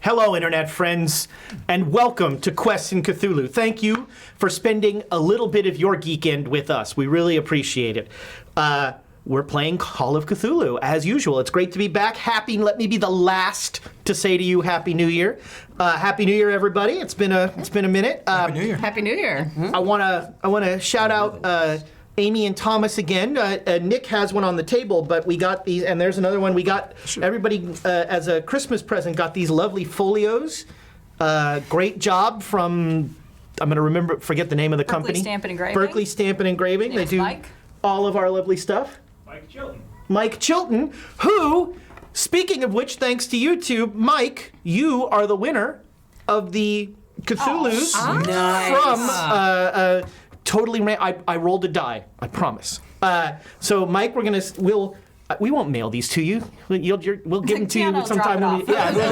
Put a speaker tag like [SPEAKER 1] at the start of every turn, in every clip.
[SPEAKER 1] Hello, Internet friends, and welcome to Quests in Cthulhu. Thank you for spending a little bit of your geekend with us. We really appreciate it. We're playing Call of Cthulhu, as usual. It's great to be back. Let me be the last to say to you, Happy New Year. Happy New Year, everybody. It's been a minute.
[SPEAKER 2] Happy New Year.
[SPEAKER 3] Happy New Year.
[SPEAKER 1] Mm-hmm. I wanna shout out Amy and Thomas again. Nick has one on the table, but we got these, and there's another one. We got everybody as a Christmas present. Got these lovely folios. Great job from. I'm gonna forget the name of the company.
[SPEAKER 4] Berkeley Stamp and Engraving.
[SPEAKER 1] Berkeley Stamp and Engraving. They do
[SPEAKER 4] Mike.
[SPEAKER 1] all of our lovely stuff. Mike Chilton, who, speaking of which, thanks to YouTube, Mike, you are the winner of the Cthulhu's from Totally I rolled a die, I promise. So Mike, we won't mail these to you. We'll give them to you sometime.
[SPEAKER 3] I was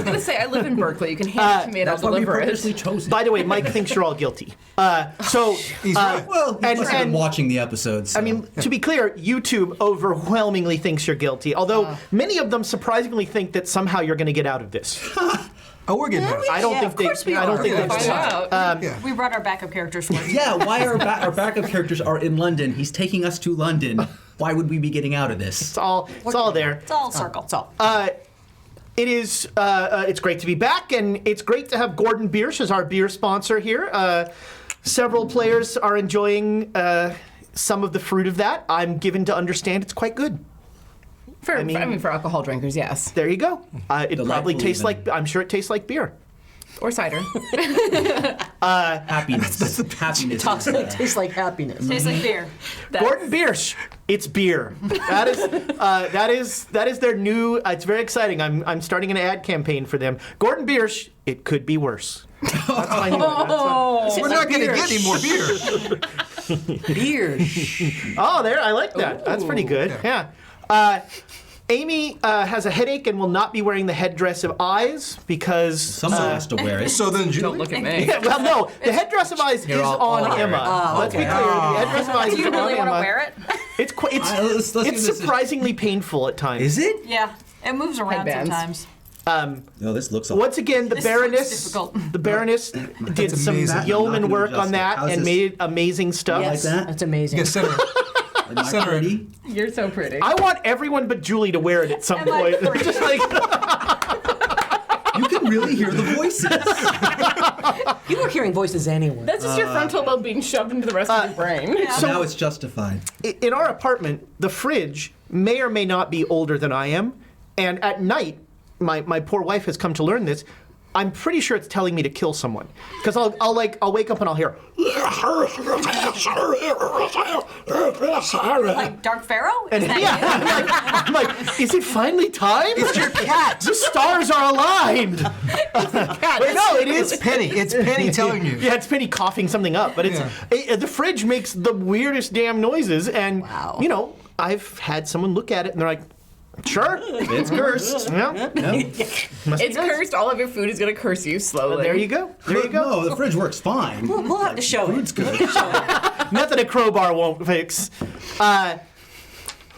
[SPEAKER 3] going to say, I live in Berkeley. You can hand it to me and I'll deliver it.
[SPEAKER 1] By the way, Mike thinks you're all guilty.
[SPEAKER 2] He's right.
[SPEAKER 5] Well, he's been watching the episodes. So.
[SPEAKER 1] I mean, to be clear, YouTube overwhelmingly thinks you're guilty, although many of them surprisingly think that somehow you're going to get out of this.
[SPEAKER 2] Oh, we're getting there.
[SPEAKER 1] I don't think they
[SPEAKER 3] Find out.
[SPEAKER 4] We brought our backup characters for it.
[SPEAKER 5] Yeah, why our backup characters are in London. He's taking us to London. Why would we be getting out of this?
[SPEAKER 1] It's all there.
[SPEAKER 4] It's all circle. It's all.
[SPEAKER 1] It's great to be back, and it's great to have Gordon Biersch as our beer sponsor here. Several players are enjoying some of the fruit of that. I'm given to understand it's quite good.
[SPEAKER 3] For alcohol drinkers, yes.
[SPEAKER 1] There you go. It probably tastes like, I'm sure it tastes like beer.
[SPEAKER 3] Or cider.
[SPEAKER 5] Happiness. Happiness.
[SPEAKER 6] Tastes like happiness.
[SPEAKER 4] Tastes like beer.
[SPEAKER 1] Gordon Biersch, it's beer. That is their new. It's very exciting. I'm starting an ad campaign for them. Gordon Biersch, it could be worse. That's my new one.
[SPEAKER 2] We're not going to get any more beer.
[SPEAKER 6] Beer.
[SPEAKER 1] Oh, there, I like that. That's pretty good. Yeah. Amy has a headache and will not be wearing the headdress of eyes because
[SPEAKER 5] Someone has to wear it.
[SPEAKER 2] So then,
[SPEAKER 3] Don't look at me.
[SPEAKER 1] Yeah, well, no, the headdress of eyes is on Emma. Let's be clear. The headdress of eyes
[SPEAKER 4] Do
[SPEAKER 1] is
[SPEAKER 4] you
[SPEAKER 1] on
[SPEAKER 4] really want to
[SPEAKER 1] Emma.
[SPEAKER 4] wear it?
[SPEAKER 1] It's
[SPEAKER 5] let's give this
[SPEAKER 1] surprisingly painful at times.
[SPEAKER 5] Is it?
[SPEAKER 4] Yeah. It moves around
[SPEAKER 3] Headbands.
[SPEAKER 4] sometimes.
[SPEAKER 5] No, this looks awful.
[SPEAKER 1] Once again, the
[SPEAKER 4] This
[SPEAKER 1] Baroness.
[SPEAKER 4] looks difficult.
[SPEAKER 1] The Baroness did some
[SPEAKER 2] amazing.
[SPEAKER 1] yeoman
[SPEAKER 5] I'm not
[SPEAKER 1] work
[SPEAKER 5] gonna
[SPEAKER 1] on that
[SPEAKER 5] adjust it.
[SPEAKER 1] and
[SPEAKER 5] How's
[SPEAKER 1] made amazing stuff.
[SPEAKER 5] Like that?
[SPEAKER 6] That's amazing.
[SPEAKER 2] you center.
[SPEAKER 5] Am I
[SPEAKER 2] Center.
[SPEAKER 5] pretty?
[SPEAKER 3] You're so pretty.
[SPEAKER 1] I want everyone but Julie to wear it at some
[SPEAKER 4] Am I
[SPEAKER 1] point.
[SPEAKER 4] pretty?
[SPEAKER 1] Just like
[SPEAKER 5] You can really hear the voices.
[SPEAKER 6] You were hearing voices anyway.
[SPEAKER 3] That's just your frontal lobe being shoved into the rest of your brain.
[SPEAKER 1] So-
[SPEAKER 5] now it's justified.
[SPEAKER 1] in our apartment, the fridge may or may not be older than I am, and at night, my poor wife has come to learn this. I'm pretty sure it's telling me to kill someone because I'll wake up and I'll hear.
[SPEAKER 4] Like Dark Pharaoh?
[SPEAKER 1] And
[SPEAKER 4] Is that
[SPEAKER 1] yeah, I'm like, is it finally time? It's your cat. The stars are aligned. Wait, no, it is.
[SPEAKER 2] It's Penny. It's Penny telling you.
[SPEAKER 1] Yeah, it's Penny coughing something up, but the fridge makes the weirdest damn noises, and I've had someone look at it and they're like, sure,
[SPEAKER 5] It's cursed.
[SPEAKER 1] yeah,
[SPEAKER 3] It's cursed. All of your food is going to curse you slowly.
[SPEAKER 1] there you go. There you go.
[SPEAKER 5] No, the fridge works fine.
[SPEAKER 6] We'll have to show it.
[SPEAKER 5] Food's good.
[SPEAKER 1] Nothing a crowbar won't fix.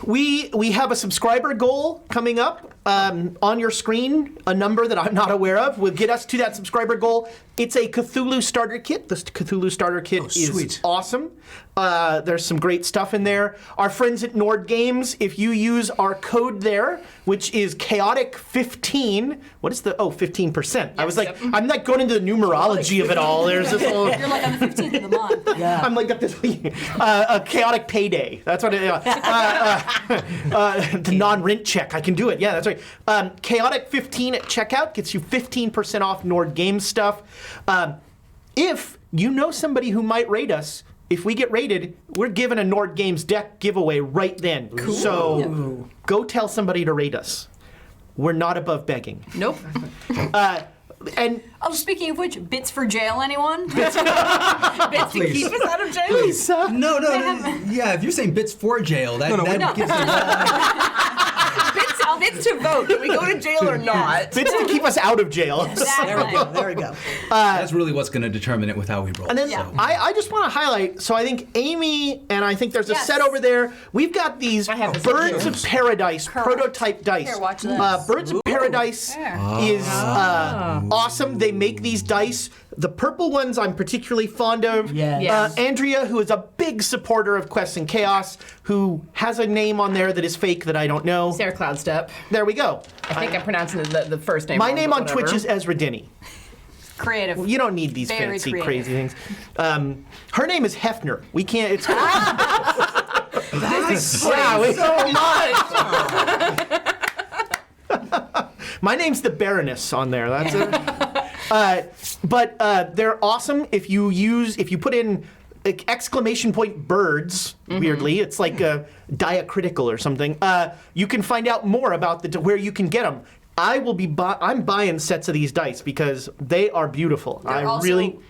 [SPEAKER 1] We have a subscriber goal coming up on your screen, a number that I'm not aware of. Will get us to that subscriber goal. It's a Cthulhu starter kit. This Cthulhu starter kit is
[SPEAKER 2] sweet.
[SPEAKER 1] awesome. There's some great stuff in there. Our friends at Nord Games, if you use our code there, which is chaotic15, what is the, 15%. I was like, I'm not going into the numerology of it all. There's this whole,
[SPEAKER 4] You're like on the 15th of the month.
[SPEAKER 6] Yeah.
[SPEAKER 1] I'm like, got this a chaotic payday. That's what it is. The non-rent check. I can do it. Yeah, that's right. Chaotic 15 at checkout gets you 15% off Nord Games stuff. If you know somebody who might rate us, if we get rated, we're giving a Nord Games deck giveaway right then. Cool. So go tell somebody to rate us. We're not above begging.
[SPEAKER 3] Nope.
[SPEAKER 1] And
[SPEAKER 4] Speaking of which, bits for jail, anyone?
[SPEAKER 3] Bits to keep us out of jail.
[SPEAKER 1] please,
[SPEAKER 5] No. Yeah, if you're saying bits for jail, that gives you
[SPEAKER 3] Bits to vote. Do we go to jail or not?
[SPEAKER 1] Bits to keep us out of jail.
[SPEAKER 6] There we go. There we go.
[SPEAKER 5] That's really what's going to determine it with how we roll.
[SPEAKER 1] And then
[SPEAKER 4] Yeah.
[SPEAKER 1] I just want to highlight, so I think Amy, and I think there's a
[SPEAKER 4] Yes.
[SPEAKER 1] set over there. We've got these
[SPEAKER 3] I have this
[SPEAKER 1] Birds
[SPEAKER 3] here.
[SPEAKER 1] of Paradise prototype dice.
[SPEAKER 4] Here, watch this.
[SPEAKER 1] Birds of Paradise
[SPEAKER 4] There.
[SPEAKER 1] is awesome. They make these dice. The purple ones I'm particularly fond of.
[SPEAKER 6] Yes.
[SPEAKER 3] Yes.
[SPEAKER 1] Andrea, who is a big supporter of Quests and Chaos, who has a name on there that is fake that I don't know.
[SPEAKER 3] Sarah Cloudstep.
[SPEAKER 1] There we go.
[SPEAKER 3] I think I'm pronouncing the first name
[SPEAKER 1] My
[SPEAKER 3] wrong,
[SPEAKER 1] name
[SPEAKER 3] but
[SPEAKER 1] on Twitch
[SPEAKER 3] whatever.
[SPEAKER 1] is Ezra Denney.
[SPEAKER 4] Creative.
[SPEAKER 1] You don't need these
[SPEAKER 4] Very
[SPEAKER 1] fancy,
[SPEAKER 4] creative.
[SPEAKER 1] crazy things. Her name is Hefner. We can't. It's
[SPEAKER 3] Explains so much.
[SPEAKER 1] My name's the Baroness on there. That's it. But they're awesome if you put in exclamation point birds. Weirdly, it's like a diacritical or something. You can find out more about where you can get them. I will be. I'm buying sets of these dice because they are beautiful.
[SPEAKER 4] They're also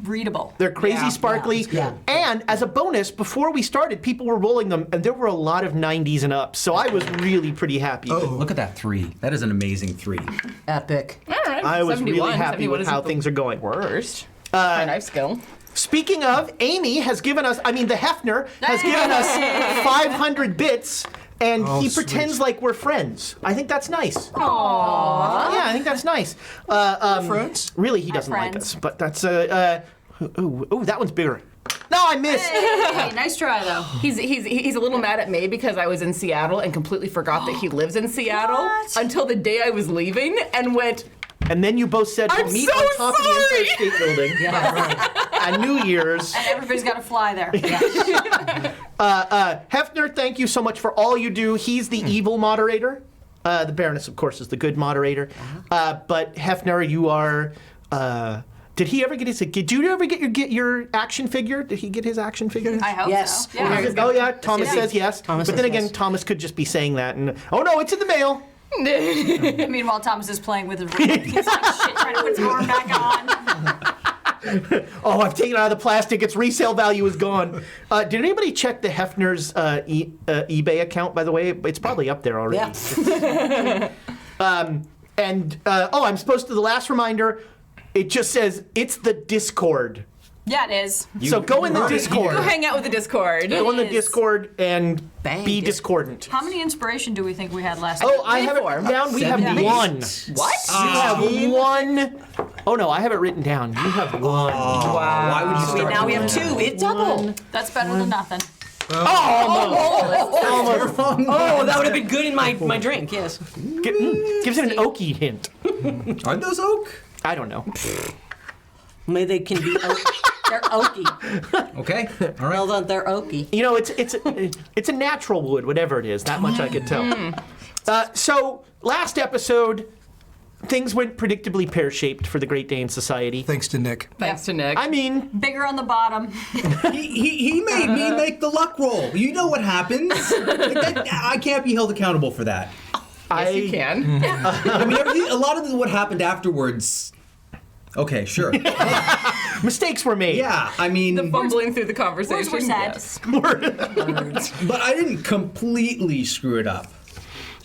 [SPEAKER 4] readable.
[SPEAKER 1] They're crazy sparkly.
[SPEAKER 6] yeah.
[SPEAKER 1] And as a bonus, before we started, people were rolling them, and there were a lot of 90s and up. So I was really pretty happy.
[SPEAKER 5] Look at that 3. That is an amazing 3.
[SPEAKER 6] Epic.
[SPEAKER 3] All right.
[SPEAKER 1] I was really
[SPEAKER 3] 71.
[SPEAKER 1] happy
[SPEAKER 3] 71
[SPEAKER 1] with how
[SPEAKER 3] isn't the
[SPEAKER 1] things are going.
[SPEAKER 3] Worst. My knife skill.
[SPEAKER 1] Speaking of, Amy has given us, the Hefner has given us 500 bits, and
[SPEAKER 2] Oh,
[SPEAKER 1] he
[SPEAKER 2] sweet.
[SPEAKER 1] pretends like we're friends. I think that's nice.
[SPEAKER 3] Aww.
[SPEAKER 1] Yeah, I think that's nice.
[SPEAKER 2] friends?
[SPEAKER 1] Really, he doesn't like
[SPEAKER 4] friends.
[SPEAKER 1] us, but that's, ooh, that one's bigger. No, I missed.
[SPEAKER 4] Hey, nice try though.
[SPEAKER 3] He's a little mad at me because I was in Seattle and completely forgot that he lives in Seattle
[SPEAKER 4] What?
[SPEAKER 3] until the day I was leaving and went,
[SPEAKER 1] And then you both said, we'll
[SPEAKER 3] I'm
[SPEAKER 1] meet
[SPEAKER 3] so
[SPEAKER 1] on top of the Empire
[SPEAKER 3] sorry.
[SPEAKER 1] State Building
[SPEAKER 6] Yeah, right.
[SPEAKER 1] on New Year's.
[SPEAKER 4] And everybody's got to fly there.
[SPEAKER 1] Hefner, thank you so much for all you do. He's the evil moderator. The Baroness, of course, is the good moderator. But Hefner, you are. Did he ever get his? Did you ever get your action figure? Did he get his action figure?
[SPEAKER 4] I hope
[SPEAKER 6] Yes.
[SPEAKER 4] so. Yeah.
[SPEAKER 1] Oh yeah, Thomas
[SPEAKER 6] yes.
[SPEAKER 1] says yes.
[SPEAKER 6] Thomas
[SPEAKER 1] but then
[SPEAKER 6] says
[SPEAKER 1] again,
[SPEAKER 6] yes.
[SPEAKER 1] Thomas could just be saying that. And oh no, it's in the mail.
[SPEAKER 4] Meanwhile, Thomas is playing with his remote. He's like shit trying to put his arm back on.
[SPEAKER 1] Oh, I've taken it out of the plastic. Its resale value is gone. Did anybody check the Hefner's eBay account? By the way, it's probably up there already.
[SPEAKER 6] Yeah.
[SPEAKER 1] I'm supposed to. The last reminder, it just says it's the Discord.
[SPEAKER 4] Yeah, it is.
[SPEAKER 1] So go in the
[SPEAKER 5] heard it
[SPEAKER 1] Discord.
[SPEAKER 3] go hang out with the Discord.
[SPEAKER 1] Go in the
[SPEAKER 4] is.
[SPEAKER 1] Discord and
[SPEAKER 6] Bang,
[SPEAKER 1] be
[SPEAKER 6] Discord.
[SPEAKER 1] discordant.
[SPEAKER 4] How many inspiration do we think we had last
[SPEAKER 1] Oh, I
[SPEAKER 3] Wait
[SPEAKER 1] have it
[SPEAKER 3] for.
[SPEAKER 1] written down. We have
[SPEAKER 5] 70.
[SPEAKER 1] one.
[SPEAKER 3] What?
[SPEAKER 1] You have one. Oh no, I have it written down. You have one.
[SPEAKER 3] Wow.
[SPEAKER 5] Why would you
[SPEAKER 6] Sweet,
[SPEAKER 5] start
[SPEAKER 6] now we
[SPEAKER 5] with
[SPEAKER 6] have
[SPEAKER 5] that?
[SPEAKER 6] 2. It's double.
[SPEAKER 4] That's better than nothing.
[SPEAKER 6] Oh, that would have been good in my drink, yes.
[SPEAKER 1] Gives it an oaky hint.
[SPEAKER 5] Aren't those oak?
[SPEAKER 1] I don't know.
[SPEAKER 6] Maybe they can be they're oaky.
[SPEAKER 5] Okay. All right.
[SPEAKER 6] Well done, they're oaky.
[SPEAKER 1] You know, it's a natural wood, whatever it is. That much I could tell. So last episode, things went predictably pear-shaped for the Great Dane Society.
[SPEAKER 2] Thanks to Nick.
[SPEAKER 3] Thanks to Nick.
[SPEAKER 1] I mean,
[SPEAKER 4] Bigger on the bottom.
[SPEAKER 5] He made me make the luck roll. You know what happens. I can't be held accountable for that.
[SPEAKER 3] yes, you can.
[SPEAKER 5] I mean, a lot of what happened afterwards. Okay, sure.
[SPEAKER 1] mistakes were made.
[SPEAKER 5] Yeah, I mean,
[SPEAKER 3] The fumbling through the conversation.
[SPEAKER 4] Words were said.
[SPEAKER 3] Yes.
[SPEAKER 5] but I didn't completely screw it up.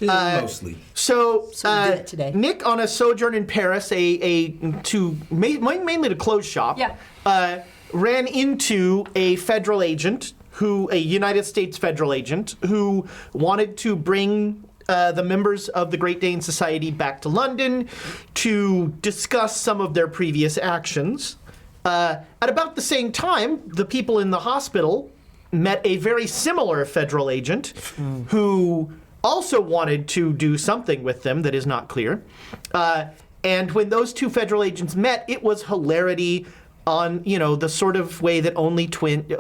[SPEAKER 5] Mostly.
[SPEAKER 1] So,
[SPEAKER 6] we did it today.
[SPEAKER 1] Nick, on a sojourn in Paris, mainly to clothes shop, ran into a federal agent, a United States federal agent, who wanted to bring the members of the Great Dane Society back to London to discuss some of their previous actions. At about the same time, the people in the hospital met a very similar federal agent who also wanted to do something with them that is not clear. And when those two federal agents met, it was hilarity on, the sort of way that only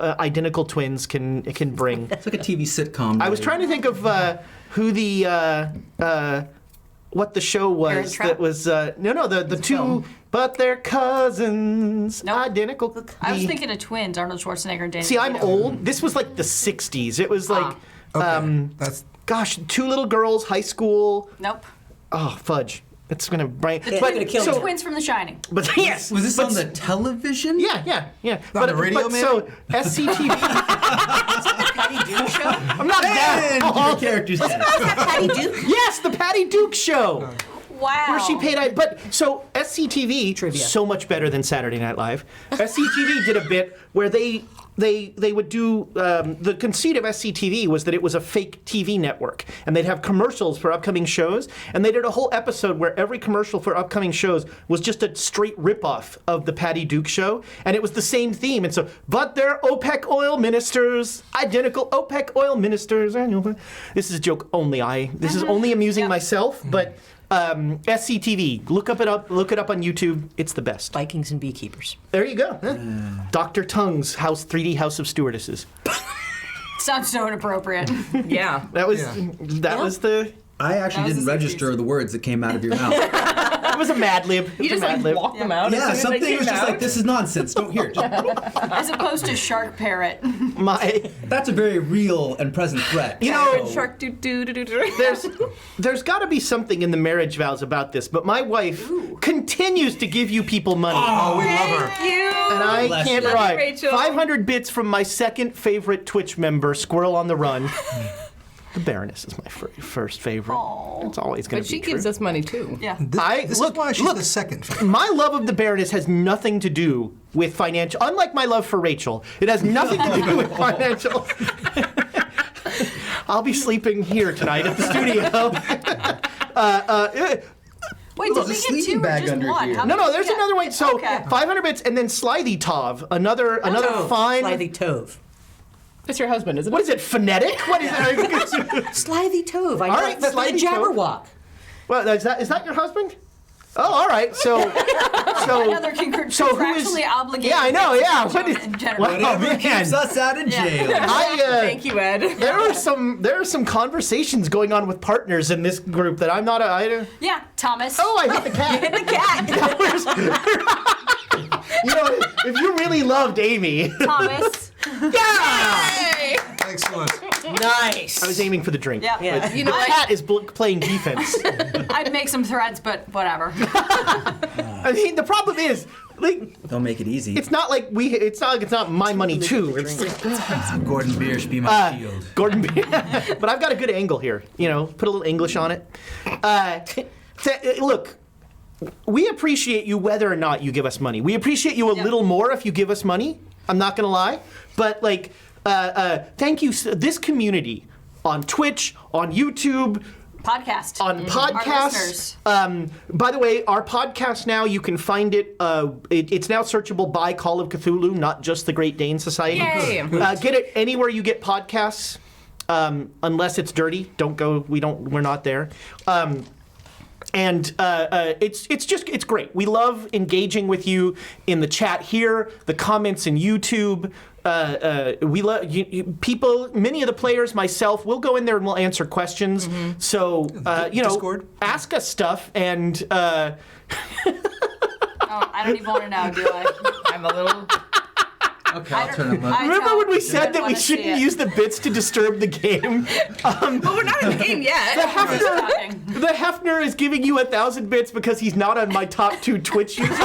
[SPEAKER 1] identical twins can bring.
[SPEAKER 5] It's like a TV sitcom.
[SPEAKER 1] I was trying to think of who what the show
[SPEAKER 4] Parent
[SPEAKER 1] was
[SPEAKER 4] Trap?
[SPEAKER 1] that was the two, but they're cousins,
[SPEAKER 4] Nope.
[SPEAKER 1] identical.
[SPEAKER 4] I was thinking of twins, Arnold Schwarzenegger and Danny
[SPEAKER 1] See, I'm
[SPEAKER 4] DeVito.
[SPEAKER 1] old. This was like the '60s. It was like,
[SPEAKER 2] Okay. That's
[SPEAKER 1] gosh, two little girls, high school.
[SPEAKER 4] Nope.
[SPEAKER 1] Oh, fudge. It's gonna bring.
[SPEAKER 6] It's gonna kill me.
[SPEAKER 4] Twins from The Shining.
[SPEAKER 1] But yes,
[SPEAKER 5] Was this
[SPEAKER 1] but
[SPEAKER 5] on the television?
[SPEAKER 1] Yeah.
[SPEAKER 2] On the radio,
[SPEAKER 1] So SCTV.
[SPEAKER 6] Patty Duke show?
[SPEAKER 1] I'm not
[SPEAKER 5] And
[SPEAKER 1] that.
[SPEAKER 5] your character's dead.
[SPEAKER 6] Patty Duke?
[SPEAKER 1] Yes, the Patty Duke Show.
[SPEAKER 4] Wow.
[SPEAKER 1] Where she paid, but so SCTV,
[SPEAKER 6] Trivia.
[SPEAKER 1] so much better than Saturday Night Live. SCTV did a bit where they would do the conceit of SCTV was that it was a fake TV network, and they'd have commercials for upcoming shows, and they did a whole episode where every commercial for upcoming shows was just a straight ripoff of the Patty Duke Show, and it was the same theme. And so, but they're OPEC oil ministers, identical OPEC oil ministers. This is a joke only. This is only amusing myself, but. SCTV. Look it up on YouTube. It's the best.
[SPEAKER 6] Vikings and beekeepers.
[SPEAKER 1] There you go. Dr. Tung's 3D House of Stewardesses.
[SPEAKER 4] Sounds so inappropriate.
[SPEAKER 3] Yeah.
[SPEAKER 1] That was the.
[SPEAKER 5] I actually didn't register the words that came out of your mouth.
[SPEAKER 1] It was a Mad Lib.
[SPEAKER 3] You just like walk them out.
[SPEAKER 5] Yeah,
[SPEAKER 3] as soon as they
[SPEAKER 5] something was
[SPEAKER 3] came
[SPEAKER 5] just
[SPEAKER 3] out.
[SPEAKER 5] like, this is nonsense. Don't hear it.
[SPEAKER 4] As opposed to Shark Parrot.
[SPEAKER 5] That's a very real and present threat.
[SPEAKER 1] You know,
[SPEAKER 3] Shark do do do do.
[SPEAKER 1] there's got to be something in the marriage vows about this, but my wife continues to give you people money.
[SPEAKER 2] Oh, we love her.
[SPEAKER 1] And I
[SPEAKER 5] Bless
[SPEAKER 1] can't
[SPEAKER 5] you.
[SPEAKER 3] Love you,
[SPEAKER 1] write.
[SPEAKER 3] Rachel.
[SPEAKER 1] 500 bits from my second favorite Twitch member, Squirrel on the Run. The Baroness is my first favorite.
[SPEAKER 4] Aw.
[SPEAKER 1] It's always going
[SPEAKER 3] But
[SPEAKER 1] to be
[SPEAKER 3] she gives
[SPEAKER 1] true.
[SPEAKER 3] us money too.
[SPEAKER 4] Yeah.
[SPEAKER 2] This
[SPEAKER 1] look,
[SPEAKER 2] is why she's
[SPEAKER 1] look.
[SPEAKER 2] the second favorite.
[SPEAKER 1] My love of the Baroness has nothing to do with financial. Unlike my love for Rachel, it has nothing to do with financial. I'll be sleeping here tonight at the studio.
[SPEAKER 4] Wait, did
[SPEAKER 5] There's a
[SPEAKER 4] we get
[SPEAKER 5] sleeping
[SPEAKER 4] two or
[SPEAKER 5] bag
[SPEAKER 4] just
[SPEAKER 5] under
[SPEAKER 4] one?
[SPEAKER 5] here.
[SPEAKER 4] How
[SPEAKER 1] No,
[SPEAKER 4] many
[SPEAKER 1] there's
[SPEAKER 4] did we get?
[SPEAKER 1] another way. So
[SPEAKER 4] Okay.
[SPEAKER 1] 500 bits, and then Slithy Tov, another fine.
[SPEAKER 6] Slithy Tove.
[SPEAKER 3] It's your husband, isn't it?
[SPEAKER 1] What is it? Phonetic? What is it?
[SPEAKER 6] Slithy Tove. I
[SPEAKER 1] All
[SPEAKER 6] know
[SPEAKER 1] right,
[SPEAKER 6] that's like the
[SPEAKER 1] Slithy Tove.
[SPEAKER 6] Jabberwock.
[SPEAKER 1] Well, is that your husband? Oh, all right. So
[SPEAKER 4] Another
[SPEAKER 1] so who is?
[SPEAKER 4] contractually obligated.
[SPEAKER 1] Yeah, I know. Yeah. What is?
[SPEAKER 4] in general.
[SPEAKER 1] Wow,
[SPEAKER 5] Whatever
[SPEAKER 1] man.
[SPEAKER 5] keeps us out of jail.
[SPEAKER 3] Thank you, Ed.
[SPEAKER 1] There are some conversations going on with partners in this group that I'm not.
[SPEAKER 4] Yeah, Thomas.
[SPEAKER 1] Oh, I hit the cat.
[SPEAKER 4] Hit the cat.
[SPEAKER 1] You know, if you really loved Amy.
[SPEAKER 4] Thomas.
[SPEAKER 3] Hey!
[SPEAKER 2] Excellent.
[SPEAKER 6] Nice.
[SPEAKER 1] I was aiming for the drink.
[SPEAKER 4] Yeah.
[SPEAKER 6] Yeah.
[SPEAKER 3] You know
[SPEAKER 1] The
[SPEAKER 3] what?
[SPEAKER 1] cat is playing defense.
[SPEAKER 4] I'd make some threads, but whatever.
[SPEAKER 1] I mean, the problem is, like,
[SPEAKER 5] Don't make it easy.
[SPEAKER 1] it's not like it's not my money too. It's
[SPEAKER 5] Gordon Biersch be my shield.
[SPEAKER 1] Gordon B. But I've got a good angle here. You know, put a little English on it. Look, we appreciate you whether or not you give us money. We appreciate you a little more if you give us money. I'm not gonna lie, but like, thank you. This community on Twitch, on YouTube,
[SPEAKER 4] Podcast.
[SPEAKER 1] on
[SPEAKER 4] Our
[SPEAKER 1] podcasts.
[SPEAKER 4] listeners.
[SPEAKER 1] By the way, our podcast now, you can find it, it's now searchable by Call of Cthulhu, not just the Great Dane Society.
[SPEAKER 3] Yay.
[SPEAKER 1] Get it anywhere you get podcasts, unless it's dirty. Don't go, we're not there. And it's great. We love engaging with you in the chat here, the comments in YouTube. We love people. Many of the players, myself, will go in there and we'll answer questions. So
[SPEAKER 2] Discord?
[SPEAKER 1] ask us stuff. And
[SPEAKER 4] Oh, I don't even want to know, do I?
[SPEAKER 3] I'm a little.
[SPEAKER 5] Okay, I'll turn them up.
[SPEAKER 1] remember when we said that we
[SPEAKER 4] wanna see
[SPEAKER 1] shouldn't
[SPEAKER 4] it.
[SPEAKER 1] use the bits to disturb the game?
[SPEAKER 3] Well, we're not in the game yet.
[SPEAKER 4] Talking.
[SPEAKER 1] The Hefner is giving you 1,000 bits because he's not on my top 2 Twitch users.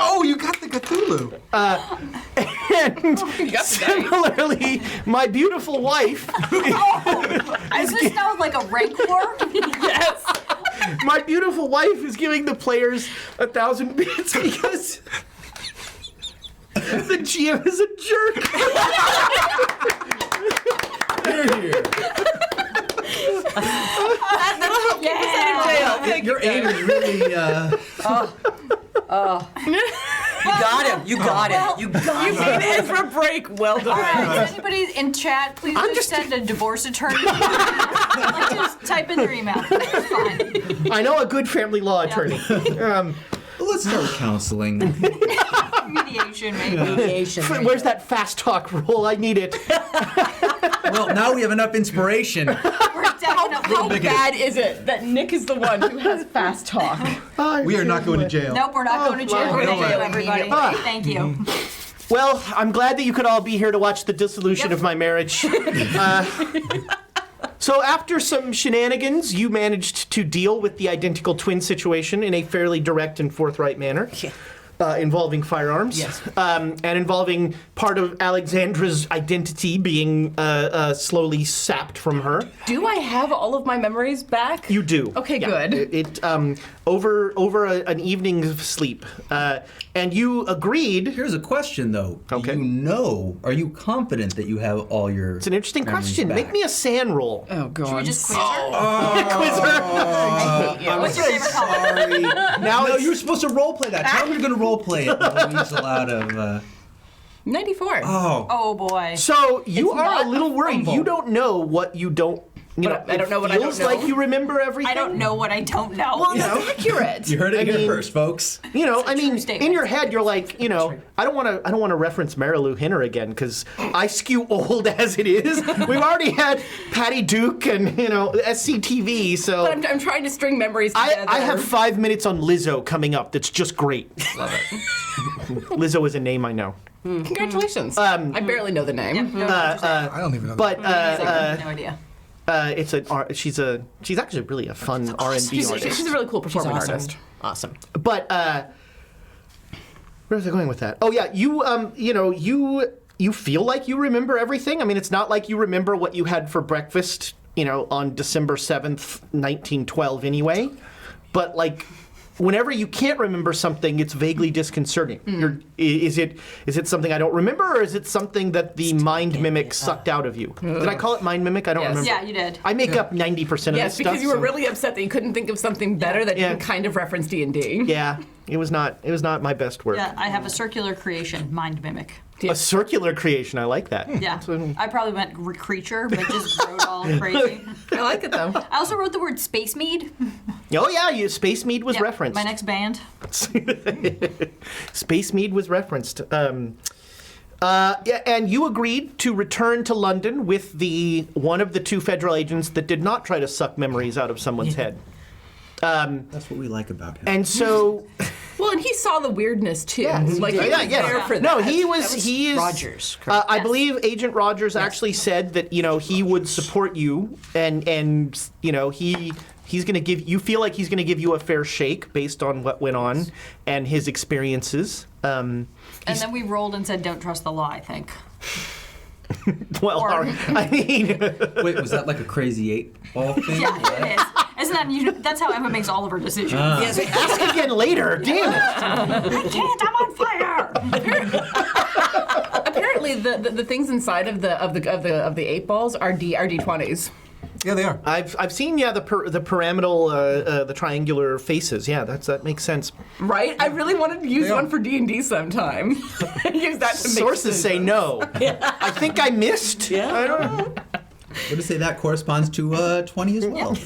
[SPEAKER 2] Oh, you got the Cthulhu.
[SPEAKER 1] And
[SPEAKER 3] got the
[SPEAKER 1] similarly, my beautiful wife,
[SPEAKER 4] Is this now like a rank war?
[SPEAKER 3] Yes.
[SPEAKER 1] my beautiful wife is giving the players 1,000 bits because the GM is a jerk.
[SPEAKER 5] Here.
[SPEAKER 3] That'll help keep us out of jail. Thank
[SPEAKER 5] Your
[SPEAKER 3] you,
[SPEAKER 5] aim
[SPEAKER 3] guys.
[SPEAKER 5] is really.
[SPEAKER 6] You got him. You got him. You got
[SPEAKER 3] You
[SPEAKER 6] him.
[SPEAKER 3] made Ezra break. Well done.
[SPEAKER 4] Does anybody in chat please just send a divorce attorney? Like, just type in their email. It's fine.
[SPEAKER 1] I know a good family law attorney.
[SPEAKER 5] Let's start counseling.
[SPEAKER 4] Mediation, maybe.
[SPEAKER 6] Mediation.
[SPEAKER 1] Where's that fast talk rule? I need it.
[SPEAKER 5] Well, now we have enough inspiration.
[SPEAKER 4] We're definitely.
[SPEAKER 3] How bad is it that Nick is the one who has fast talk?
[SPEAKER 2] We are not going to jail.
[SPEAKER 4] Nope, we're not going to jail.
[SPEAKER 1] wow.
[SPEAKER 4] Thank you,
[SPEAKER 3] Jail
[SPEAKER 4] everybody.
[SPEAKER 3] immediately.
[SPEAKER 4] Thank you.
[SPEAKER 1] Well, I'm glad that you could all be here to watch the dissolution of my marriage. So after some shenanigans, you managed to deal with the identical twin situation in a fairly direct and forthright manner.
[SPEAKER 6] Yeah.
[SPEAKER 1] Involving firearms.
[SPEAKER 6] Yes.
[SPEAKER 1] And involving part of Alexandra's identity being slowly sapped from her.
[SPEAKER 3] Do I have all of my memories back?
[SPEAKER 1] You do.
[SPEAKER 3] Okay,
[SPEAKER 1] Yeah.
[SPEAKER 3] good.
[SPEAKER 1] It over an evening of sleep. And you agreed.
[SPEAKER 5] Here's a question, though.
[SPEAKER 1] Okay.
[SPEAKER 5] Are you confident that you have all your
[SPEAKER 1] It's an interesting
[SPEAKER 5] memories
[SPEAKER 1] question.
[SPEAKER 5] back?
[SPEAKER 1] Make me a SAN roll.
[SPEAKER 3] Oh, God.
[SPEAKER 4] Should we just quiz her?
[SPEAKER 3] I hate you.
[SPEAKER 4] What's your favorite color?
[SPEAKER 5] Sorry.
[SPEAKER 1] Now
[SPEAKER 5] No,
[SPEAKER 1] it's-
[SPEAKER 5] you were supposed to roleplay that. Tell me you're going to roleplay it. The weasel out of...
[SPEAKER 3] 94.
[SPEAKER 4] Oh boy.
[SPEAKER 1] So you
[SPEAKER 3] It's
[SPEAKER 1] are
[SPEAKER 3] not
[SPEAKER 1] a little
[SPEAKER 3] a
[SPEAKER 1] worried.
[SPEAKER 3] fumble.
[SPEAKER 1] You don't know what you don't. You know,
[SPEAKER 3] But I don't know what I
[SPEAKER 1] feels
[SPEAKER 3] don't know.
[SPEAKER 1] like you remember everything.
[SPEAKER 4] I don't know what I don't know.
[SPEAKER 3] Well, that's accurate.
[SPEAKER 5] You heard it
[SPEAKER 1] I
[SPEAKER 5] here
[SPEAKER 1] mean-
[SPEAKER 5] first, folks.
[SPEAKER 1] You know,
[SPEAKER 4] It's a
[SPEAKER 1] I mean,
[SPEAKER 4] true statement.
[SPEAKER 1] in your head, you're like, you know, I don't want to reference Marilu Henner again because I skew old as it is. We've already had Patty Duke and SCTV, so
[SPEAKER 3] But I'm trying to string memories together.
[SPEAKER 1] I have 5 minutes on Lizzo coming up. That's just great.
[SPEAKER 3] Love it.
[SPEAKER 1] Lizzo is a name I know,
[SPEAKER 3] Congratulations. I barely know the name.
[SPEAKER 4] Yep, no,
[SPEAKER 2] I don't even know.
[SPEAKER 1] but
[SPEAKER 4] no idea.
[SPEAKER 1] she's actually really a fun R&B
[SPEAKER 3] She's
[SPEAKER 1] artist.
[SPEAKER 3] a really cool performing
[SPEAKER 6] awesome.
[SPEAKER 3] artist.
[SPEAKER 6] Awesome.
[SPEAKER 1] But where was I going with that? Oh yeah, you feel like you remember everything. I mean, it's not like you remember what you had for breakfast, on December 7th, 1912 anyway. But like whenever you can't remember something, it's vaguely disconcerting. Is it something I don't remember, or is it something that the mind mimic sucked out of you? Did I call it mind mimic? I don't
[SPEAKER 3] Yes.
[SPEAKER 1] remember.
[SPEAKER 4] Yeah, you did.
[SPEAKER 1] I make up 90% of
[SPEAKER 3] Yes,
[SPEAKER 1] this stuff.
[SPEAKER 3] because you were
[SPEAKER 1] so-
[SPEAKER 3] really upset that you couldn't think of something better that
[SPEAKER 1] Yeah.
[SPEAKER 3] you can kind of reference D&D.
[SPEAKER 1] Yeah, it was not my best work.
[SPEAKER 4] Yeah, I have a circular creation, mind mimic.
[SPEAKER 1] A circular creation. I like that.
[SPEAKER 4] Yeah,
[SPEAKER 1] That's what-
[SPEAKER 4] I probably meant creature, but just wrote all crazy.
[SPEAKER 3] I like it, though.
[SPEAKER 4] I also wrote the word space mead.
[SPEAKER 1] Oh yeah, Space Mead was
[SPEAKER 4] Yep,
[SPEAKER 1] referenced.
[SPEAKER 4] My next band.
[SPEAKER 1] Space Mead was referenced. Yeah, and you agreed to return to London with one of the two federal agents that did not try to suck memories out of someone's head.
[SPEAKER 5] That's what we like about him.
[SPEAKER 1] And so,
[SPEAKER 3] Well, and he saw the weirdness, too.
[SPEAKER 6] Yeah, he
[SPEAKER 3] like,
[SPEAKER 6] did.
[SPEAKER 3] he was
[SPEAKER 1] yeah.
[SPEAKER 3] there for that.
[SPEAKER 1] No, he is
[SPEAKER 6] Rogers, correct?
[SPEAKER 1] I
[SPEAKER 4] Yes.
[SPEAKER 1] believe Agent Rogers actually said that he would support you, and he's going to give you feel like he's going to give you a fair shake based on what went on and his experiences.
[SPEAKER 4] And then we rolled and said, don't trust the law, I think.
[SPEAKER 1] Well,
[SPEAKER 4] Or-
[SPEAKER 1] I mean,
[SPEAKER 5] Wait, was that like a crazy 8-ball thing?
[SPEAKER 4] Yeah, it is. Isn't that, that's how Emma makes all of her decisions.
[SPEAKER 6] Yes,
[SPEAKER 1] ask again later. Damn it.
[SPEAKER 4] I can't, I'm on fire!
[SPEAKER 3] Apparently, the things inside of the 8 balls are D20s.
[SPEAKER 2] Yeah, they are.
[SPEAKER 1] I've seen the pyramidal the triangular faces. Yeah, that makes sense.
[SPEAKER 3] Right? I really wanted to use
[SPEAKER 2] They are.
[SPEAKER 3] one for D&D sometime. Use that to make
[SPEAKER 1] Sources say
[SPEAKER 3] decisions.
[SPEAKER 1] no. I think I missed.
[SPEAKER 6] Yeah.
[SPEAKER 1] I don't know.
[SPEAKER 5] Would you say that corresponds to 20 as well?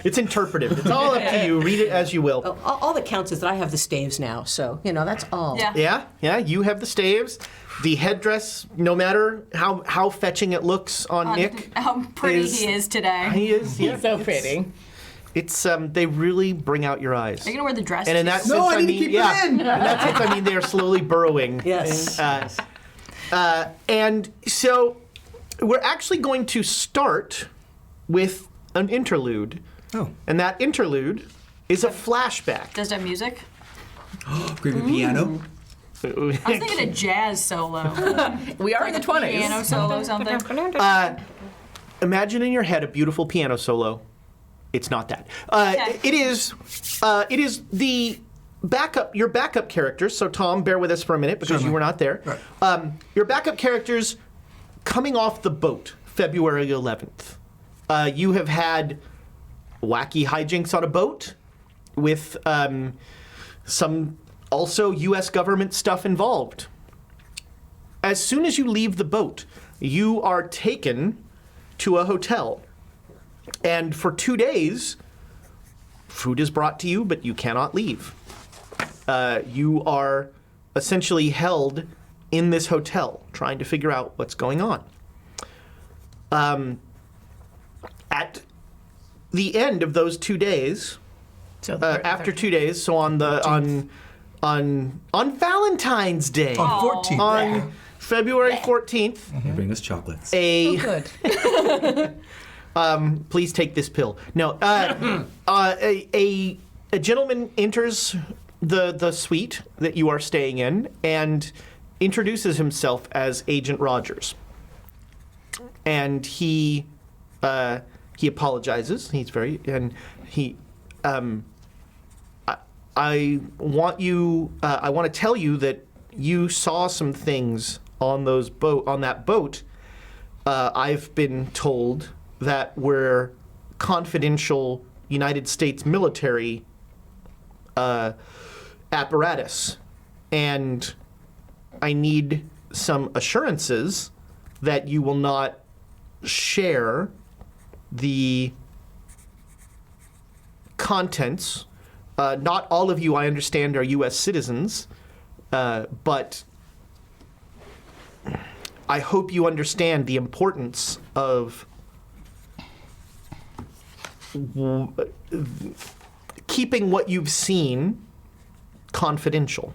[SPEAKER 1] It's interpretive. It's all up to you. Read it as you will.
[SPEAKER 6] all that counts is that I have the staves now, so that's all.
[SPEAKER 4] Yeah.
[SPEAKER 1] Yeah. You have the staves, the headdress. No matter how fetching it looks on Nick,
[SPEAKER 4] How pretty he is today.
[SPEAKER 1] he is. Yeah,
[SPEAKER 3] He's so pretty.
[SPEAKER 1] It's they really bring out your eyes.
[SPEAKER 4] Are you gonna wear the dress?
[SPEAKER 1] And in that
[SPEAKER 4] too?
[SPEAKER 1] sense,
[SPEAKER 5] No, I
[SPEAKER 1] I
[SPEAKER 5] need to
[SPEAKER 1] mean,
[SPEAKER 5] keep it
[SPEAKER 1] yeah.
[SPEAKER 5] in.
[SPEAKER 1] In that sense, I mean, they are slowly burrowing.
[SPEAKER 6] Yes.
[SPEAKER 1] And so we're actually going to start with an interlude.
[SPEAKER 2] Oh.
[SPEAKER 1] And that interlude is a flashback.
[SPEAKER 4] Does it have music?
[SPEAKER 5] Creepy piano.
[SPEAKER 4] I was thinking a jazz solo.
[SPEAKER 3] We are in the 20s.
[SPEAKER 4] Piano solo, something.
[SPEAKER 1] Imagine in your head a beautiful piano solo. It's not that.
[SPEAKER 4] Okay.
[SPEAKER 1] It is the backup. Your backup characters. So Tom, bear with us for a minute because you were not there.
[SPEAKER 2] Right.
[SPEAKER 1] Your backup characters coming off the boat, February 11th. You have had wacky hijinks on a boat with some also U.S. government stuff involved. As soon as you leave the boat, you are taken to a hotel. And for 2 days, food is brought to you, but you cannot leave. You are essentially held in this hotel, trying to figure out what's going on. At the end of those 2 days,
[SPEAKER 3] So
[SPEAKER 1] after 2 days, so on Valentine's Day,
[SPEAKER 2] On 14th.
[SPEAKER 1] on February 14th,
[SPEAKER 5] They bring us chocolates.
[SPEAKER 1] a
[SPEAKER 3] Good.
[SPEAKER 1] please take this pill. No, a gentleman enters the suite that you are staying in and introduces himself as Agent Rogers. And he apologizes. He's very I want to tell you that you saw some things on that boat. I've been told that were confidential United States military apparatus, and I need some assurances that you will not share the contents. Not all of you, I understand, are U.S. citizens, but I hope you understand the importance of keeping what you've seen confidential.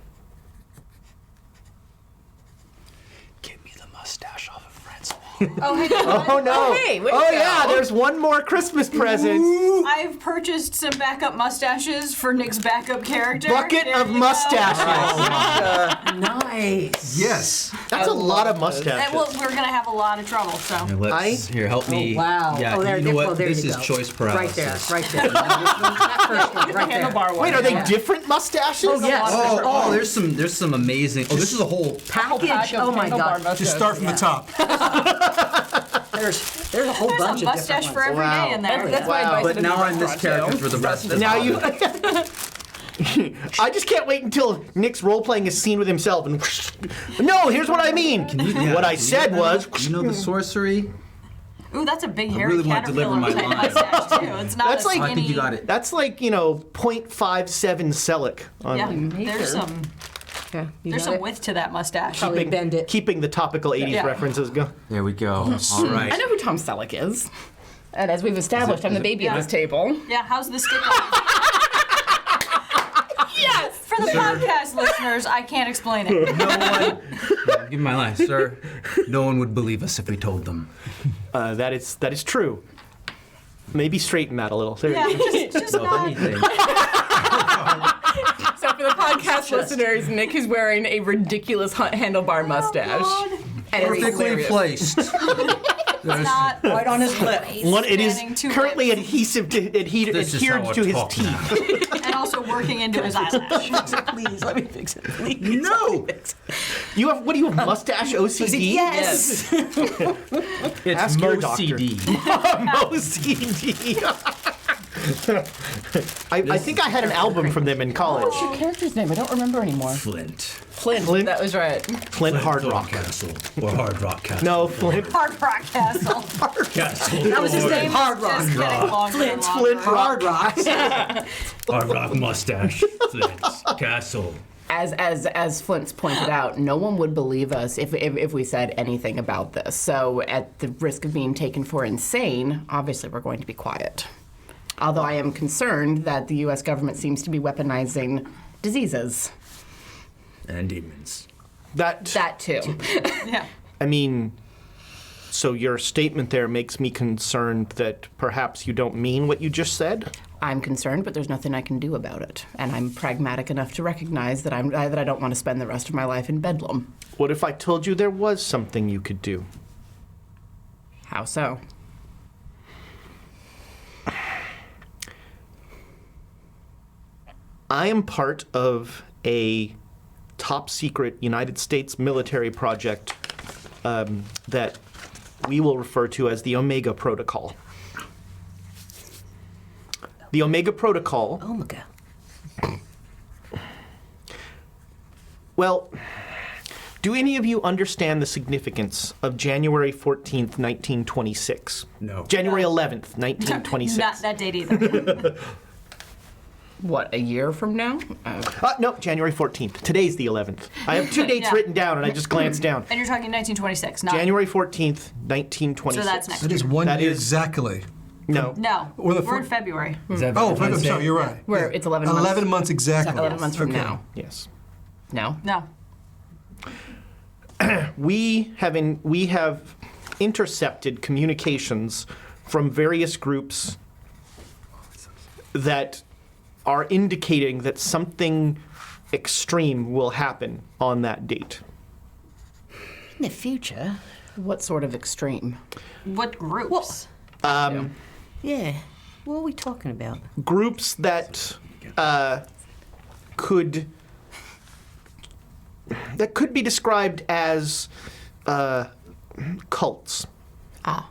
[SPEAKER 5] Give me the mustache off of Fred's wall.
[SPEAKER 4] Oh, hey,
[SPEAKER 1] Oh no!
[SPEAKER 3] hey, wait,
[SPEAKER 1] oh
[SPEAKER 3] no.
[SPEAKER 1] yeah, there's one more Christmas present.
[SPEAKER 4] I've purchased some backup mustaches for Nick's backup character.
[SPEAKER 1] Bucket
[SPEAKER 4] There
[SPEAKER 1] of
[SPEAKER 4] you go.
[SPEAKER 1] mustaches.
[SPEAKER 6] Nice.
[SPEAKER 2] Yes.
[SPEAKER 1] That's a lot of mustaches.
[SPEAKER 4] Well, we're gonna have a lot of trouble. So
[SPEAKER 5] Here, help me.
[SPEAKER 6] Wow.
[SPEAKER 5] Yeah,
[SPEAKER 6] oh, there,
[SPEAKER 5] you know what?
[SPEAKER 6] well, there
[SPEAKER 5] This
[SPEAKER 6] you
[SPEAKER 5] is
[SPEAKER 6] go.
[SPEAKER 5] choice paralysis.
[SPEAKER 6] Right there. That first one, right there.
[SPEAKER 3] Handlebar one.
[SPEAKER 1] Wait, are they
[SPEAKER 3] Yeah.
[SPEAKER 1] different mustaches?
[SPEAKER 6] Oh, yes.
[SPEAKER 5] Oh, there's some amazing. Oh, this is a whole.
[SPEAKER 6] Package. Oh, my God.
[SPEAKER 2] Just start from the top.
[SPEAKER 6] There's a whole
[SPEAKER 4] there's
[SPEAKER 6] bunch
[SPEAKER 4] a
[SPEAKER 6] of
[SPEAKER 4] mustache
[SPEAKER 6] different
[SPEAKER 4] for
[SPEAKER 6] ones.
[SPEAKER 4] every day
[SPEAKER 1] Wow.
[SPEAKER 4] in there.
[SPEAKER 3] That's my
[SPEAKER 1] Wow.
[SPEAKER 3] advice.
[SPEAKER 5] But
[SPEAKER 3] to
[SPEAKER 5] now
[SPEAKER 3] the
[SPEAKER 5] I'm this
[SPEAKER 3] restaurant,
[SPEAKER 5] character
[SPEAKER 3] too.
[SPEAKER 5] for the rest of the
[SPEAKER 1] Now you.
[SPEAKER 5] podcast.
[SPEAKER 1] I just can't wait until Nick's role playing a scene with himself and. No, here's what I mean. What I said was.
[SPEAKER 5] You know the sorcery?
[SPEAKER 4] Ooh, that's a big hairy
[SPEAKER 5] really wanna deliver
[SPEAKER 4] caterpillar
[SPEAKER 5] my
[SPEAKER 4] type
[SPEAKER 5] line.
[SPEAKER 4] mustache too. It's not
[SPEAKER 1] That's
[SPEAKER 4] a
[SPEAKER 1] like-
[SPEAKER 4] skinny.
[SPEAKER 5] I think you got it.
[SPEAKER 1] That's like 0.57 Celic. On
[SPEAKER 4] Yeah,
[SPEAKER 3] Maker.
[SPEAKER 4] there's some
[SPEAKER 6] Yeah, you
[SPEAKER 4] there's
[SPEAKER 6] got
[SPEAKER 4] some
[SPEAKER 6] it?
[SPEAKER 4] width to that mustache.
[SPEAKER 6] Probably bend it.
[SPEAKER 1] Keeping the topical 80s
[SPEAKER 4] Yeah.
[SPEAKER 1] references going.
[SPEAKER 5] There we go. All right.
[SPEAKER 3] I know who Tom Selleck is. And as we've established, I'm the baby
[SPEAKER 4] Yeah.
[SPEAKER 3] at this table.
[SPEAKER 4] Yeah, how's the stick on?
[SPEAKER 3] Yes!
[SPEAKER 4] For the podcast listeners, I can't explain it.
[SPEAKER 5] No one. Give me my line, sir. No one would believe us if we told them.
[SPEAKER 1] That is true. Maybe straighten that a little. There
[SPEAKER 4] Yeah,
[SPEAKER 1] you go.
[SPEAKER 4] just
[SPEAKER 5] So if
[SPEAKER 4] not.
[SPEAKER 5] anything,
[SPEAKER 3] So for the podcast listeners, Nick is wearing a ridiculous handlebar mustache.
[SPEAKER 4] God.
[SPEAKER 3] And it's
[SPEAKER 5] perfectly
[SPEAKER 3] hilarious.
[SPEAKER 5] placed.
[SPEAKER 4] It's not
[SPEAKER 6] Right on his lip.
[SPEAKER 1] One, it is
[SPEAKER 4] Standing two
[SPEAKER 1] currently
[SPEAKER 4] lips.
[SPEAKER 1] adhesive to,
[SPEAKER 5] This is
[SPEAKER 1] adhered
[SPEAKER 5] how I
[SPEAKER 1] to his
[SPEAKER 5] talk
[SPEAKER 1] teeth.
[SPEAKER 4] and also working into his eyelash.
[SPEAKER 6] Please, let me fix it. Please.
[SPEAKER 5] No.
[SPEAKER 1] You have what do you have? Mustache OCD?
[SPEAKER 6] Yes.
[SPEAKER 5] It's
[SPEAKER 1] Ask your
[SPEAKER 5] MoCD.
[SPEAKER 1] OCD. I think I had an album from them in college.
[SPEAKER 3] What's your character's name? I don't remember anymore.
[SPEAKER 5] Flint.
[SPEAKER 3] Flint. That was right.
[SPEAKER 1] Flint Hard
[SPEAKER 5] Thorn
[SPEAKER 1] Rock.
[SPEAKER 5] Castle. Or Hard Rock Castle.
[SPEAKER 1] No, Flint.
[SPEAKER 4] Hard Rock Castle.
[SPEAKER 5] Castle.
[SPEAKER 6] That was his name. Hard Rock.
[SPEAKER 4] Just getting longer and longer.
[SPEAKER 1] Flint Rock.
[SPEAKER 6] Hard Rock.
[SPEAKER 5] Hard Rock mustache. Flint Castle.
[SPEAKER 3] As Flint's pointed out, no one would believe us if we said anything about this. So at the risk of being taken for insane, obviously we're going to be quiet. Although I am concerned that the U.S. government seems to be weaponizing diseases.
[SPEAKER 5] And demons.
[SPEAKER 1] That
[SPEAKER 3] too.
[SPEAKER 4] Yeah.
[SPEAKER 1] I mean, so your statement there makes me concerned that perhaps you don't mean what you just said?
[SPEAKER 3] I'm concerned, but there's nothing I can do about it. And I'm pragmatic enough to recognize that that I don't want to spend the rest of my life in bedlam.
[SPEAKER 1] What if I told you there was something you could do?
[SPEAKER 3] How so?
[SPEAKER 1] I am part of a top secret United States military project that we will refer to as the Omega Protocol. The Omega Protocol.
[SPEAKER 6] Oh my God.
[SPEAKER 1] Well, do any of you understand the significance of January 14th, 1926?
[SPEAKER 5] No.
[SPEAKER 1] January 11th, 1926.
[SPEAKER 4] Not that date either.
[SPEAKER 3] What, a year from now?
[SPEAKER 1] No, January 14th. Today's the 11th. I have two dates
[SPEAKER 4] Yeah.
[SPEAKER 1] written down, and I just glanced down.
[SPEAKER 4] And you're talking 1926, not
[SPEAKER 1] January 14th, 1926.
[SPEAKER 4] So that's next
[SPEAKER 2] It is
[SPEAKER 4] year.
[SPEAKER 2] 1
[SPEAKER 1] That
[SPEAKER 2] year
[SPEAKER 1] is-
[SPEAKER 2] exactly.
[SPEAKER 1] No.
[SPEAKER 4] No,
[SPEAKER 2] Or the
[SPEAKER 4] we're in
[SPEAKER 2] fir-
[SPEAKER 4] February.
[SPEAKER 5] Is that
[SPEAKER 2] Oh, I'm
[SPEAKER 5] Valentine's
[SPEAKER 2] sorry,
[SPEAKER 5] Day?
[SPEAKER 2] you're right.
[SPEAKER 3] Where
[SPEAKER 2] Yeah.
[SPEAKER 3] it's 11 months.
[SPEAKER 2] 11 months exactly.
[SPEAKER 3] 11 months from
[SPEAKER 2] Okay.
[SPEAKER 3] now.
[SPEAKER 1] Yes.
[SPEAKER 3] No?
[SPEAKER 4] No.
[SPEAKER 1] we have intercepted communications from various groups that are indicating that something extreme will happen on that date.
[SPEAKER 6] In the future?
[SPEAKER 3] What sort of extreme?
[SPEAKER 4] What groups?
[SPEAKER 6] Yeah. What are we talking about?
[SPEAKER 1] Groups that could be described as cults.
[SPEAKER 3] Ah.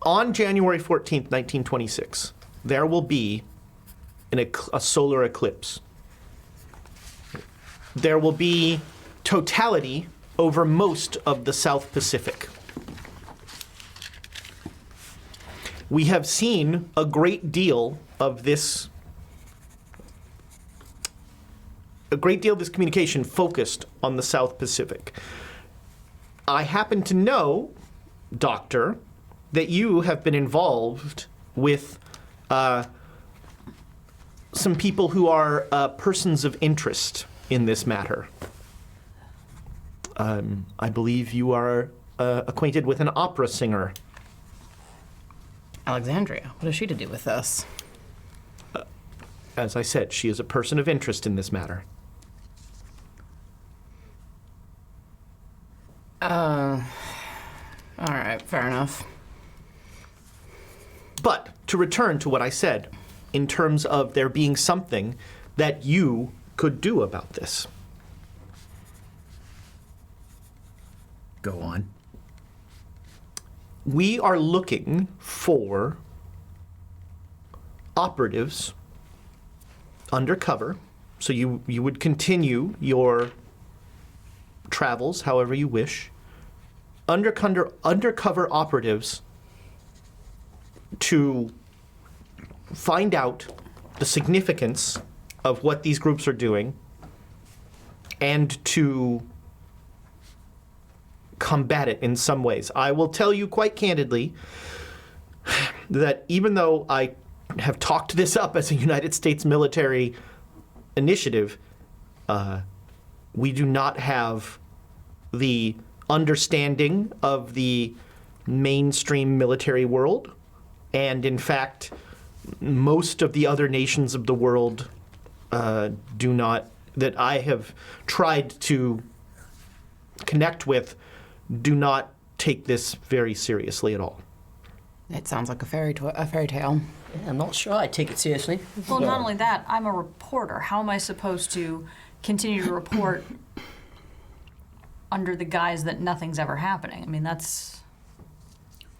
[SPEAKER 1] On January 14th, 1926, there will be a solar eclipse. There will be totality over most of the South Pacific. We have seen a great deal of this communication focused on the South Pacific. I happen to know, Doctor, that you have been involved with some people who are persons of interest in this matter. I believe you are acquainted with an opera singer.
[SPEAKER 3] Alexandria. What has she to do with this?
[SPEAKER 1] As I said, she is a person of interest in this matter.
[SPEAKER 3] All right, fair enough.
[SPEAKER 1] But to return to what I said, in terms of there being something that you could do about this.
[SPEAKER 5] Go on.
[SPEAKER 1] We are looking for operatives undercover. So you would continue your travels however you wish. Undercover operatives to find out the significance of what these groups are doing and to combat it in some ways. I will tell you quite candidly that even though I have talked this up as a United States military initiative, we do not have the understanding of the mainstream military world. And in fact, most of the other nations of the world do not, that I have tried to connect with, do not take this very seriously at all.
[SPEAKER 3] It sounds like a fairy tale.
[SPEAKER 6] Yeah, I'm not sure I take it seriously.
[SPEAKER 4] Well, not only that, I'm a reporter. How am I supposed to continue to report under the guise that nothing's ever happening? I mean, that's...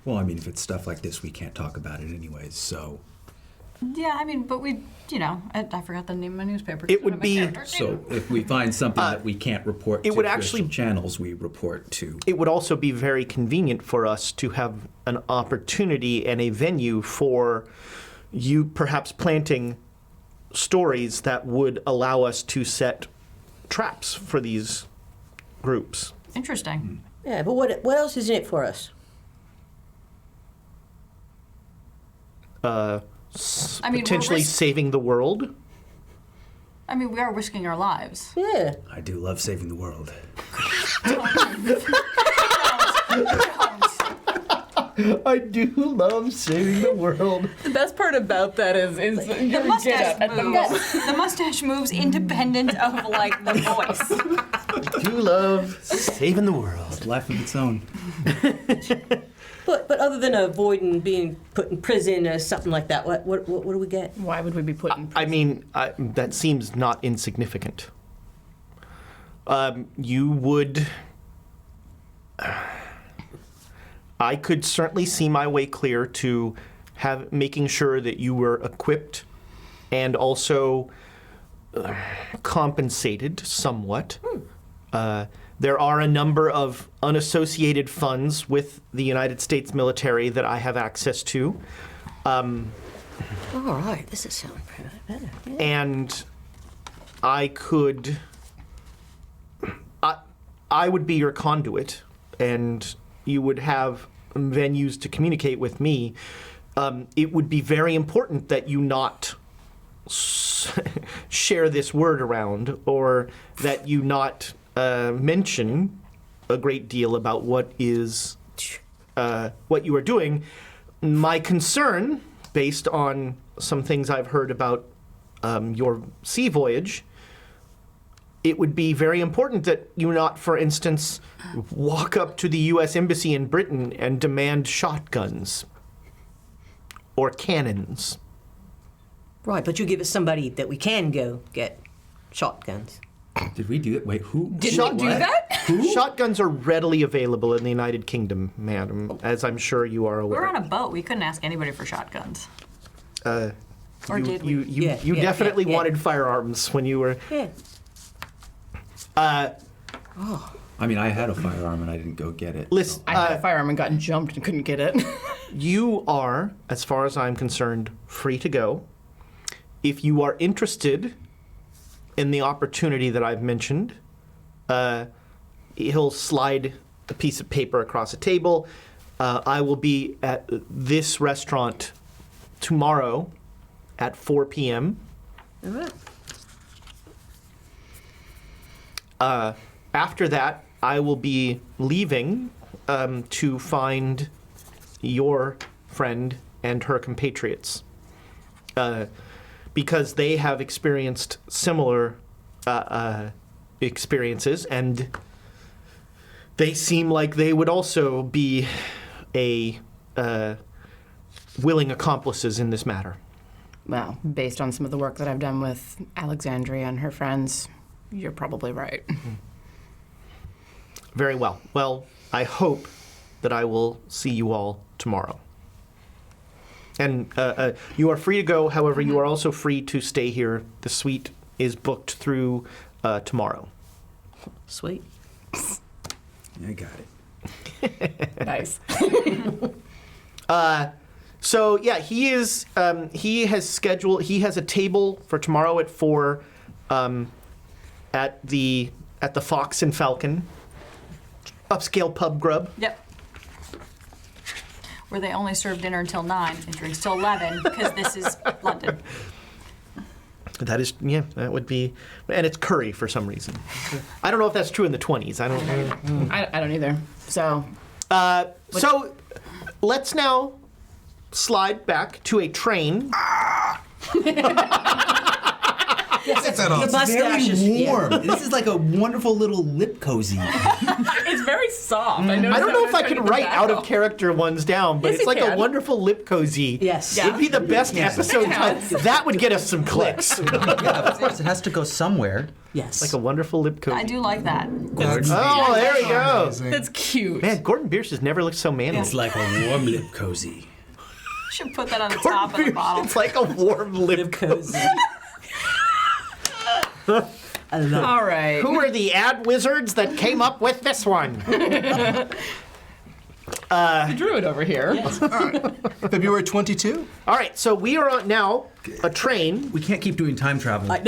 [SPEAKER 5] Well, I mean, if it's stuff like this, we can't talk about it anyways, so...
[SPEAKER 4] Yeah, I mean, but we, I forgot the name of my newspaper.
[SPEAKER 1] It would be...
[SPEAKER 5] So if we find something that we can't report to official channels, we report to...
[SPEAKER 1] It would also be very convenient for us to have an opportunity and a venue for you perhaps planting stories that would allow us to set traps for these groups.
[SPEAKER 4] Interesting.
[SPEAKER 6] Yeah, but what else is in it for us?
[SPEAKER 4] I mean,
[SPEAKER 1] Potentially saving the world.
[SPEAKER 4] I mean, we are risking our lives.
[SPEAKER 6] Yeah.
[SPEAKER 5] I do love saving the world.
[SPEAKER 1] I do love saving the world.
[SPEAKER 3] The best part about that is
[SPEAKER 4] The mustache moves independent of, the voice.
[SPEAKER 1] I do love saving the world.
[SPEAKER 5] It's life of its own.
[SPEAKER 6] But other than avoiding being put in prison or something like that, what do we get?
[SPEAKER 3] Why would we be put in prison?
[SPEAKER 1] I mean, that seems not insignificant. You would... I could certainly see my way clear to making sure that you were equipped and also compensated somewhat. There are a number of unassociated funds with the United States military that I have access to.
[SPEAKER 6] All right, this is sounding better. Yeah.
[SPEAKER 1] And I could... I would be your conduit, and you would have venues to communicate with me. It would be very important that you not share this word around, or that you not mention a great deal about what is what you are doing. My concern, based on some things I've heard about your sea voyage, it would be very important that you not, for instance, walk up to the U.S. Embassy in Britain and demand shotguns or cannons.
[SPEAKER 6] Right, but you give us somebody that we can go get shotguns.
[SPEAKER 5] Did we do that? Wait, who?
[SPEAKER 3] Did we do that?
[SPEAKER 1] Shotguns are readily available in the United Kingdom, madam, as I'm sure you are
[SPEAKER 4] We
[SPEAKER 1] aware.
[SPEAKER 4] were on a boat. We couldn't ask anybody for shotguns. Or did we?
[SPEAKER 1] You definitely wanted firearms when you were.
[SPEAKER 6] Yeah.
[SPEAKER 5] I mean, I had a firearm and I didn't go get it.
[SPEAKER 1] Listen,
[SPEAKER 3] I had a firearm and got jumped and couldn't get it.
[SPEAKER 1] you are, as far as I'm concerned, free to go. If you are interested in the opportunity that I've mentioned, he'll slide a piece of paper across a table. I will be at this restaurant tomorrow at 4 p.m.
[SPEAKER 6] All right.
[SPEAKER 1] After that, I will be leaving to find your friend and her compatriots because they have experienced similar experiences, and they seem like they would also be willing accomplices in this matter.
[SPEAKER 3] Well, based on some of the work that I've done with Alexandria and her friends, you're probably right.
[SPEAKER 1] Very well. Well, I hope that I will see you all tomorrow. And you are free to go. However, you are also free to stay here. The suite is booked through tomorrow.
[SPEAKER 6] Sweet.
[SPEAKER 5] I got it.
[SPEAKER 3] Nice.
[SPEAKER 1] So yeah, he is. He has scheduled. He has a table for tomorrow at 4 at the Fox and Falcon, upscale pub grub.
[SPEAKER 4] Yep. Where they only serve dinner until 9 and drinks till 11 because this is London.
[SPEAKER 1] That is, yeah, that would be, and it's curry for some reason. I don't know if that's true in the 20s. I don't.
[SPEAKER 3] I don't either. So.
[SPEAKER 1] So let's now slide back to a train.
[SPEAKER 2] Get that off.
[SPEAKER 6] Mustaches.
[SPEAKER 5] Very warm. This is like a wonderful little lip cozy.
[SPEAKER 3] It's very soft.
[SPEAKER 1] I don't know if I can write out of character ones down, but
[SPEAKER 3] Yes,
[SPEAKER 1] it's
[SPEAKER 3] you
[SPEAKER 1] like a
[SPEAKER 3] can.
[SPEAKER 1] wonderful lip cozy.
[SPEAKER 6] Yes.
[SPEAKER 1] It'd be the best episode title. That would get us some clicks.
[SPEAKER 7] Yeah, of course, it has to go somewhere.
[SPEAKER 6] Yes.
[SPEAKER 1] Like a wonderful lip cozy.
[SPEAKER 4] I do like that.
[SPEAKER 1] Oh, there we go.
[SPEAKER 2] Amazing.
[SPEAKER 3] That's cute.
[SPEAKER 1] Man, Gordon Bierce has never looked so manly.
[SPEAKER 5] It's like a warm lip cozy.
[SPEAKER 4] Should put that on the top of the bottle.
[SPEAKER 1] It's like a warm lip
[SPEAKER 6] Lip
[SPEAKER 1] cozy.
[SPEAKER 6] cozy. I love
[SPEAKER 3] All right.
[SPEAKER 1] Who are the ad wizards that came up with this one?
[SPEAKER 3] Druid over here.
[SPEAKER 2] February 22?
[SPEAKER 1] All right, so we are on now a train.
[SPEAKER 5] We can't keep doing time travel.
[SPEAKER 6] it.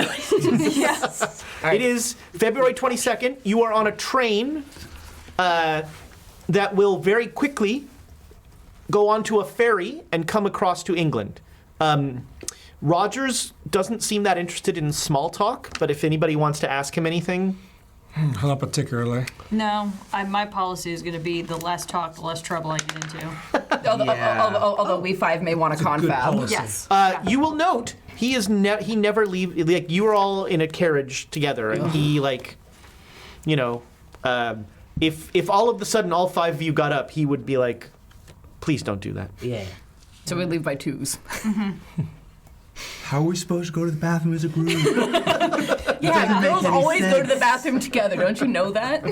[SPEAKER 4] Yes.
[SPEAKER 1] It is February 22nd. You are on a train that will very quickly go onto a ferry and come across to England. Rogers doesn't seem that interested in small talk, but if anybody wants to ask him anything,
[SPEAKER 2] Not particularly.
[SPEAKER 4] No, my policy is going to be the less talk, the less trouble I get into.
[SPEAKER 3] Although we five may want to confab.
[SPEAKER 5] policy.
[SPEAKER 4] Yes.
[SPEAKER 1] you will note he is he never leave. Like you were all in a carriage together, and he if all of a sudden all 5 of you got up, he would be like, "Please don't do that."
[SPEAKER 6] Yeah.
[SPEAKER 3] So we leave by twos.
[SPEAKER 5] How are we supposed to go to the bathroom as a group?
[SPEAKER 3] Yeah, girls
[SPEAKER 5] any
[SPEAKER 3] always go to the
[SPEAKER 5] sense.
[SPEAKER 3] bathroom together. Don't you know that?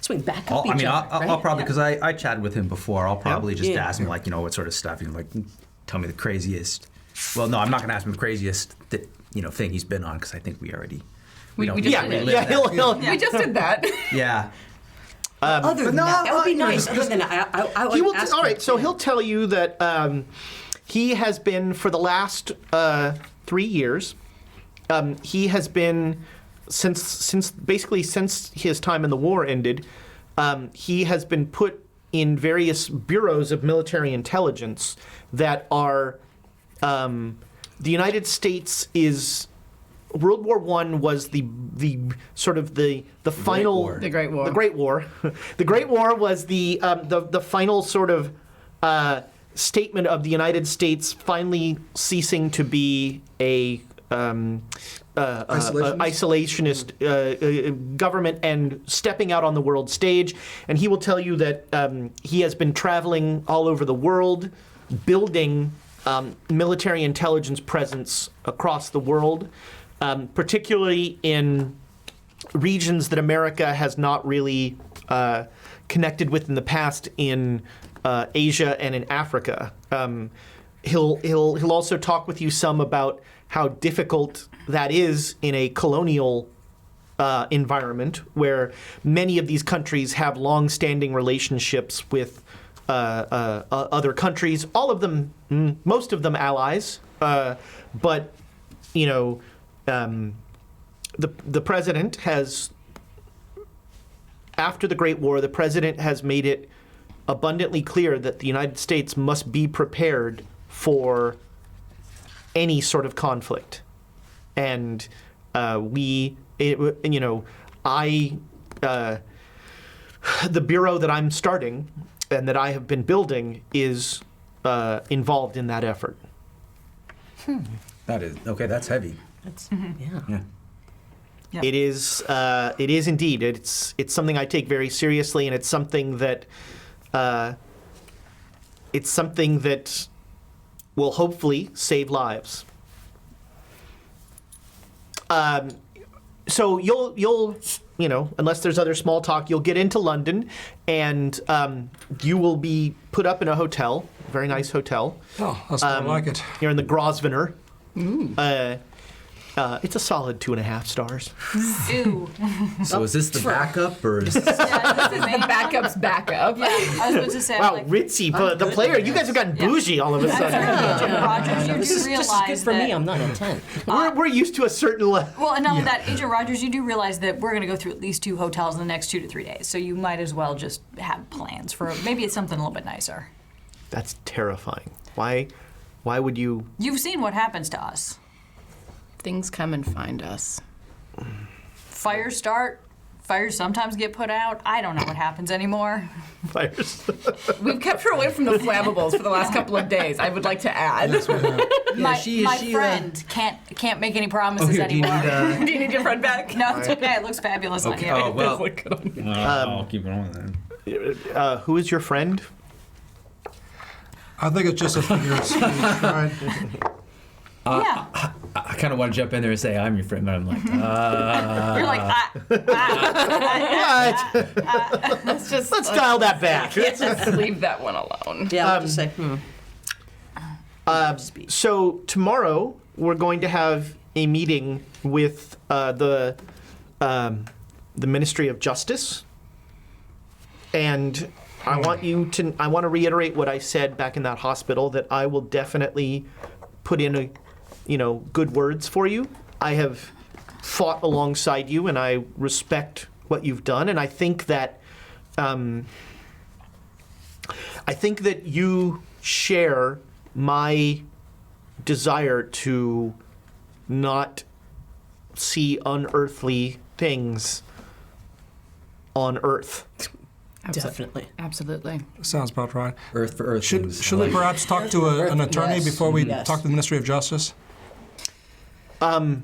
[SPEAKER 6] Swing back up each other.
[SPEAKER 7] I'll
[SPEAKER 6] right?
[SPEAKER 7] probably,
[SPEAKER 6] Yeah.
[SPEAKER 7] because I chatted with him before, I'll probably just
[SPEAKER 6] Yeah.
[SPEAKER 7] ask him, like, what sort of stuff, tell me the craziest. Well, no, I'm not going to ask him the craziest, thing he's been on, because I think we already,
[SPEAKER 3] We
[SPEAKER 7] don't
[SPEAKER 3] just
[SPEAKER 7] need to
[SPEAKER 3] did it.
[SPEAKER 7] relive
[SPEAKER 1] Yeah,
[SPEAKER 7] that.
[SPEAKER 1] he'll
[SPEAKER 3] We just did that.
[SPEAKER 7] Yeah.
[SPEAKER 6] Other than that would be nice. Other than that, I would
[SPEAKER 1] He will.
[SPEAKER 6] ask
[SPEAKER 1] All
[SPEAKER 6] him,
[SPEAKER 1] right, so
[SPEAKER 6] yeah.
[SPEAKER 1] he'll tell you that he has been for the last 3 years. He has been since his time in the war ended. He has been put in various bureaus of military intelligence that are the United States is World War I was the sort of the final
[SPEAKER 7] War.
[SPEAKER 3] The Great War.
[SPEAKER 1] The Great War. The Great War was the final sort of statement of the United States finally ceasing to be a isolationist government and stepping out on the world stage. And he will tell you that he has been traveling all over the world, building military intelligence presence across the world, particularly in regions that America has not really connected with in the past in Asia and in Africa. He'll also talk with you some about how difficult that is in a colonial environment where many of these countries have long-standing relationships with other countries. All of them, most of them allies, but you know, the president has, after the Great War, the president has made it abundantly clear that the United States must be prepared for any sort of conflict. And the bureau that I'm starting and that I have been building is involved in that effort.
[SPEAKER 7] That is okay. That's heavy.
[SPEAKER 6] That's,
[SPEAKER 7] Yeah.
[SPEAKER 4] Yeah.
[SPEAKER 1] It is indeed. It's something I take very seriously, and it's something that will hopefully save lives. So you'll unless there's other small talk, you'll get into London, and you will be put up in a hotel, a very nice hotel.
[SPEAKER 2] Oh, that's more like it.
[SPEAKER 1] You're in the Grosvenor. It's a solid 2.5 stars.
[SPEAKER 4] Ew.
[SPEAKER 7] So is this the backup or? Is
[SPEAKER 3] This is the backup's backup.
[SPEAKER 4] Yeah, I was about to say.
[SPEAKER 1] Wow,
[SPEAKER 4] like,
[SPEAKER 1] ritzy, but the player. You guys have gotten bougie all of a sudden.
[SPEAKER 4] Agent Rogers, you
[SPEAKER 6] this
[SPEAKER 4] do
[SPEAKER 6] is
[SPEAKER 4] realize
[SPEAKER 6] just as good for
[SPEAKER 4] that.
[SPEAKER 6] me. I'm not in 10.
[SPEAKER 1] We're used to a certain level.
[SPEAKER 4] Well, and not only that, Agent Rogers, you do realize that we're going to go through at least 2 hotels in the next 2 to 3 days. So you might as well just have plans for maybe it's something a little bit nicer.
[SPEAKER 1] That's terrifying. Why would you?
[SPEAKER 4] You've seen what happens to us.
[SPEAKER 3] Things come and find us.
[SPEAKER 4] Fires start. Fires sometimes get put out. I don't know what happens anymore.
[SPEAKER 1] Fires.
[SPEAKER 3] We've kept her away from the flammables for the last couple of days, I would like to add.
[SPEAKER 4] My friend can't make any promises
[SPEAKER 7] here, do you
[SPEAKER 4] anymore.
[SPEAKER 7] need,
[SPEAKER 3] Do you need your friend back?
[SPEAKER 4] No, it's okay. It looks fabulous on you.
[SPEAKER 7] Oh well. I'll keep it on then.
[SPEAKER 1] Who is your friend?
[SPEAKER 2] I think it's just a figure of speech, right?
[SPEAKER 4] Yeah.
[SPEAKER 7] I kind of want to jump in there and say I'm your friend, but I'm like,
[SPEAKER 4] You're like,
[SPEAKER 1] Let's dial that back.
[SPEAKER 3] Let's just leave that one alone.
[SPEAKER 6] Yeah, I'll just say,
[SPEAKER 1] So tomorrow we're going to have a meeting with the Ministry of Justice, and I want to reiterate what I said back in that hospital, that I will definitely put in good words for you. I have fought alongside you, and I respect what you've done, and I think that you share my desire to not see unearthly things on Earth.
[SPEAKER 6] definitely.
[SPEAKER 3] Absolutely.
[SPEAKER 2] Sounds about right.
[SPEAKER 7] Earth for Earth.
[SPEAKER 2] Should we perhaps talk to an attorney
[SPEAKER 6] Yes.
[SPEAKER 2] before we
[SPEAKER 6] Yes.
[SPEAKER 2] talk to the Ministry of Justice?
[SPEAKER 1] I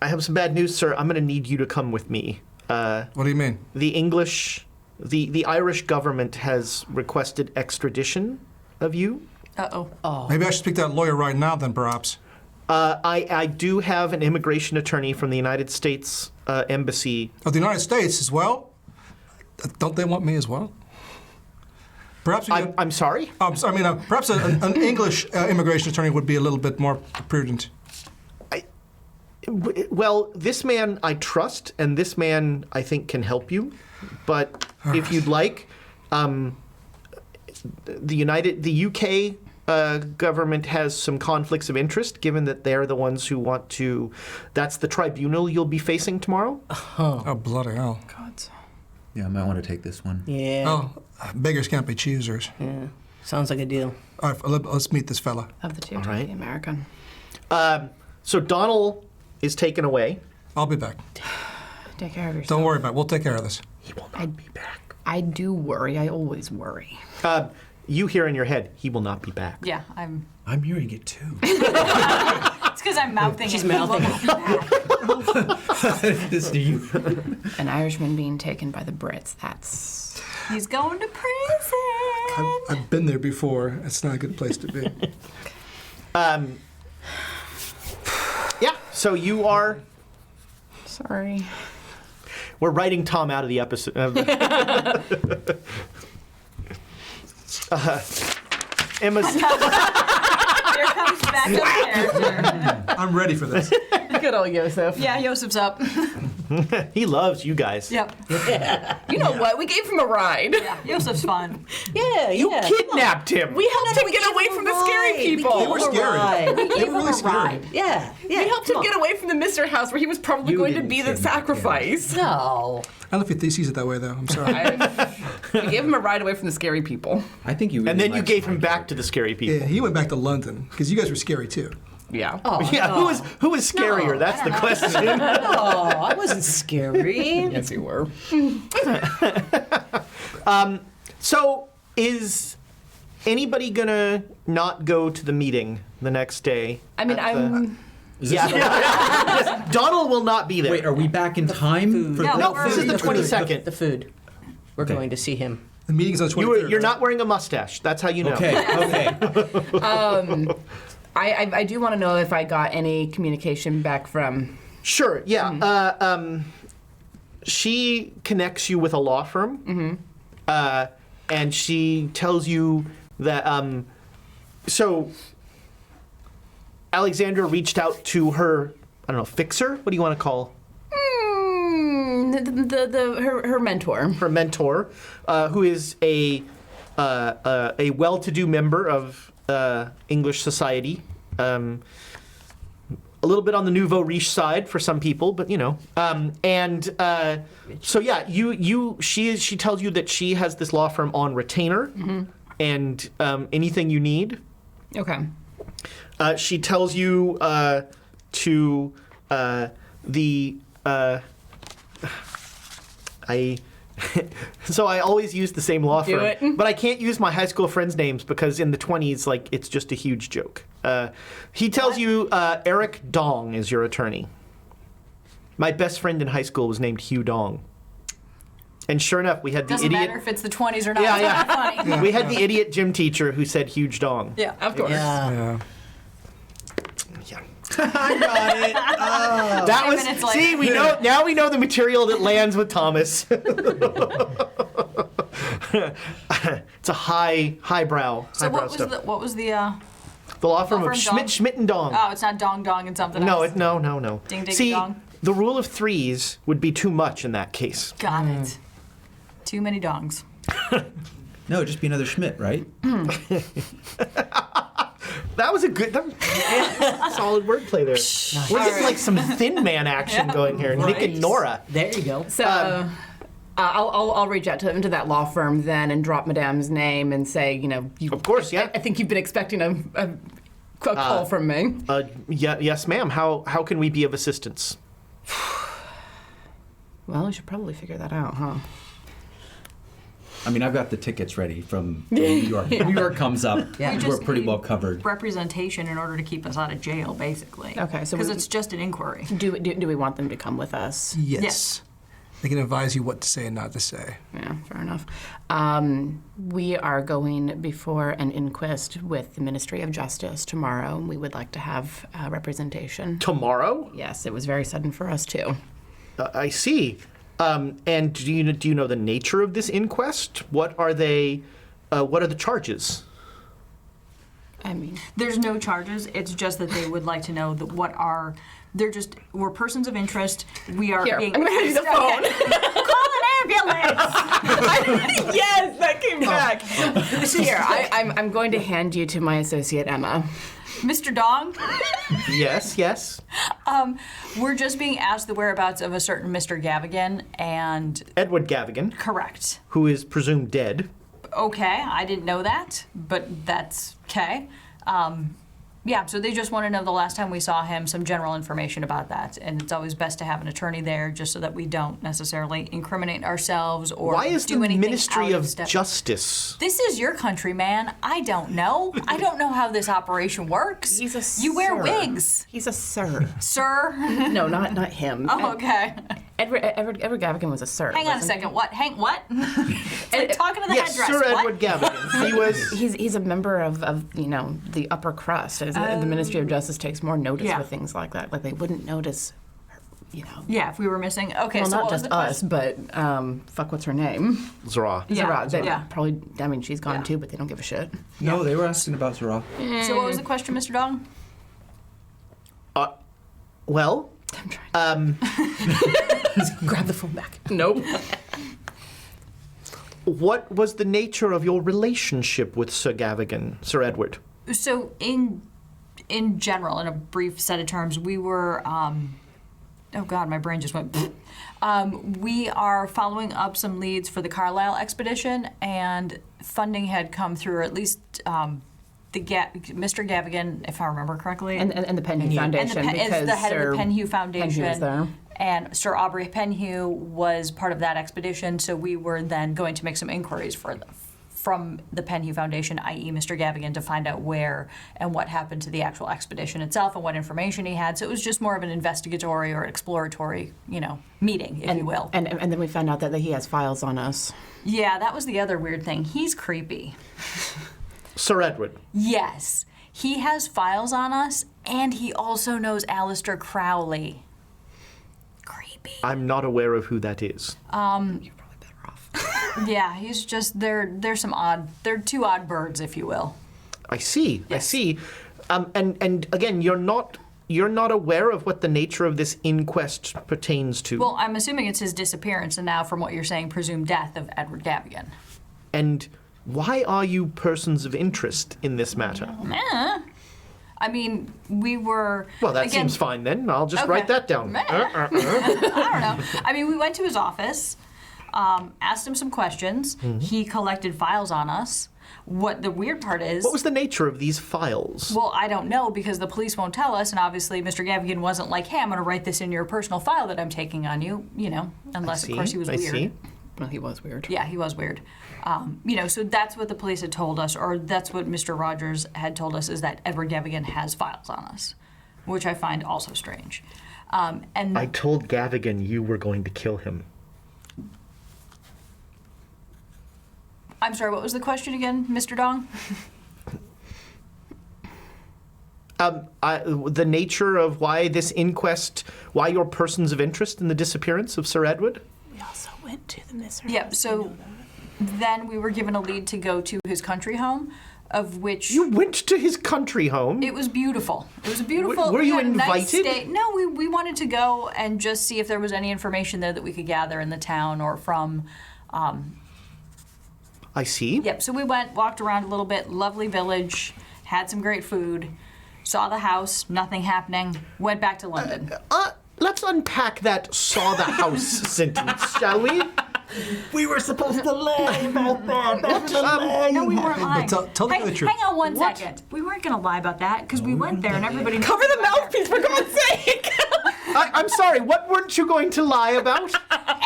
[SPEAKER 1] have some bad news, sir. I'm going to need you to come with me.
[SPEAKER 2] What do you mean?
[SPEAKER 1] The Irish government has requested extradition of you.
[SPEAKER 4] uh-oh.
[SPEAKER 2] Maybe I should speak to that lawyer right now, then, perhaps.
[SPEAKER 1] I do have an immigration attorney from the United States Embassy.
[SPEAKER 2] Of the United States as well? Don't they want me as well? Perhaps we could-
[SPEAKER 1] I'm sorry?
[SPEAKER 2] perhaps an English immigration attorney would be a little bit more prudent.
[SPEAKER 1] Well, this man I trust, and this man I think can help you. But if you'd like, the UK government has some conflicts of interest, given that they're the ones who want to. That's the tribunal you'll be facing tomorrow.
[SPEAKER 2] Oh, bloody hell.
[SPEAKER 3] God.
[SPEAKER 7] Yeah, I might want to take this one.
[SPEAKER 6] Yeah.
[SPEAKER 2] Oh, beggars can't be choosers.
[SPEAKER 6] Yeah. Sounds like a deal.
[SPEAKER 2] All right, let's meet this fella.
[SPEAKER 3] Of the two,
[SPEAKER 1] All
[SPEAKER 3] take
[SPEAKER 1] right.
[SPEAKER 3] the American.
[SPEAKER 1] So Donald is taken away.
[SPEAKER 2] I'll be back.
[SPEAKER 3] Take care of yourself.
[SPEAKER 2] Don't worry about it. We'll take care of this.
[SPEAKER 1] He will not be back.
[SPEAKER 3] I do worry. I always worry.
[SPEAKER 1] You hear in your head, he will not be back.
[SPEAKER 4] Yeah, I'm.
[SPEAKER 5] I'm hearing it too.
[SPEAKER 4] It's because I'm mouthing.
[SPEAKER 6] She's
[SPEAKER 4] it.
[SPEAKER 6] mouthing
[SPEAKER 5] This to you.
[SPEAKER 3] An Irishman being taken by the Brits. That's.
[SPEAKER 4] He's going to prison.
[SPEAKER 2] I've been there before. It's not a good place to be.
[SPEAKER 1] Yeah, so you are.
[SPEAKER 3] Sorry.
[SPEAKER 1] We're writing Tom out of the episode. Emma's.
[SPEAKER 4] Here comes back up character.
[SPEAKER 2] I'm ready for this.
[SPEAKER 3] Good old Yosef.
[SPEAKER 4] Yeah, Yosef's up.
[SPEAKER 1] He loves you guys.
[SPEAKER 4] Yep.
[SPEAKER 3] You know what? We gave him a ride.
[SPEAKER 4] Yeah, Yosef's fun.
[SPEAKER 6] Yeah,
[SPEAKER 1] You
[SPEAKER 6] yeah.
[SPEAKER 1] kidnapped him.
[SPEAKER 3] We helped him get away from the scary people.
[SPEAKER 2] They were scary. They
[SPEAKER 6] Gave
[SPEAKER 2] were really
[SPEAKER 6] him a
[SPEAKER 2] scary.
[SPEAKER 6] ride. Yeah, yeah.
[SPEAKER 3] We helped him get away from the Mister House where he was probably
[SPEAKER 7] You
[SPEAKER 3] going to
[SPEAKER 7] didn't
[SPEAKER 3] be the
[SPEAKER 7] kidnap him.
[SPEAKER 3] sacrifice.
[SPEAKER 6] No.
[SPEAKER 2] I don't know if he sees it that way, though. I'm sorry.
[SPEAKER 3] We gave him a ride away from the scary people.
[SPEAKER 7] I think you. Really
[SPEAKER 1] And then you
[SPEAKER 7] liked
[SPEAKER 1] gave
[SPEAKER 7] my
[SPEAKER 1] him back
[SPEAKER 7] character.
[SPEAKER 1] to the scary people.
[SPEAKER 2] Yeah, he went back to London because you guys were scary too.
[SPEAKER 3] Yeah.
[SPEAKER 6] Oh,
[SPEAKER 1] Yeah,
[SPEAKER 6] no.
[SPEAKER 1] who was scarier? That's the question.
[SPEAKER 6] No, I wasn't scary.
[SPEAKER 3] Yes, you were.
[SPEAKER 1] So is anybody gonna not go to the meeting the next day?
[SPEAKER 3] I mean,
[SPEAKER 1] at
[SPEAKER 3] I'm.
[SPEAKER 1] Yeah. Yes, Donald will not be there.
[SPEAKER 7] Wait, are we back in time? For
[SPEAKER 4] No,
[SPEAKER 1] No,
[SPEAKER 4] we're-
[SPEAKER 1] this is the
[SPEAKER 6] food.
[SPEAKER 1] 22nd.
[SPEAKER 6] The food. We're
[SPEAKER 7] Okay.
[SPEAKER 6] going to see him.
[SPEAKER 2] The meeting's on the 23rd.
[SPEAKER 1] You're
[SPEAKER 2] right?
[SPEAKER 1] not wearing a mustache. That's how you know.
[SPEAKER 7] Okay, okay.
[SPEAKER 3] I do want to know if I got any communication back from.
[SPEAKER 1] Sure. Yeah. She connects you with a law firm, and she tells you that. So Alexandra reached out to her. I don't know, fixer. What do you want to call
[SPEAKER 3] Her mentor.
[SPEAKER 1] her mentor, who is a well-to-do member of English society. A little bit on the nouveau riche side for some people, but you know. So yeah, she tells you that she has this law firm on retainer, and anything you need.
[SPEAKER 3] Okay.
[SPEAKER 1] She tells you to the. So I always use the same law
[SPEAKER 3] Do
[SPEAKER 1] firm,
[SPEAKER 3] it.
[SPEAKER 1] but I can't use my high school friends' names because in the 20s, like, it's just a huge joke. He tells you Eric Dong is your attorney. My best friend in high school was named Hugh Dong. And sure enough, we had the
[SPEAKER 4] Doesn't
[SPEAKER 1] idiot.
[SPEAKER 4] matter if it's the 20s or not.
[SPEAKER 1] Yeah,
[SPEAKER 4] It's
[SPEAKER 1] yeah.
[SPEAKER 4] not funny.
[SPEAKER 1] We had the idiot gym teacher who said huge dong.
[SPEAKER 4] Yeah.
[SPEAKER 3] Of course.
[SPEAKER 6] Yeah.
[SPEAKER 2] Yeah.
[SPEAKER 1] Yeah.
[SPEAKER 5] I got it.
[SPEAKER 1] That
[SPEAKER 4] 5
[SPEAKER 1] was
[SPEAKER 4] minutes
[SPEAKER 1] see,
[SPEAKER 4] later.
[SPEAKER 1] we know now we know the material that lands with Thomas. It's a highbrow
[SPEAKER 4] So
[SPEAKER 1] highbrow
[SPEAKER 4] what was
[SPEAKER 1] stuff.
[SPEAKER 4] the
[SPEAKER 1] The law firm
[SPEAKER 4] law
[SPEAKER 1] of
[SPEAKER 4] firm
[SPEAKER 1] Schmidt and Dong.
[SPEAKER 4] Oh, it's not dong dong and something
[SPEAKER 1] No,
[SPEAKER 4] else.
[SPEAKER 1] no.
[SPEAKER 4] Ding, ding,
[SPEAKER 1] See,
[SPEAKER 4] dong.
[SPEAKER 1] the rule of threes would be too much in that case.
[SPEAKER 4] Got it. Too many dongs.
[SPEAKER 7] No, just be another Schmidt, right?
[SPEAKER 1] That was a good, solid wordplay there. We're getting like some Thin Man action going here. Nick and Nora.
[SPEAKER 6] There you go.
[SPEAKER 3] So I'll reach out to that law firm then and drop Madame's name and say, you know,
[SPEAKER 1] Of course, yeah.
[SPEAKER 3] I think you've been expecting a call from me.
[SPEAKER 1] Yes, ma'am. How can we be of assistance?
[SPEAKER 3] Well, we should probably figure that out, huh?
[SPEAKER 7] I mean, I've got the tickets ready from New York. New York comes up.
[SPEAKER 6] Yeah. We
[SPEAKER 7] We're
[SPEAKER 4] just
[SPEAKER 7] pretty
[SPEAKER 4] need
[SPEAKER 7] well covered.
[SPEAKER 4] Representation in order to keep us out of jail, basically.
[SPEAKER 3] Okay, so
[SPEAKER 4] because
[SPEAKER 3] we-
[SPEAKER 4] it's just an inquiry.
[SPEAKER 3] Do we want them to come with us?
[SPEAKER 2] Yes.
[SPEAKER 4] Yes.
[SPEAKER 2] They can advise you what to say and not to say.
[SPEAKER 3] Yeah, fair enough. We are going before an inquest with the Ministry of Justice tomorrow. We would like to have representation.
[SPEAKER 1] Tomorrow?
[SPEAKER 3] Yes, it was very sudden for us too.
[SPEAKER 1] I see. And do you know the nature of this inquest? What are they? What are the charges?
[SPEAKER 3] I mean,
[SPEAKER 4] There's no charges. It's just that they would like to know that we're persons of interest. We are
[SPEAKER 3] here,
[SPEAKER 4] being.
[SPEAKER 3] I'm going to hand you the phone.
[SPEAKER 4] Call an ambulance.
[SPEAKER 3] Yes, that came back. Here, I'm going to hand you to my associate Emma.
[SPEAKER 4] Mr. Dong,
[SPEAKER 1] Yes.
[SPEAKER 4] we're just being asked the whereabouts of a certain Mr. Gavigan, and
[SPEAKER 1] Edward Gavigan,
[SPEAKER 4] correct.
[SPEAKER 1] who is presumed dead.
[SPEAKER 4] Okay, I didn't know that, but that's okay. Yeah, so they just want to know the last time we saw him, some general information about that. And it's always best to have an attorney there just so that we don't necessarily incriminate ourselves or
[SPEAKER 1] Why is
[SPEAKER 4] do
[SPEAKER 1] the
[SPEAKER 4] anything
[SPEAKER 1] Ministry
[SPEAKER 4] out
[SPEAKER 1] of
[SPEAKER 4] step.
[SPEAKER 1] Justice?
[SPEAKER 4] This is your country, man. I don't know. I don't know how this operation works.
[SPEAKER 3] He's a
[SPEAKER 4] You wear
[SPEAKER 3] sir.
[SPEAKER 4] wigs,
[SPEAKER 3] He's a sir.
[SPEAKER 4] sir.
[SPEAKER 3] No, not him.
[SPEAKER 4] Oh, okay.
[SPEAKER 3] Edward Gavigan was a sir.
[SPEAKER 4] Hang on a
[SPEAKER 3] wasn't
[SPEAKER 4] second. What? Hank, what? It's like talking to the
[SPEAKER 1] Yes,
[SPEAKER 4] headdress.
[SPEAKER 1] Sir
[SPEAKER 4] What?
[SPEAKER 1] Edward Gavigan. He was.
[SPEAKER 3] He's a member of the upper crust. The Ministry of Justice takes more notice
[SPEAKER 4] Yeah.
[SPEAKER 3] with things like that. Like they wouldn't notice,
[SPEAKER 4] Yeah, if we were missing. Okay,
[SPEAKER 3] Well,
[SPEAKER 4] so
[SPEAKER 3] not
[SPEAKER 4] what was
[SPEAKER 3] just
[SPEAKER 4] the
[SPEAKER 3] us,
[SPEAKER 4] question?
[SPEAKER 3] but fuck, what's her name?
[SPEAKER 1] Zara.
[SPEAKER 4] Yeah.
[SPEAKER 3] Zara. They
[SPEAKER 4] Yeah.
[SPEAKER 3] probably. I mean, she's gone
[SPEAKER 4] Yeah.
[SPEAKER 3] too, but they don't give a shit.
[SPEAKER 5] No, they were asking about Zara.
[SPEAKER 4] So what was the question, Mr. Dong?
[SPEAKER 1] Well,
[SPEAKER 3] I'm trying. Grab the phone back. Nope.
[SPEAKER 1] what was the nature of your relationship with Sir Gavigan, Sir Edward?
[SPEAKER 4] So in general, in a brief set of terms, we were. Oh God, my brain just went. We are following up some leads for the Carlisle expedition, and funding had come through, or at least Mr. Gavigan, if I remember correctly,
[SPEAKER 3] And the Penhue Foundation,
[SPEAKER 4] and
[SPEAKER 3] because
[SPEAKER 4] is the head
[SPEAKER 3] Sir
[SPEAKER 4] of the Penhue Foundation.
[SPEAKER 3] Penhue was there.
[SPEAKER 4] And Sir Aubrey Penhue was part of that expedition, so we were then going to make some inquiries from the Penhue Foundation, i.e. Mr. Gavigan, to find out where and what happened to the actual expedition itself and what information he had. So it was just more of an investigatory or exploratory, meeting, if you will.
[SPEAKER 3] And then we found out that he has files on us.
[SPEAKER 4] Yeah, that was the other weird thing. He's creepy.
[SPEAKER 1] Sir Edward.
[SPEAKER 4] Yes, he has files on us, and he also knows Aleister Crowley. Creepy.
[SPEAKER 1] I'm not aware of who that is.
[SPEAKER 3] You're probably better off.
[SPEAKER 4] Yeah, he's just they're two odd birds, if you will.
[SPEAKER 1] I see.
[SPEAKER 4] Yes.
[SPEAKER 1] I see. And again, you're not aware of what the nature of this inquest pertains to.
[SPEAKER 4] Well, I'm assuming it's his disappearance, and now, from what you're saying, presumed death of Edward Gavigan.
[SPEAKER 1] And why are you persons of interest in this matter?
[SPEAKER 4] I mean, we were.
[SPEAKER 1] Well, that
[SPEAKER 4] again,
[SPEAKER 1] seems fine then. I'll just
[SPEAKER 4] Okay.
[SPEAKER 1] write that down.
[SPEAKER 4] I don't know. I mean, we went to his office, asked him some questions.
[SPEAKER 1] Mm-hmm.
[SPEAKER 4] He collected files on us. What the weird part is.
[SPEAKER 1] What was the nature of these files?
[SPEAKER 4] Well, I don't know because the police won't tell us, and obviously Mr. Gavigan wasn't like, hey, I'm going to write this in your personal file that I'm taking on you, unless, of course, he was
[SPEAKER 1] I
[SPEAKER 4] weird.
[SPEAKER 1] see.
[SPEAKER 3] Well, he was weird.
[SPEAKER 4] Yeah, he was weird. So that's what the police had told us, or that's what Mr. Rogers had told us, is that Edward Gavigan has files on us, which I find also strange. And
[SPEAKER 1] I told Gavigan you were going to kill him.
[SPEAKER 4] I'm sorry, what was the question again, Mr. Dong?
[SPEAKER 1] The nature of why this inquest, why you're persons of interest in the disappearance of Sir Edward?
[SPEAKER 3] We also went to the Miss.
[SPEAKER 4] Yep, so then we were given a lead to go to his country home, of which...
[SPEAKER 1] You went to his country home?
[SPEAKER 4] It was beautiful. It was a beautiful...
[SPEAKER 1] Were you
[SPEAKER 4] we had a nice
[SPEAKER 1] invited?
[SPEAKER 4] stay. No, we wanted to go and just see if there was any information there that we could gather in the town or from...
[SPEAKER 1] I see.
[SPEAKER 4] Yep, so we went, walked around a little bit, lovely village, had some great food, saw the house, nothing happening, went back to London.
[SPEAKER 1] Let's unpack that saw the house sentence, shall we?
[SPEAKER 6] We were supposed to live out there.
[SPEAKER 4] No, we weren't lying.
[SPEAKER 5] tell the truth.
[SPEAKER 4] Hang on one second. We weren't going to lie about that because we went there and everybody knows
[SPEAKER 3] Cover the
[SPEAKER 4] we went there.
[SPEAKER 3] mouthpiece, for God's sake!
[SPEAKER 1] I'm sorry, what weren't you going to lie about?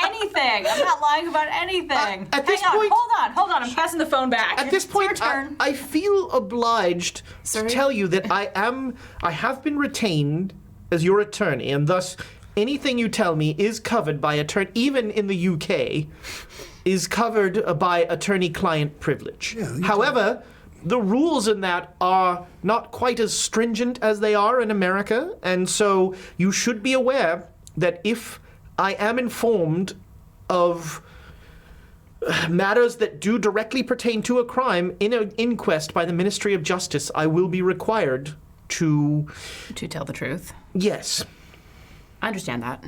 [SPEAKER 4] Anything. I'm not lying about anything.
[SPEAKER 1] At this
[SPEAKER 4] Hang on,
[SPEAKER 1] point-
[SPEAKER 4] hold on. I'm passing the phone back.
[SPEAKER 1] At this
[SPEAKER 4] It's your
[SPEAKER 1] point,
[SPEAKER 4] turn.
[SPEAKER 1] I feel obliged to tell you that I have been retained as your attorney, and thus anything you tell me is covered by attorney, even in the UK, is covered by attorney-client privilege. However, the rules in that are not quite as stringent as they are in America, and so you should be aware that if I am informed of matters that do directly pertain to a crime in an inquest by the Ministry of Justice, I will be required to...
[SPEAKER 3] To tell the truth.
[SPEAKER 1] Yes.
[SPEAKER 3] I understand that.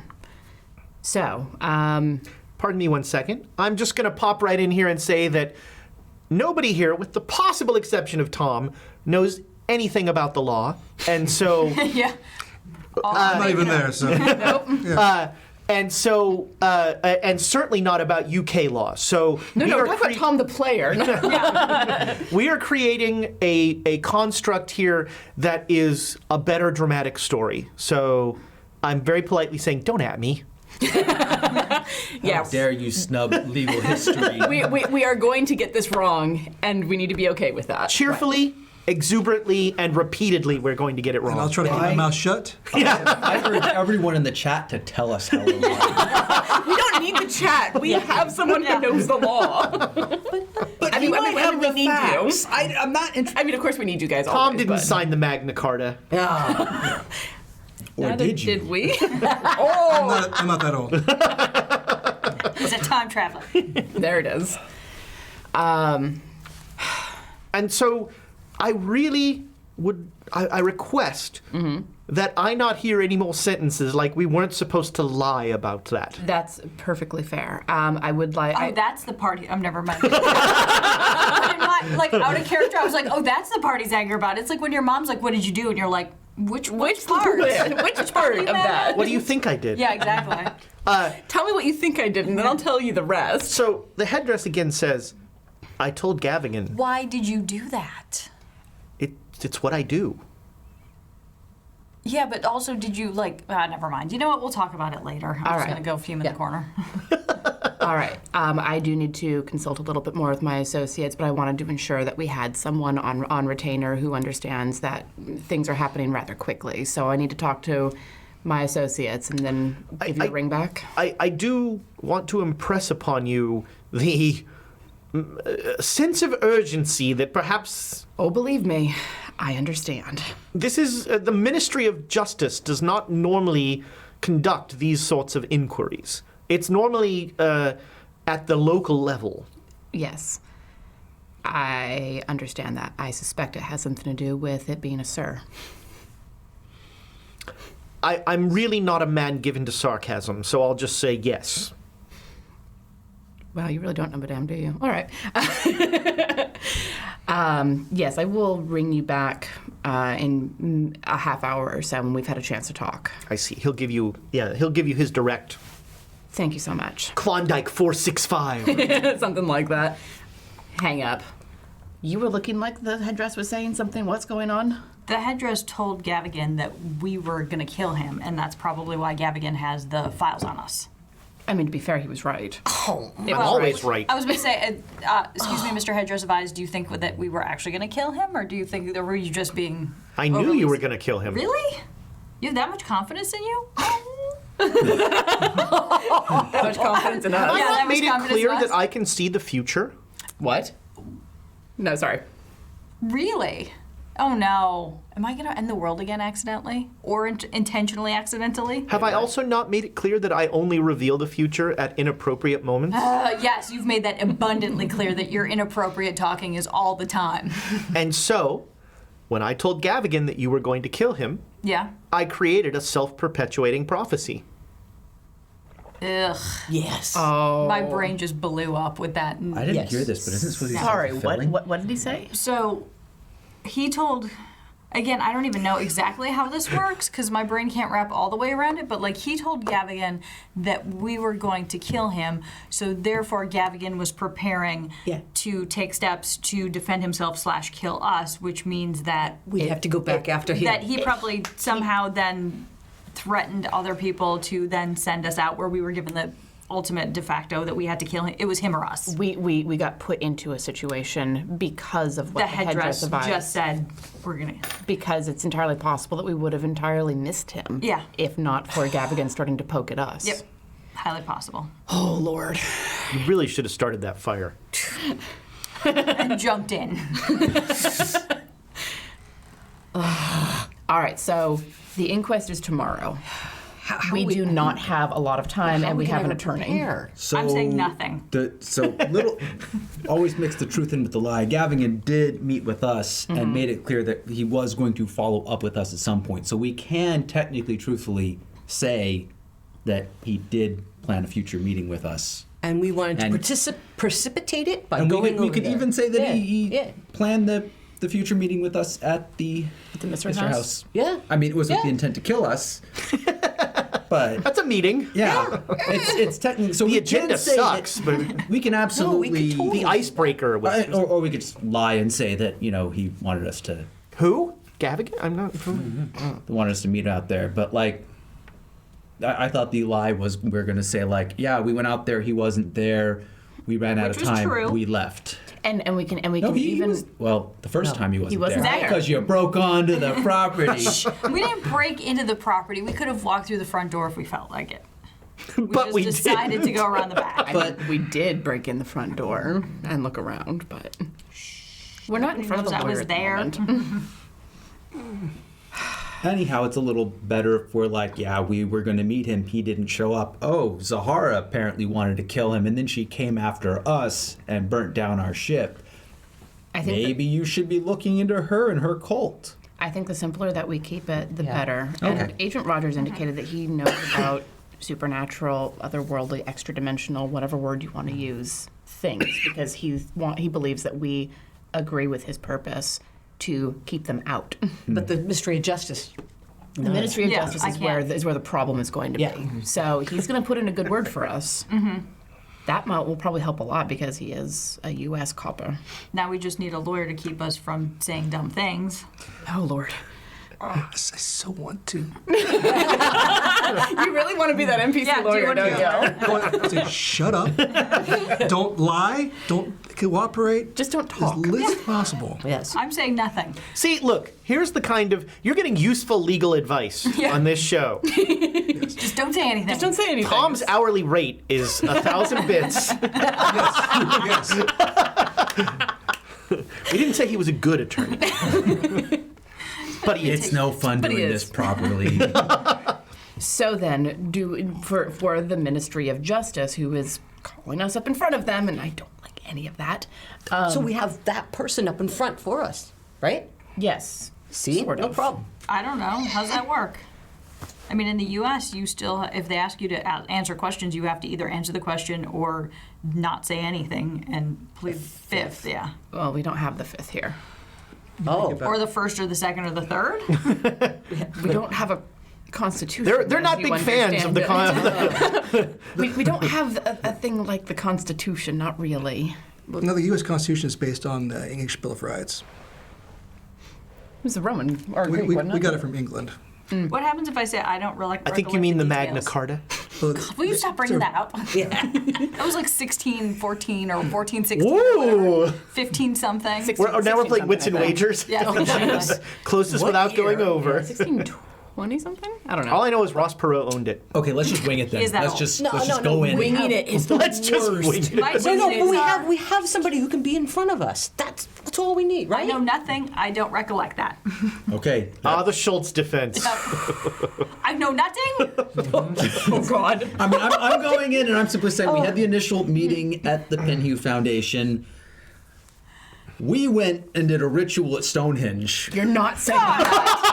[SPEAKER 3] So,
[SPEAKER 1] Pardon me one second. I'm just going to pop right in here and say that nobody here, with the possible exception of Tom, knows anything about the law. And so
[SPEAKER 4] Yeah.
[SPEAKER 5] I'm not even there, so.
[SPEAKER 1] And so, and certainly not about UK law. So
[SPEAKER 3] No,
[SPEAKER 1] we
[SPEAKER 3] no,
[SPEAKER 1] are
[SPEAKER 3] talk about Tom the player.
[SPEAKER 1] we are creating a construct here that is a better dramatic story. So I'm very politely saying, don't at me.
[SPEAKER 3] Yeah.
[SPEAKER 7] Dare you snub legal history?
[SPEAKER 3] We are going to get this wrong, and we need to be okay with that.
[SPEAKER 1] Cheerfully, exuberantly, and repeatedly, we're going to get it wrong.
[SPEAKER 2] And I'll try to keep my mouth shut.
[SPEAKER 5] I urge everyone in the chat to tell us how we're wrong.
[SPEAKER 3] We don't need the chat. We have someone who knows the law.
[SPEAKER 5] But
[SPEAKER 3] I mean,
[SPEAKER 5] you might
[SPEAKER 3] we
[SPEAKER 5] have
[SPEAKER 3] need
[SPEAKER 5] the
[SPEAKER 3] you.
[SPEAKER 5] facts. I'm not interested.
[SPEAKER 3] I mean, of course, we need you guys.
[SPEAKER 1] Tom
[SPEAKER 3] always,
[SPEAKER 1] didn't
[SPEAKER 3] but
[SPEAKER 1] sign the Magna Carta.
[SPEAKER 7] Or
[SPEAKER 3] neither
[SPEAKER 7] did you?
[SPEAKER 3] Did we?
[SPEAKER 2] I'm not that old.
[SPEAKER 4] He's a time traveler.
[SPEAKER 3] There it is.
[SPEAKER 1] And so I really would, I request that I not hear any more sentences like we weren't supposed to lie about that.
[SPEAKER 3] That's perfectly fair. I would like.
[SPEAKER 4] Oh, that's the party. I'm never mind. Like out of character, I was like, oh, that's the part he's angry about. It's like when your mom's like, what did you do? And you're like, which part?
[SPEAKER 3] Which part of that?
[SPEAKER 1] What do you think I did?
[SPEAKER 4] Yeah, exactly.
[SPEAKER 3] Tell me what you think I did, and then I'll tell you the rest.
[SPEAKER 1] So the headdress again says, I told Gavigan,
[SPEAKER 4] Why did you do that?
[SPEAKER 1] it's what I do.
[SPEAKER 4] Yeah, but also did you never mind. You know what? We'll talk about it later. I'm
[SPEAKER 3] All
[SPEAKER 4] just
[SPEAKER 3] right.
[SPEAKER 4] going to go fume in
[SPEAKER 3] Yeah.
[SPEAKER 4] the corner.
[SPEAKER 3] All right. I do need to consult a little bit more with my associates, but I wanted to ensure that we had someone on retainer who understands that things are happening rather quickly. So I need to talk to my associates and then give you a ring back.
[SPEAKER 1] I do want to impress upon you the sense of urgency that perhaps
[SPEAKER 3] Oh, believe me, I understand.
[SPEAKER 1] this is the Ministry of Justice does not normally conduct these sorts of inquiries. It's normally at the local level.
[SPEAKER 3] Yes, I understand that. I suspect it has something to do with it being a sir.
[SPEAKER 1] I'm really not a man given to sarcasm, so I'll just say yes.
[SPEAKER 3] Wow, you really don't know Madame, do you? All right. Yes, I will ring you back in a half hour or so when we've had a chance to talk.
[SPEAKER 1] I see. He'll give you his direct
[SPEAKER 3] Thank you so much.
[SPEAKER 1] Klondike 465.
[SPEAKER 3] Something like that. Hang up. You were looking like the headdress was saying something. What's going on?
[SPEAKER 4] The headdress told Gavigan that we were going to kill him, and that's probably why Gavigan has the files on us.
[SPEAKER 3] I mean, to be fair, he was right.
[SPEAKER 1] I'm always right.
[SPEAKER 4] I was going to say, excuse me, Mr. Headdress of Eyes, do you think that we were actually going to kill him, or do you think that were you just being
[SPEAKER 1] I knew
[SPEAKER 4] overly-
[SPEAKER 1] you were going to kill him.
[SPEAKER 4] Really? You have that much confidence in you?
[SPEAKER 3] That much confidence in us.
[SPEAKER 1] Have I
[SPEAKER 4] Yeah, that
[SPEAKER 1] not
[SPEAKER 4] was
[SPEAKER 1] made it
[SPEAKER 4] confidence
[SPEAKER 1] clear
[SPEAKER 4] in
[SPEAKER 1] that
[SPEAKER 4] us.
[SPEAKER 1] I can see the future?
[SPEAKER 3] What? No, sorry.
[SPEAKER 4] Really? Oh no. Am I going to end the world again accidentally? Or intentionally accidentally?
[SPEAKER 1] Have I also not made it clear that I only reveal the future at inappropriate moments?
[SPEAKER 4] Yes, you've made that abundantly clear that your inappropriate talking is all the time.
[SPEAKER 1] And so, when I told Gavigan that you were going to kill him,
[SPEAKER 4] Yeah?
[SPEAKER 1] I created a self-perpetuating prophecy.
[SPEAKER 4] Ugh.
[SPEAKER 6] Yes.
[SPEAKER 4] My brain just blew up with that.
[SPEAKER 7] I didn't
[SPEAKER 6] Yes.
[SPEAKER 7] hear this, but isn't it supposed to be
[SPEAKER 3] Sorry,
[SPEAKER 7] self-fulfilling?
[SPEAKER 3] what did he say?
[SPEAKER 4] So, he told, again, I don't even know exactly how this works because my brain can't wrap all the way around it, but he told Gavigan that we were going to kill him, so therefore Gavigan was preparing
[SPEAKER 6] Yeah.
[SPEAKER 4] to take steps to defend himself / kill us, which means that
[SPEAKER 6] We have to go back after him.
[SPEAKER 4] that he probably somehow then threatened other people to then send us out where we were given the ultimate de facto that we had to kill him. It was him or us.
[SPEAKER 3] We got put into a situation because of what
[SPEAKER 4] The headdress
[SPEAKER 3] advised.
[SPEAKER 4] just said, we're going to...
[SPEAKER 3] Because it's entirely possible that we would have entirely missed him.
[SPEAKER 4] Yeah.
[SPEAKER 3] If not for Gavigan starting to poke at us.
[SPEAKER 4] Yep. Highly possible.
[SPEAKER 3] Oh, Lord.
[SPEAKER 1] You really should have started that fire.
[SPEAKER 4] And jumped in.
[SPEAKER 3] All right, so the inquest is tomorrow. We do not have a lot of time, and we have an attorney.
[SPEAKER 7] So
[SPEAKER 4] I'm saying nothing.
[SPEAKER 7] Always mix the truth in with the lie. Gavigan did meet with us and made it clear that he was going to follow up with us at some point. So we can technically, truthfully say that he did plan a future meeting with us.
[SPEAKER 6] And we wanted to
[SPEAKER 7] And-
[SPEAKER 6] precipitate it by
[SPEAKER 7] And
[SPEAKER 6] going
[SPEAKER 7] we
[SPEAKER 6] over
[SPEAKER 7] could
[SPEAKER 6] there.
[SPEAKER 7] even say that
[SPEAKER 6] Yeah,
[SPEAKER 7] he
[SPEAKER 6] yeah.
[SPEAKER 7] planned the future meeting with us at the
[SPEAKER 3] The Mr.
[SPEAKER 7] Mr.
[SPEAKER 3] House?
[SPEAKER 7] House.
[SPEAKER 6] Yeah.
[SPEAKER 7] I mean, it was with
[SPEAKER 6] Yeah.
[SPEAKER 7] the intent to kill us. but
[SPEAKER 1] That's a meeting.
[SPEAKER 7] yeah, it's technically so
[SPEAKER 1] The
[SPEAKER 7] we
[SPEAKER 1] agenda
[SPEAKER 7] can say
[SPEAKER 1] sucks, but
[SPEAKER 7] we can absolutely
[SPEAKER 1] the icebreaker was
[SPEAKER 7] or we could just lie and say that he wanted us to
[SPEAKER 1] who? Gavigan? I'm not.
[SPEAKER 7] wanted us to meet out there, but like. I thought the lie was we're going to say like, yeah, we went out there, he wasn't there, we ran out
[SPEAKER 4] Which
[SPEAKER 7] of
[SPEAKER 4] was
[SPEAKER 7] time,
[SPEAKER 4] true.
[SPEAKER 7] we left.
[SPEAKER 3] And we can
[SPEAKER 7] No, he
[SPEAKER 3] even
[SPEAKER 7] was, well, the first time he wasn't
[SPEAKER 3] there.
[SPEAKER 7] because you broke onto the property.
[SPEAKER 4] We didn't break into the property. We could have walked through the front door if we felt like it.
[SPEAKER 1] But we
[SPEAKER 4] just decided to go around the back.
[SPEAKER 3] but we did break in the front door and look around, but we're not in front of the
[SPEAKER 4] knows I
[SPEAKER 3] lawyer
[SPEAKER 4] was
[SPEAKER 3] at the
[SPEAKER 4] there.
[SPEAKER 3] moment.
[SPEAKER 7] Anyhow, it's a little better if we're like, yeah, we were going to meet him. He didn't show up. Oh, Zahara apparently wanted to kill him, and then she came after us and burnt down our ship.
[SPEAKER 3] I think
[SPEAKER 7] Maybe you should be looking into her and her cult.
[SPEAKER 3] I think the simpler that we keep it, the
[SPEAKER 6] Yeah.
[SPEAKER 3] better.
[SPEAKER 7] Okay.
[SPEAKER 3] And Agent Rogers indicated that he knows about supernatural, otherworldly, extra-dimensional, whatever word you want to use, things, because he believes that we agree with his purpose to keep them out.
[SPEAKER 6] But the mystery of justice.
[SPEAKER 3] The Ministry of
[SPEAKER 4] Yeah,
[SPEAKER 3] Justice
[SPEAKER 4] I
[SPEAKER 3] is
[SPEAKER 4] can't.
[SPEAKER 3] where the problem is going to
[SPEAKER 6] Yeah.
[SPEAKER 3] be. So he's going to put in a good word for us. That will probably help a lot because he is a U.S. copper.
[SPEAKER 4] Now we just need a lawyer to keep us from saying dumb things.
[SPEAKER 3] Oh, Lord.
[SPEAKER 2] I so want to.
[SPEAKER 3] You really want to be that NPC
[SPEAKER 4] Yeah, do you
[SPEAKER 3] lawyer,
[SPEAKER 4] want
[SPEAKER 3] don't
[SPEAKER 4] to?
[SPEAKER 3] you?
[SPEAKER 2] Say, shut up. Don't lie. Don't cooperate.
[SPEAKER 3] Just don't
[SPEAKER 2] As
[SPEAKER 3] talk.
[SPEAKER 2] little as possible.
[SPEAKER 6] Yes.
[SPEAKER 4] I'm saying nothing.
[SPEAKER 1] See, look, here's the kind of you're getting useful legal advice
[SPEAKER 4] Yeah.
[SPEAKER 1] on this show.
[SPEAKER 4] Just don't say anything.
[SPEAKER 3] Just don't say anything.
[SPEAKER 1] Tom's hourly rate is 1,000 bits.
[SPEAKER 2] Yes.
[SPEAKER 1] We didn't say he was a good attorney. But he is.
[SPEAKER 7] It's no fun
[SPEAKER 3] But he
[SPEAKER 7] doing
[SPEAKER 3] is.
[SPEAKER 7] this properly.
[SPEAKER 3] So then, for the Ministry of Justice, who is calling us up in front of them, and I don't like any of that.
[SPEAKER 6] So we have that person up in front for us, right?
[SPEAKER 3] Yes.
[SPEAKER 6] See?
[SPEAKER 3] Sort
[SPEAKER 6] No
[SPEAKER 3] of.
[SPEAKER 6] problem.
[SPEAKER 4] I don't know. How's that work? I mean, in the U.S., you still, if they ask you to answer questions, you have to either answer the question or not say anything and plead fifth. Yeah.
[SPEAKER 3] Well, we don't have the fifth here.
[SPEAKER 6] Oh.
[SPEAKER 4] Or the first or the second or the third.
[SPEAKER 3] We don't have a constitution.
[SPEAKER 1] They're
[SPEAKER 3] as
[SPEAKER 1] not
[SPEAKER 3] you
[SPEAKER 1] big fans of the
[SPEAKER 3] We don't have a thing like the Constitution, not really.
[SPEAKER 2] No, the U.S. Constitution is based on the English Bill of Rights.
[SPEAKER 3] It was a Roman or
[SPEAKER 2] We,
[SPEAKER 3] Greek,
[SPEAKER 2] we,
[SPEAKER 3] wasn't
[SPEAKER 2] we
[SPEAKER 3] it?
[SPEAKER 2] got it from England.
[SPEAKER 4] What happens if I say I don't really?
[SPEAKER 1] I think you mean the Magna Carta.
[SPEAKER 4] Will you stop bringing that up?
[SPEAKER 6] Yeah.
[SPEAKER 4] That was like 1614 or 1416 or
[SPEAKER 1] Ooh.
[SPEAKER 4] whatever. 15 something.
[SPEAKER 1] Now we're playing wits and
[SPEAKER 3] something, I think.
[SPEAKER 1] wagers.
[SPEAKER 4] Yeah.
[SPEAKER 1] Jeez. Closest without going over.
[SPEAKER 3] 1620 something? I don't know.
[SPEAKER 1] All I know is Ross Perot owned it.
[SPEAKER 7] Okay, let's just wing it then.
[SPEAKER 4] Is that
[SPEAKER 7] Let's
[SPEAKER 4] all?
[SPEAKER 7] just
[SPEAKER 6] No,
[SPEAKER 7] let's
[SPEAKER 6] no,
[SPEAKER 7] just
[SPEAKER 6] no,
[SPEAKER 7] go in.
[SPEAKER 3] Winging it is the
[SPEAKER 1] Let's just
[SPEAKER 3] worst.
[SPEAKER 1] wing it.
[SPEAKER 4] My
[SPEAKER 6] No, no, but
[SPEAKER 4] Tuesdays
[SPEAKER 6] we have somebody who can be in front of us. That's all we need,
[SPEAKER 4] I
[SPEAKER 6] right?
[SPEAKER 4] know nothing. I don't recollect that.
[SPEAKER 7] Okay.
[SPEAKER 1] The Schultz defense.
[SPEAKER 4] I know nothing.
[SPEAKER 3] Oh, God.
[SPEAKER 7] I mean, I'm going in and I'm simply saying we had the initial meeting at the Penhew Foundation. We went and did a ritual at Stonehenge.
[SPEAKER 3] You're not saying that.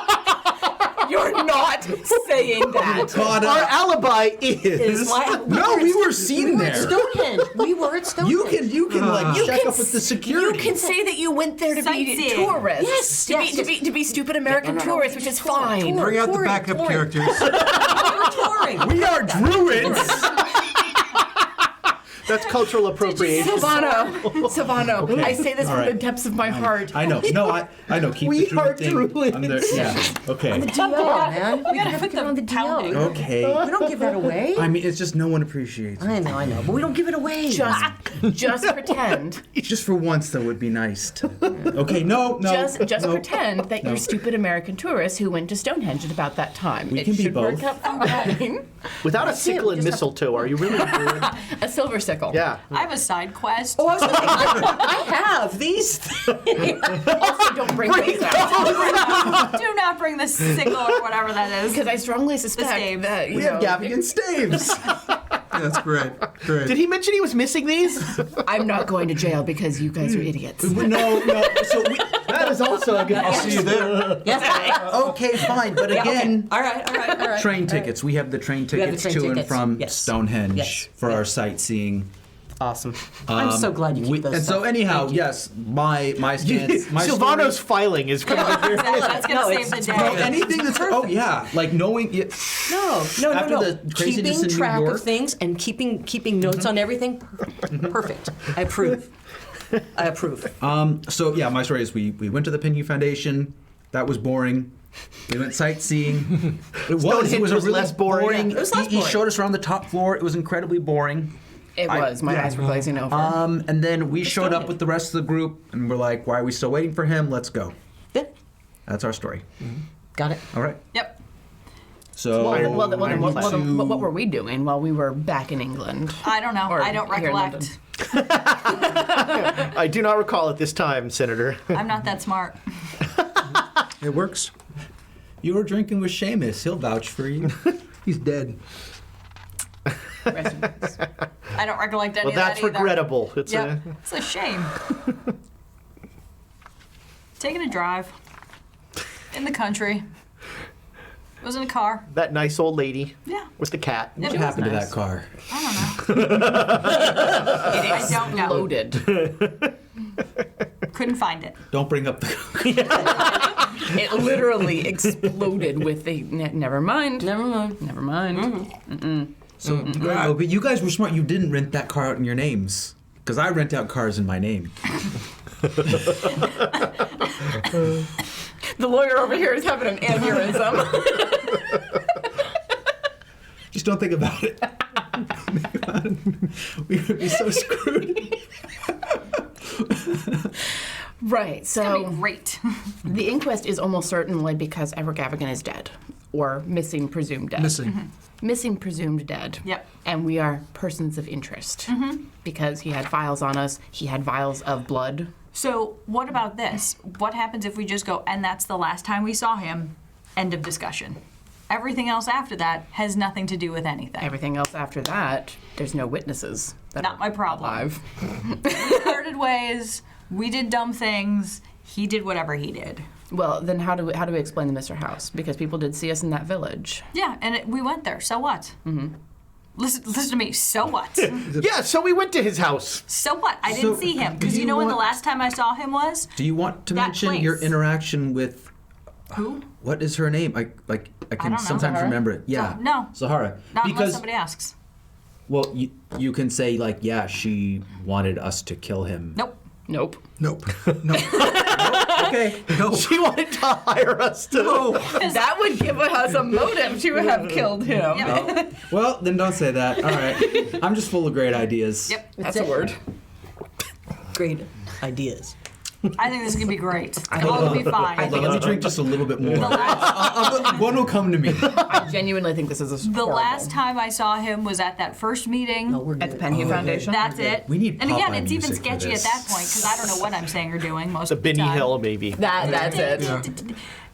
[SPEAKER 3] You're not saying that.
[SPEAKER 7] Caught
[SPEAKER 1] Our
[SPEAKER 7] up.
[SPEAKER 1] alibi is.
[SPEAKER 7] No, we were seen
[SPEAKER 6] At
[SPEAKER 7] there.
[SPEAKER 6] Stonehenge. We were at Stonehenge.
[SPEAKER 7] You can like
[SPEAKER 3] You
[SPEAKER 7] check
[SPEAKER 3] can
[SPEAKER 7] up with the security.
[SPEAKER 3] You can say that you went there to be
[SPEAKER 4] Sightseeing.
[SPEAKER 3] tourists.
[SPEAKER 6] Yes,
[SPEAKER 3] To,
[SPEAKER 6] yes,
[SPEAKER 3] be, to, be, to be stupid American
[SPEAKER 6] No, no, no,
[SPEAKER 3] tourists,
[SPEAKER 6] we
[SPEAKER 3] which is
[SPEAKER 6] just tour,
[SPEAKER 3] fine.
[SPEAKER 6] tour.
[SPEAKER 2] Bring out the
[SPEAKER 6] Touring,
[SPEAKER 2] backup
[SPEAKER 6] touring.
[SPEAKER 2] characters.
[SPEAKER 6] We were touring.
[SPEAKER 7] We are druids.
[SPEAKER 1] That's cultural appropriation.
[SPEAKER 3] Silvano, I say this
[SPEAKER 7] All
[SPEAKER 3] from
[SPEAKER 7] right.
[SPEAKER 3] the depths of my heart.
[SPEAKER 7] I know. No, I know. Keep
[SPEAKER 1] We
[SPEAKER 7] the
[SPEAKER 1] are
[SPEAKER 7] druid thing.
[SPEAKER 1] druids.
[SPEAKER 7] I'm there. Yeah. Okay.
[SPEAKER 6] DL, man.
[SPEAKER 4] We gotta put
[SPEAKER 6] on
[SPEAKER 4] the
[SPEAKER 6] the
[SPEAKER 4] pounding.
[SPEAKER 6] DL.
[SPEAKER 7] Okay.
[SPEAKER 6] We don't give that away.
[SPEAKER 7] I mean, it's just no one appreciates it.
[SPEAKER 6] I know, but we don't give it away.
[SPEAKER 3] Just pretend.
[SPEAKER 7] Just for once, though, would be nice to. Okay, no.
[SPEAKER 3] Just
[SPEAKER 7] no.
[SPEAKER 3] pretend that you're stupid American tourists who went to Stonehenge at about that time.
[SPEAKER 7] We
[SPEAKER 3] It
[SPEAKER 7] can be
[SPEAKER 3] should
[SPEAKER 7] both.
[SPEAKER 3] work out fine.
[SPEAKER 1] Without a sickle and mistletoe, are you really doing?
[SPEAKER 3] A silver sickle.
[SPEAKER 1] Yeah.
[SPEAKER 4] I have a side quest.
[SPEAKER 6] Oh, I was gonna say, I have these things.
[SPEAKER 3] Also, don't bring those out.
[SPEAKER 4] Do not bring the sickle or whatever that is.
[SPEAKER 3] Because I strongly suspect
[SPEAKER 4] staves.
[SPEAKER 3] that, you
[SPEAKER 7] We
[SPEAKER 3] know,
[SPEAKER 7] have Gavigan staves.
[SPEAKER 2] That's great. Great.
[SPEAKER 1] Did he mention he was missing these?
[SPEAKER 3] I'm not going to jail because you guys are idiots.
[SPEAKER 7] No. So we.
[SPEAKER 1] That is also a good.
[SPEAKER 2] I'll see you there.
[SPEAKER 6] Yes.
[SPEAKER 7] Okay, fine, but again.
[SPEAKER 6] All right.
[SPEAKER 7] Train tickets. We have the train
[SPEAKER 6] have the
[SPEAKER 7] tickets
[SPEAKER 6] train
[SPEAKER 7] to and
[SPEAKER 6] tickets.
[SPEAKER 7] from
[SPEAKER 6] Yes.
[SPEAKER 7] Stonehenge
[SPEAKER 6] Yes.
[SPEAKER 7] for our sightseeing.
[SPEAKER 6] Awesome. I'm so glad you keep those.
[SPEAKER 7] And so
[SPEAKER 6] stuff.
[SPEAKER 7] anyhow,
[SPEAKER 6] Thank you.
[SPEAKER 7] yes, my stance. My
[SPEAKER 1] Silvano's filing is coming in here.
[SPEAKER 4] Exactly. That's going to
[SPEAKER 6] No,
[SPEAKER 4] save
[SPEAKER 6] it's-
[SPEAKER 4] the
[SPEAKER 7] story,
[SPEAKER 4] day.
[SPEAKER 7] anything that's like knowing it.
[SPEAKER 6] No.
[SPEAKER 7] After the craziness
[SPEAKER 6] Keeping
[SPEAKER 7] in New
[SPEAKER 6] track
[SPEAKER 7] York.
[SPEAKER 6] of things and keeping notes on everything. Perfect. I approve. I approve.
[SPEAKER 7] So yeah, my story is we went to the Pinhue Foundation. That was boring. We went sightseeing. It was
[SPEAKER 1] Stonehenge
[SPEAKER 7] a
[SPEAKER 1] was
[SPEAKER 7] really
[SPEAKER 1] less boring.
[SPEAKER 6] It was less
[SPEAKER 7] He
[SPEAKER 6] boring.
[SPEAKER 7] showed us around the top floor. It was incredibly boring.
[SPEAKER 3] It was. My eyes were glazing over.
[SPEAKER 7] And then we showed up with the rest of the group, and we're like, "Why are we still waiting for him? Let's go."
[SPEAKER 6] Yeah.
[SPEAKER 7] That's our story.
[SPEAKER 6] Got it.
[SPEAKER 7] All right.
[SPEAKER 4] Yep.
[SPEAKER 7] So
[SPEAKER 3] Well, then
[SPEAKER 7] I need
[SPEAKER 3] what
[SPEAKER 7] to-
[SPEAKER 3] were we doing while we were back in England?
[SPEAKER 4] I don't know.
[SPEAKER 3] Or
[SPEAKER 4] I don't
[SPEAKER 3] here in
[SPEAKER 4] recollect.
[SPEAKER 1] I do not recall at this time, Senator.
[SPEAKER 4] I'm not that smart.
[SPEAKER 2] It works.
[SPEAKER 7] You were drinking with Seamus. He'll vouch for you.
[SPEAKER 2] He's dead.
[SPEAKER 3] Rest in peace.
[SPEAKER 4] I don't recollect any
[SPEAKER 1] Well,
[SPEAKER 4] of that
[SPEAKER 1] that's
[SPEAKER 4] either.
[SPEAKER 1] regrettable. It's
[SPEAKER 4] Yep. It's a shame. Taking a drive in the country. It was in a car.
[SPEAKER 1] that nice old lady
[SPEAKER 4] Yeah.
[SPEAKER 1] with the cat.
[SPEAKER 4] It
[SPEAKER 7] What
[SPEAKER 4] was
[SPEAKER 7] happened
[SPEAKER 3] nice.
[SPEAKER 7] to that car?
[SPEAKER 4] I don't know.
[SPEAKER 3] Loaded.
[SPEAKER 4] Couldn't find it.
[SPEAKER 7] Don't bring up the.
[SPEAKER 3] It literally exploded with the. Never mind.
[SPEAKER 6] Never mind.
[SPEAKER 3] Never mind.
[SPEAKER 7] So, no, but you guys were smart. You didn't rent that car out in your names. Because I rent out cars in my name.
[SPEAKER 3] The lawyer over here is having an aneurysm.
[SPEAKER 7] Just don't think about it. Don't think about it. We would be so screwed.
[SPEAKER 3] Right.
[SPEAKER 4] It's gonna
[SPEAKER 3] So
[SPEAKER 4] be great.
[SPEAKER 3] the inquest is almost certainly because Edward Gavigan is dead, or missing, presumed dead. Missing, presumed dead.
[SPEAKER 4] Yep.
[SPEAKER 3] And we are persons of interest because he had files on us. He had vials of blood.
[SPEAKER 4] So what about this? What happens if we just go, and that's the last time we saw him, end of discussion? Everything else after that has nothing to do with anything.
[SPEAKER 3] Everything else after that, there's no witnesses. That
[SPEAKER 4] Not
[SPEAKER 3] are
[SPEAKER 4] my problem.
[SPEAKER 3] alive.
[SPEAKER 4] We parted ways, we did dumb things, he did whatever he did.
[SPEAKER 3] Well, then how do we explain the Mr. House? Because people did see us in that village.
[SPEAKER 4] Yeah, and we went there, so what? Listen to me, so what?
[SPEAKER 1] Yeah, so we went to his house.
[SPEAKER 4] So what? I didn't
[SPEAKER 7] So,
[SPEAKER 4] see him.
[SPEAKER 7] do
[SPEAKER 4] Because you
[SPEAKER 7] you
[SPEAKER 4] know when the
[SPEAKER 7] want-
[SPEAKER 4] last time I saw him was?
[SPEAKER 7] Do you want to
[SPEAKER 4] That
[SPEAKER 7] mention your
[SPEAKER 4] place.
[SPEAKER 7] interaction with.
[SPEAKER 4] Who?
[SPEAKER 7] What is her name? I can
[SPEAKER 4] don't know.
[SPEAKER 7] sometimes
[SPEAKER 3] Zahara?
[SPEAKER 7] remember it. Yeah.
[SPEAKER 4] No.
[SPEAKER 7] Zahara.
[SPEAKER 4] Not unless
[SPEAKER 7] because
[SPEAKER 4] somebody asks.
[SPEAKER 7] well, you can say like, yeah, she wanted us to kill him.
[SPEAKER 4] Nope.
[SPEAKER 3] Nope.
[SPEAKER 2] Nope. Nope.
[SPEAKER 7] Okay.
[SPEAKER 2] No.
[SPEAKER 1] She wanted to hire us to.
[SPEAKER 3] That would give us a motive to have killed him.
[SPEAKER 4] Yep.
[SPEAKER 7] Well, then don't say that. All right. I'm just full of great ideas.
[SPEAKER 4] Yep.
[SPEAKER 3] That's a word.
[SPEAKER 6] Great ideas.
[SPEAKER 4] I think this is going to be great. All will be fine.
[SPEAKER 7] Let me drink just a little bit more.
[SPEAKER 4] The last,
[SPEAKER 7] One will come to me.
[SPEAKER 3] I genuinely think this is a
[SPEAKER 4] the last time I saw him was at that first meeting.
[SPEAKER 6] No, we're
[SPEAKER 3] at the
[SPEAKER 6] good.
[SPEAKER 3] Penhue Foundation.
[SPEAKER 4] That's it.
[SPEAKER 7] We need
[SPEAKER 4] And again,
[SPEAKER 7] Popeye
[SPEAKER 4] it's even
[SPEAKER 7] music for
[SPEAKER 4] sketchy at
[SPEAKER 7] this.
[SPEAKER 4] that point because I don't know what I'm saying or doing most
[SPEAKER 1] The
[SPEAKER 4] of the
[SPEAKER 1] Benny
[SPEAKER 4] time.
[SPEAKER 1] Hill, maybe.
[SPEAKER 3] That's it.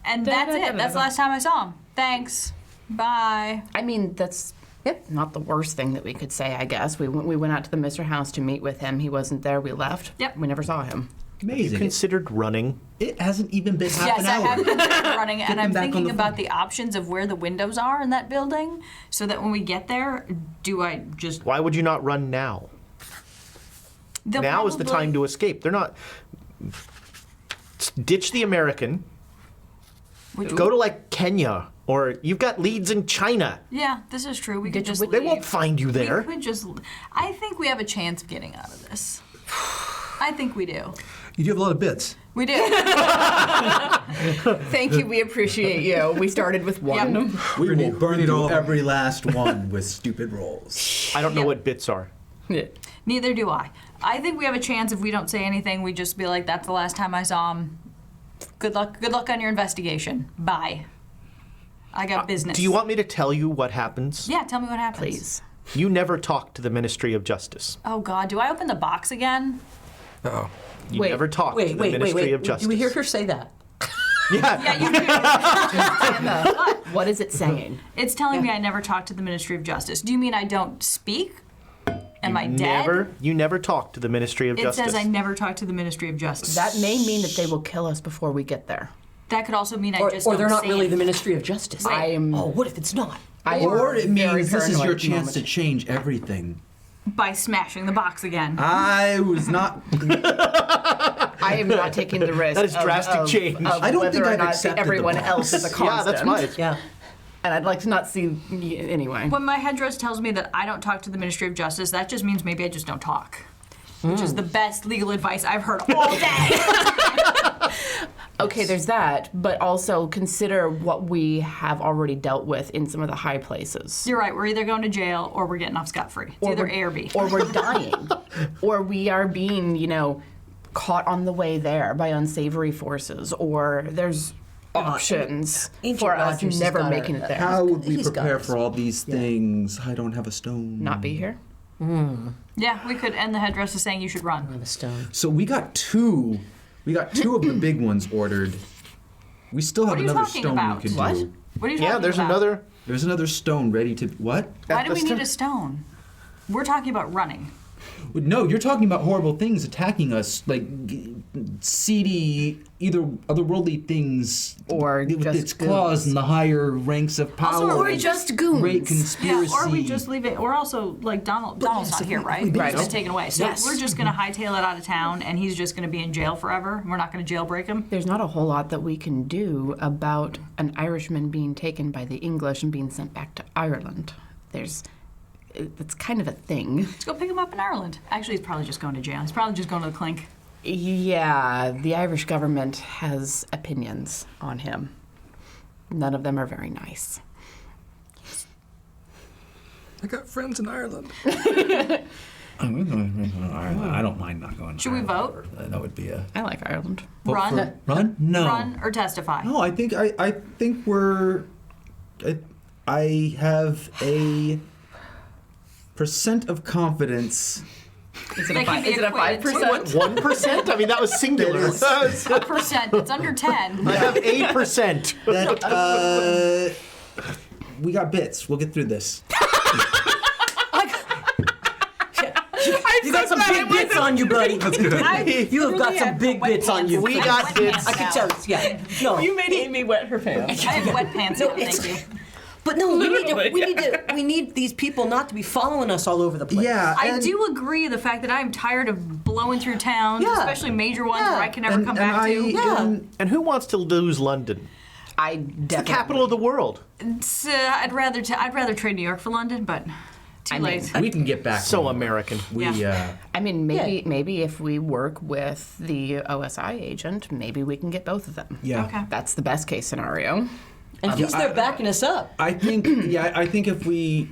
[SPEAKER 4] And that's it. That's the last time I saw him. Thanks. Bye.
[SPEAKER 3] I mean, that's not the worst thing that we could say, I guess. We went out to the Mr. House to meet with him. He wasn't there. We left.
[SPEAKER 4] Yep.
[SPEAKER 3] We never saw him.
[SPEAKER 7] Amazing.
[SPEAKER 1] Considered running.
[SPEAKER 7] It hasn't even been half
[SPEAKER 4] Yes,
[SPEAKER 7] an
[SPEAKER 4] I
[SPEAKER 7] hour.
[SPEAKER 4] have considered running, and
[SPEAKER 7] them
[SPEAKER 4] I'm
[SPEAKER 7] back on
[SPEAKER 4] thinking
[SPEAKER 7] the
[SPEAKER 4] about
[SPEAKER 7] phone.
[SPEAKER 4] the options of where the windows are in that building, so that when we get there, do I just?
[SPEAKER 1] Why would you not run now?
[SPEAKER 4] They'll
[SPEAKER 1] Now is the
[SPEAKER 4] probably-
[SPEAKER 1] time to escape. They're not. Ditch the American. Go to like Kenya, or you've got leads in China.
[SPEAKER 4] Yeah, this is true. We could just.
[SPEAKER 1] They
[SPEAKER 4] leave.
[SPEAKER 1] won't find you there.
[SPEAKER 4] We could just. I think we have a chance of getting out of this. I think we do.
[SPEAKER 2] You do have a lot of bits.
[SPEAKER 4] We do.
[SPEAKER 3] Thank you. We appreciate you. We started with one.
[SPEAKER 4] Yep.
[SPEAKER 7] We will burn
[SPEAKER 2] need all
[SPEAKER 7] through
[SPEAKER 2] of them.
[SPEAKER 7] every last one with stupid rolls.
[SPEAKER 1] I don't know
[SPEAKER 4] Yep.
[SPEAKER 1] what bits are.
[SPEAKER 4] Neither do I. I think we have a chance if we don't say anything. We just be like, "That's the last time I saw him. Good luck. Good luck on your investigation. Bye. I got business."
[SPEAKER 1] Do you want me to tell you what happens?
[SPEAKER 4] Yeah, tell me what happens.
[SPEAKER 3] Please.
[SPEAKER 1] You never talk to the Ministry of Justice.
[SPEAKER 4] Oh God, do I open the box again?
[SPEAKER 2] Uh-oh.
[SPEAKER 1] You
[SPEAKER 3] Wait,
[SPEAKER 1] never talk to
[SPEAKER 6] Wait,
[SPEAKER 1] the
[SPEAKER 6] wait,
[SPEAKER 1] Ministry
[SPEAKER 6] wait,
[SPEAKER 1] of
[SPEAKER 6] wait.
[SPEAKER 1] Justice.
[SPEAKER 6] Do we hear her say that?
[SPEAKER 1] Yeah.
[SPEAKER 4] Yeah, you do.
[SPEAKER 3] Emma, what is it saying?
[SPEAKER 4] It's telling me I never talked to the Ministry of Justice. Do you mean I don't speak? Am I dead?
[SPEAKER 1] You never talk to the Ministry of
[SPEAKER 4] It
[SPEAKER 1] Justice.
[SPEAKER 4] says I never talked to the Ministry of Justice.
[SPEAKER 3] That may mean that they will kill us before we get there.
[SPEAKER 4] That could also mean I
[SPEAKER 6] Or,
[SPEAKER 4] just
[SPEAKER 6] or
[SPEAKER 4] don't
[SPEAKER 6] they're not
[SPEAKER 4] say
[SPEAKER 6] really the
[SPEAKER 4] anything.
[SPEAKER 6] Ministry of Justice.
[SPEAKER 3] I am.
[SPEAKER 6] Oh, what if it's not?
[SPEAKER 3] I am
[SPEAKER 7] Or it
[SPEAKER 3] very
[SPEAKER 7] means this is
[SPEAKER 3] paranoid
[SPEAKER 7] your
[SPEAKER 3] at the
[SPEAKER 7] chance
[SPEAKER 3] moment.
[SPEAKER 7] to change everything.
[SPEAKER 4] By smashing the box again.
[SPEAKER 7] I was not.
[SPEAKER 3] I am not taking the risk.
[SPEAKER 1] That is drastic change.
[SPEAKER 3] Of
[SPEAKER 7] I don't
[SPEAKER 3] whether
[SPEAKER 7] think
[SPEAKER 3] or
[SPEAKER 7] I've
[SPEAKER 3] not
[SPEAKER 7] accepted the
[SPEAKER 3] everyone
[SPEAKER 7] box.
[SPEAKER 3] else is a constant.
[SPEAKER 1] Yeah, that's fine.
[SPEAKER 6] Yeah.
[SPEAKER 3] And I'd like to not see anyway.
[SPEAKER 4] When my headdress tells me that I don't talk to the Ministry of Justice, that just means maybe I just don't talk. Which is the best legal advice I've heard all day.
[SPEAKER 3] Okay, there's that, but also consider what we have already dealt with in some of the high places.
[SPEAKER 4] You're right, we're either going to jail or we're getting off scot-free. It's either A or B.
[SPEAKER 3] Or we're dying. Or we are being, caught on the way there by unsavory forces. Or there's options
[SPEAKER 6] Ancient
[SPEAKER 3] for us
[SPEAKER 6] Rogers has
[SPEAKER 3] never
[SPEAKER 6] got
[SPEAKER 3] making it there.
[SPEAKER 7] How would we
[SPEAKER 6] He's got
[SPEAKER 7] prepare
[SPEAKER 6] it.
[SPEAKER 7] for all these things? I don't have a stone.
[SPEAKER 3] Not be here?
[SPEAKER 4] Yeah, we could end the headdress is saying you should run.
[SPEAKER 6] The stone.
[SPEAKER 7] So we got two. We got two of the big ones ordered. We still have
[SPEAKER 4] What are you
[SPEAKER 7] another
[SPEAKER 4] talking
[SPEAKER 7] stone
[SPEAKER 4] about?
[SPEAKER 7] we could
[SPEAKER 3] What?
[SPEAKER 7] do.
[SPEAKER 4] What are you talking
[SPEAKER 1] Yeah, there's
[SPEAKER 4] about?
[SPEAKER 1] another.
[SPEAKER 7] There's another stone ready to what?
[SPEAKER 4] Why do we
[SPEAKER 1] That's
[SPEAKER 4] need a stone? We're talking about running.
[SPEAKER 7] No, you're talking about horrible things attacking us, like seedy, either otherworldly things,
[SPEAKER 3] Or
[SPEAKER 7] with
[SPEAKER 3] just
[SPEAKER 7] its claws
[SPEAKER 3] goons.
[SPEAKER 7] in the higher ranks of power.
[SPEAKER 4] Also, are we
[SPEAKER 7] and
[SPEAKER 3] just goons?
[SPEAKER 7] Great
[SPEAKER 4] Yeah,
[SPEAKER 7] conspiracy.
[SPEAKER 4] or we just leave it. Or also, like Donald's not here, right? He's
[SPEAKER 3] Right.
[SPEAKER 4] been taken away. So
[SPEAKER 6] Yes.
[SPEAKER 4] we're just gonna hightail it out of town, and he's just gonna be in jail forever. We're not gonna jailbreak him.
[SPEAKER 3] There's not a whole lot that we can do about an Irishman being taken by the English and being sent back to Ireland. It's kind of a thing.
[SPEAKER 4] Let's go pick him up in Ireland. Actually, he's probably just going to jail. He's probably just going to the clink.
[SPEAKER 3] Yeah, the Irish government has opinions on him. None of them are very nice.
[SPEAKER 2] I got friends in Ireland.
[SPEAKER 7] I don't mind not going. to
[SPEAKER 4] Should we
[SPEAKER 7] Ireland.
[SPEAKER 4] vote?
[SPEAKER 7] That would be a
[SPEAKER 3] I like Ireland.
[SPEAKER 7] vote
[SPEAKER 4] Run?
[SPEAKER 7] for- run? No.
[SPEAKER 4] Run or testify?
[SPEAKER 7] No, I think we're. I have a percent of confidence.
[SPEAKER 3] Is it
[SPEAKER 4] They can be
[SPEAKER 3] is it a
[SPEAKER 4] acquitted.
[SPEAKER 3] 5%?
[SPEAKER 1] 1%? I mean, that was singular.
[SPEAKER 4] A percent. It's under 10.
[SPEAKER 1] I have 8%.
[SPEAKER 7] That we got bits. We'll get through this.
[SPEAKER 6] You got some big bits on you, buddy. You have got some big bits on you.
[SPEAKER 1] We got bits.
[SPEAKER 6] I can tell. Yeah. No.
[SPEAKER 3] You made Amy wet her pants.
[SPEAKER 4] I have wet pants now, thank you.
[SPEAKER 6] But no, we need these people not to be following us all over the place.
[SPEAKER 7] Yeah,
[SPEAKER 4] I
[SPEAKER 7] and-
[SPEAKER 4] do agree the fact that I'm tired of blowing through towns,
[SPEAKER 6] Yeah.
[SPEAKER 4] especially major ones
[SPEAKER 6] Yeah.
[SPEAKER 4] where I can never come back to.
[SPEAKER 6] Yeah.
[SPEAKER 1] And who wants to lose London?
[SPEAKER 3] I
[SPEAKER 1] It's the
[SPEAKER 3] definitely.
[SPEAKER 1] capital of the world.
[SPEAKER 4] It's, I'd rather trade New York for London, but too late.
[SPEAKER 7] We can get back.
[SPEAKER 1] So
[SPEAKER 7] when
[SPEAKER 1] American.
[SPEAKER 7] we.
[SPEAKER 3] I mean, maybe if we work with the OSI agent, maybe we can get both of them.
[SPEAKER 7] Yeah.
[SPEAKER 4] Okay.
[SPEAKER 3] That's the best case scenario.
[SPEAKER 6] And he's there backing us up.
[SPEAKER 7] I think. Yeah. I think if we.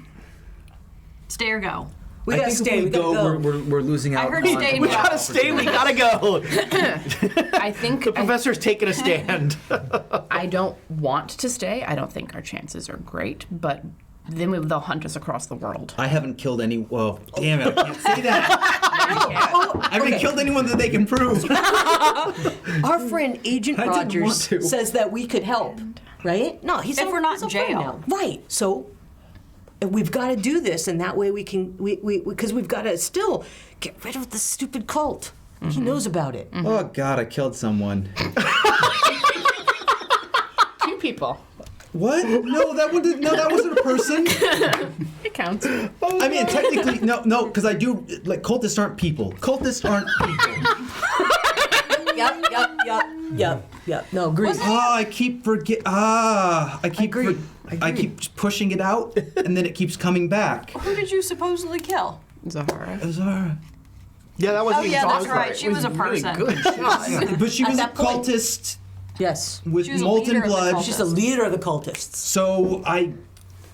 [SPEAKER 4] Stay or go.
[SPEAKER 6] We
[SPEAKER 7] I
[SPEAKER 6] gotta
[SPEAKER 7] think
[SPEAKER 6] stay.
[SPEAKER 7] if
[SPEAKER 6] we
[SPEAKER 7] we
[SPEAKER 6] gotta go.
[SPEAKER 7] we're losing out.
[SPEAKER 4] I heard stay and
[SPEAKER 1] We
[SPEAKER 4] go.
[SPEAKER 1] gotta stay, we gotta go.
[SPEAKER 3] I think
[SPEAKER 1] The professor's taking a stand.
[SPEAKER 3] I don't want to stay. I don't think our chances are great, but then they'll hunt us across the world.
[SPEAKER 7] I haven't killed any. Well, damn it! I can't say that. I haven't killed anyone that they can prove.
[SPEAKER 6] Our friend Agent
[SPEAKER 7] I didn't
[SPEAKER 6] Rogers
[SPEAKER 7] want to.
[SPEAKER 6] says that we could help, right? No, he's
[SPEAKER 4] If we're not in
[SPEAKER 6] he's a friend
[SPEAKER 4] jail.
[SPEAKER 6] now. Right? So we've got to do this, and that way we can because we've got to still get rid of the stupid cult. He knows about it.
[SPEAKER 7] Oh God! I killed someone.
[SPEAKER 3] 2 people.
[SPEAKER 7] What? No, that one did. No, that wasn't a person.
[SPEAKER 3] It counts.
[SPEAKER 7] I mean, technically, no, because I do like cultists aren't people. Cultists aren't people.
[SPEAKER 6] Yep. No, agree.
[SPEAKER 7] I keep
[SPEAKER 6] Agreed.
[SPEAKER 7] I keep pushing it out, and then it keeps coming back.
[SPEAKER 4] Who did you supposedly kill?
[SPEAKER 3] Zahara.
[SPEAKER 7] Azara.
[SPEAKER 1] Yeah, that wasn't
[SPEAKER 4] Oh, yeah, that's
[SPEAKER 1] Zahra.
[SPEAKER 4] right. She was a person.
[SPEAKER 1] Really good shot.
[SPEAKER 7] But she
[SPEAKER 6] At
[SPEAKER 7] was a
[SPEAKER 6] that point.
[SPEAKER 7] cultist
[SPEAKER 6] Yes.
[SPEAKER 7] with
[SPEAKER 4] She was a
[SPEAKER 7] molten
[SPEAKER 4] leader of the
[SPEAKER 7] blood.
[SPEAKER 4] cult.
[SPEAKER 6] She's the leader of the cultists.
[SPEAKER 7] So I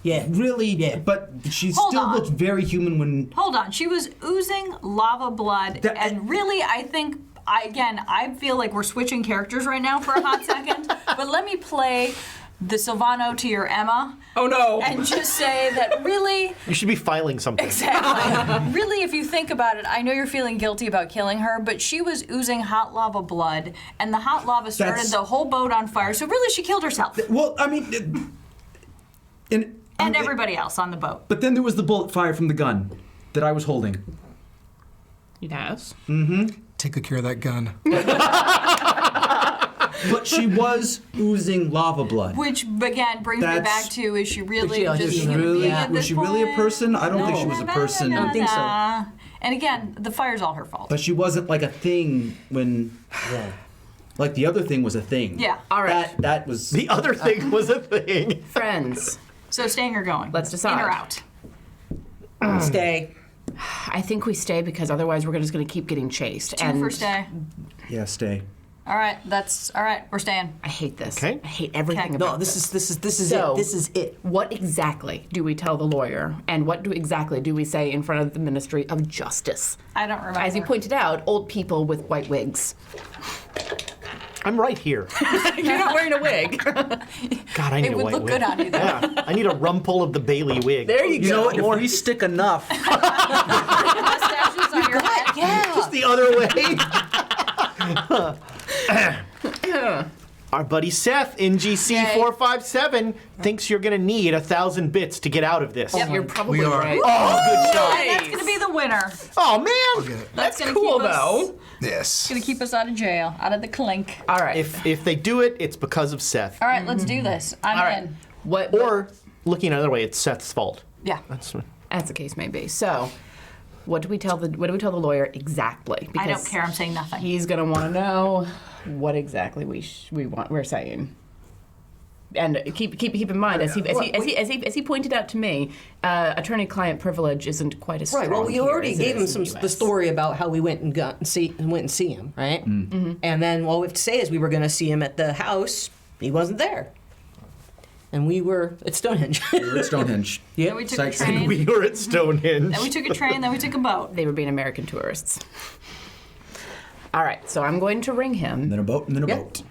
[SPEAKER 6] Yeah.
[SPEAKER 7] really,
[SPEAKER 6] Yeah.
[SPEAKER 7] but she
[SPEAKER 4] Hold
[SPEAKER 7] still
[SPEAKER 4] on.
[SPEAKER 7] looked very human when.
[SPEAKER 4] Hold on. She was oozing lava blood,
[SPEAKER 7] That-
[SPEAKER 4] and really, I think. I feel like we're switching characters right now for a hot second. But let me play the Silvano to your Emma.
[SPEAKER 3] Oh no.
[SPEAKER 4] And just say that really,
[SPEAKER 1] You should be filing something.
[SPEAKER 4] exactly. Really, if you think about it, I know you're feeling guilty about killing her, but she was oozing hot lava blood, and the hot lava started
[SPEAKER 7] That's-
[SPEAKER 4] the whole boat on fire. So really, she killed herself
[SPEAKER 7] Well, I mean,
[SPEAKER 4] and everybody else on the boat.
[SPEAKER 7] But then there was the bullet fire from the gun that I was holding.
[SPEAKER 3] Yes.
[SPEAKER 2] Take good care of that gun.
[SPEAKER 7] But she was oozing lava blood.
[SPEAKER 4] Which again brings me
[SPEAKER 7] That's-
[SPEAKER 4] back to: is she really
[SPEAKER 6] she
[SPEAKER 4] just a
[SPEAKER 6] auditioned?
[SPEAKER 4] human being at
[SPEAKER 7] Was
[SPEAKER 4] this
[SPEAKER 7] she really a
[SPEAKER 4] point?
[SPEAKER 7] person? I don't think she was a person.
[SPEAKER 6] I don't think so.
[SPEAKER 4] And again, the fire's all her fault.
[SPEAKER 7] But she wasn't like a thing when. Like the other thing was a thing.
[SPEAKER 4] Yeah.
[SPEAKER 3] All right.
[SPEAKER 7] That was.
[SPEAKER 1] The other thing was a thing.
[SPEAKER 3] Friends,
[SPEAKER 4] So staying or going?
[SPEAKER 3] Let's decide.
[SPEAKER 4] In or out?
[SPEAKER 6] Stay.
[SPEAKER 3] I think we stay because otherwise we're just going to keep getting chased.
[SPEAKER 4] Two for stay.
[SPEAKER 7] Yeah, stay.
[SPEAKER 4] All right, that's all right. We're staying.
[SPEAKER 3] I hate this.
[SPEAKER 1] Okay.
[SPEAKER 3] I hate everything
[SPEAKER 4] Okay.
[SPEAKER 3] about
[SPEAKER 6] No, this is
[SPEAKER 3] So-
[SPEAKER 6] it. This is it.
[SPEAKER 3] What exactly do we tell the lawyer, and what exactly do we say in front of the Ministry of Justice?
[SPEAKER 4] I don't remember.
[SPEAKER 3] As you pointed out, old people with white wigs.
[SPEAKER 1] I'm right here.
[SPEAKER 3] You're not wearing a wig.
[SPEAKER 1] God, I need
[SPEAKER 4] It
[SPEAKER 1] a
[SPEAKER 4] would
[SPEAKER 1] white
[SPEAKER 4] look
[SPEAKER 1] wig.
[SPEAKER 4] good on you, though.
[SPEAKER 1] Yeah, I need a rumple of the Bailey wig.
[SPEAKER 3] There you
[SPEAKER 7] You know
[SPEAKER 3] go.
[SPEAKER 7] what? If we stick enough,
[SPEAKER 4] Mustaches on your head.
[SPEAKER 1] Just the other way. Our buddy Seth, NGC457, thinks you're going to need 1,000 bits to get out of this.
[SPEAKER 3] You're probably
[SPEAKER 2] We are.
[SPEAKER 3] right.
[SPEAKER 1] Oh, good shot.
[SPEAKER 4] And that's going to be the winner.
[SPEAKER 1] Oh, man.
[SPEAKER 4] That's going to
[SPEAKER 3] cool,
[SPEAKER 4] keep us,
[SPEAKER 3] though.
[SPEAKER 2] Yes.
[SPEAKER 4] Going to keep us out of jail, out of the clink.
[SPEAKER 3] All right.
[SPEAKER 1] If they do it, it's because of Seth.
[SPEAKER 4] All right, let's do this. I'm
[SPEAKER 3] All right.
[SPEAKER 4] in.
[SPEAKER 3] What?
[SPEAKER 1] Or, looking another way, it's Seth's fault.
[SPEAKER 4] Yeah.
[SPEAKER 1] That's
[SPEAKER 3] as the case may be. So, what do we tell the lawyer exactly?
[SPEAKER 4] I don't care. I'm saying nothing.
[SPEAKER 3] He's gonna want to know what exactly we're saying. And keep in mind, as he pointed out to me, attorney-client privilege isn't quite as strong.
[SPEAKER 6] Right. Well, we
[SPEAKER 3] here
[SPEAKER 6] already
[SPEAKER 3] as it
[SPEAKER 6] gave him
[SPEAKER 3] is in
[SPEAKER 6] the
[SPEAKER 3] US.
[SPEAKER 6] story about how we went and see him, right? Mm-hmm. And then all we have to say is we were going to see him at the house. He wasn't there, and we were at Stonehenge.
[SPEAKER 7] we were at Stonehenge.
[SPEAKER 6] Yeah.
[SPEAKER 4] Then we took a
[SPEAKER 7] Sightseeing.
[SPEAKER 4] train.
[SPEAKER 1] We were at Stonehenge.
[SPEAKER 4] Then we took a train. Then we took a boat.
[SPEAKER 3] They were being American tourists. All right, so I'm going to ring him.
[SPEAKER 7] Then a boat, and then a
[SPEAKER 6] Yep.
[SPEAKER 7] boat.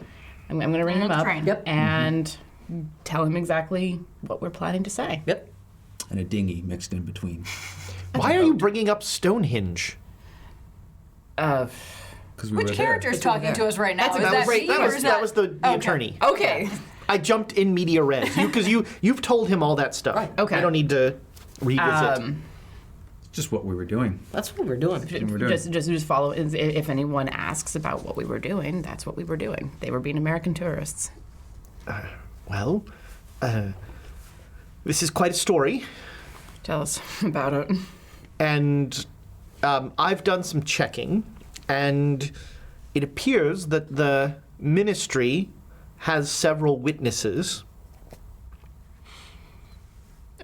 [SPEAKER 3] I'm going to ring him
[SPEAKER 4] Another
[SPEAKER 3] up
[SPEAKER 4] train.
[SPEAKER 6] Yep.
[SPEAKER 3] and tell him exactly what we're planning to say.
[SPEAKER 6] Yep.
[SPEAKER 7] And a dinghy mixed in between.
[SPEAKER 1] Why are you bringing up Stonehenge?
[SPEAKER 3] Uh,
[SPEAKER 7] Because we
[SPEAKER 4] Which
[SPEAKER 7] were
[SPEAKER 4] character is talking to us right now?
[SPEAKER 3] That's
[SPEAKER 4] Is
[SPEAKER 3] that
[SPEAKER 4] that
[SPEAKER 3] was
[SPEAKER 4] me
[SPEAKER 3] great.
[SPEAKER 1] That
[SPEAKER 4] or
[SPEAKER 1] was,
[SPEAKER 4] is
[SPEAKER 1] that was the
[SPEAKER 4] Okay.
[SPEAKER 1] attorney.
[SPEAKER 3] okay.
[SPEAKER 1] I jumped in media res because you've told him all that stuff.
[SPEAKER 6] Right.
[SPEAKER 3] Okay.
[SPEAKER 1] I don't need to revisit.
[SPEAKER 7] just what we were doing.
[SPEAKER 6] That's what we're doing.
[SPEAKER 7] We're doing.
[SPEAKER 3] Just follow. If anyone asks about what we were doing, that's what we were doing. They were being American tourists.
[SPEAKER 1] Well, this is quite a story,
[SPEAKER 3] Tell us about it.
[SPEAKER 1] and I've done some checking, and it appears that the ministry has several witnesses.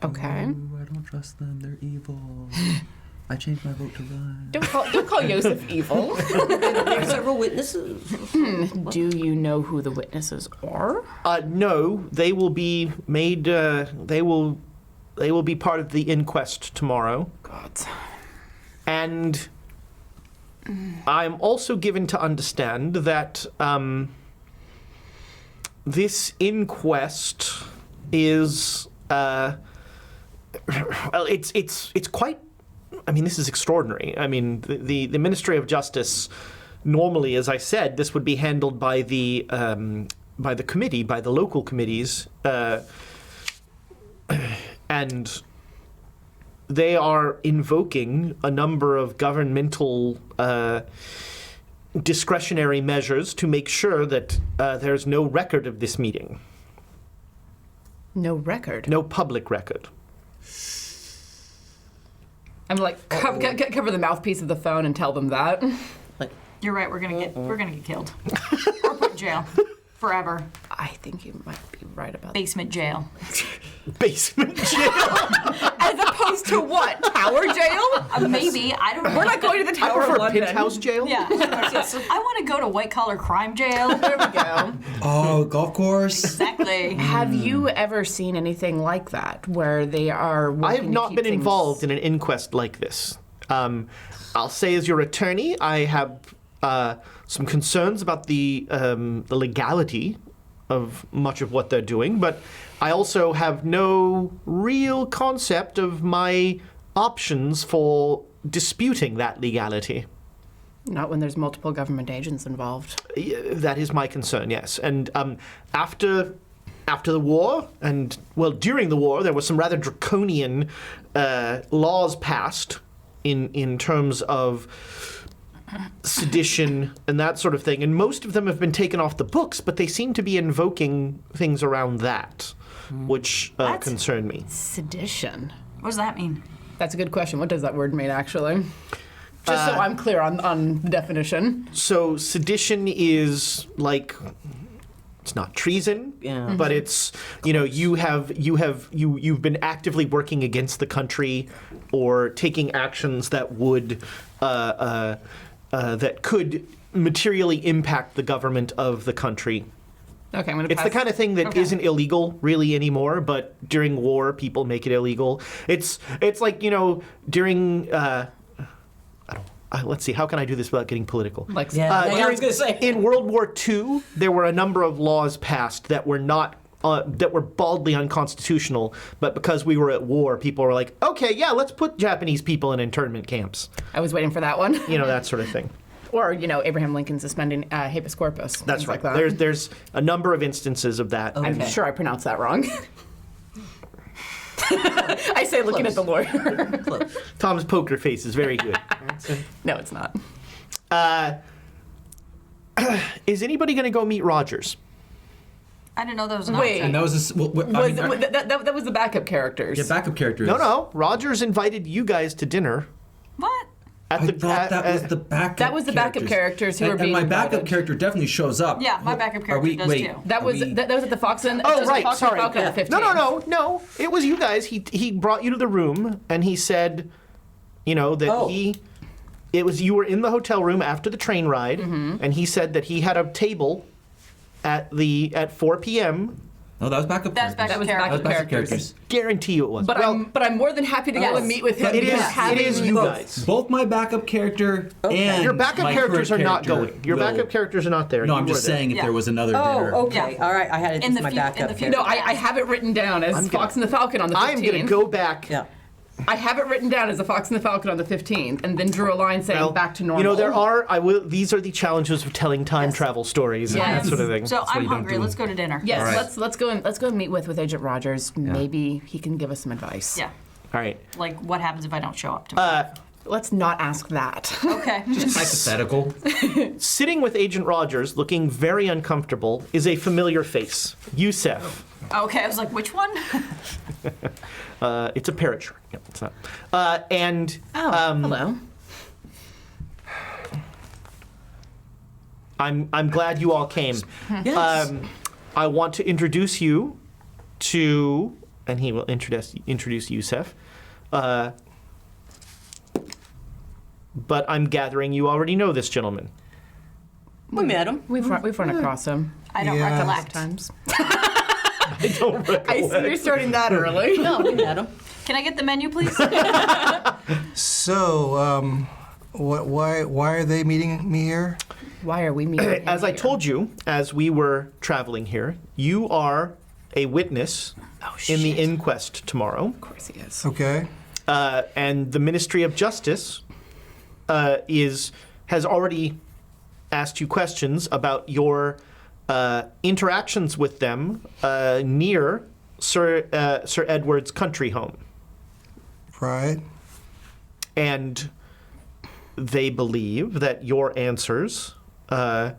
[SPEAKER 3] Okay.
[SPEAKER 7] Ooh, I don't trust them. They're evil. I changed my vote to lie.
[SPEAKER 3] Don't call Yosef evil.
[SPEAKER 6] There are several witnesses.
[SPEAKER 3] Do you know who the witnesses are?
[SPEAKER 1] No, they will be made. They will be part of the inquest tomorrow.
[SPEAKER 3] God.
[SPEAKER 1] And I'm also given to understand that this inquest is well, it's quite. I mean, this is extraordinary. I mean, the Ministry of Justice. Normally, as I said, this would be handled by the committee, by the local committees, and they are invoking a number of governmental discretionary measures to make sure that there's no record of this meeting,
[SPEAKER 3] No record.
[SPEAKER 1] no public record.
[SPEAKER 3] I'm like cover the mouthpiece of the phone and tell them that.
[SPEAKER 4] You're right. We're gonna get killed or put in jail forever.
[SPEAKER 3] I think you might be right about that.
[SPEAKER 4] Basement jail.
[SPEAKER 1] Basement jail.
[SPEAKER 3] As opposed to what? Tower jail?
[SPEAKER 4] Maybe I don't know.
[SPEAKER 3] We're not going to the
[SPEAKER 1] I
[SPEAKER 3] Tower of
[SPEAKER 1] prefer
[SPEAKER 3] London.
[SPEAKER 1] penthouse jail.
[SPEAKER 4] Yeah. I want to go to white collar crime jail.
[SPEAKER 3] There we go.
[SPEAKER 7] Oh, golf course.
[SPEAKER 4] Exactly.
[SPEAKER 3] Have you ever seen anything like that where they are?
[SPEAKER 1] I have not been involved in an inquest like this. I'll say, as your attorney, I have some concerns about the legality of much of what they're doing, but I also have no real concept of my options for disputing that legality.
[SPEAKER 3] Not when there's multiple government agents involved.
[SPEAKER 1] That is my concern, yes. And after the war, and well, during the war, there were some rather draconian laws passed in terms of sedition and that sort of thing. And most of them have been taken off the books, but they seem to be invoking things around that, which
[SPEAKER 4] What?
[SPEAKER 1] concern me.
[SPEAKER 3] Sedition.
[SPEAKER 4] What does that mean?
[SPEAKER 3] That's a good question. What does that word mean, actually? Just so I'm clear on the definition.
[SPEAKER 1] So sedition is like, it's not treason,
[SPEAKER 6] Yeah.
[SPEAKER 1] but it's, you know, you've been actively working against the country or taking actions that would that could materially impact the government of the country.
[SPEAKER 3] Okay, I'm going to
[SPEAKER 1] It's the kind of thing that
[SPEAKER 3] Okay.
[SPEAKER 1] isn't illegal really anymore, but during war, people make it illegal. It's like, you know, during let's see, how can I do this without getting political?
[SPEAKER 3] Like,
[SPEAKER 6] I was gonna say.
[SPEAKER 1] In World War II, there were a number of laws passed that were not that were baldly unconstitutional, but because we were at war, people were like, okay, yeah, let's put Japanese people in internment camps.
[SPEAKER 3] I was waiting for that one.
[SPEAKER 1] You know, that sort of thing.
[SPEAKER 3] Or, you know, Abraham Lincoln suspending habeas corpus.
[SPEAKER 1] That's
[SPEAKER 3] things
[SPEAKER 1] right.
[SPEAKER 3] Like that.
[SPEAKER 1] There's a number of instances of that.
[SPEAKER 3] I'm
[SPEAKER 6] Okay.
[SPEAKER 3] sure I pronounced that wrong. I say looking at the lawyer.
[SPEAKER 6] Close.
[SPEAKER 1] Tom's poker face is very good.
[SPEAKER 3] No, it's not.
[SPEAKER 1] Is anybody going to go meet Rogers?
[SPEAKER 4] I didn't know that was an
[SPEAKER 3] Wait.
[SPEAKER 7] And that was this.
[SPEAKER 3] That was the backup characters.
[SPEAKER 7] Yeah, backup characters.
[SPEAKER 1] No. Rogers invited you guys to dinner.
[SPEAKER 4] What?
[SPEAKER 1] At
[SPEAKER 7] I thought that was the backup.
[SPEAKER 3] That was the backup characters who were being
[SPEAKER 7] And my backup
[SPEAKER 3] invited.
[SPEAKER 7] character definitely shows up.
[SPEAKER 4] Yeah, my backup
[SPEAKER 7] Are
[SPEAKER 4] character
[SPEAKER 7] we,
[SPEAKER 4] does
[SPEAKER 7] wait,
[SPEAKER 4] too.
[SPEAKER 3] That
[SPEAKER 7] are
[SPEAKER 3] was
[SPEAKER 7] we-
[SPEAKER 3] that was at the Fox and
[SPEAKER 1] Oh,
[SPEAKER 3] it was
[SPEAKER 1] right.
[SPEAKER 3] Fox and
[SPEAKER 1] Sorry.
[SPEAKER 3] Falcon on the 15th.
[SPEAKER 1] No. It was you guys. He brought you to the room and he said, you know, that
[SPEAKER 6] Oh.
[SPEAKER 1] it was you were in the hotel room after the train ride, and he said that he had a table at 4 p.m.
[SPEAKER 7] No, that was backup.
[SPEAKER 4] That's
[SPEAKER 7] characters.
[SPEAKER 3] That was
[SPEAKER 4] Characters.
[SPEAKER 7] That was
[SPEAKER 3] backup
[SPEAKER 7] backup
[SPEAKER 3] characters.
[SPEAKER 7] characters.
[SPEAKER 1] Guarantee you it was.
[SPEAKER 3] But I'm more than happy to go
[SPEAKER 4] Yes.
[SPEAKER 3] and meet with him.
[SPEAKER 1] It is.
[SPEAKER 3] because
[SPEAKER 1] It
[SPEAKER 3] having-
[SPEAKER 1] is you
[SPEAKER 6] both.
[SPEAKER 1] guys.
[SPEAKER 7] Both my backup character and
[SPEAKER 1] Your backup
[SPEAKER 7] my
[SPEAKER 1] characters are
[SPEAKER 7] current
[SPEAKER 1] not
[SPEAKER 7] character
[SPEAKER 1] going. Your
[SPEAKER 7] will-
[SPEAKER 1] backup characters are not there.
[SPEAKER 7] No,
[SPEAKER 1] You
[SPEAKER 7] I'm just
[SPEAKER 1] were there.
[SPEAKER 7] saying if
[SPEAKER 4] Yeah.
[SPEAKER 7] there was another dinner.
[SPEAKER 6] Oh, okay.
[SPEAKER 4] Yeah.
[SPEAKER 6] All right. I had it
[SPEAKER 4] In
[SPEAKER 6] as
[SPEAKER 4] the
[SPEAKER 6] my
[SPEAKER 4] fu- in
[SPEAKER 6] backup
[SPEAKER 4] the
[SPEAKER 6] character.
[SPEAKER 3] No, I have it written down as
[SPEAKER 1] I'm
[SPEAKER 3] Fox and the Falcon on the 15th.
[SPEAKER 1] I'm going to go back.
[SPEAKER 6] Yeah.
[SPEAKER 3] I have it written down as a Fox and the Falcon on the 15th, and then drew a line saying
[SPEAKER 1] Well,
[SPEAKER 3] back to normal.
[SPEAKER 1] You know, these are the challenges of telling time travel stories and
[SPEAKER 3] Yes.
[SPEAKER 1] that sort of thing.
[SPEAKER 4] So I'm
[SPEAKER 7] you don't
[SPEAKER 4] hungry.
[SPEAKER 7] do.
[SPEAKER 4] Let's go to dinner.
[SPEAKER 3] Yes,
[SPEAKER 7] All right.
[SPEAKER 3] let's go and meet with Agent Rogers. Maybe he can give us some advice.
[SPEAKER 4] Yeah.
[SPEAKER 1] All right.
[SPEAKER 4] Like, what happens if I don't show up tomorrow?
[SPEAKER 3] Let's not ask that.
[SPEAKER 4] Okay.
[SPEAKER 7] Hypothetical.
[SPEAKER 1] Sitting with Agent Rogers, looking very uncomfortable, is a familiar face. Yusef.
[SPEAKER 4] Okay, I was like, which one?
[SPEAKER 1] It's a parachute. No, it's not. And
[SPEAKER 3] Hello.
[SPEAKER 1] I'm glad you all came.
[SPEAKER 6] Yes.
[SPEAKER 1] I want to introduce you to, and he will introduce Yusef. But I'm gathering you already know this gentleman.
[SPEAKER 6] we met him.
[SPEAKER 3] We've run across him
[SPEAKER 4] I don't
[SPEAKER 2] Yeah.
[SPEAKER 4] recollect.
[SPEAKER 3] times.
[SPEAKER 1] I don't
[SPEAKER 3] I see you're starting that early.
[SPEAKER 6] No, we met him.
[SPEAKER 4] Can I get the menu, please?
[SPEAKER 2] So, why are they meeting me here?
[SPEAKER 3] Why are we meeting?
[SPEAKER 1] As I told you, as we were traveling here, you are a witness in the inquest tomorrow.
[SPEAKER 3] Of course he is.
[SPEAKER 2] Okay.
[SPEAKER 1] And the Ministry of Justice has already asked you questions about your interactions with them near Sir Edward's country home,
[SPEAKER 2] Right.
[SPEAKER 1] and they believe that your answers are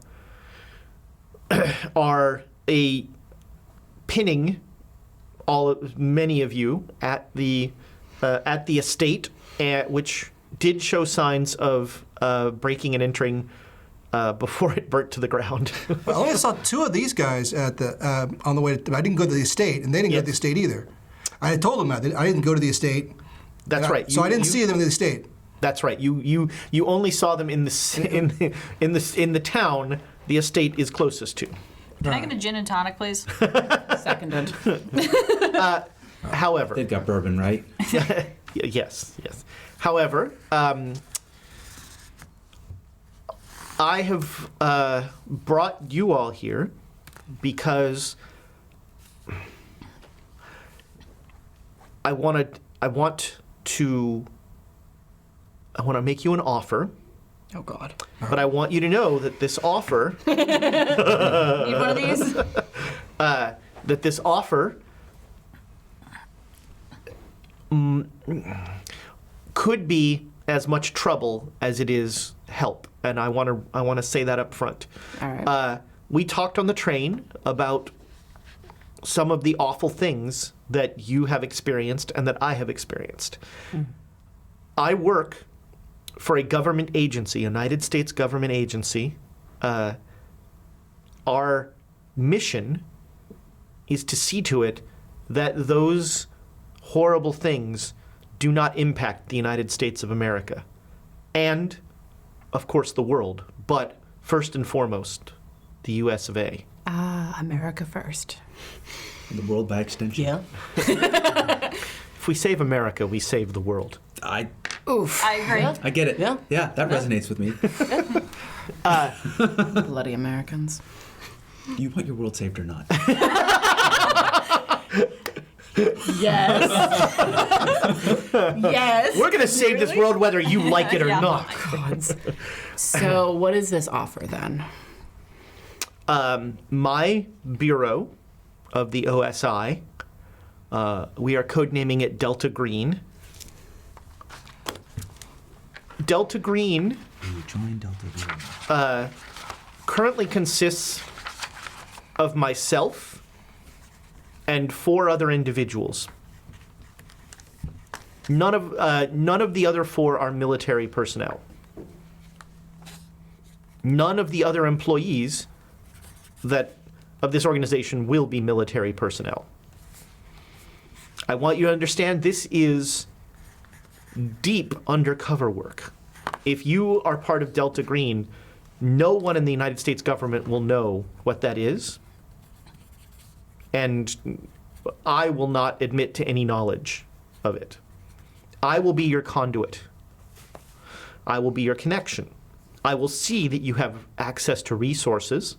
[SPEAKER 1] pinning many of you at the estate, which did show signs of breaking and entering before it burnt to the ground.
[SPEAKER 2] I only saw two of these guys at the on the way. I didn't go to the estate, and they didn't go to the
[SPEAKER 1] Yes.
[SPEAKER 2] estate either. I had told them that I didn't go to the estate.
[SPEAKER 1] That's right.
[SPEAKER 2] So I didn't
[SPEAKER 1] You-
[SPEAKER 2] see them in the estate.
[SPEAKER 1] That's right. You only saw them in the town the estate is closest to.
[SPEAKER 4] Can I get a gin and tonic, please?
[SPEAKER 3] Seconded.
[SPEAKER 1] However,
[SPEAKER 7] They've got bourbon, right?
[SPEAKER 1] yes. However, I have brought you all here because I want to make you an offer,
[SPEAKER 3] Oh God.
[SPEAKER 1] but I want you to know that this offer
[SPEAKER 4] Need one of these?
[SPEAKER 1] could be as much trouble as it is help. and I want to say that up front.
[SPEAKER 3] All right.
[SPEAKER 1] We talked on the train about some of the awful things that you have experienced and that I have experienced. I work for a government agency, United States government agency. Our mission is to see to it that those horrible things do not impact the United States of America. And, of course, the world. But first and foremost, the US of A.
[SPEAKER 3] America first.
[SPEAKER 7] The world by extension.
[SPEAKER 6] Yeah.
[SPEAKER 1] If we save America, we save the world.
[SPEAKER 3] Oof.
[SPEAKER 4] I agree.
[SPEAKER 6] Yeah.
[SPEAKER 7] I get it.
[SPEAKER 6] Yeah.
[SPEAKER 7] Yeah, that resonates with me.
[SPEAKER 3] Bloody Americans.
[SPEAKER 7] You want your world saved or not?
[SPEAKER 3] Yes. Yes.
[SPEAKER 1] We're going to save this world whether you like it or
[SPEAKER 4] Yeah.
[SPEAKER 1] not.
[SPEAKER 3] So what is this offer then?
[SPEAKER 1] My bureau of the OSI, we are codenaming it Delta Green. Delta Green
[SPEAKER 7] You join Delta Green.
[SPEAKER 1] currently consists of myself and 4 other individuals. None of the other 4 are military personnel. None of the other employees of this organization will be military personnel. I want you to understand this is deep undercover work. If you are part of Delta Green, no one in the United States government will know what that is, and I will not admit to any knowledge of it. I will be your conduit. I will be your connection. I will see that you have access to resources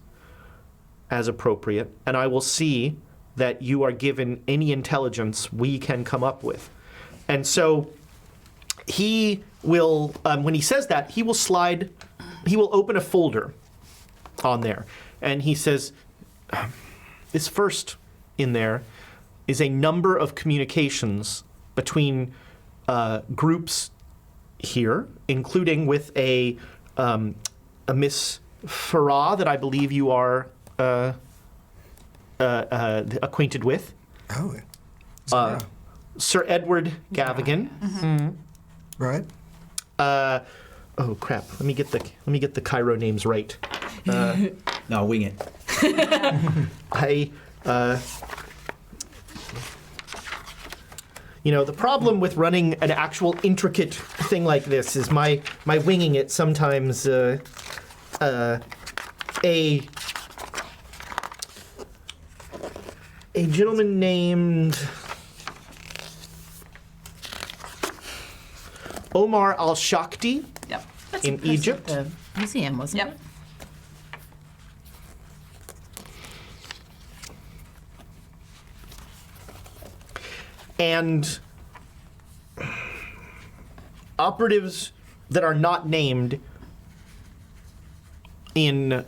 [SPEAKER 1] as appropriate, and I will see that you are given any intelligence we can come up with. And so he will, when he says that, he will open a folder on there, and he says, this first in there is a number of communications between groups here, including with a Miss Farah that I believe you are acquainted with,
[SPEAKER 2] Oh.
[SPEAKER 1] Sir Edward Gavigan.
[SPEAKER 2] Right.
[SPEAKER 1] Oh crap! Let me get the Cairo names right.
[SPEAKER 7] No, wing it.
[SPEAKER 1] The problem with running an actual intricate thing like this is my winging it sometimes. A gentleman named Omar al-Shakti
[SPEAKER 4] Yep.
[SPEAKER 1] in Egypt.
[SPEAKER 3] The museum, wasn't
[SPEAKER 4] Yep.
[SPEAKER 3] it?
[SPEAKER 1] And operatives that are not named in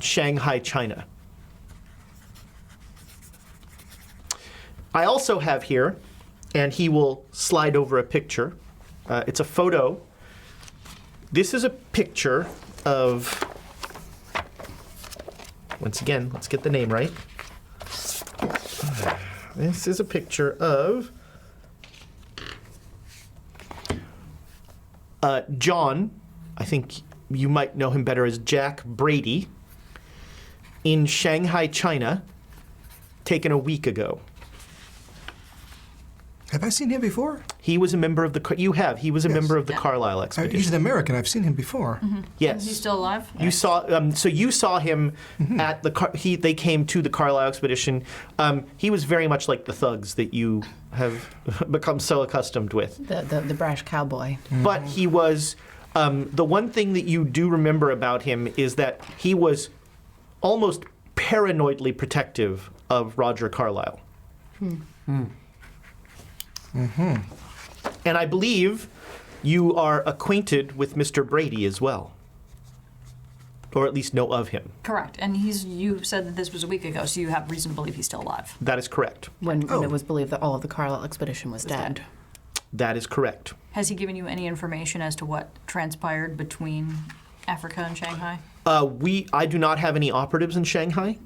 [SPEAKER 1] Shanghai, China. I also have here, and he will slide over a picture. It's a photo. This is a picture of, once again, let's get the name right. This is a picture of John, I think you might know him better as Jack Brady, in Shanghai, China, taken a week ago.
[SPEAKER 2] Have I seen him before?
[SPEAKER 1] He was a member of he was a
[SPEAKER 2] Yes.
[SPEAKER 1] member of the Carlisle
[SPEAKER 2] He's
[SPEAKER 1] expedition.
[SPEAKER 2] an American. I've seen him before.
[SPEAKER 1] Yes.
[SPEAKER 4] Is he still alive?
[SPEAKER 1] You saw, so you saw him at they came to the Carlisle expedition. He was very much like the thugs that you have become so accustomed with.
[SPEAKER 3] The brash cowboy.
[SPEAKER 1] But he was, the one thing that you do remember about him is that he was almost paranoidly protective of Roger Carlyle. And I believe you are acquainted with Mr. Brady as well. Or at least know of him.
[SPEAKER 4] Correct. And you said that this was a week ago, so you have reason to believe he's still alive.
[SPEAKER 1] That is correct.
[SPEAKER 3] When
[SPEAKER 2] Oh.
[SPEAKER 3] it was believed that all of the Carlisle expedition was dead.
[SPEAKER 1] That is correct.
[SPEAKER 4] Has he given you any information as to what transpired between Africa and Shanghai?
[SPEAKER 1] I do not have any operatives in Shanghai,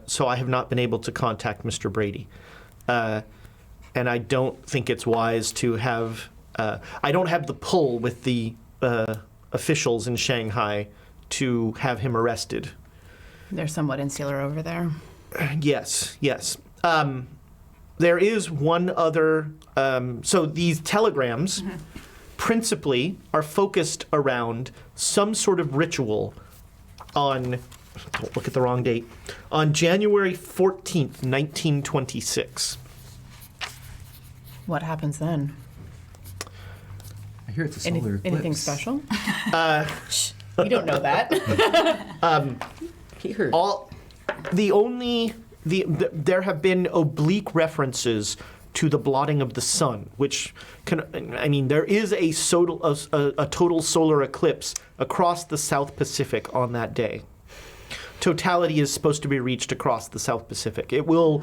[SPEAKER 1] so I have not been able to contact Mr. Brady. And I don't think it's wise to have... I don't have the pull with the officials in Shanghai to have him arrested.
[SPEAKER 3] They're somewhat insular over there.
[SPEAKER 1] Yes. There is one other... so these telegrams principally are focused around some sort of ritual on... Don't look at the wrong date. On January 14th, 1926.
[SPEAKER 3] What happens then?
[SPEAKER 7] I hear it's a solar eclipse.
[SPEAKER 3] Anything special? You don't know that.
[SPEAKER 6] He heard.
[SPEAKER 1] There have been oblique references to the blotting of the sun, which there is a total solar eclipse across the South Pacific on that day. Totality is supposed to be reached across the South Pacific. It will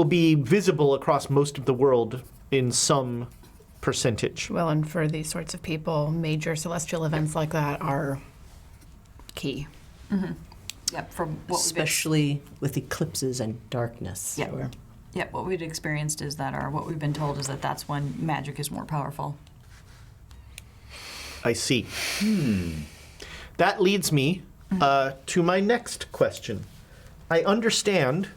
[SPEAKER 1] be visible across most of the world in some percentage.
[SPEAKER 3] Well, and for these sorts of people, major celestial events like that are key.
[SPEAKER 4] Yep, from what
[SPEAKER 6] Especially with eclipses and darkness.
[SPEAKER 4] Yep.
[SPEAKER 6] So
[SPEAKER 4] Yep, what we'd experienced is that, or what we've been told is that that's when magic is more powerful.
[SPEAKER 1] I see. That leads me to my next question. I understand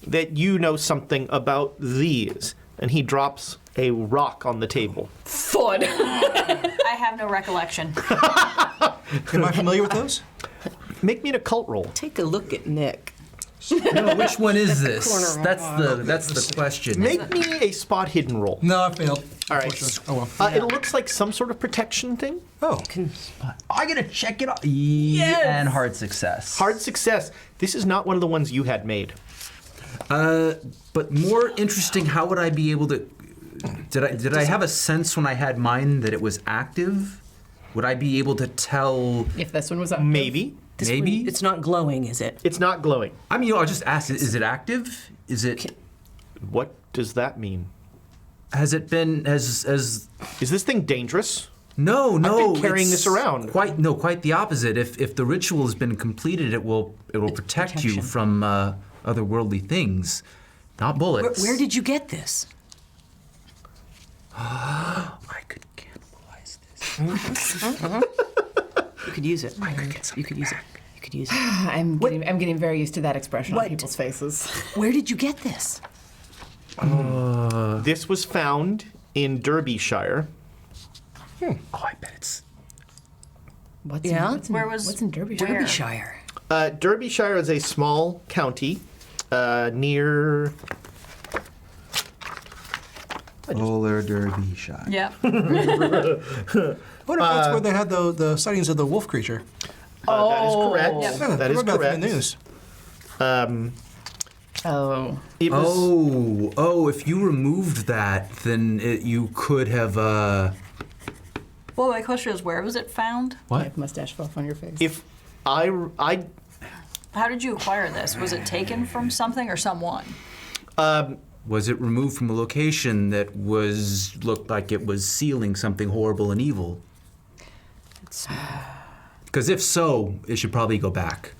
[SPEAKER 1] that you know something about these, and he drops a rock on the table.
[SPEAKER 3] Fun.
[SPEAKER 4] I have no recollection.
[SPEAKER 2] Am I familiar with those?
[SPEAKER 1] Make me an occult roll.
[SPEAKER 6] take a look at Nick.
[SPEAKER 7] No, which one is this?
[SPEAKER 6] corner.
[SPEAKER 7] That's the question.
[SPEAKER 1] Make me a spot hidden roll.
[SPEAKER 2] No, I failed.
[SPEAKER 1] All right.
[SPEAKER 2] Unfortunately. Oh, well.
[SPEAKER 1] It looks like some sort of protection thing.
[SPEAKER 2] Oh.
[SPEAKER 7] I gotta check it out. And hard success.
[SPEAKER 1] Hard success. This is not one of the ones you had made.
[SPEAKER 7] But more interesting, how would I be able to? Did I have a sense when I had mine that it was active? Would I be able to tell?
[SPEAKER 3] If this one was up.
[SPEAKER 1] Maybe.
[SPEAKER 7] Maybe.
[SPEAKER 6] It's not glowing, is it?
[SPEAKER 1] It's not glowing.
[SPEAKER 7] I mean, I'll just ask: is it active? Is it?
[SPEAKER 1] What does that mean?
[SPEAKER 7] Has it been? Has
[SPEAKER 1] Is this thing dangerous?
[SPEAKER 7] No,
[SPEAKER 1] been carrying
[SPEAKER 7] it's
[SPEAKER 1] this around.
[SPEAKER 7] Quite the opposite. If the ritual has been completed, it will protect you
[SPEAKER 6] protection.
[SPEAKER 7] from otherworldly things, not bullets.
[SPEAKER 6] Where did you get this?
[SPEAKER 7] I could cannibalize this?
[SPEAKER 6] You could use it. You could use it. You could use it.
[SPEAKER 3] I'm getting very used to that expression on
[SPEAKER 6] What?
[SPEAKER 3] people's faces.
[SPEAKER 6] Where did you get this?
[SPEAKER 1] This was found in Derbyshire.
[SPEAKER 7] Oh, I bet it's.
[SPEAKER 3] What's
[SPEAKER 6] Yeah?
[SPEAKER 3] what's
[SPEAKER 4] What's
[SPEAKER 3] in Derbyshire?
[SPEAKER 4] where?
[SPEAKER 6] Derbyshire.
[SPEAKER 1] Derbyshire is a small county near.
[SPEAKER 7] Solar Derbyshire.
[SPEAKER 4] Yep.
[SPEAKER 2] What if that's where they had the sightings of the wolf creature?
[SPEAKER 1] That is correct.
[SPEAKER 4] Yep.
[SPEAKER 2] Yeah,
[SPEAKER 1] That is
[SPEAKER 2] I read about that
[SPEAKER 1] correct.
[SPEAKER 2] in the news.
[SPEAKER 3] Oh.
[SPEAKER 1] It was,
[SPEAKER 7] If you removed that, then you could have.
[SPEAKER 4] Well, my question is, where was it found?
[SPEAKER 3] You have mustache fell off on your face.
[SPEAKER 1] if I
[SPEAKER 4] How did you acquire this? Was it taken from something or someone?
[SPEAKER 7] Was it removed from a location that looked like it was sealing something horrible and evil? Because if so, it should probably go back.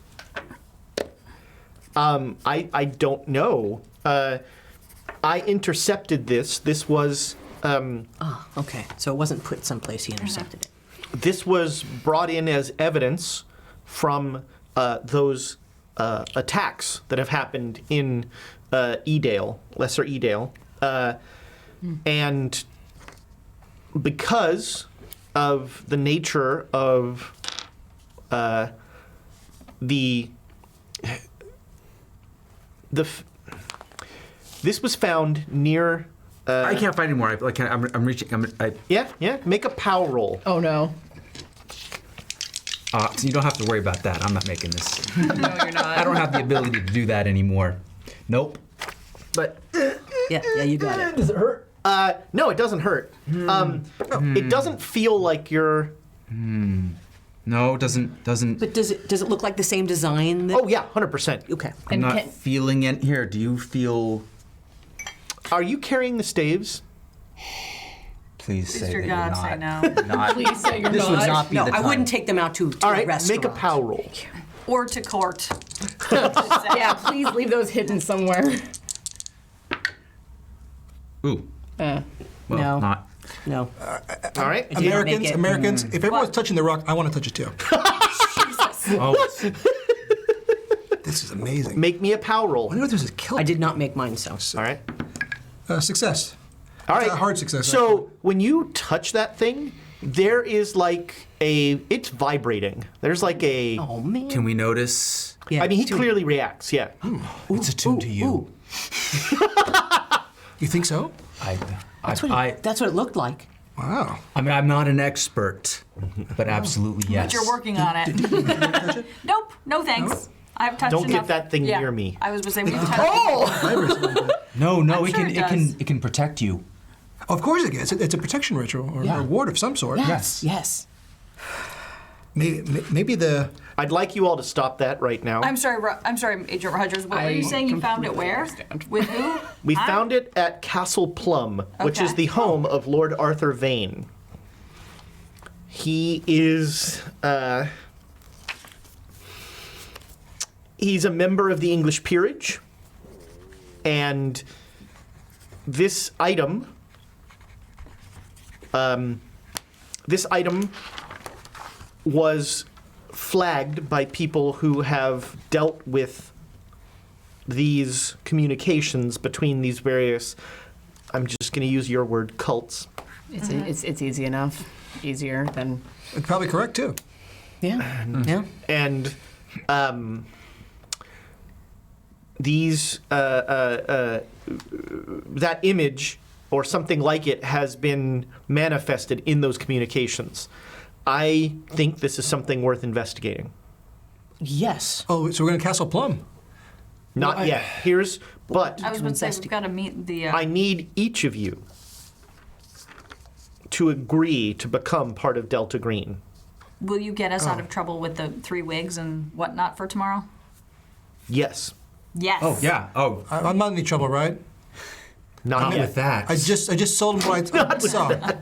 [SPEAKER 1] I don't know. I intercepted this. This was
[SPEAKER 6] Oh, okay. So it wasn't put someplace. He intercepted it.
[SPEAKER 1] this was brought in as evidence from those attacks that have happened in Edale, Lesser Edale, and because of the nature of this was found near.
[SPEAKER 7] I can't find anymore. I'm reaching.
[SPEAKER 1] Yeah. Make a power roll.
[SPEAKER 3] Oh no.
[SPEAKER 7] So you don't have to worry about that. I'm not making this.
[SPEAKER 3] No, you're not.
[SPEAKER 7] I don't have the ability to do that anymore. Nope. But
[SPEAKER 6] Yeah, you got it.
[SPEAKER 7] does it hurt?
[SPEAKER 1] No, it doesn't hurt. It doesn't feel like you're.
[SPEAKER 7] No, it doesn't.
[SPEAKER 6] But does it look like the same design? That,
[SPEAKER 1] Oh yeah, 100%.
[SPEAKER 6] Okay.
[SPEAKER 7] I'm
[SPEAKER 3] And
[SPEAKER 7] not feeling it here. Do you feel?
[SPEAKER 1] Are you carrying the staves?
[SPEAKER 8] Please say
[SPEAKER 4] Mr.
[SPEAKER 8] that
[SPEAKER 4] God,
[SPEAKER 8] you're
[SPEAKER 4] say
[SPEAKER 8] not.
[SPEAKER 4] no.
[SPEAKER 8] Not
[SPEAKER 3] Please say you're
[SPEAKER 8] this would not be
[SPEAKER 6] No,
[SPEAKER 8] the
[SPEAKER 6] I
[SPEAKER 8] time.
[SPEAKER 6] wouldn't take them out to
[SPEAKER 1] All
[SPEAKER 6] a
[SPEAKER 1] right,
[SPEAKER 6] restaurant.
[SPEAKER 1] make a power roll.
[SPEAKER 4] Or to court.
[SPEAKER 3] Yeah, please leave those hidden somewhere.
[SPEAKER 7] Ooh.
[SPEAKER 3] Uh,
[SPEAKER 7] Well,
[SPEAKER 3] no.
[SPEAKER 7] not.
[SPEAKER 6] No.
[SPEAKER 1] All right.
[SPEAKER 6] didn't make it.
[SPEAKER 2] Americans, if everyone's touching the rock, I want to touch it too.
[SPEAKER 7] Oh,
[SPEAKER 2] This is amazing.
[SPEAKER 1] Make me a power
[SPEAKER 2] I
[SPEAKER 1] roll.
[SPEAKER 2] wonder if there's a kill.
[SPEAKER 6] I did not make mine so.
[SPEAKER 1] All right.
[SPEAKER 2] Success.
[SPEAKER 1] All right.
[SPEAKER 2] a hard success,
[SPEAKER 1] So
[SPEAKER 2] actually.
[SPEAKER 1] when you touch that thing, there is like it's vibrating. There's like a.
[SPEAKER 6] Oh man.
[SPEAKER 7] can we notice?
[SPEAKER 6] Yeah.
[SPEAKER 1] I mean, he clearly reacts. Yeah.
[SPEAKER 8] It's attuned to you.
[SPEAKER 2] You think so?
[SPEAKER 6] That's what it looked like.
[SPEAKER 2] Wow.
[SPEAKER 7] I mean, I'm not an expert, but absolutely yes.
[SPEAKER 4] But you're working on it. Nope. No thanks. I've touched
[SPEAKER 1] Don't get
[SPEAKER 4] enough.
[SPEAKER 1] that thing
[SPEAKER 4] Yeah.
[SPEAKER 1] near me.
[SPEAKER 4] I was going to say, we've touched
[SPEAKER 2] Vibrates a little bit.
[SPEAKER 8] No,
[SPEAKER 4] I'm
[SPEAKER 8] it
[SPEAKER 4] sure
[SPEAKER 8] can
[SPEAKER 4] it
[SPEAKER 8] it can
[SPEAKER 4] does.
[SPEAKER 8] it can protect you.
[SPEAKER 2] Of course it gets. It's a protection ritual or
[SPEAKER 8] Yeah.
[SPEAKER 2] a ward of some sort.
[SPEAKER 8] Yes.
[SPEAKER 6] Yes.
[SPEAKER 2] Maybe the.
[SPEAKER 1] I'd like you all to stop that right now.
[SPEAKER 4] I'm sorry, Agent Rogers. What were you saying? You found it where? With who?
[SPEAKER 1] We found it at Castle Plum, which is
[SPEAKER 4] Okay.
[SPEAKER 1] the home of Lord Arthur Vane. He is. He's a member of the English peerage, and this item. This item was flagged by people who have dealt with these communications between these various, I'm just going to use your word, cults.
[SPEAKER 3] It's easy enough. Easier than.
[SPEAKER 2] It's probably correct too.
[SPEAKER 6] Yeah. Yeah.
[SPEAKER 1] And these, that image or something like it has been manifested in those communications. I think this is something worth investigating.
[SPEAKER 6] Yes.
[SPEAKER 2] Oh, so we're going to Castle Plum.
[SPEAKER 1] Not yet. But
[SPEAKER 4] I was going to say, we've got to meet the.
[SPEAKER 1] I need each of you to agree to become part of Delta Green.
[SPEAKER 4] Will you get us out of trouble with the 3 wigs and whatnot for tomorrow?
[SPEAKER 1] Yes.
[SPEAKER 4] Yes.
[SPEAKER 7] Oh yeah. Oh,
[SPEAKER 2] I'm not in any trouble, right?
[SPEAKER 1] Not
[SPEAKER 7] not
[SPEAKER 1] yet.
[SPEAKER 7] with that.
[SPEAKER 2] I just sold him what I saw.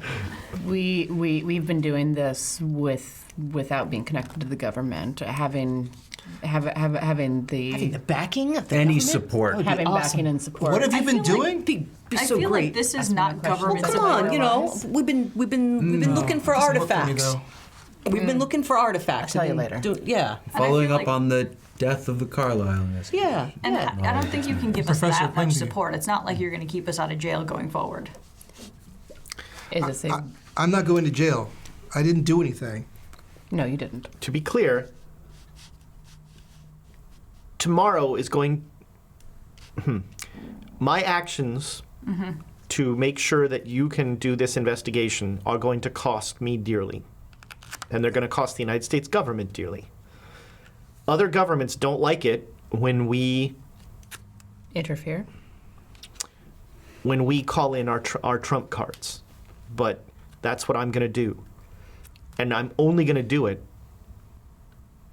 [SPEAKER 3] We've been doing this without being connected to the government, having the
[SPEAKER 6] Having the backing of the
[SPEAKER 7] Any
[SPEAKER 6] government?
[SPEAKER 7] support.
[SPEAKER 6] That would be
[SPEAKER 3] having
[SPEAKER 6] awesome.
[SPEAKER 3] backing and support.
[SPEAKER 2] What have you been
[SPEAKER 6] feel like
[SPEAKER 2] doing?
[SPEAKER 6] Be
[SPEAKER 4] I
[SPEAKER 6] so
[SPEAKER 4] feel
[SPEAKER 6] great.
[SPEAKER 4] like this is
[SPEAKER 3] That's
[SPEAKER 4] not
[SPEAKER 3] my question.
[SPEAKER 4] government
[SPEAKER 6] Well, come
[SPEAKER 4] support.
[SPEAKER 6] on, you know, we've been looking for
[SPEAKER 2] Doesn't work for me,
[SPEAKER 6] artifacts.
[SPEAKER 2] though.
[SPEAKER 6] We've been looking for artifacts.
[SPEAKER 3] I'll tell you
[SPEAKER 6] and
[SPEAKER 3] later.
[SPEAKER 6] Yeah.
[SPEAKER 7] Following
[SPEAKER 4] feel
[SPEAKER 7] up
[SPEAKER 4] like-
[SPEAKER 7] on the death of the Carlisle investigation.
[SPEAKER 6] Yeah.
[SPEAKER 4] And
[SPEAKER 6] yeah.
[SPEAKER 4] I don't think you can give us
[SPEAKER 2] Professor
[SPEAKER 4] that much
[SPEAKER 2] Pendy.
[SPEAKER 4] support. It's not like you're going to keep us out of jail going forward.
[SPEAKER 3] Is this a,
[SPEAKER 2] I'm not going to jail. I didn't do anything.
[SPEAKER 3] no, you didn't.
[SPEAKER 1] To be clear, tomorrow is going. My actions to make sure that you can do this investigation are going to cost me dearly. And they're going to cost the United States government dearly. Other governments don't like it when we
[SPEAKER 3] Interfere.
[SPEAKER 1] call in our trump cards. But that's what I'm going to do. And I'm only going to do it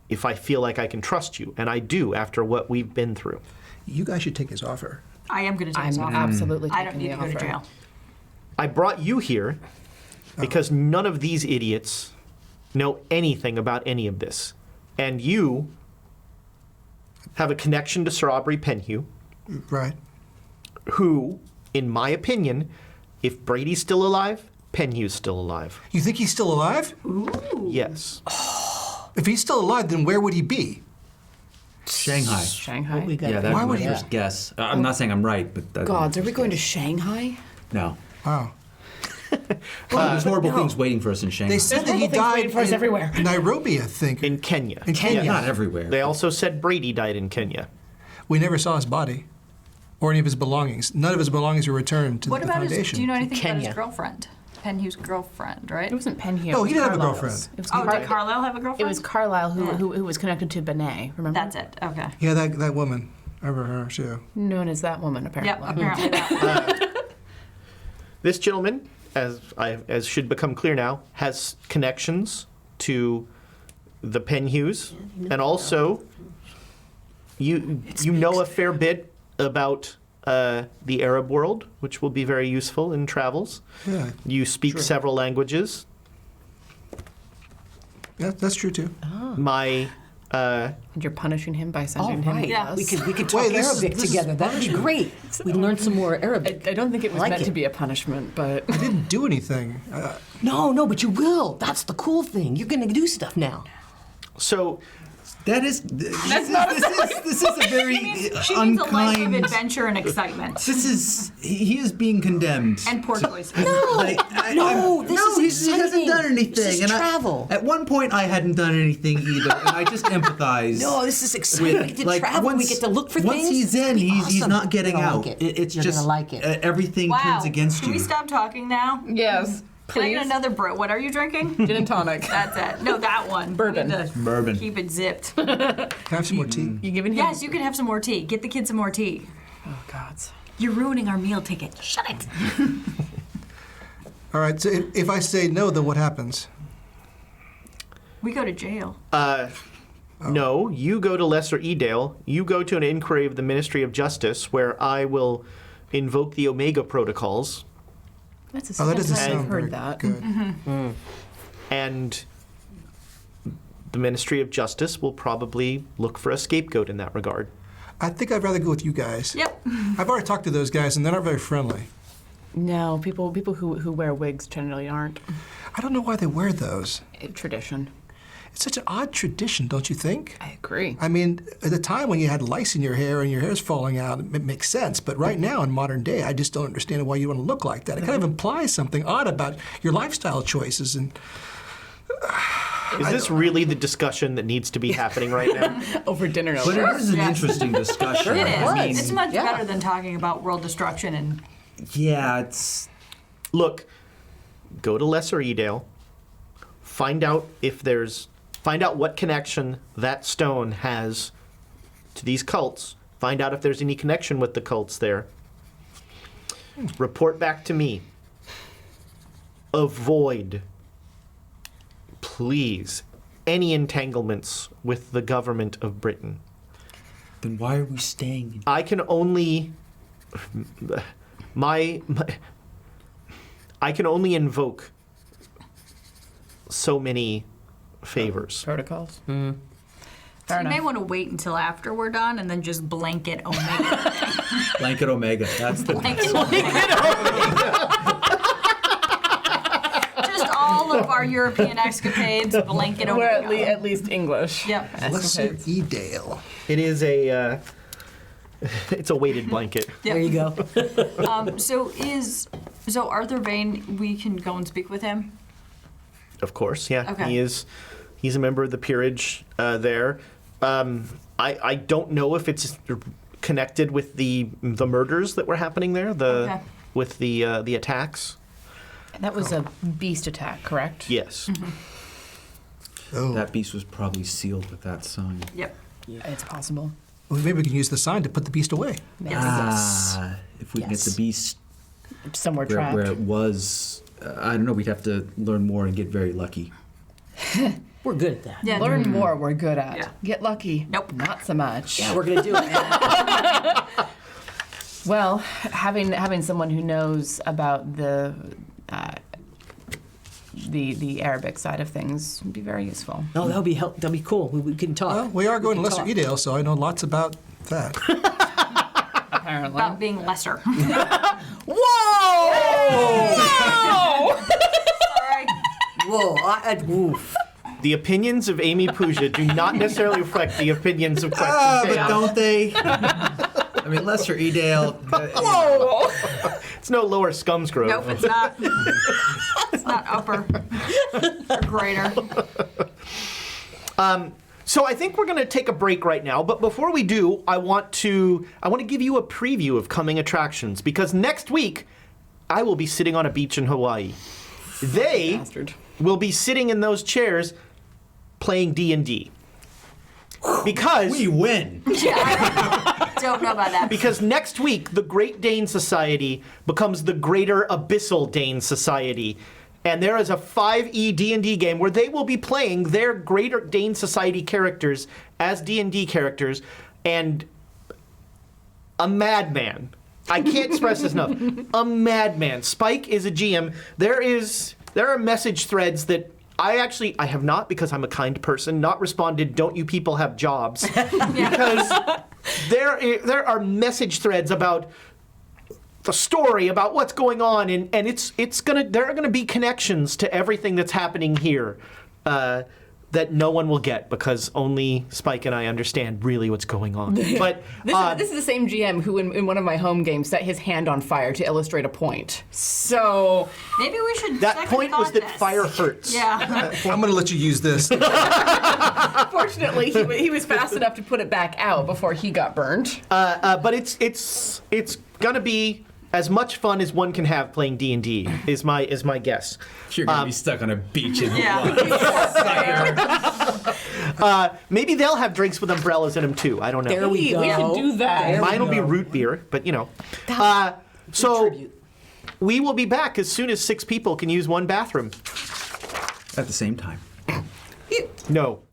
[SPEAKER 1] if I feel like I can trust you. And I do after what we've been through.
[SPEAKER 2] You guys should take his offer.
[SPEAKER 4] I am going to take this
[SPEAKER 3] I'm
[SPEAKER 4] off.
[SPEAKER 3] absolutely
[SPEAKER 4] I
[SPEAKER 3] taking
[SPEAKER 4] don't need
[SPEAKER 3] the
[SPEAKER 4] to go to
[SPEAKER 3] offer.
[SPEAKER 4] jail.
[SPEAKER 1] I brought you here because none of these idiots know anything about any of this. And you have a connection to Sir Aubrey Penhew,
[SPEAKER 2] Right.
[SPEAKER 1] who, in my opinion, if Brady's still alive, Penhew's still alive.
[SPEAKER 2] You think he's still alive?
[SPEAKER 1] Yes.
[SPEAKER 2] If he's still alive, then where would he be?
[SPEAKER 7] Shanghai.
[SPEAKER 3] Shanghai.
[SPEAKER 6] We got
[SPEAKER 7] Yeah,
[SPEAKER 6] it.
[SPEAKER 7] that's
[SPEAKER 2] Why
[SPEAKER 7] my
[SPEAKER 2] would he-
[SPEAKER 7] first guess. I'm not saying I'm right, but that's
[SPEAKER 3] Gods,
[SPEAKER 7] my
[SPEAKER 3] are we
[SPEAKER 7] first
[SPEAKER 3] going to
[SPEAKER 7] guess.
[SPEAKER 3] Shanghai?
[SPEAKER 7] No.
[SPEAKER 2] Wow.
[SPEAKER 7] There's horrible things waiting for us in Shanghai.
[SPEAKER 2] They said that he
[SPEAKER 3] horrible things
[SPEAKER 2] died
[SPEAKER 3] waiting for us
[SPEAKER 2] in
[SPEAKER 3] everywhere.
[SPEAKER 2] Nairobi, I think.
[SPEAKER 1] In Kenya.
[SPEAKER 2] In Kenya.
[SPEAKER 7] Not everywhere.
[SPEAKER 1] They also said Brady died in Kenya.
[SPEAKER 2] We never saw his body or any of his belongings. None of his belongings were returned to
[SPEAKER 4] What
[SPEAKER 2] the
[SPEAKER 4] about
[SPEAKER 2] foundation.
[SPEAKER 4] do you know anything about
[SPEAKER 6] Kenya.
[SPEAKER 4] his girlfriend? Penhew's girlfriend, right?
[SPEAKER 3] It wasn't Penhew.
[SPEAKER 2] No,
[SPEAKER 3] it
[SPEAKER 2] he
[SPEAKER 3] was
[SPEAKER 2] didn't have a
[SPEAKER 3] Carlisle's.
[SPEAKER 2] girlfriend.
[SPEAKER 3] It was,
[SPEAKER 4] Oh,
[SPEAKER 3] Car-
[SPEAKER 4] did Carlisle have a girlfriend?
[SPEAKER 3] it was Carlisle who was connected to Benet, remember?
[SPEAKER 4] That's it. Okay.
[SPEAKER 2] Yeah, that woman. I remember her too.
[SPEAKER 3] Known as that woman, apparently.
[SPEAKER 4] Yep, apparently that.
[SPEAKER 1] This gentleman, as should become clear now, has connections to the Penhews, and also you know a fair bit about the Arab world, which will be very useful in travels.
[SPEAKER 2] Yeah,
[SPEAKER 1] You speak several languages.
[SPEAKER 2] that's true too.
[SPEAKER 1] My
[SPEAKER 3] And you're punishing him by
[SPEAKER 6] All
[SPEAKER 3] sending him
[SPEAKER 6] right.
[SPEAKER 3] to
[SPEAKER 4] Yeah.
[SPEAKER 3] us.
[SPEAKER 6] We could talk
[SPEAKER 2] Wait, this is-
[SPEAKER 6] Arabic
[SPEAKER 2] this is
[SPEAKER 6] together. That would be great. We'd learn some more Arabic.
[SPEAKER 3] I don't think it was
[SPEAKER 6] Like
[SPEAKER 3] meant
[SPEAKER 6] it.
[SPEAKER 3] to be a punishment, but
[SPEAKER 2] I didn't do anything.
[SPEAKER 6] No, but you will. That's the cool thing. You're gonna do stuff now.
[SPEAKER 1] so
[SPEAKER 7] That is. This is a very
[SPEAKER 4] She needs a life of
[SPEAKER 7] unkind.
[SPEAKER 4] adventure and excitement.
[SPEAKER 7] This is. He is being condemned.
[SPEAKER 4] And poor choices.
[SPEAKER 6] No, this is
[SPEAKER 7] he
[SPEAKER 6] exciting.
[SPEAKER 7] hasn't done anything.
[SPEAKER 6] This is
[SPEAKER 7] and
[SPEAKER 6] travel.
[SPEAKER 7] At one point, I hadn't done anything either, and I just empathize.
[SPEAKER 6] No, this is exciting. We get to
[SPEAKER 7] like,
[SPEAKER 6] travel. We get to look for
[SPEAKER 7] once
[SPEAKER 6] things.
[SPEAKER 7] he's in,
[SPEAKER 6] It's
[SPEAKER 7] he's
[SPEAKER 6] awesome.
[SPEAKER 7] not getting
[SPEAKER 6] You're gonna
[SPEAKER 7] out.
[SPEAKER 6] like it.
[SPEAKER 7] It's
[SPEAKER 6] You're
[SPEAKER 7] just
[SPEAKER 6] gonna like it.
[SPEAKER 7] Everything
[SPEAKER 4] Wow.
[SPEAKER 7] turns against
[SPEAKER 4] Can
[SPEAKER 7] you.
[SPEAKER 4] we stop talking now?
[SPEAKER 3] yes,
[SPEAKER 4] Can I
[SPEAKER 3] please.
[SPEAKER 4] get another brew? What are you drinking?
[SPEAKER 3] Gin and tonic.
[SPEAKER 4] That's it. No, that one.
[SPEAKER 3] Bourbon.
[SPEAKER 4] We need to
[SPEAKER 7] Bourbon.
[SPEAKER 4] Keep it zipped.
[SPEAKER 2] Can I have some more tea?
[SPEAKER 3] You giving him?
[SPEAKER 4] Yes, you can have some more tea. Get the kids some more tea.
[SPEAKER 3] Oh God.
[SPEAKER 4] You're ruining our meal ticket. Shut it.
[SPEAKER 2] All right. So if I say no, then what happens?
[SPEAKER 4] We go to jail.
[SPEAKER 1] no, you go to Lesser Edale. You go to an inquiry of the Ministry of Justice, where I will invoke the Omega Protocols,
[SPEAKER 3] That's a
[SPEAKER 2] Oh, that doesn't
[SPEAKER 3] I've
[SPEAKER 2] sound very
[SPEAKER 3] heard that.
[SPEAKER 2] good.
[SPEAKER 1] and the Ministry of Justice will probably look for a scapegoat in that regard.
[SPEAKER 2] I think I'd rather go with you guys.
[SPEAKER 4] Yep.
[SPEAKER 2] I've already talked to those guys, and they're not very friendly.
[SPEAKER 3] No, people who wear wigs generally aren't.
[SPEAKER 2] I don't know why they wear those.
[SPEAKER 3] Tradition.
[SPEAKER 2] It's such an odd tradition, don't you think?
[SPEAKER 3] I agree.
[SPEAKER 2] I mean, at the time when you had lice in your hair and your hair's falling out, it makes sense. But right now, in modern day, I just don't understand why you want to look like that. It kind of implies something odd about your lifestyle choices. And
[SPEAKER 1] Is this really the discussion that needs to be happening right now?
[SPEAKER 3] Over dinner.
[SPEAKER 7] But it is an
[SPEAKER 4] Yeah.
[SPEAKER 7] interesting discussion.
[SPEAKER 4] It is.
[SPEAKER 7] I mean,
[SPEAKER 4] It's much
[SPEAKER 6] yeah.
[SPEAKER 4] better than talking about world destruction and
[SPEAKER 7] yeah, it's.
[SPEAKER 1] Look, go to Lesser Edale. Find out what connection that stone has to these cults. Find out if there's any connection with the cults there. Report back to me. Avoid, please, any entanglements with the government of Britain.
[SPEAKER 7] Then why are we staying?
[SPEAKER 1] I can only I can only invoke so many favors.
[SPEAKER 3] Protocols. Fair
[SPEAKER 4] you
[SPEAKER 3] enough.
[SPEAKER 4] may want to wait until after we're done and then just blanket Omega.
[SPEAKER 7] Blanket Omega. That's the.
[SPEAKER 4] Blanket Omega. Just all of our European escapades, blanket
[SPEAKER 3] We're
[SPEAKER 4] Omega.
[SPEAKER 3] at least English.
[SPEAKER 4] Yep.
[SPEAKER 2] Lesser Edale.
[SPEAKER 1] It is a it's a weighted blanket.
[SPEAKER 6] There you go.
[SPEAKER 4] So Arthur Vane, we can go and speak with him.
[SPEAKER 1] Of course, yeah.
[SPEAKER 4] Okay.
[SPEAKER 1] He's a member of the peerage there. I don't know if it's connected with the murders that were happening there,
[SPEAKER 4] Okay.
[SPEAKER 1] with the attacks.
[SPEAKER 3] That was a beast attack, correct?
[SPEAKER 1] Yes.
[SPEAKER 2] Oh,
[SPEAKER 7] That beast was probably sealed with that sign.
[SPEAKER 4] Yep.
[SPEAKER 3] It's possible.
[SPEAKER 2] well, maybe we can use the sign to put the beast away.
[SPEAKER 3] Yes.
[SPEAKER 7] If we can
[SPEAKER 6] Yes.
[SPEAKER 7] get the beast
[SPEAKER 3] Somewhere
[SPEAKER 7] where
[SPEAKER 3] trapped.
[SPEAKER 7] it was, I don't know. We'd have to learn more and get very lucky.
[SPEAKER 6] We're good at that.
[SPEAKER 4] Yeah.
[SPEAKER 3] Learn more, we're good at.
[SPEAKER 4] Yeah.
[SPEAKER 3] Get lucky.
[SPEAKER 4] Nope.
[SPEAKER 3] Not so much.
[SPEAKER 6] Yeah, we're gonna do it, man.
[SPEAKER 3] Well, having someone who knows about the Arabic side of things would be very useful.
[SPEAKER 6] No, that'll be cool. We can talk.
[SPEAKER 2] Well, we are going to
[SPEAKER 6] can
[SPEAKER 2] Lesser
[SPEAKER 6] talk.
[SPEAKER 2] Edale, so I know lots about that.
[SPEAKER 3] Apparently.
[SPEAKER 4] About being lesser.
[SPEAKER 3] Whoa! Whoa!
[SPEAKER 4] Sorry.
[SPEAKER 6] Whoa, oof.
[SPEAKER 1] The opinions of Amy Pooja do not necessarily reflect the opinions of Question
[SPEAKER 7] But
[SPEAKER 1] Chaos.
[SPEAKER 7] don't they? I mean, Lesser Edale.
[SPEAKER 3] Whoa!
[SPEAKER 1] It's no lower Scumsgrove.
[SPEAKER 4] Nope, it's not. It's not upper. Or greater.
[SPEAKER 1] So I think we're going to take a break right now, but before we do, I want to give you a preview of coming attractions, because next week I will be sitting on a beach in Hawaii. They
[SPEAKER 3] Bastard.
[SPEAKER 1] will be sitting in those chairs playing D&D. Because
[SPEAKER 7] We win.
[SPEAKER 4] Don't know about that.
[SPEAKER 1] because next week the Great Dane Society becomes the Greater Abyssal Dane Society. And there is a 5e D&D game where they will be playing their Greater Dane Society characters as D&D characters, and a madman I can't express this enough. A madman. Spike is a GM. There are message threads that I have not, because I'm a kind person, not responded, don't you people have jobs? Because there are message threads about the story, about what's going on, and there are gonna be connections to everything that's happening here that no one will get, because only Spike and I understand really what's going on. But
[SPEAKER 3] This is the same GM who, in one of my home games, set his hand on fire to illustrate a point. So
[SPEAKER 4] Maybe we should.
[SPEAKER 1] that
[SPEAKER 4] second
[SPEAKER 1] point was
[SPEAKER 4] thought
[SPEAKER 1] that
[SPEAKER 4] this.
[SPEAKER 1] fire hurts.
[SPEAKER 4] Yeah.
[SPEAKER 2] I'm going to let you use this.
[SPEAKER 3] fortunately, he was fast enough to put it back out before he got burned.
[SPEAKER 1] But it's gonna be as much fun as one can have playing D&D. Is my guess.
[SPEAKER 7] You're gonna be stuck on a beach in
[SPEAKER 4] Yeah.
[SPEAKER 1] Maybe they'll have drinks with umbrellas in them too. I don't know.
[SPEAKER 6] There we go.
[SPEAKER 3] We should do that.
[SPEAKER 6] There we
[SPEAKER 1] Mine will be
[SPEAKER 6] go.
[SPEAKER 1] root beer, but you know. So we will be back as soon as 6 people can use one bathroom.
[SPEAKER 7] at the same time.
[SPEAKER 1] No.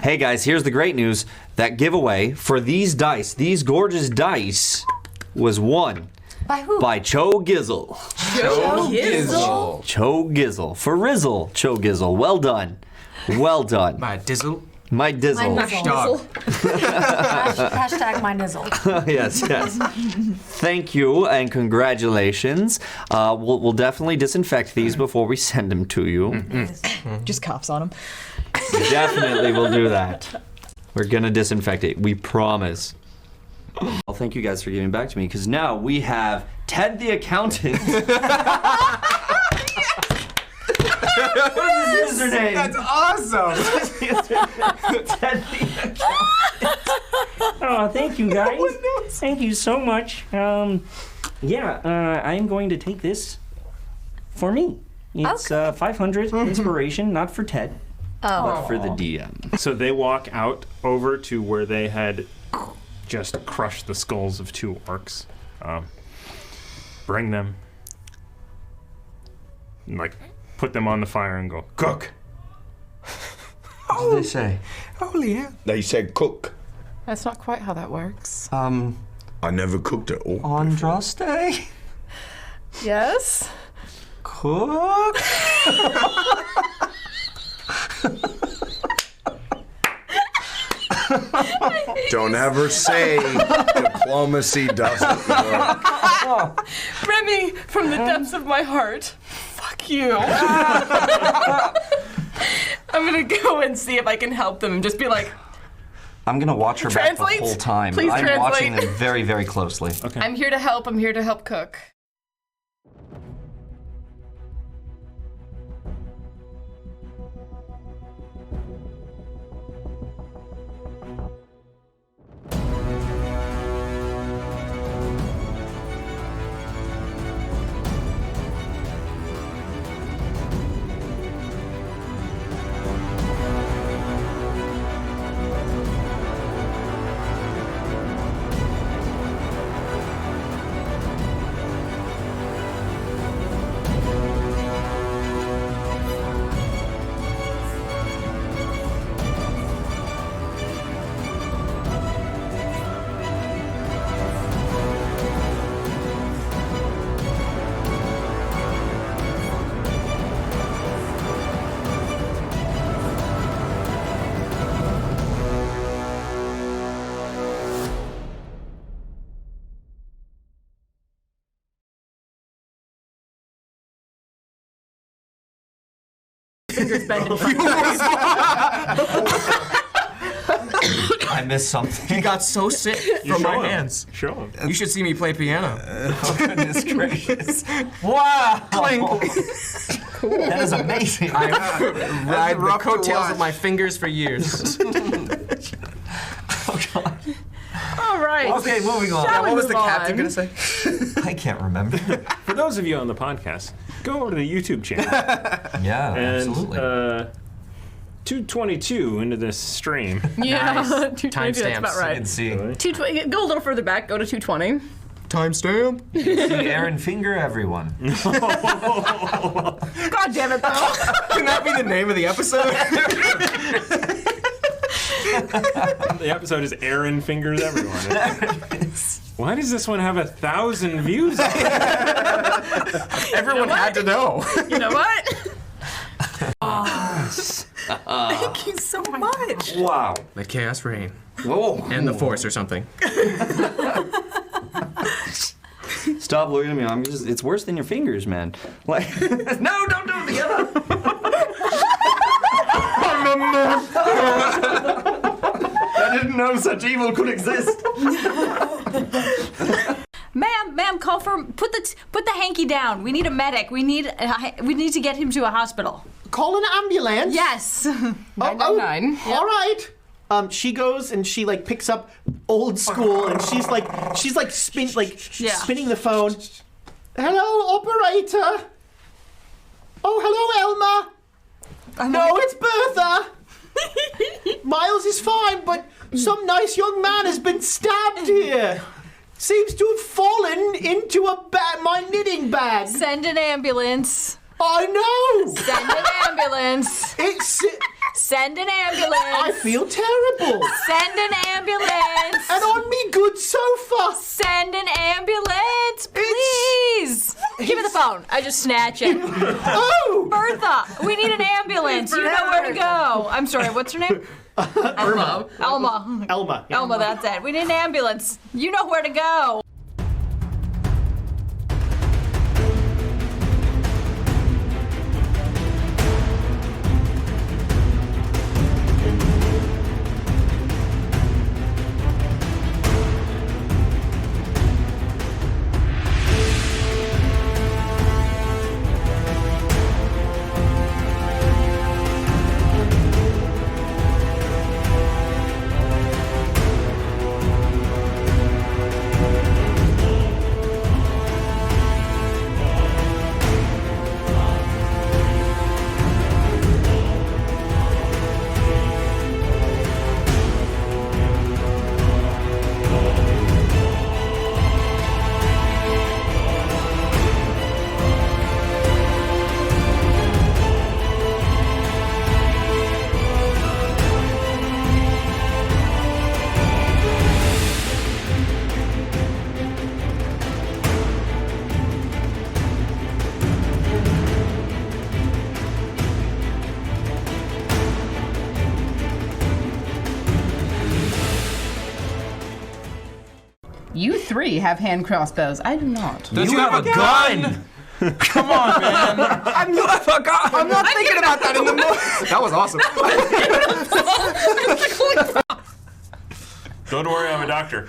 [SPEAKER 9] Hey guys, here's the great news. That giveaway for these dice, these gorgeous dice, was won
[SPEAKER 4] By who?
[SPEAKER 9] by Cho Gizzle.
[SPEAKER 3] Gizzle.
[SPEAKER 9] Cho Gizzle. For Rizzle, Cho Gizzle. Well done. Well done.
[SPEAKER 8] My dizzle.
[SPEAKER 9] My Dizzle.
[SPEAKER 8] Dog.
[SPEAKER 4] Hashtag my nizzle.
[SPEAKER 9] Yes, yes. Thank you and congratulations. We'll definitely disinfect these before we send them to you.
[SPEAKER 10] Just coughs on him.
[SPEAKER 9] Definitely will do that. We're gonna disinfect it. We promise. Well, thank you guys for giving back to me, because now we have Ted the Accountant. What is his username?
[SPEAKER 8] That's awesome.
[SPEAKER 9] Ted the Accountant.
[SPEAKER 11] Oh, thank you guys. Thank you so much. I'm going to take this for me. It's 500 inspiration, not for Ted, but for the DM.
[SPEAKER 12] So they walk out over to where they had just crushed the skulls of 2 orcs. Bring them. And, put them on the fire and go, cook!
[SPEAKER 9] What did they say?
[SPEAKER 2] Holy hell.
[SPEAKER 13] They said cook.
[SPEAKER 3] That's not quite how that works.
[SPEAKER 13] I never cooked at all.
[SPEAKER 9] Andraste?
[SPEAKER 3] Yes?
[SPEAKER 9] Cook?
[SPEAKER 13] Don't ever say diplomacy doesn't work.
[SPEAKER 3] Remy, from the depths of my heart, fuck you. I'm gonna go and see if I can help them and just be like,
[SPEAKER 9] I'm gonna watch her back the
[SPEAKER 3] Translate.
[SPEAKER 9] whole time.
[SPEAKER 3] Please
[SPEAKER 9] I'm
[SPEAKER 3] translate.
[SPEAKER 9] watching them very, very closely.
[SPEAKER 12] Okay.
[SPEAKER 3] I'm here to help cook. Fingers bending.
[SPEAKER 9] I missed something.
[SPEAKER 8] He got so sick from my hands.
[SPEAKER 12] Show him.
[SPEAKER 8] You should see me play piano.
[SPEAKER 9] Oh, goodness gracious. Wow. That is amazing.
[SPEAKER 8] I ride the coattails of my fingers for years.
[SPEAKER 9] Oh, God.
[SPEAKER 3] All right.
[SPEAKER 9] Okay, moving on.
[SPEAKER 3] Shall we
[SPEAKER 8] What was the
[SPEAKER 3] move
[SPEAKER 8] captain
[SPEAKER 3] on?
[SPEAKER 8] gonna say?
[SPEAKER 9] I can't remember.
[SPEAKER 12] For those of you on the podcast, go over to the YouTube channel.
[SPEAKER 9] Yeah,
[SPEAKER 12] And
[SPEAKER 9] absolutely.
[SPEAKER 12] 222 into this stream.
[SPEAKER 3] Yeah,
[SPEAKER 8] Nice.
[SPEAKER 3] 220, that's
[SPEAKER 8] Timestamps.
[SPEAKER 3] about
[SPEAKER 9] I
[SPEAKER 3] right.
[SPEAKER 9] can see.
[SPEAKER 3] 220, go a little further back, go to 220.
[SPEAKER 8] Timestamp.
[SPEAKER 9] See Aaron Finger, everyone.
[SPEAKER 3] God damn it, though.
[SPEAKER 8] Can that be the name of the episode?
[SPEAKER 12] The episode is Aaron Fingers Everyone. Why does this one have 1,000 views?
[SPEAKER 8] Everyone had to know.
[SPEAKER 3] You know what? Thank you so much.
[SPEAKER 9] Wow.
[SPEAKER 8] The chaos reign.
[SPEAKER 9] Oh.
[SPEAKER 8] And the force or something.
[SPEAKER 9] Stop looking at me. It's worse than your fingers, man. Like, no, don't do it together. I didn't know such evil could exist.
[SPEAKER 4] Ma'am, call for put the hanky down. We need a medic. We need to get him to a hospital.
[SPEAKER 1] Call an ambulance.
[SPEAKER 4] Yes.
[SPEAKER 3] 999.
[SPEAKER 1] All right. She goes and she like picks up old school and she's like spinning the phone. Hello, operator. Oh, hello, Elma. No, it's Bertha. Miles is fine, but some nice young man has been stabbed here. Seems to have fallen into my knitting bag.
[SPEAKER 4] Send an ambulance.
[SPEAKER 1] I know.
[SPEAKER 4] Send an ambulance. Send an ambulance.
[SPEAKER 1] I feel terrible.
[SPEAKER 4] Send an ambulance.
[SPEAKER 1] And on me good sofa.
[SPEAKER 4] Send an ambulance, please. Give me the phone. I just snatch it.
[SPEAKER 1] Oh!
[SPEAKER 4] Bertha, we need an ambulance. You know where to go. I'm sorry, what's her name?
[SPEAKER 1] Elma.
[SPEAKER 4] Elma, that's it. We need an ambulance. You know where to go.
[SPEAKER 3] You three have hand crossbows. I do not.
[SPEAKER 8] Does you have a gun? Come on, man.
[SPEAKER 6] You have a gun.
[SPEAKER 8] I'm not thinking about that in the moment. That was awesome.
[SPEAKER 12] Don't worry, I'm a doctor.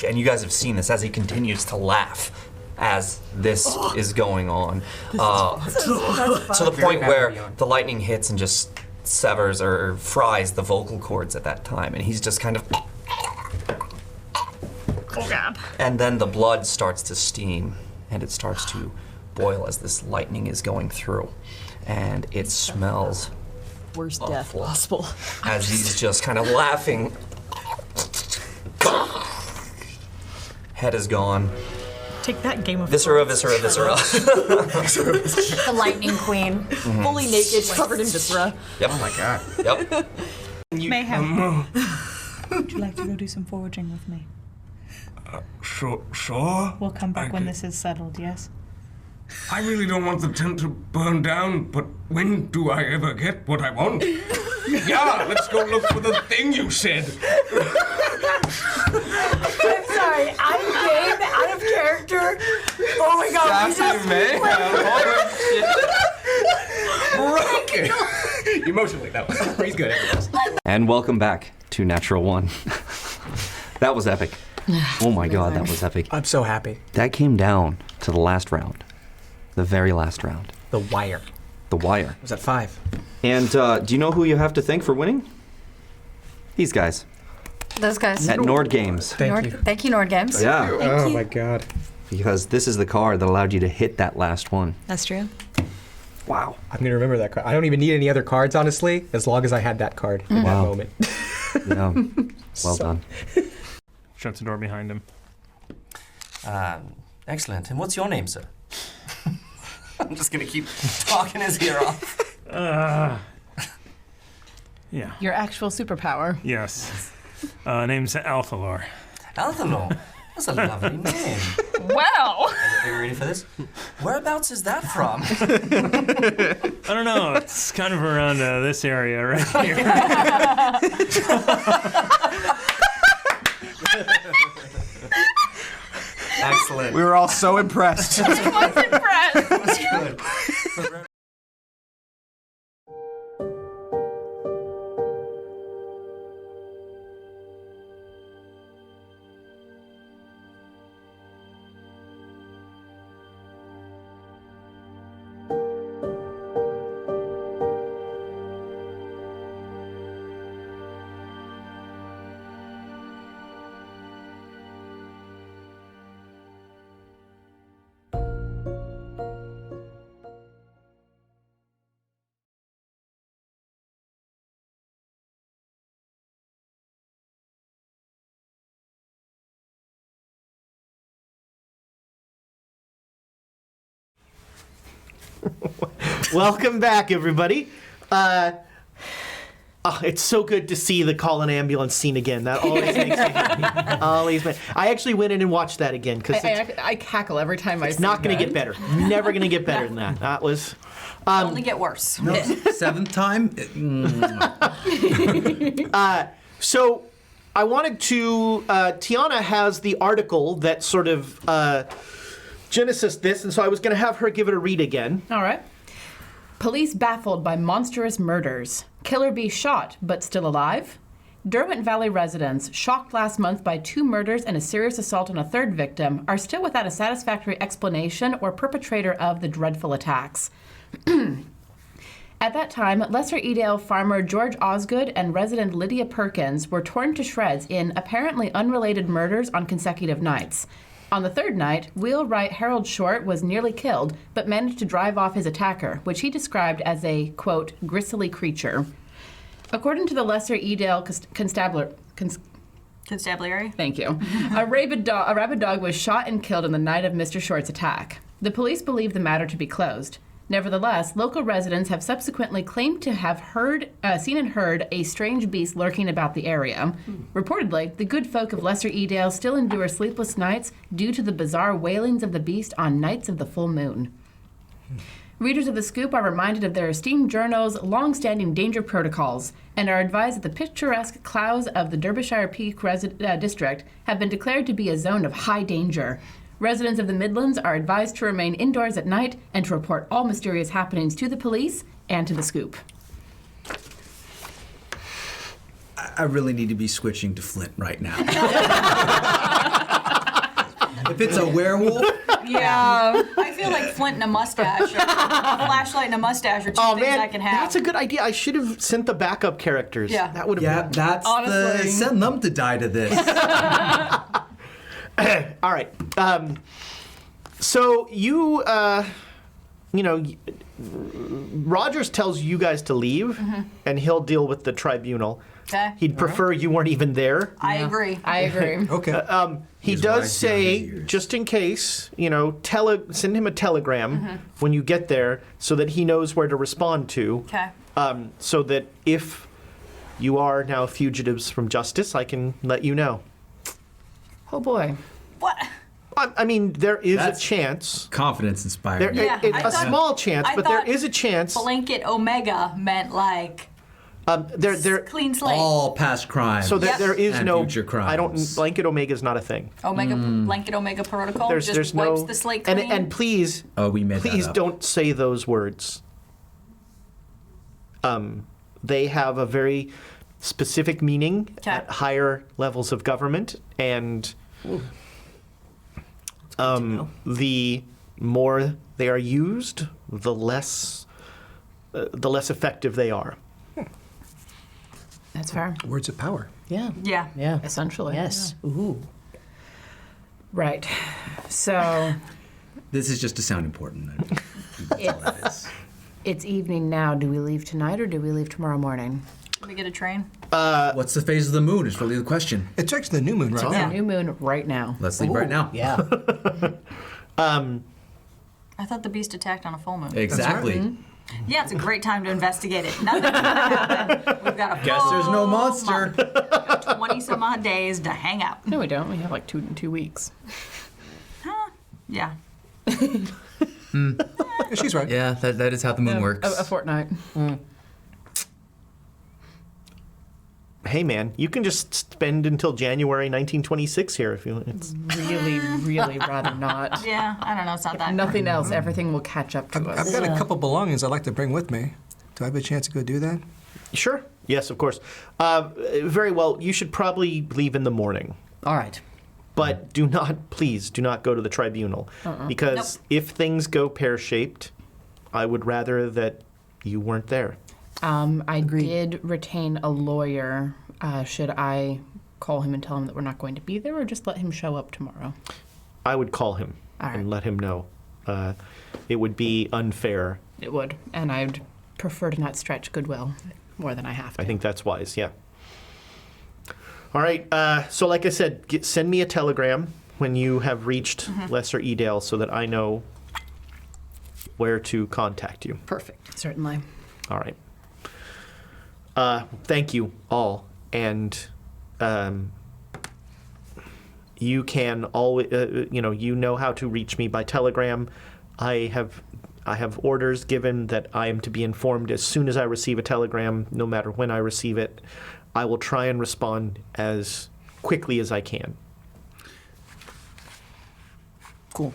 [SPEAKER 9] And you guys have seen this as he continues to laugh as this is going on. To the point where the lightning hits and just severs or fries the vocal cords at that time. And he's just kind of...
[SPEAKER 4] Oh, God.
[SPEAKER 9] And then the blood starts to steam and it starts to boil as this lightning is going through. And it smells
[SPEAKER 10] Worst
[SPEAKER 9] awful
[SPEAKER 10] death possible.
[SPEAKER 9] as he's just kind of laughing. Head is gone.
[SPEAKER 4] Take that, Game of
[SPEAKER 9] Viscera, viscera, viscera.
[SPEAKER 10] The Lightning Queen, fully naked, covered in viscera.
[SPEAKER 9] Yep. Oh my god. Yep.
[SPEAKER 4] Mayhem. Would you like to go do some foraging with me?
[SPEAKER 14] Sure.
[SPEAKER 4] We'll come back when this is settled, yes?
[SPEAKER 14] I really don't want the tent to burn down, but when do I ever get what I want? Yeah, let's go look for the thing you said.
[SPEAKER 10] I'm sorry, I'm game, out of character. Oh my god,
[SPEAKER 8] Okay. Emotionally, that was. He's good.
[SPEAKER 9] And welcome back to Natural One. That was epic. Oh my god, that was epic.
[SPEAKER 8] I'm so happy.
[SPEAKER 9] That came down to the last round. The very last round.
[SPEAKER 8] The wire.
[SPEAKER 9] The wire.
[SPEAKER 8] It was at 5.
[SPEAKER 9] And do you know who you have to thank for winning? These guys.
[SPEAKER 10] Those guys.
[SPEAKER 9] At Nord Games.
[SPEAKER 10] Thank you, Nord Games.
[SPEAKER 9] Yeah.
[SPEAKER 10] Thank you.
[SPEAKER 8] My god.
[SPEAKER 9] Because this is the card that allowed you to hit that last one.
[SPEAKER 10] That's true.
[SPEAKER 9] Wow.
[SPEAKER 8] I'm going to remember that card. I don't even need any other cards, honestly, as long as I had that card in that moment.
[SPEAKER 9] Yeah. Well done.
[SPEAKER 12] Shuts the door behind him.
[SPEAKER 9] Excellent. And what's your name, sir? I'm just going to keep talking his ear off.
[SPEAKER 12] Yeah.
[SPEAKER 3] Your actual superpower.
[SPEAKER 12] Yes. Name's Althalor.
[SPEAKER 9] Althalor? That's a lovely name.
[SPEAKER 4] Wow!
[SPEAKER 9] Are you ready for this? Whereabouts is that from?
[SPEAKER 12] I don't know. It's kind of around this area right here.
[SPEAKER 9] Excellent.
[SPEAKER 8] We were all so impressed.
[SPEAKER 4] I was impressed.
[SPEAKER 9] That's good.
[SPEAKER 1] Welcome back, everybody. It's so good to see the call an ambulance scene again. That always makes me happy. Always. I actually went in and watched that again because
[SPEAKER 3] I cackle every time I see
[SPEAKER 1] it's not going to get better. Never going to get better than that. That was
[SPEAKER 4] only get worse.
[SPEAKER 7] No, 7th time?
[SPEAKER 1] So I wanted to. Tiana has the article that sort of genesis this, and so I was going to have her give it a read again.
[SPEAKER 3] All right. Police baffled by monstrous murders. Killer bee shot, but still alive. Derwent Valley residents, shocked last month by 2 murders and a serious assault on a 3rd victim, are still without a satisfactory explanation or perpetrator of the dreadful attacks. At that time, Lesser Edale farmer George Osgood and resident Lydia Perkins were torn to shreds in apparently unrelated murders on consecutive nights. On the 3rd night, wheelwright Harold Short was nearly killed, but managed to drive off his attacker, which he described as a, quote, gristly creature. According to the Lesser Edale
[SPEAKER 4] Constabulary?
[SPEAKER 3] Thank you. A rabid dog was shot and killed on the night of Mr. Short's attack. The police believe the matter to be closed. Nevertheless, local residents have subsequently claimed to have seen and heard a strange beast lurking about the area. Reportedly, the good folk of Lesser Edale still endure sleepless nights due to the bizarre wailings of the beast on nights of the full moon. Readers of the Scoop are reminded of their esteemed journal's long-standing danger protocols and are advised that the picturesque clouds of the Derbyshire Peak district have been declared to be a zone of high danger. Residents of the Midlands are advised to remain indoors at night and to report all mysterious happenings to the police and to the Scoop.
[SPEAKER 7] I really need to be switching to Flint right now. If it's a werewolf,
[SPEAKER 4] Yeah, I feel like Flint and a mustache, or a flashlight and a mustache, are two things I can have.
[SPEAKER 1] That's a good idea. I should have sent the backup characters.
[SPEAKER 4] Yeah.
[SPEAKER 1] That would have been.
[SPEAKER 7] that's
[SPEAKER 4] Honestly.
[SPEAKER 7] send them to die to this.
[SPEAKER 1] All right. So you, Rogers tells you guys to leave, and he'll deal with the tribunal.
[SPEAKER 4] Okay.
[SPEAKER 1] He'd prefer you weren't even there.
[SPEAKER 4] I agree.
[SPEAKER 3] I agree.
[SPEAKER 2] Okay.
[SPEAKER 1] He
[SPEAKER 7] He's
[SPEAKER 1] does
[SPEAKER 7] wise beyond his
[SPEAKER 1] say,
[SPEAKER 7] years.
[SPEAKER 1] just in case, send him a telegram when you get there so that he knows where to respond to.
[SPEAKER 4] Okay.
[SPEAKER 1] So that if you are now fugitives from justice, I can let you know.
[SPEAKER 3] Oh boy.
[SPEAKER 4] What?
[SPEAKER 1] I mean, there is
[SPEAKER 7] That's
[SPEAKER 1] a chance.
[SPEAKER 7] Confidence inspiring.
[SPEAKER 4] Yeah, I
[SPEAKER 1] a
[SPEAKER 4] thought-
[SPEAKER 1] small chance,
[SPEAKER 4] I
[SPEAKER 1] but there
[SPEAKER 4] thought
[SPEAKER 1] is a chance.
[SPEAKER 4] Blanket Omega meant like
[SPEAKER 1] There,
[SPEAKER 4] clean slate.
[SPEAKER 7] All past crimes.
[SPEAKER 1] so there is
[SPEAKER 7] and
[SPEAKER 1] no.
[SPEAKER 7] future crimes.
[SPEAKER 1] I don't. Blanket Omega is not a thing.
[SPEAKER 4] Omega Blanket Omega protocol
[SPEAKER 1] There's
[SPEAKER 4] just
[SPEAKER 1] no.
[SPEAKER 4] wipes the slate clean.
[SPEAKER 1] And please,
[SPEAKER 7] Oh, we made
[SPEAKER 1] please
[SPEAKER 7] that up.
[SPEAKER 1] don't say those words. They have a very specific meaning at higher levels of government, and the more they are used, the less effective they are.
[SPEAKER 3] That's fair.
[SPEAKER 2] Words of power.
[SPEAKER 6] Yeah.
[SPEAKER 4] Yeah.
[SPEAKER 6] Yeah.
[SPEAKER 3] Essentially.
[SPEAKER 6] Yes. Ooh.
[SPEAKER 3] Right. So
[SPEAKER 7] This is just to sound important. That's all that is.
[SPEAKER 3] it's evening now. Do we leave tonight or do we leave tomorrow morning?
[SPEAKER 4] Can we get a train?
[SPEAKER 7] What's the phase of the moon is really the question.
[SPEAKER 2] It's actually the new moon right
[SPEAKER 3] It's
[SPEAKER 2] now.
[SPEAKER 3] a new moon right now.
[SPEAKER 7] Let's leave right now.
[SPEAKER 6] Yeah.
[SPEAKER 4] I thought the beast attacked on a full moon.
[SPEAKER 7] Exactly.
[SPEAKER 4] Yeah, it's a great time to investigate it. Nothing's gonna happen. We've got a
[SPEAKER 7] Guess there's no
[SPEAKER 4] full
[SPEAKER 7] monster.
[SPEAKER 4] month. 20 some odd days to hang out.
[SPEAKER 3] No, we don't. We have like two weeks.
[SPEAKER 4] Yeah.
[SPEAKER 2] She's right.
[SPEAKER 7] Yeah, that is how the moon works.
[SPEAKER 3] A fortnight.
[SPEAKER 1] Hey man, you can just spend until January 1926 here if you. It's
[SPEAKER 3] Really rather not.
[SPEAKER 4] Yeah, I don't know. It's not that.
[SPEAKER 3] Nothing else. Everything will catch up to us.
[SPEAKER 2] I've got a couple belongings I'd like to bring with me. Do I have a chance to go do that?
[SPEAKER 1] Sure. Yes, of course. Very well. You should probably leave in the morning.
[SPEAKER 6] All right.
[SPEAKER 1] But please do not go to the tribunal. Because if things go pear-shaped, I would rather that you weren't there.
[SPEAKER 3] I did retain a lawyer. Should I call him and tell him that we're not going to be there, or just let him show up tomorrow?
[SPEAKER 1] I would call him and let him know. It would be unfair.
[SPEAKER 3] It would, and I'd prefer to not stretch goodwill more than I have to.
[SPEAKER 1] I think that's wise, yeah. All right, so like I said, send me a telegram when you have reached Lesser Edale so that I know where to contact you.
[SPEAKER 3] Perfect. Certainly.
[SPEAKER 1] All right. Thank you all, and you can always, you know how to reach me by telegram. I have orders given that I am to be informed as soon as I receive a telegram, no matter when I receive it. I will try and respond as quickly as I can.
[SPEAKER 6] Cool.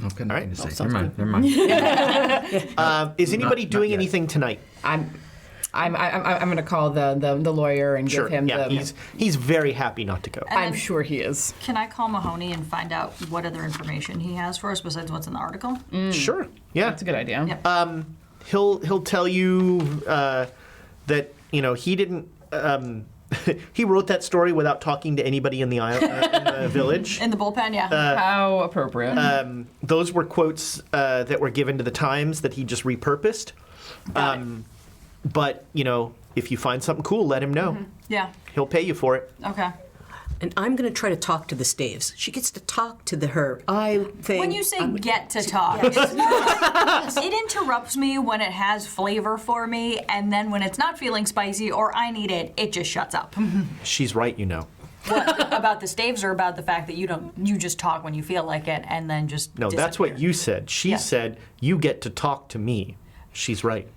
[SPEAKER 7] Okay,
[SPEAKER 1] all right.
[SPEAKER 7] Never mind.
[SPEAKER 1] Is anybody doing anything tonight?
[SPEAKER 3] I'm going to call the lawyer and
[SPEAKER 1] Sure.
[SPEAKER 3] give him
[SPEAKER 1] Yeah,
[SPEAKER 3] the.
[SPEAKER 1] he's very happy not to go.
[SPEAKER 3] I'm sure he is.
[SPEAKER 4] Can I call Mahoney and find out what other information he has for us besides what's in the article?
[SPEAKER 1] Sure. Yeah.
[SPEAKER 3] That's a good idea.
[SPEAKER 4] Yep.
[SPEAKER 1] He'll tell you that he didn't. He wrote that story without talking to anybody in the village.
[SPEAKER 4] In the bullpen, yeah.
[SPEAKER 3] How appropriate.
[SPEAKER 1] Those were quotes that were given to the Times that he just repurposed. But if you find something cool, let him know.
[SPEAKER 4] Yeah.
[SPEAKER 1] He'll pay you for it.
[SPEAKER 4] Okay.
[SPEAKER 6] And I'm going to try to talk to the staves. She gets to talk to her eye thing.
[SPEAKER 4] When you say get to talk, it's more like, it interrupts me when it has flavor for me, and then when it's not feeling spicy or I need it, it just shuts up.
[SPEAKER 1] She's right,
[SPEAKER 4] What, about the staves or about the fact that you just talk when you feel like it and then just
[SPEAKER 1] No, that's what
[SPEAKER 4] disappear?
[SPEAKER 1] you said. She
[SPEAKER 4] Yes.
[SPEAKER 1] said, you get to talk to me. She's right.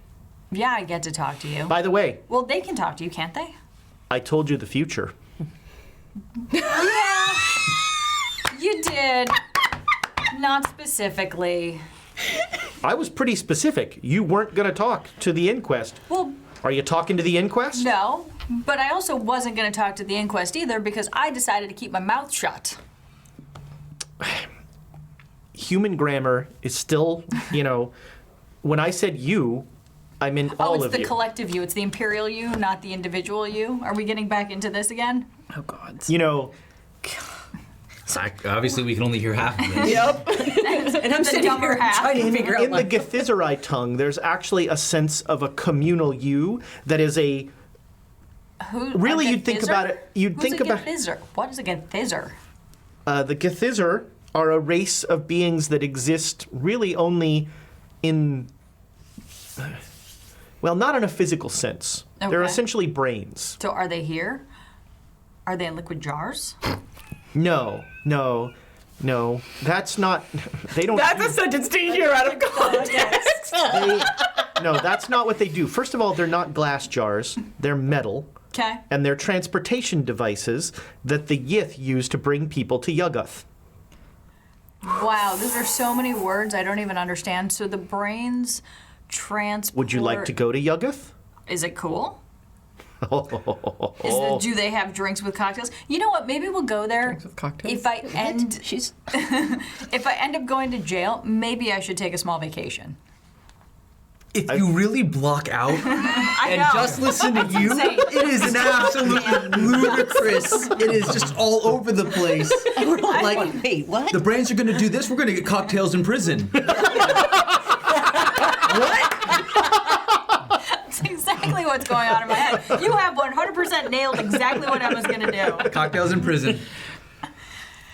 [SPEAKER 4] Yeah, I get to talk to you.
[SPEAKER 1] By the way,
[SPEAKER 4] Well, they can talk to you, can't they?
[SPEAKER 1] I told you the future.
[SPEAKER 4] Yeah, you did. Not specifically.
[SPEAKER 1] I was pretty specific. You weren't going to talk to the inquest.
[SPEAKER 4] Well,
[SPEAKER 1] Are you talking to the inquest?
[SPEAKER 4] no, but I also wasn't going to talk to the inquest either because I decided to keep my mouth shut.
[SPEAKER 1] Human grammar is still, when I said you, I meant all
[SPEAKER 4] it's
[SPEAKER 1] of
[SPEAKER 4] the
[SPEAKER 1] you.
[SPEAKER 4] collective you. It's the imperial you, not the individual you. Are we getting back into this again?
[SPEAKER 3] Oh, God.
[SPEAKER 7] Obviously, we can only hear half of this.
[SPEAKER 3] Yep. And I'm
[SPEAKER 4] The
[SPEAKER 3] sitting
[SPEAKER 4] dumber
[SPEAKER 3] here
[SPEAKER 4] half.
[SPEAKER 3] trying to figure out.
[SPEAKER 1] In the Githzerai tongue, there's actually a sense of a communal you that is a.
[SPEAKER 4] Who?
[SPEAKER 1] Really,
[SPEAKER 4] a
[SPEAKER 1] you'd think
[SPEAKER 4] Githzer?
[SPEAKER 1] about it. You'd
[SPEAKER 4] Who's
[SPEAKER 1] think
[SPEAKER 4] a
[SPEAKER 1] about.
[SPEAKER 4] Githzer? What is a Githzer?
[SPEAKER 1] The Githzer are a race of beings that exist really only in. Well, not in a physical sense. They're
[SPEAKER 4] Okay.
[SPEAKER 1] essentially brains.
[SPEAKER 4] So are they here? Are they in liquid jars?
[SPEAKER 1] No. That's not. They don't.
[SPEAKER 3] That's a sentence to hear out of context.
[SPEAKER 1] No, that's not what they do. First of all, they're not glass jars. They're metal.
[SPEAKER 4] Okay.
[SPEAKER 1] And they're transportation devices that the Yith use to bring people to Yuggoth.
[SPEAKER 4] Wow, those are so many words I don't even understand. So the brains transport.
[SPEAKER 1] Would you like to go to Yuggoth?
[SPEAKER 4] Is it cool? Do they have drinks with cocktails? You know what? Maybe we'll go there.
[SPEAKER 3] Drinks with cocktails?
[SPEAKER 4] If I end, if I end up going to jail, maybe I should take a small vacation.
[SPEAKER 7] If you really block out
[SPEAKER 4] I
[SPEAKER 7] and
[SPEAKER 4] know.
[SPEAKER 7] just listen to
[SPEAKER 4] It's
[SPEAKER 7] you,
[SPEAKER 4] insane.
[SPEAKER 7] it is an absolutely ludicrous. It is just all over the place.
[SPEAKER 6] Like, wait, what?
[SPEAKER 7] The brains are going to do this. We're going to get cocktails in prison.
[SPEAKER 4] That's exactly what's going on in my head. You have 100% nailed exactly what I was going to do.
[SPEAKER 7] Cocktails in prison.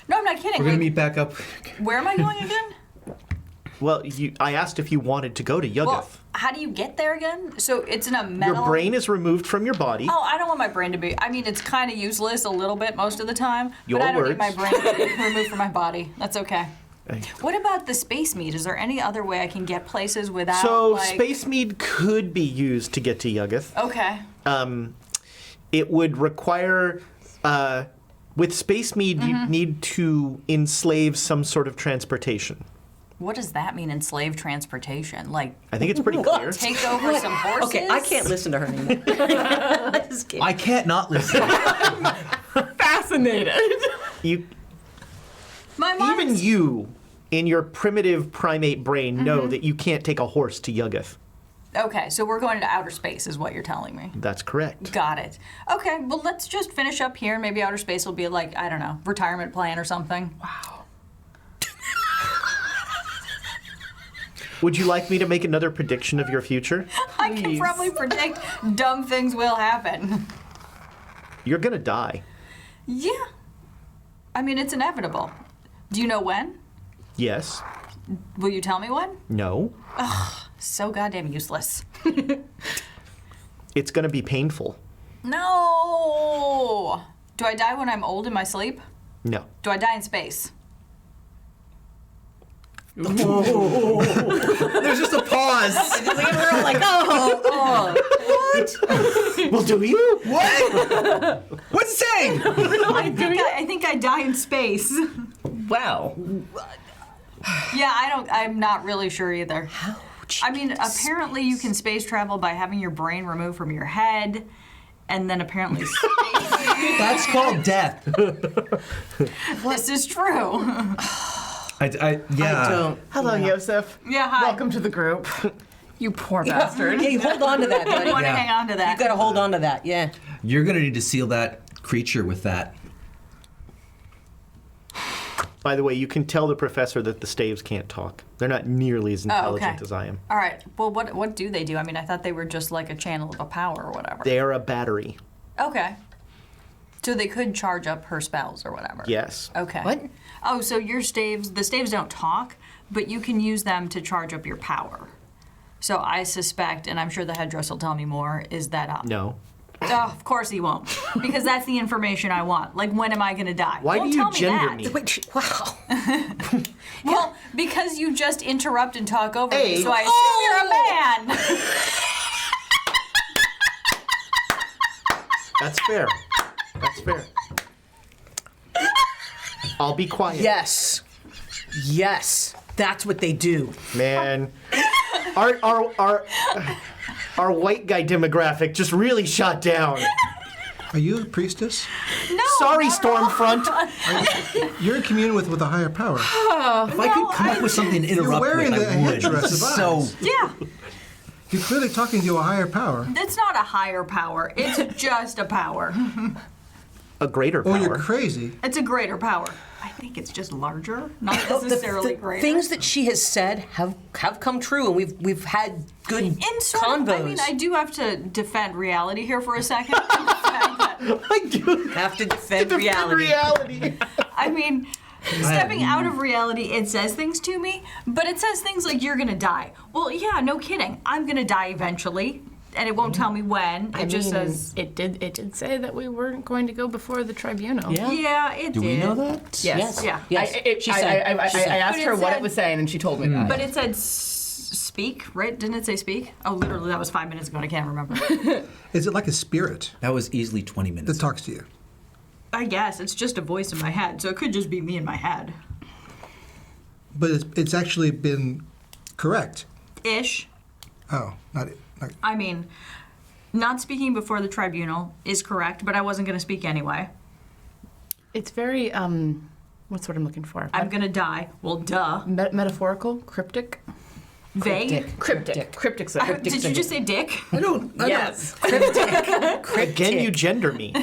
[SPEAKER 4] No, I'm not kidding.
[SPEAKER 7] We're going to
[SPEAKER 4] Like,
[SPEAKER 7] meet back up.
[SPEAKER 4] where am I going again?
[SPEAKER 1] Well, I asked if you wanted to go to Yuggoth.
[SPEAKER 4] Well, how do you get there again? So it's in a metal.
[SPEAKER 1] Your brain is removed from your body.
[SPEAKER 4] Oh, I don't want my brain to be. I mean, it's kind of useless a little bit most of the time.
[SPEAKER 1] Your
[SPEAKER 4] but I don't
[SPEAKER 1] words.
[SPEAKER 4] need my brain to be removed from my body. That's okay. What about the space meat? Is there any other way I can get places without?
[SPEAKER 1] So
[SPEAKER 4] like...
[SPEAKER 1] space mead could be used to get to Yuggoth.
[SPEAKER 4] Okay.
[SPEAKER 1] It would require, with space mead, you'd need to enslave some sort of transportation.
[SPEAKER 4] What does that mean in slave transportation? Like,
[SPEAKER 1] I think it's pretty clear.
[SPEAKER 4] take over some horses?
[SPEAKER 6] Okay, I can't listen to her anymore. I just can't.
[SPEAKER 7] I can't not listen.
[SPEAKER 3] Fascinated.
[SPEAKER 4] My
[SPEAKER 1] Even
[SPEAKER 4] mind's...
[SPEAKER 1] you, in your primitive primate brain, know that you can't take a horse to Yuggoth.
[SPEAKER 4] Okay, so we're going to outer space is what you're telling me.
[SPEAKER 1] That's correct.
[SPEAKER 4] Got it. Okay, well, let's just finish up here. Maybe outer space will be like, I don't know, retirement plan or something. Wow.
[SPEAKER 1] Would you like me to make another prediction of your future?
[SPEAKER 4] I can probably predict dumb things will happen.
[SPEAKER 1] You're gonna die.
[SPEAKER 4] Yeah. I mean, it's inevitable. Do you know when?
[SPEAKER 1] Yes.
[SPEAKER 4] Will you tell me when?
[SPEAKER 1] No.
[SPEAKER 4] So goddamn useless.
[SPEAKER 1] It's gonna be painful.
[SPEAKER 4] No! Do I die when I'm old in my sleep?
[SPEAKER 1] No.
[SPEAKER 4] Do I die in space?
[SPEAKER 7] There's just a pause.
[SPEAKER 6] We're all like, what?
[SPEAKER 1] Well, do you?
[SPEAKER 7] What? What's it saying?
[SPEAKER 4] I think I die in space.
[SPEAKER 6] Wow.
[SPEAKER 4] Yeah, I'm not really sure either. I mean, apparently you can space travel by having your brain removed from your head, and then apparently space.
[SPEAKER 7] That's called death.
[SPEAKER 4] This is true.
[SPEAKER 7] Yeah.
[SPEAKER 6] I don't.
[SPEAKER 3] Hello, Yosef.
[SPEAKER 4] Yeah, hi.
[SPEAKER 3] Welcome to the group. You poor bastard.
[SPEAKER 6] Yeah, you hold on to that, buddy.
[SPEAKER 4] I want to
[SPEAKER 7] Yeah.
[SPEAKER 4] hang on to that.
[SPEAKER 6] You gotta hold on to that, yeah.
[SPEAKER 7] You're going to need to seal that creature with that.
[SPEAKER 1] By the way, you can tell the professor that the staves can't talk. They're not nearly as intelligent as I am.
[SPEAKER 4] All right. Well, what do they do? I mean, I thought they were just like a channel of a power or whatever.
[SPEAKER 1] They are a battery.
[SPEAKER 4] Okay. So they could charge up her spells or whatever.
[SPEAKER 1] Yes.
[SPEAKER 4] Okay.
[SPEAKER 6] What?
[SPEAKER 4] Oh, so your staves, the staves don't talk, but you can use them to charge up your power. So I suspect, and I'm sure the headdress will tell me more, is that
[SPEAKER 1] No.
[SPEAKER 4] Oh, of course he won't, because that's the information I want. Like, when am I going to die?
[SPEAKER 1] Why
[SPEAKER 4] Don't
[SPEAKER 1] do you
[SPEAKER 4] tell me
[SPEAKER 1] gender
[SPEAKER 4] that.
[SPEAKER 1] me?
[SPEAKER 6] Wait, wow.
[SPEAKER 4] Well, because you just interrupt and talk over
[SPEAKER 1] Hey.
[SPEAKER 4] me, so I assume you're a man.
[SPEAKER 1] That's fair. That's fair. I'll be quiet.
[SPEAKER 6] Yes. Yes. That's what they do.
[SPEAKER 1] Man, our white guy demographic just really shot down.
[SPEAKER 2] Are you a priestess?
[SPEAKER 4] No.
[SPEAKER 1] Sorry,
[SPEAKER 4] not at all.
[SPEAKER 1] Stormfront.
[SPEAKER 2] You're in communion with a higher power.
[SPEAKER 7] If I could come up with something to interrupt
[SPEAKER 2] You're wearing
[SPEAKER 7] with,
[SPEAKER 2] the
[SPEAKER 7] I would.
[SPEAKER 2] headdress of
[SPEAKER 7] So
[SPEAKER 2] eyes.
[SPEAKER 4] Yeah,
[SPEAKER 2] You're clearly talking to a higher power.
[SPEAKER 4] it's not a higher power. It's just a power.
[SPEAKER 1] A greater
[SPEAKER 2] Or
[SPEAKER 1] power.
[SPEAKER 2] you're crazy.
[SPEAKER 4] It's a greater power. I think it's just larger, not
[SPEAKER 6] The
[SPEAKER 4] necessarily greater.
[SPEAKER 6] things that she has said have come true, and we've had good
[SPEAKER 4] In sort
[SPEAKER 6] convos.
[SPEAKER 4] of, I mean, I do have to defend reality here for a second. The fact that-
[SPEAKER 1] I do
[SPEAKER 6] have to defend reality.
[SPEAKER 1] reality.
[SPEAKER 4] I mean, stepping out of reality, it says things to me, but it says things like, you're gonna die. Well, yeah, no kidding. I'm gonna die eventually, and it won't tell me when. It just says...
[SPEAKER 3] it did say that we weren't going to go before the tribunal.
[SPEAKER 4] Yeah, it
[SPEAKER 7] do
[SPEAKER 4] did.
[SPEAKER 7] we know that?
[SPEAKER 3] Yes.
[SPEAKER 4] Yeah.
[SPEAKER 6] Yes.
[SPEAKER 3] She
[SPEAKER 6] She said.
[SPEAKER 3] I asked
[SPEAKER 4] But
[SPEAKER 3] her
[SPEAKER 4] it
[SPEAKER 3] what
[SPEAKER 4] said-
[SPEAKER 3] it was saying, and she told me that.
[SPEAKER 4] But it said speak, right? Didn't it say speak? Oh, literally, that was 5 minutes ago, and I can't remember.
[SPEAKER 2] Is it like a spirit
[SPEAKER 7] That was easily 20
[SPEAKER 2] that
[SPEAKER 7] minutes.
[SPEAKER 2] talks to you?
[SPEAKER 4] I guess, it's just a voice in my head, so it could just be me in my head.
[SPEAKER 2] But it's actually been correct.
[SPEAKER 4] Ish.
[SPEAKER 2] Oh, not
[SPEAKER 4] I mean, not speaking before the tribunal is correct, but I wasn't going to speak anyway.
[SPEAKER 3] It's very what's what I'm looking for?
[SPEAKER 4] I'm going to die. Well, duh.
[SPEAKER 3] Metaphorical, cryptic.
[SPEAKER 4] Vague.
[SPEAKER 3] Cryptic. Cryptic's a
[SPEAKER 4] Did you just say dick?
[SPEAKER 2] I don't.
[SPEAKER 3] Yes.
[SPEAKER 1] Again, you gender me.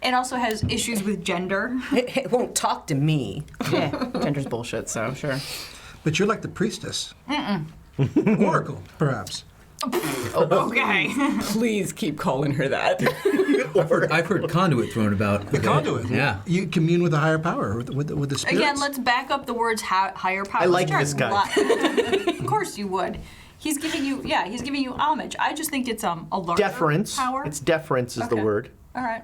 [SPEAKER 4] It also has issues with gender.
[SPEAKER 6] It won't talk to me.
[SPEAKER 3] Yeah, gender's bullshit. So sure.
[SPEAKER 2] But you're like the priestess. Oracle, perhaps.
[SPEAKER 4] Okay.
[SPEAKER 3] Please keep calling her that.
[SPEAKER 7] I've heard conduit thrown about.
[SPEAKER 2] The conduit.
[SPEAKER 7] Yeah.
[SPEAKER 2] You commune with a higher power, with the spirits.
[SPEAKER 4] Again, let's back up the words higher power.
[SPEAKER 1] I like
[SPEAKER 4] Start
[SPEAKER 1] this guy.
[SPEAKER 4] Of course you would. He's giving you homage. I just think it's a larger
[SPEAKER 1] Deference.
[SPEAKER 4] power.
[SPEAKER 1] It's deference is the
[SPEAKER 4] Okay.
[SPEAKER 1] word.
[SPEAKER 4] All right.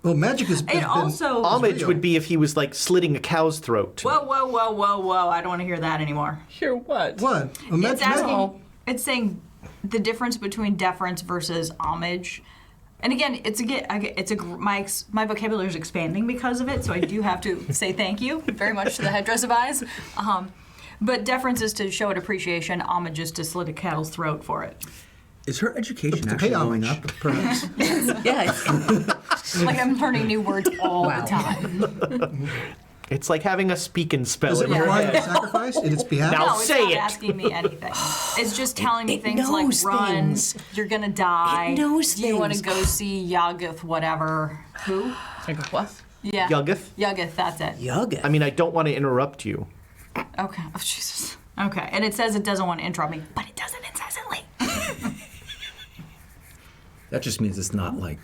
[SPEAKER 2] Well, magic has been.
[SPEAKER 4] also-
[SPEAKER 1] Homage
[SPEAKER 2] real.
[SPEAKER 1] would be if he was like slitting a cow's throat.
[SPEAKER 4] Whoa, whoa, whoa, whoa, whoa! I don't want to hear that anymore.
[SPEAKER 3] Hear what?
[SPEAKER 2] What? Well,
[SPEAKER 4] It's asking. It's saying the difference between deference versus homage. And again, my vocabulary is expanding because of it, so I do have to say thank you very much to the headdress of eyes. But deference is to show it appreciation. Homage is to slit a cattle's throat for it.
[SPEAKER 7] Is her education
[SPEAKER 2] to
[SPEAKER 7] actually
[SPEAKER 2] pay
[SPEAKER 7] going
[SPEAKER 2] homage,
[SPEAKER 7] up?
[SPEAKER 2] perhaps.
[SPEAKER 6] Yeah.
[SPEAKER 4] Like I'm learning new words all the time.
[SPEAKER 1] It's like having a speaking spell
[SPEAKER 2] Does it
[SPEAKER 1] in your
[SPEAKER 2] require
[SPEAKER 1] head.
[SPEAKER 2] a sacrifice in its behalf?
[SPEAKER 1] Now
[SPEAKER 4] No, it's
[SPEAKER 1] say
[SPEAKER 4] not
[SPEAKER 1] it.
[SPEAKER 4] asking me anything. It's just telling me
[SPEAKER 6] It
[SPEAKER 4] things like
[SPEAKER 6] knows
[SPEAKER 4] run,
[SPEAKER 6] things.
[SPEAKER 4] you're gonna die.
[SPEAKER 6] It knows
[SPEAKER 4] Do you want to
[SPEAKER 6] things.
[SPEAKER 4] go see Yagath, whatever? Who?
[SPEAKER 3] What?
[SPEAKER 4] Yeah.
[SPEAKER 1] Yagath?
[SPEAKER 4] Yagath, that's it.
[SPEAKER 6] Yugga.
[SPEAKER 1] I mean, I don't want to interrupt you.
[SPEAKER 4] Okay. Oh, Jesus. Okay. And it says it doesn't want to interrupt me, but it does it incessantly.
[SPEAKER 7] That just means it's not like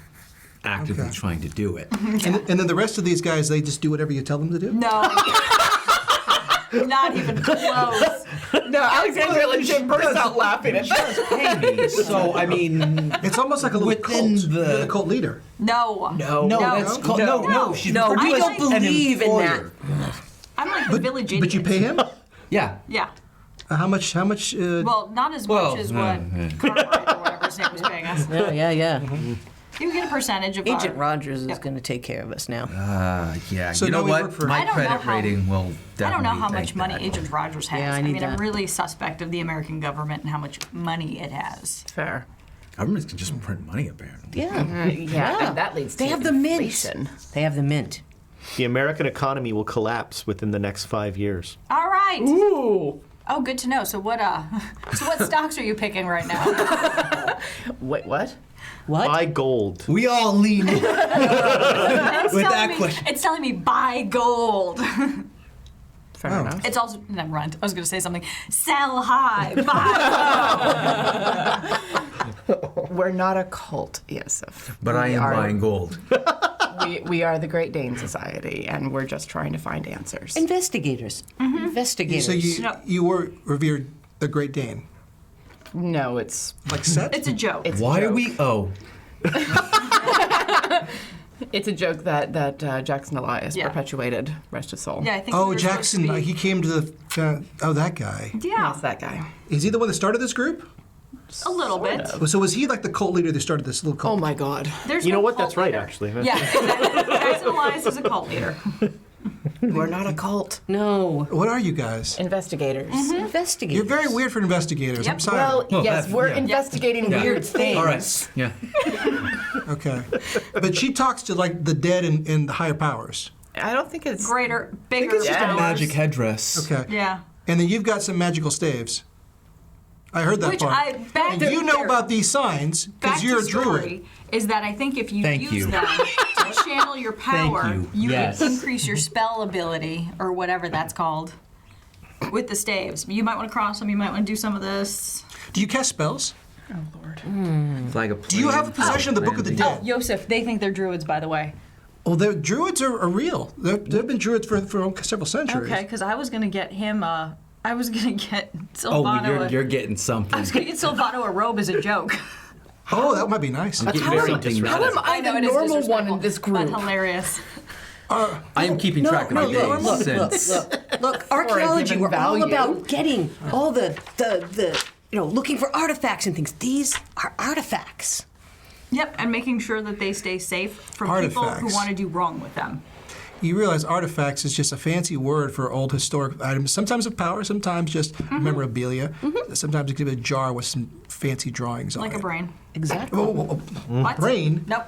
[SPEAKER 7] actively
[SPEAKER 2] Okay.
[SPEAKER 7] trying to do it.
[SPEAKER 2] And then the rest of these guys, they just do whatever you tell them to do?
[SPEAKER 4] No. Not even close.
[SPEAKER 3] No, Alexandria legit burst out laughing at that.
[SPEAKER 7] Hey me. So I mean,
[SPEAKER 2] It's almost like a little
[SPEAKER 7] Within
[SPEAKER 2] cult.
[SPEAKER 7] the-
[SPEAKER 2] You're the cult leader.
[SPEAKER 4] No.
[SPEAKER 7] no,
[SPEAKER 4] No.
[SPEAKER 7] that's called no. She's
[SPEAKER 6] No,
[SPEAKER 7] referred to
[SPEAKER 6] we
[SPEAKER 7] as
[SPEAKER 6] don't
[SPEAKER 7] an
[SPEAKER 6] believe in that.
[SPEAKER 7] employer.
[SPEAKER 4] I'm like the village idiot.
[SPEAKER 2] But you pay him?
[SPEAKER 7] Yeah.
[SPEAKER 4] Yeah.
[SPEAKER 2] How much?
[SPEAKER 4] Well, not as much as what Cartwright or whatever his name was paying us.
[SPEAKER 6] Yeah.
[SPEAKER 4] You get a percentage of
[SPEAKER 6] Agent
[SPEAKER 4] our...
[SPEAKER 6] Rogers is
[SPEAKER 4] Yep.
[SPEAKER 6] going to take care of us now.
[SPEAKER 7] Yeah.
[SPEAKER 2] So
[SPEAKER 7] you know
[SPEAKER 2] now we
[SPEAKER 7] what?
[SPEAKER 2] work for-
[SPEAKER 7] My
[SPEAKER 4] I don't know
[SPEAKER 7] credit
[SPEAKER 4] how-
[SPEAKER 7] rating will definitely.
[SPEAKER 4] I don't know how
[SPEAKER 7] take
[SPEAKER 4] much money
[SPEAKER 7] that.
[SPEAKER 4] Agent Rogers has.
[SPEAKER 6] Yeah, I
[SPEAKER 4] I
[SPEAKER 6] need
[SPEAKER 4] mean, I'm
[SPEAKER 6] that.
[SPEAKER 4] really suspect of the American government and how much money it has.
[SPEAKER 3] Fair.
[SPEAKER 7] Governments can just print money apparently.
[SPEAKER 6] Yeah.
[SPEAKER 3] Yeah, and that leads to
[SPEAKER 6] They have the mint.
[SPEAKER 3] inflation.
[SPEAKER 6] They have the mint.
[SPEAKER 1] The American economy will collapse within the next 5 years.
[SPEAKER 4] All right.
[SPEAKER 3] Ooh.
[SPEAKER 4] Oh, good to know. So what stocks are you picking right now?
[SPEAKER 3] Wait, what?
[SPEAKER 6] What?
[SPEAKER 1] Buy gold.
[SPEAKER 7] We all lean in.
[SPEAKER 4] It's
[SPEAKER 7] With that
[SPEAKER 4] telling me,
[SPEAKER 7] question.
[SPEAKER 4] It's telling me buy gold.
[SPEAKER 3] Fair
[SPEAKER 2] Oh.
[SPEAKER 3] enough.
[SPEAKER 4] It's also never mind. I was going to say something. Sell high, buy low.
[SPEAKER 3] We're not a cult, Yusuf.
[SPEAKER 7] But I
[SPEAKER 3] We
[SPEAKER 7] am
[SPEAKER 3] are-
[SPEAKER 7] buying gold.
[SPEAKER 3] We are the Great Dane Society, and we're just trying to find answers.
[SPEAKER 6] Investigators. Investigators.
[SPEAKER 2] So you
[SPEAKER 4] No.
[SPEAKER 2] you were revered the Great Dane.
[SPEAKER 3] No, it's
[SPEAKER 2] like set.
[SPEAKER 4] It's a joke.
[SPEAKER 7] Why are we? Oh,
[SPEAKER 3] it's a joke that Jackson Elias
[SPEAKER 4] Yeah.
[SPEAKER 3] perpetuated. Rest his soul.
[SPEAKER 4] Yeah, I think.
[SPEAKER 2] Oh,
[SPEAKER 4] we were supposed to
[SPEAKER 2] Jackson,
[SPEAKER 4] be-
[SPEAKER 2] he came to the. That guy.
[SPEAKER 4] Yeah,
[SPEAKER 3] That's that guy.
[SPEAKER 2] Is he the one that started this group?
[SPEAKER 4] a little bit.
[SPEAKER 2] So was he like the cult leader that started this little cult?
[SPEAKER 3] Oh my God.
[SPEAKER 4] There's
[SPEAKER 1] You know
[SPEAKER 4] no
[SPEAKER 1] what?
[SPEAKER 4] cult
[SPEAKER 1] That's right,
[SPEAKER 4] leader.
[SPEAKER 1] actually.
[SPEAKER 4] Yeah, exactly. Jackson Elias is a cult leader.
[SPEAKER 3] We're not a cult.
[SPEAKER 6] No.
[SPEAKER 2] What are you guys?
[SPEAKER 3] Investigators.
[SPEAKER 6] Investigators.
[SPEAKER 2] You're very weird for investigators.
[SPEAKER 4] Yep.
[SPEAKER 2] I'm sorry.
[SPEAKER 3] Well,
[SPEAKER 7] Well,
[SPEAKER 3] yes,
[SPEAKER 7] that-
[SPEAKER 3] we're
[SPEAKER 7] yeah.
[SPEAKER 3] investigating
[SPEAKER 7] Yeah.
[SPEAKER 3] weird things.
[SPEAKER 7] all right. Yeah.
[SPEAKER 2] Okay. But she talks to like the dead and the higher powers.
[SPEAKER 3] I don't think it's
[SPEAKER 4] Greater, bigger.
[SPEAKER 7] It's just a
[SPEAKER 4] powers.
[SPEAKER 7] magic headdress.
[SPEAKER 2] Okay.
[SPEAKER 4] Yeah.
[SPEAKER 2] And then you've got some magical staves. I heard that
[SPEAKER 4] Which
[SPEAKER 2] part.
[SPEAKER 4] back
[SPEAKER 2] And
[SPEAKER 4] to
[SPEAKER 2] you know
[SPEAKER 4] here.
[SPEAKER 2] about these signs
[SPEAKER 4] Back
[SPEAKER 2] because you're a
[SPEAKER 4] to
[SPEAKER 2] druid.
[SPEAKER 4] story is that I think if you
[SPEAKER 7] Thank
[SPEAKER 4] use
[SPEAKER 7] you.
[SPEAKER 4] them to channel your power,
[SPEAKER 7] you. Yes.
[SPEAKER 4] can increase your spell ability or whatever that's called with the staves. You might want to cross them. You might want to do some of this.
[SPEAKER 2] Do you cast spells?
[SPEAKER 3] Oh Lord.
[SPEAKER 7] Flag of
[SPEAKER 2] Do you have a possession of the Book of the Dead?
[SPEAKER 4] Yosef, they think they're druids, by the way.
[SPEAKER 2] Well, the druids are real. They've been druids for several centuries.
[SPEAKER 4] Okay, because I was gonna get him. I was gonna get
[SPEAKER 7] Oh,
[SPEAKER 4] Silvano.
[SPEAKER 7] you're getting something.
[SPEAKER 4] I was gonna get Silvano a robe as a joke.
[SPEAKER 2] Oh, that might be nice.
[SPEAKER 7] You're getting
[SPEAKER 1] very
[SPEAKER 7] something
[SPEAKER 3] How
[SPEAKER 7] nice.
[SPEAKER 3] am I
[SPEAKER 4] know
[SPEAKER 3] the
[SPEAKER 4] it is
[SPEAKER 3] normal one
[SPEAKER 4] disrespectful,
[SPEAKER 3] in this
[SPEAKER 4] but
[SPEAKER 3] group?
[SPEAKER 4] hilarious.
[SPEAKER 7] I am keeping track of my days since.
[SPEAKER 6] Look, archaeology,
[SPEAKER 3] given
[SPEAKER 6] we're all
[SPEAKER 3] value.
[SPEAKER 6] about getting all the looking for artifacts and things. These are artifacts.
[SPEAKER 4] Yep, and making sure that they stay safe from people who
[SPEAKER 2] Artifacts.
[SPEAKER 4] want to do wrong with them.
[SPEAKER 2] You realize artifacts is just a fancy word for old historic items, sometimes of power, sometimes just memorabilia. Sometimes it could be a jar with some fancy drawings
[SPEAKER 4] Like
[SPEAKER 2] on
[SPEAKER 4] a brain.
[SPEAKER 6] Exactly.
[SPEAKER 2] Oh,
[SPEAKER 4] What?
[SPEAKER 2] brain?
[SPEAKER 4] Nope.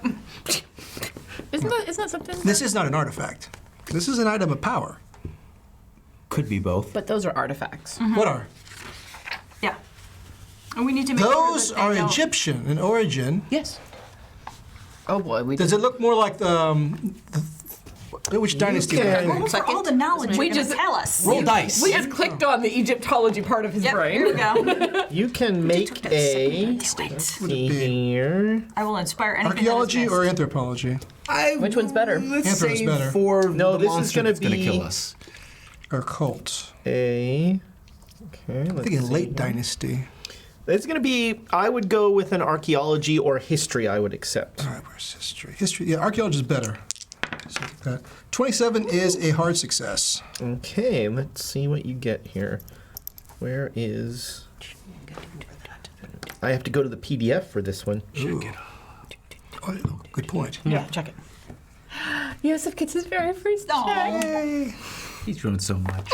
[SPEAKER 3] Isn't that something?
[SPEAKER 2] This is not an artifact. This is an item of power.
[SPEAKER 7] Could be both.
[SPEAKER 3] But those are artifacts.
[SPEAKER 2] What are?
[SPEAKER 4] Yeah. And we need to make
[SPEAKER 2] Those
[SPEAKER 4] sure that
[SPEAKER 2] are
[SPEAKER 4] they don't-
[SPEAKER 2] Egyptian in origin.
[SPEAKER 6] Yes.
[SPEAKER 3] Oh boy, we
[SPEAKER 2] Does it look more like which dynasty?
[SPEAKER 4] Roll for all the knowledge
[SPEAKER 3] We
[SPEAKER 4] you're gonna
[SPEAKER 3] just-
[SPEAKER 4] tell us.
[SPEAKER 7] Roll dice.
[SPEAKER 3] We just clicked on the Egyptology part of his
[SPEAKER 4] Yep,
[SPEAKER 3] brain.
[SPEAKER 4] here we go.
[SPEAKER 1] You can make a. See here.
[SPEAKER 4] I will inspire anything
[SPEAKER 2] Archaeology
[SPEAKER 4] that is
[SPEAKER 2] or
[SPEAKER 4] missed.
[SPEAKER 2] anthropology?
[SPEAKER 3] Which one's better?
[SPEAKER 7] Let's
[SPEAKER 2] Anthro's
[SPEAKER 7] say
[SPEAKER 2] better.
[SPEAKER 7] for
[SPEAKER 1] No,
[SPEAKER 7] the
[SPEAKER 1] this is
[SPEAKER 7] monster
[SPEAKER 1] gonna
[SPEAKER 7] that's gonna
[SPEAKER 1] be-
[SPEAKER 7] kill us.
[SPEAKER 2] Or cult?
[SPEAKER 1] Okay,
[SPEAKER 2] I'm
[SPEAKER 1] let's
[SPEAKER 2] thinking
[SPEAKER 1] see
[SPEAKER 2] late
[SPEAKER 1] here.
[SPEAKER 2] dynasty.
[SPEAKER 1] It's going to be, I would go with an archaeology or history, I would accept.
[SPEAKER 2] All right, where's history? History, yeah, archaeology is better. So like that. 27 is a hard success.
[SPEAKER 1] Okay, let's see what you get here. Where is. I have to go to the PDF for this one.
[SPEAKER 2] Ooh. Oh, good point.
[SPEAKER 3] Yeah, check it. Yosef gets his very first check.
[SPEAKER 2] Yay.
[SPEAKER 7] He's doing so much.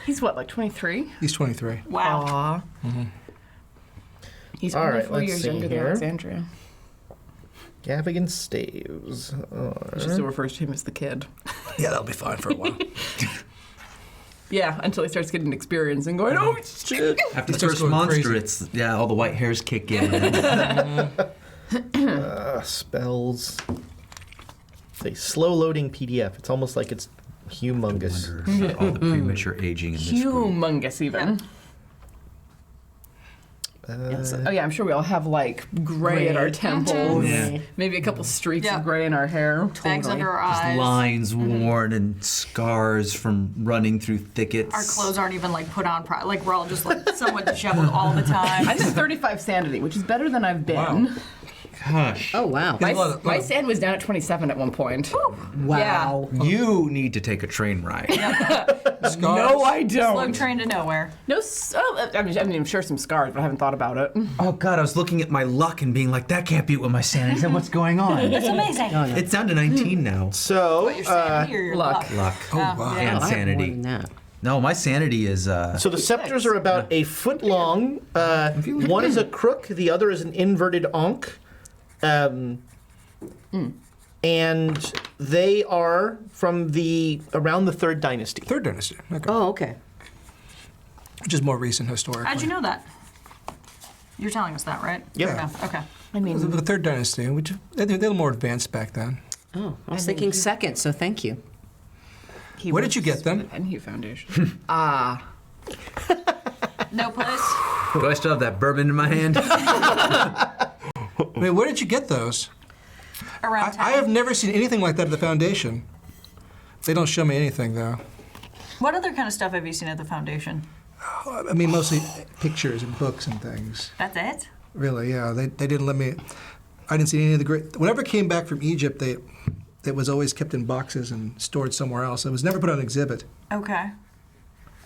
[SPEAKER 3] He's what, like 23?
[SPEAKER 2] He's 23.
[SPEAKER 4] Wow.
[SPEAKER 3] Aw. He's
[SPEAKER 1] All
[SPEAKER 3] only
[SPEAKER 1] right,
[SPEAKER 3] 4
[SPEAKER 1] let's
[SPEAKER 3] years
[SPEAKER 1] see
[SPEAKER 3] younger than
[SPEAKER 1] here.
[SPEAKER 3] Alexandria.
[SPEAKER 1] Gavigan Staves.
[SPEAKER 3] She still refers to him as the kid.
[SPEAKER 2] Yeah, that'll be fine for a while.
[SPEAKER 3] Yeah, until he starts getting experience and going, oh shit.
[SPEAKER 7] After the
[SPEAKER 2] starts
[SPEAKER 7] first
[SPEAKER 2] going
[SPEAKER 7] monster,
[SPEAKER 2] crazy.
[SPEAKER 7] it's all the white hairs kick in.
[SPEAKER 1] Spells. It's a slow loading PDF. It's almost like it's humongous.
[SPEAKER 7] Wonder all the premature aging in this group.
[SPEAKER 3] Humongous, even. Yes. Oh yeah, I'm sure we all have like gray at our temples.
[SPEAKER 7] Yeah.
[SPEAKER 3] Maybe a couple streaks
[SPEAKER 4] Yeah.
[SPEAKER 3] of gray in our hair.
[SPEAKER 4] Bags under our eyes.
[SPEAKER 7] Lines worn and scars from running through thickets.
[SPEAKER 4] Our clothes aren't even like put on. Like we're all just like somewhat disheveled all the time.
[SPEAKER 3] I'm at 35 sanity, which is better than I've been.
[SPEAKER 2] Wow.
[SPEAKER 7] Gosh.
[SPEAKER 6] Oh wow.
[SPEAKER 3] My sand was down at 27 at one point.
[SPEAKER 6] Wow.
[SPEAKER 7] You need to take a train ride.
[SPEAKER 2] Scars?
[SPEAKER 3] No, I
[SPEAKER 4] Slow
[SPEAKER 3] don't.
[SPEAKER 4] train to nowhere.
[SPEAKER 3] No, I mean, I'm sure some scars, but I haven't thought about it.
[SPEAKER 7] Oh God, I was looking at my luck and being like, that can't beat what my sanity said. What's going on?
[SPEAKER 4] It's amazing.
[SPEAKER 7] It's down to 19 now.
[SPEAKER 1] So,
[SPEAKER 4] Your sanity or your
[SPEAKER 3] luck.
[SPEAKER 4] luck?
[SPEAKER 7] Luck.
[SPEAKER 2] Oh, wow.
[SPEAKER 4] yeah.
[SPEAKER 7] And
[SPEAKER 6] I have more
[SPEAKER 7] sanity.
[SPEAKER 6] than that.
[SPEAKER 7] No, my sanity is.
[SPEAKER 1] So the scepters are about a foot long. One is a crook, the other is an inverted ankh. And they are from around the Third Dynasty.
[SPEAKER 2] Third dynasty. Okay.
[SPEAKER 6] Oh, okay.
[SPEAKER 2] Which is more recent historically.
[SPEAKER 4] How'd you know that? You're telling us that, right?
[SPEAKER 1] Yep.
[SPEAKER 4] Yeah. Okay.
[SPEAKER 3] I mean,
[SPEAKER 2] The third dynasty, which they're a little more advanced back then.
[SPEAKER 6] Oh, I was thinking second, so thank you.
[SPEAKER 3] he
[SPEAKER 2] Where did
[SPEAKER 3] works
[SPEAKER 2] you get them?
[SPEAKER 3] for the Penhue Foundation.
[SPEAKER 4] No place.
[SPEAKER 7] Do I still have that bourbon in my hand?
[SPEAKER 2] Wait, where did you get those?
[SPEAKER 4] Around town.
[SPEAKER 2] I have never seen anything like that at the foundation. They don't show me anything though.
[SPEAKER 4] What other kind of stuff have you seen at the foundation?
[SPEAKER 2] I mean, mostly pictures and books and things.
[SPEAKER 4] That's it?
[SPEAKER 2] Really, yeah. They didn't let me. I didn't see any of the great. Whenever it came back from Egypt, it was always kept in boxes and stored somewhere else. It was never put on exhibit.
[SPEAKER 4] Okay.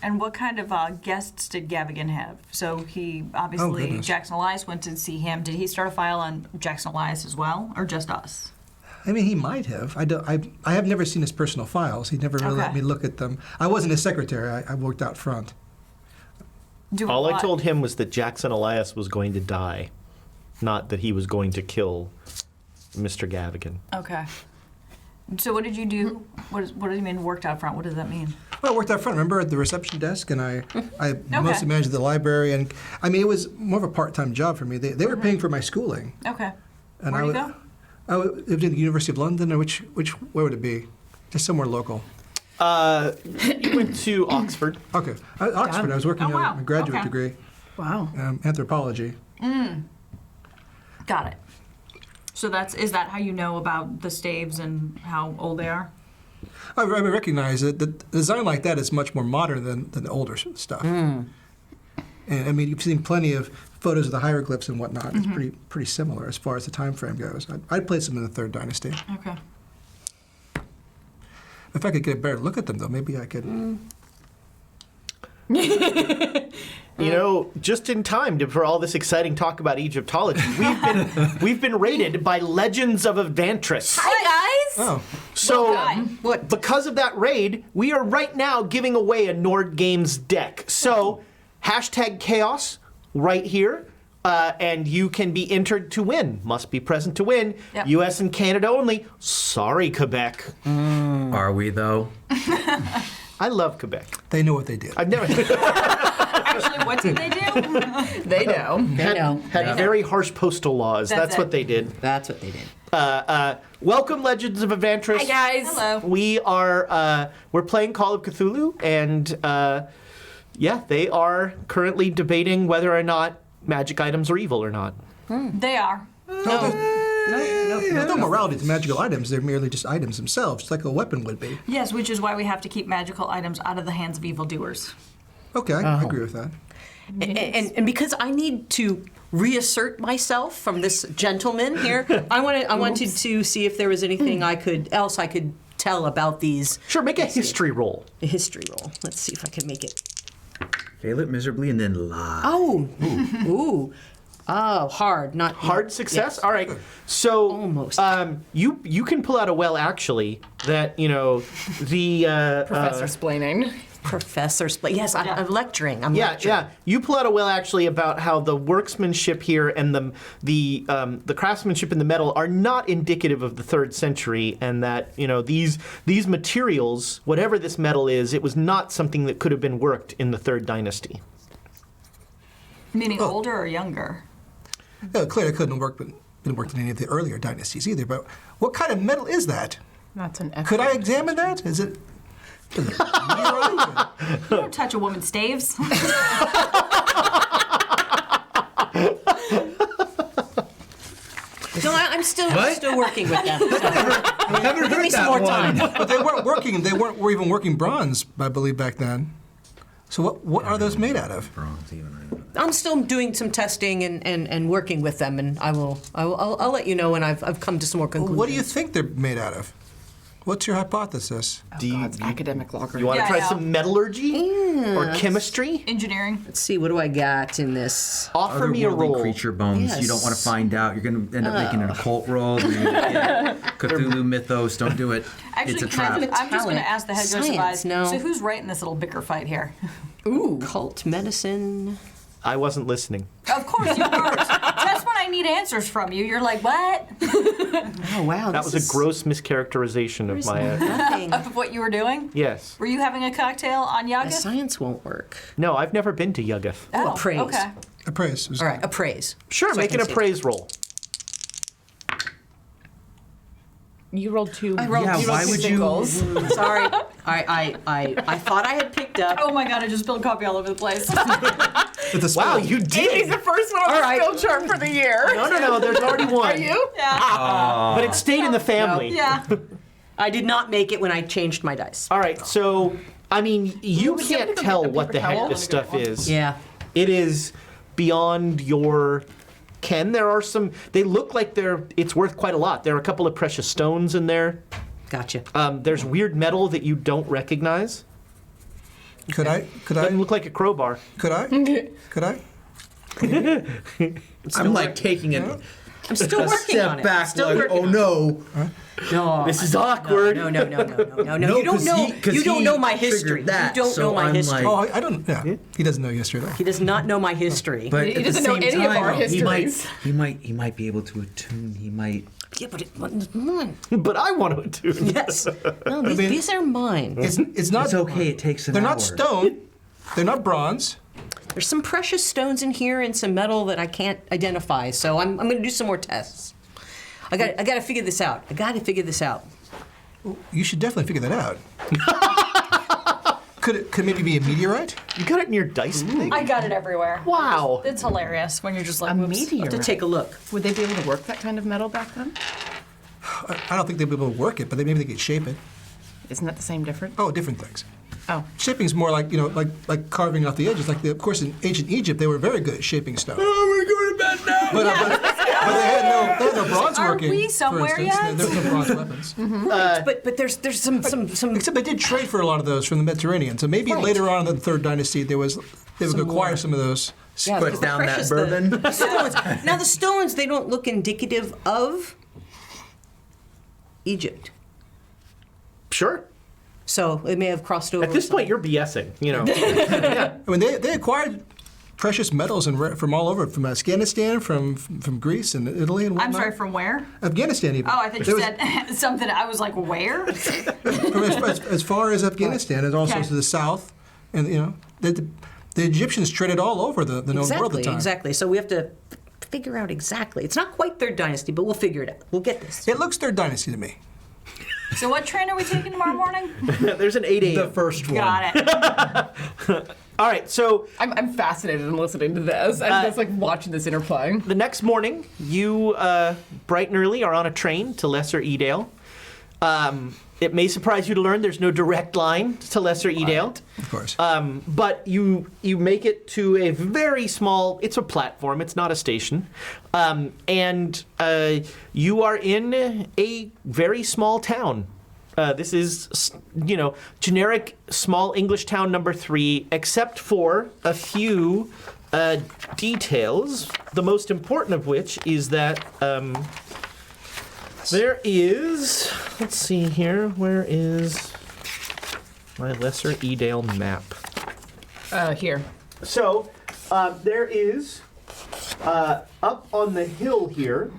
[SPEAKER 4] And what kind of guests did Gavigan have? So he obviously,
[SPEAKER 2] goodness.
[SPEAKER 4] Jackson Elias went to see him. Did he start a file on Jackson Elias as well, or just us?
[SPEAKER 2] I mean, he might have. I have never seen his personal files. He never really let me look at them. I wasn't his secretary. I worked out front.
[SPEAKER 1] All I told him was that Jackson Elias was going to die, not that he was going to kill Mr. Gavigan.
[SPEAKER 4] Okay. So what did you do? What do you mean worked out front? What does that mean?
[SPEAKER 2] Well, I worked out front, remember, at the reception desk, and I mostly managed the library. And I mean, it was more of a part-time job for me. They were paying for my schooling.
[SPEAKER 4] Okay.
[SPEAKER 2] And
[SPEAKER 4] Where'd you go?
[SPEAKER 2] I lived in the University of London, or where would it be? Just somewhere local.
[SPEAKER 1] You went to Oxford.
[SPEAKER 2] Okay, Oxford. I was working on a graduate degree.
[SPEAKER 3] Wow.
[SPEAKER 2] Anthropology.
[SPEAKER 4] Got it. So is that how you know about the staves and how old they are?
[SPEAKER 2] I recognize that the design like that is much more modern than the older stuff. And I mean, you've seen plenty of photos of the hieroglyphs and whatnot. It's pretty similar as far as the time frame goes. I'd place them in the Third Dynasty.
[SPEAKER 4] Okay.
[SPEAKER 2] If I could get a better look at them, though, maybe I could.
[SPEAKER 1] You know, just in time for all this exciting talk about Egyptology, we've been raided by Legends of Evantris.
[SPEAKER 10] Hi, guys.
[SPEAKER 2] Oh.
[SPEAKER 1] So, because of that raid, we are right now giving away a Nord Games deck. So, #chaos right here, and you can be entered to win. Must be present to win.
[SPEAKER 4] Yep.
[SPEAKER 1] U.S. and Canada only. Sorry, Quebec.
[SPEAKER 7] Are we, though?
[SPEAKER 1] I love Quebec.
[SPEAKER 2] They know what they did.
[SPEAKER 1] I've never.
[SPEAKER 4] Actually, what did they do?
[SPEAKER 3] They know.
[SPEAKER 1] Had very harsh postal laws. That's what they did.
[SPEAKER 6] That's what they did.
[SPEAKER 1] Welcome, Legends of Evantris.
[SPEAKER 10] Hi, guys.
[SPEAKER 4] Hello.
[SPEAKER 1] We are we're playing Call of Cthulhu, and they are currently debating whether or not magic items are evil or not.
[SPEAKER 4] They are.
[SPEAKER 2] There's no morality to magical items. They're merely just items themselves, just like a weapon would be.
[SPEAKER 4] Yes, which is why we have to keep magical items out of the hands of evildoers.
[SPEAKER 2] Okay, I agree with that.
[SPEAKER 6] And because I need to reassert myself from this gentleman here, I wanted to see if there was anything I could tell about these.
[SPEAKER 1] Sure, make a history roll.
[SPEAKER 6] A history roll. Let's see if I can make it.
[SPEAKER 7] Fail it miserably and then lie.
[SPEAKER 6] Oh, ooh. Oh, hard, not
[SPEAKER 1] hard success.
[SPEAKER 6] Yes.
[SPEAKER 1] All right. So
[SPEAKER 6] almost.
[SPEAKER 1] You can pull out a well actually that the
[SPEAKER 3] Professor splaining.
[SPEAKER 6] Professor Splay. Yes, I'm lecturing. I'm lecturing.
[SPEAKER 1] Yeah. You pull out a well actually about how the workmanship here and the craftsmanship in the metal are not indicative of the 3rd century, and that these materials, whatever this metal is, it was not something that could have been worked in the 3rd dynasty.
[SPEAKER 4] Meaning older or younger?
[SPEAKER 2] Yeah, clearly it couldn't have been worked in any of the earlier dynasties either. But what kind of metal is that?
[SPEAKER 3] That's an.
[SPEAKER 2] Could I examine that? Is it?
[SPEAKER 4] You don't touch a woman's staves.
[SPEAKER 6] No, I'm still working with them.
[SPEAKER 7] I haven't
[SPEAKER 6] Give
[SPEAKER 7] heard
[SPEAKER 6] me some
[SPEAKER 7] that
[SPEAKER 6] more
[SPEAKER 7] one.
[SPEAKER 6] time.
[SPEAKER 2] But they weren't working. They weren't even working bronze, I believe, back then. So what are those made out of?
[SPEAKER 7] Bronze, even.
[SPEAKER 6] I'm still doing some testing and working with them, and I'll let you know when I've come to some more conclusions.
[SPEAKER 2] What do you think they're made out of? What's your hypothesis?
[SPEAKER 3] It's academic logger.
[SPEAKER 1] You want to try some metallurgy or chemistry?
[SPEAKER 4] Engineering.
[SPEAKER 6] Let's see, what do I got in this?
[SPEAKER 1] Offer me a
[SPEAKER 7] Otherworldly
[SPEAKER 1] roll.
[SPEAKER 7] creature bones.
[SPEAKER 6] Yes.
[SPEAKER 7] You don't want to find out. You're going to end up making an occult roll. You're gonna get Cthulhu mythos. Don't do it.
[SPEAKER 4] Actually,
[SPEAKER 7] it's a trap.
[SPEAKER 4] I'm just going to ask the head ghost of eyes.
[SPEAKER 6] no.
[SPEAKER 4] So who's right in this little bicker fight here?
[SPEAKER 6] Ooh. Cult medicine.
[SPEAKER 1] I wasn't listening.
[SPEAKER 4] Of course you weren't. That's when I need answers from you. You're like, what?
[SPEAKER 6] Oh, wow.
[SPEAKER 1] That was a gross mischaracterization of my.
[SPEAKER 6] Nothing.
[SPEAKER 4] Of what you were doing?
[SPEAKER 1] Yes.
[SPEAKER 4] Were you having a cocktail on Yaga?
[SPEAKER 6] Science won't work.
[SPEAKER 1] No, I've never been to Yuggoth.
[SPEAKER 4] Oh,
[SPEAKER 6] appraise.
[SPEAKER 4] okay.
[SPEAKER 2] Appraise.
[SPEAKER 6] All right, appraise.
[SPEAKER 1] Sure,
[SPEAKER 6] So I
[SPEAKER 1] make an
[SPEAKER 6] can see.
[SPEAKER 1] appraise roll.
[SPEAKER 3] You rolled 2.
[SPEAKER 6] I rolled
[SPEAKER 7] Yeah,
[SPEAKER 6] two
[SPEAKER 7] why would you-
[SPEAKER 3] singles.
[SPEAKER 6] Sorry. I thought I had picked up.
[SPEAKER 4] Oh my god, I just spilled coffee all over the place.
[SPEAKER 1] Wow, you did.
[SPEAKER 3] Amy's the first one on the skill chart for the year.
[SPEAKER 1] No, there's already one.
[SPEAKER 3] Are you?
[SPEAKER 4] Yeah.
[SPEAKER 1] But it stayed in the family.
[SPEAKER 4] Yeah.
[SPEAKER 6] I did not make it when I changed my dice.
[SPEAKER 1] All right, so I mean, you
[SPEAKER 3] was
[SPEAKER 1] can't
[SPEAKER 3] somebody go
[SPEAKER 1] tell
[SPEAKER 3] get a
[SPEAKER 1] what the
[SPEAKER 3] paper
[SPEAKER 1] heck
[SPEAKER 3] towel?
[SPEAKER 1] this stuff is.
[SPEAKER 6] Yeah.
[SPEAKER 1] It is beyond your ken. There are some. They look like it's worth quite a lot. There are a couple of precious stones in there.
[SPEAKER 6] Gotcha.
[SPEAKER 1] There's weird metal that you don't recognize.
[SPEAKER 2] Could I?
[SPEAKER 1] Doesn't look like a crowbar.
[SPEAKER 2] Could I? Could I?
[SPEAKER 5] I'm like taking it.
[SPEAKER 6] I'm still working
[SPEAKER 5] step
[SPEAKER 6] on it.
[SPEAKER 5] back,
[SPEAKER 6] Still
[SPEAKER 5] like,
[SPEAKER 6] working
[SPEAKER 5] oh
[SPEAKER 6] on
[SPEAKER 5] no.
[SPEAKER 6] No,
[SPEAKER 1] This is awkward.
[SPEAKER 6] No. You
[SPEAKER 5] No,
[SPEAKER 6] don't
[SPEAKER 5] 'cause
[SPEAKER 6] know.
[SPEAKER 5] he- 'cause
[SPEAKER 6] You don't
[SPEAKER 5] he
[SPEAKER 6] know my
[SPEAKER 5] triggered
[SPEAKER 6] history.
[SPEAKER 5] that,
[SPEAKER 6] You don't
[SPEAKER 5] so
[SPEAKER 6] know my
[SPEAKER 5] I'm
[SPEAKER 6] history.
[SPEAKER 5] like-
[SPEAKER 2] Oh, I don't. Yeah, he doesn't know yesterday.
[SPEAKER 6] He does not know my history.
[SPEAKER 5] But
[SPEAKER 3] He
[SPEAKER 5] at
[SPEAKER 3] doesn't
[SPEAKER 5] the
[SPEAKER 3] know
[SPEAKER 5] same
[SPEAKER 3] any of
[SPEAKER 5] time,
[SPEAKER 3] our
[SPEAKER 5] he might,
[SPEAKER 3] histories.
[SPEAKER 5] he might be able to attune. He might.
[SPEAKER 6] Yeah, but mine.
[SPEAKER 1] But I want to do.
[SPEAKER 6] Yes. No, these are mine.
[SPEAKER 2] It's not.
[SPEAKER 5] It's okay. It takes an
[SPEAKER 2] They're
[SPEAKER 5] hour.
[SPEAKER 2] not stone. They're not bronze.
[SPEAKER 6] There's some precious stones in here and some metal that I can't identify. So I'm going to do some more tests. I got to figure this out.
[SPEAKER 2] You should definitely figure that out. Could it maybe be a meteorite?
[SPEAKER 1] You got it in your dice thing?
[SPEAKER 4] I got it everywhere.
[SPEAKER 1] Wow.
[SPEAKER 4] It's hilarious when you're just like,
[SPEAKER 3] A
[SPEAKER 4] whoops.
[SPEAKER 3] meteor.
[SPEAKER 6] To take a look.
[SPEAKER 3] Would they be able to work that kind of metal back then?
[SPEAKER 2] I don't think they'd be able to work it, but maybe they could shape it.
[SPEAKER 3] Isn't that the same difference?
[SPEAKER 2] Oh, different things.
[SPEAKER 3] Oh.
[SPEAKER 2] Shaping's more like like carving off the edges. Of course, in ancient Egypt, they were very good at shaping stone.
[SPEAKER 5] Oh, we're going to bed now.
[SPEAKER 2] But they had no bronze
[SPEAKER 4] Are
[SPEAKER 2] working.
[SPEAKER 4] we somewhere
[SPEAKER 2] for instance.
[SPEAKER 4] yet?
[SPEAKER 2] There was no bronze weapons.
[SPEAKER 6] Right, but there's some.
[SPEAKER 2] Except they did trade for a lot of those from the Mediterranean. So maybe
[SPEAKER 6] Right.
[SPEAKER 2] later on in the Third Dynasty, they would acquire
[SPEAKER 6] more.
[SPEAKER 2] some of those.
[SPEAKER 6] Yeah,
[SPEAKER 5] Put
[SPEAKER 6] because the
[SPEAKER 5] down that
[SPEAKER 6] precious-
[SPEAKER 5] bourbon.
[SPEAKER 6] The stones. Now the stones, they don't look indicative of Egypt.
[SPEAKER 1] Sure.
[SPEAKER 6] So it may have crossed over.
[SPEAKER 1] At this
[SPEAKER 6] something.
[SPEAKER 1] point, you're BSing. You know. Yeah.
[SPEAKER 2] I mean, they acquired precious metals from all over, from Afghanistan, from Greece and Italy and whatnot.
[SPEAKER 4] I'm sorry, from where?
[SPEAKER 2] Afghanistan even.
[SPEAKER 4] Oh, I thought
[SPEAKER 2] There
[SPEAKER 4] you
[SPEAKER 2] was-
[SPEAKER 4] said something. I was like, where?
[SPEAKER 2] from as far as Afghanistan and also
[SPEAKER 4] Okay.
[SPEAKER 2] to the south, and the Egyptians traded all over the known world at the time.
[SPEAKER 6] Exactly. So we have to figure out exactly. It's not quite Third Dynasty, but we'll figure it out. We'll get this.
[SPEAKER 2] It looks Third Dynasty to me.
[SPEAKER 4] So what train are we taking tomorrow morning?
[SPEAKER 1] There's an 8 a.m.
[SPEAKER 5] The first one.
[SPEAKER 4] Got it.
[SPEAKER 1] All right, so
[SPEAKER 3] I'm fascinated in listening to this. I'm just like watching this interplay.
[SPEAKER 1] the next morning, you bright and early are on a train to Lesser Edale. It may surprise you to learn there's no direct line to Lesser Edale.
[SPEAKER 2] Of course.
[SPEAKER 1] But you make it to a very small, it's a platform, it's not a station. And you are in a very small town. This is, generic small English town number 3, except for a few details, the most important of which is that there is, let's see here, where is my Lesser Edale map?
[SPEAKER 3] Here.
[SPEAKER 1] So, there is, up on the hill here,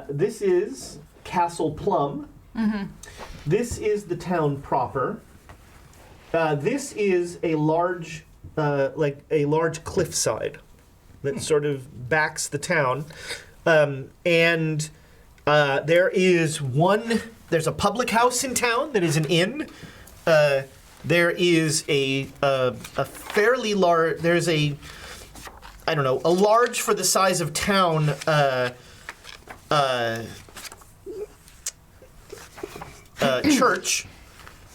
[SPEAKER 1] this is Castle Plum.
[SPEAKER 4] Mm-hmm.
[SPEAKER 1] This is the town proper. This is a large, cliffside that sort of backs the town. And there is there's a public house in town that is an inn. There is a fairly large, there's a large for the size of town church,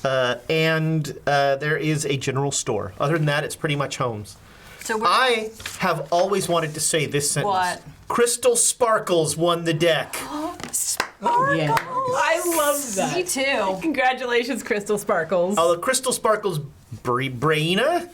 [SPEAKER 1] and there is a general store. Other than that, it's pretty much homes.
[SPEAKER 4] So
[SPEAKER 1] I have always wanted to say this sentence.
[SPEAKER 4] What?
[SPEAKER 1] Crystal Sparkles won the deck.
[SPEAKER 6] Yeah.
[SPEAKER 3] I love that.
[SPEAKER 4] Me too.
[SPEAKER 3] Congratulations, Crystal Sparkles.
[SPEAKER 1] Oh, the Crystal Sparkles Braina?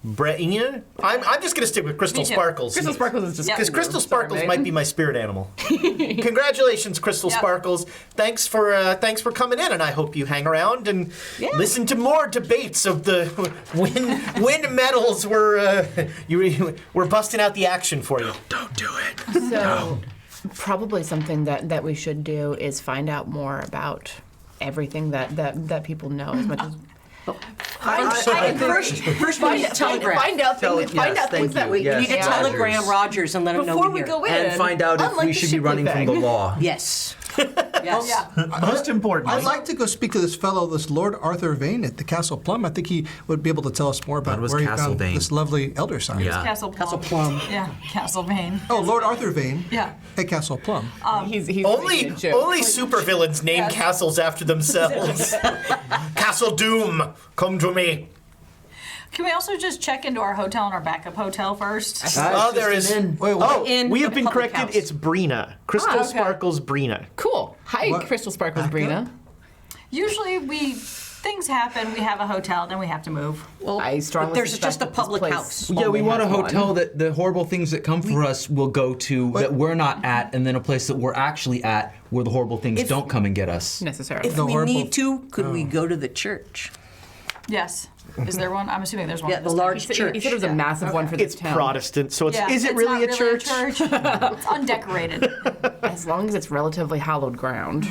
[SPEAKER 1] I'm just going to stick with Crystal
[SPEAKER 4] Me too.
[SPEAKER 1] Sparkles.
[SPEAKER 3] Crystal Sparkles is just
[SPEAKER 1] Because Crystal Sparkles
[SPEAKER 3] Sorry,
[SPEAKER 1] might be my spirit animal. Congratulations, Crystal
[SPEAKER 4] Yep.
[SPEAKER 1] Sparkles. Thanks for coming in, and I hope you hang around and listen to more debates of the when medals we're busting out the action for you.
[SPEAKER 5] Don't do it.
[SPEAKER 3] So, probably something that we should do is find out more about everything that people know as much as.
[SPEAKER 6] First we need a telegram.
[SPEAKER 3] Find out things
[SPEAKER 5] thank
[SPEAKER 3] that
[SPEAKER 5] you.
[SPEAKER 3] we
[SPEAKER 5] Yes.
[SPEAKER 6] We need to
[SPEAKER 5] Yes.
[SPEAKER 6] telegram Rogers and let him know
[SPEAKER 3] before
[SPEAKER 6] we're
[SPEAKER 3] we
[SPEAKER 6] here.
[SPEAKER 3] go in.
[SPEAKER 5] And find out if
[SPEAKER 3] unlike
[SPEAKER 5] we
[SPEAKER 3] the
[SPEAKER 5] should be
[SPEAKER 3] Shipley
[SPEAKER 5] running from
[SPEAKER 3] thing.
[SPEAKER 5] the law.
[SPEAKER 6] Yes. Yes.
[SPEAKER 1] Most importantly.
[SPEAKER 2] I'd like to go speak to this fellow, this Lord Arthur Vane at the Castle Plum. I think he would be able to tell us more about
[SPEAKER 15] was
[SPEAKER 2] where he
[SPEAKER 15] Castle
[SPEAKER 2] found
[SPEAKER 15] Vane.
[SPEAKER 2] this lovely elder sign.
[SPEAKER 15] Yeah.
[SPEAKER 4] Castle Plum.
[SPEAKER 6] Castle Plum.
[SPEAKER 4] Yeah, Castle Vane.
[SPEAKER 2] Oh, Lord Arthur Vane
[SPEAKER 4] Yeah.
[SPEAKER 2] at Castle Plum.
[SPEAKER 3] He's
[SPEAKER 1] Only supervillains name castles after themselves. Castle Doom, come to me.
[SPEAKER 4] Can we also just check into our hotel and our backup hotel first?
[SPEAKER 1] There is.
[SPEAKER 2] Wait,
[SPEAKER 3] In
[SPEAKER 1] we have
[SPEAKER 3] the
[SPEAKER 1] been
[SPEAKER 3] public
[SPEAKER 1] corrected.
[SPEAKER 3] house.
[SPEAKER 1] It's Brina. Crystal Sparkles Brina.
[SPEAKER 3] Cool. Hi,
[SPEAKER 2] What?
[SPEAKER 3] Crystal Sparkles Brina.
[SPEAKER 4] Usually things happen, we have a hotel, then we have to move.
[SPEAKER 6] Well,
[SPEAKER 3] I strongly
[SPEAKER 6] there's
[SPEAKER 3] suspect
[SPEAKER 6] just a
[SPEAKER 3] that this
[SPEAKER 6] public
[SPEAKER 3] place
[SPEAKER 6] house.
[SPEAKER 7] Yeah, we
[SPEAKER 3] only
[SPEAKER 7] want a
[SPEAKER 3] has one.
[SPEAKER 7] hotel that the horrible things that come for us will go to that we're not at, and then a place that we're actually at where the horrible things don't come and get us.
[SPEAKER 3] Necessarily.
[SPEAKER 6] If
[SPEAKER 2] The
[SPEAKER 6] we
[SPEAKER 2] horrible-
[SPEAKER 6] need to, could we go to the church?
[SPEAKER 4] Yes. Is there one? I'm assuming there's one.
[SPEAKER 6] Yeah,
[SPEAKER 4] for
[SPEAKER 6] the
[SPEAKER 4] this
[SPEAKER 6] large
[SPEAKER 4] town.
[SPEAKER 6] church.
[SPEAKER 3] He said it was a massive one for this
[SPEAKER 1] It's
[SPEAKER 3] town.
[SPEAKER 1] Protestant, so it's.
[SPEAKER 4] Yeah,
[SPEAKER 1] is it
[SPEAKER 4] it's
[SPEAKER 1] really
[SPEAKER 4] not
[SPEAKER 1] a church?
[SPEAKER 4] It's undecorated.
[SPEAKER 3] As long as it's relatively hallowed ground.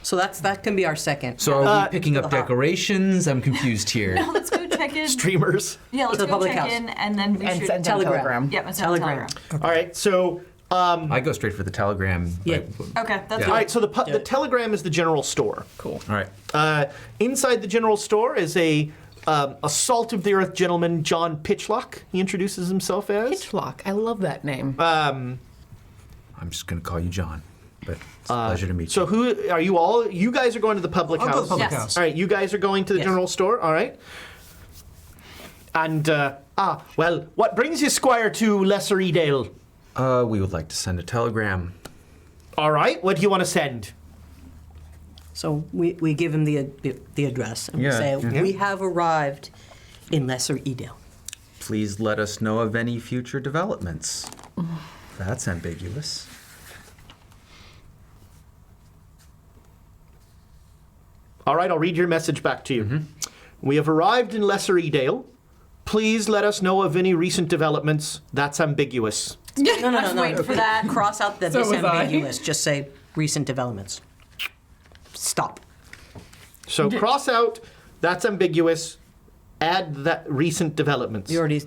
[SPEAKER 6] So that can be our second.
[SPEAKER 7] So are we picking up decorations? I'm confused here.
[SPEAKER 4] No, let's go check in.
[SPEAKER 1] Streamers.
[SPEAKER 4] Yeah, let's
[SPEAKER 6] To the
[SPEAKER 4] go
[SPEAKER 6] public
[SPEAKER 4] check
[SPEAKER 6] house.
[SPEAKER 4] in, and then we
[SPEAKER 3] And
[SPEAKER 4] should
[SPEAKER 3] send them a telegram.
[SPEAKER 4] Yep, and send a telegram.
[SPEAKER 1] All right, so.
[SPEAKER 7] I go straight for the telegram.
[SPEAKER 6] Yeah.
[SPEAKER 4] Okay, that's
[SPEAKER 7] Yeah.
[SPEAKER 4] good.
[SPEAKER 1] All right, so the telegram is the general store.
[SPEAKER 3] Cool.
[SPEAKER 7] All right.
[SPEAKER 1] Inside the general store is a salt of the earth gentleman, John Pitchlock. He introduces himself as.
[SPEAKER 3] Pitchlock. I love that name.
[SPEAKER 7] I'm just going to call you John, but it's a pleasure to meet you.
[SPEAKER 1] So who are you all? You guys are going to the public
[SPEAKER 2] I'll
[SPEAKER 1] house.
[SPEAKER 2] go to the public
[SPEAKER 4] Yes.
[SPEAKER 2] house.
[SPEAKER 1] All right, you guys are going to the general store. All right. And well, what brings you, Squire, to Lesser Edale?
[SPEAKER 7] We would like to send a telegram.
[SPEAKER 1] All right, what do you want to send?
[SPEAKER 6] So we give him the address and
[SPEAKER 7] Yeah.
[SPEAKER 6] we say we have arrived in Lesser Edale.
[SPEAKER 7] Please let us know of any future developments. That's ambiguous.
[SPEAKER 1] All right, I'll read your message back to you. We have arrived in Lesser Edale. Please let us know of any recent developments. That's ambiguous.
[SPEAKER 6] No.
[SPEAKER 4] Let's wait for that.
[SPEAKER 6] Cross out the
[SPEAKER 3] So was I.
[SPEAKER 6] ambiguous. Just say recent developments. Stop.
[SPEAKER 1] So cross out, that's ambiguous. Add that recent developments.
[SPEAKER 6] You already.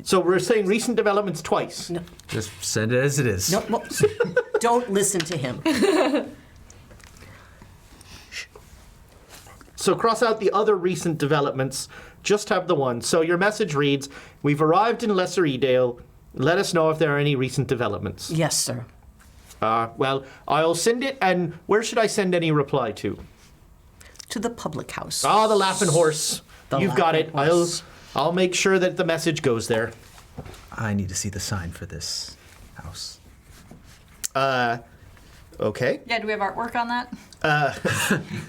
[SPEAKER 1] So we're saying recent developments twice.
[SPEAKER 6] No.
[SPEAKER 7] Just send it as it is.
[SPEAKER 6] No. Don't listen to him.
[SPEAKER 1] So cross out the other recent developments. Just have the one. So your message reads, we've arrived in Lesser Edale. Let us know if there are any recent developments.
[SPEAKER 6] Yes, sir.
[SPEAKER 1] Well, I'll send it, and where should I send any reply to?
[SPEAKER 6] To the public house.
[SPEAKER 1] Ah, the Laughing Horse.
[SPEAKER 6] The
[SPEAKER 1] You've got it.
[SPEAKER 6] Laughing Horse.
[SPEAKER 1] I'll make sure that the message goes there.
[SPEAKER 7] I need to see the sign for this house.
[SPEAKER 1] Okay.
[SPEAKER 4] Yeah, do we have artwork on that?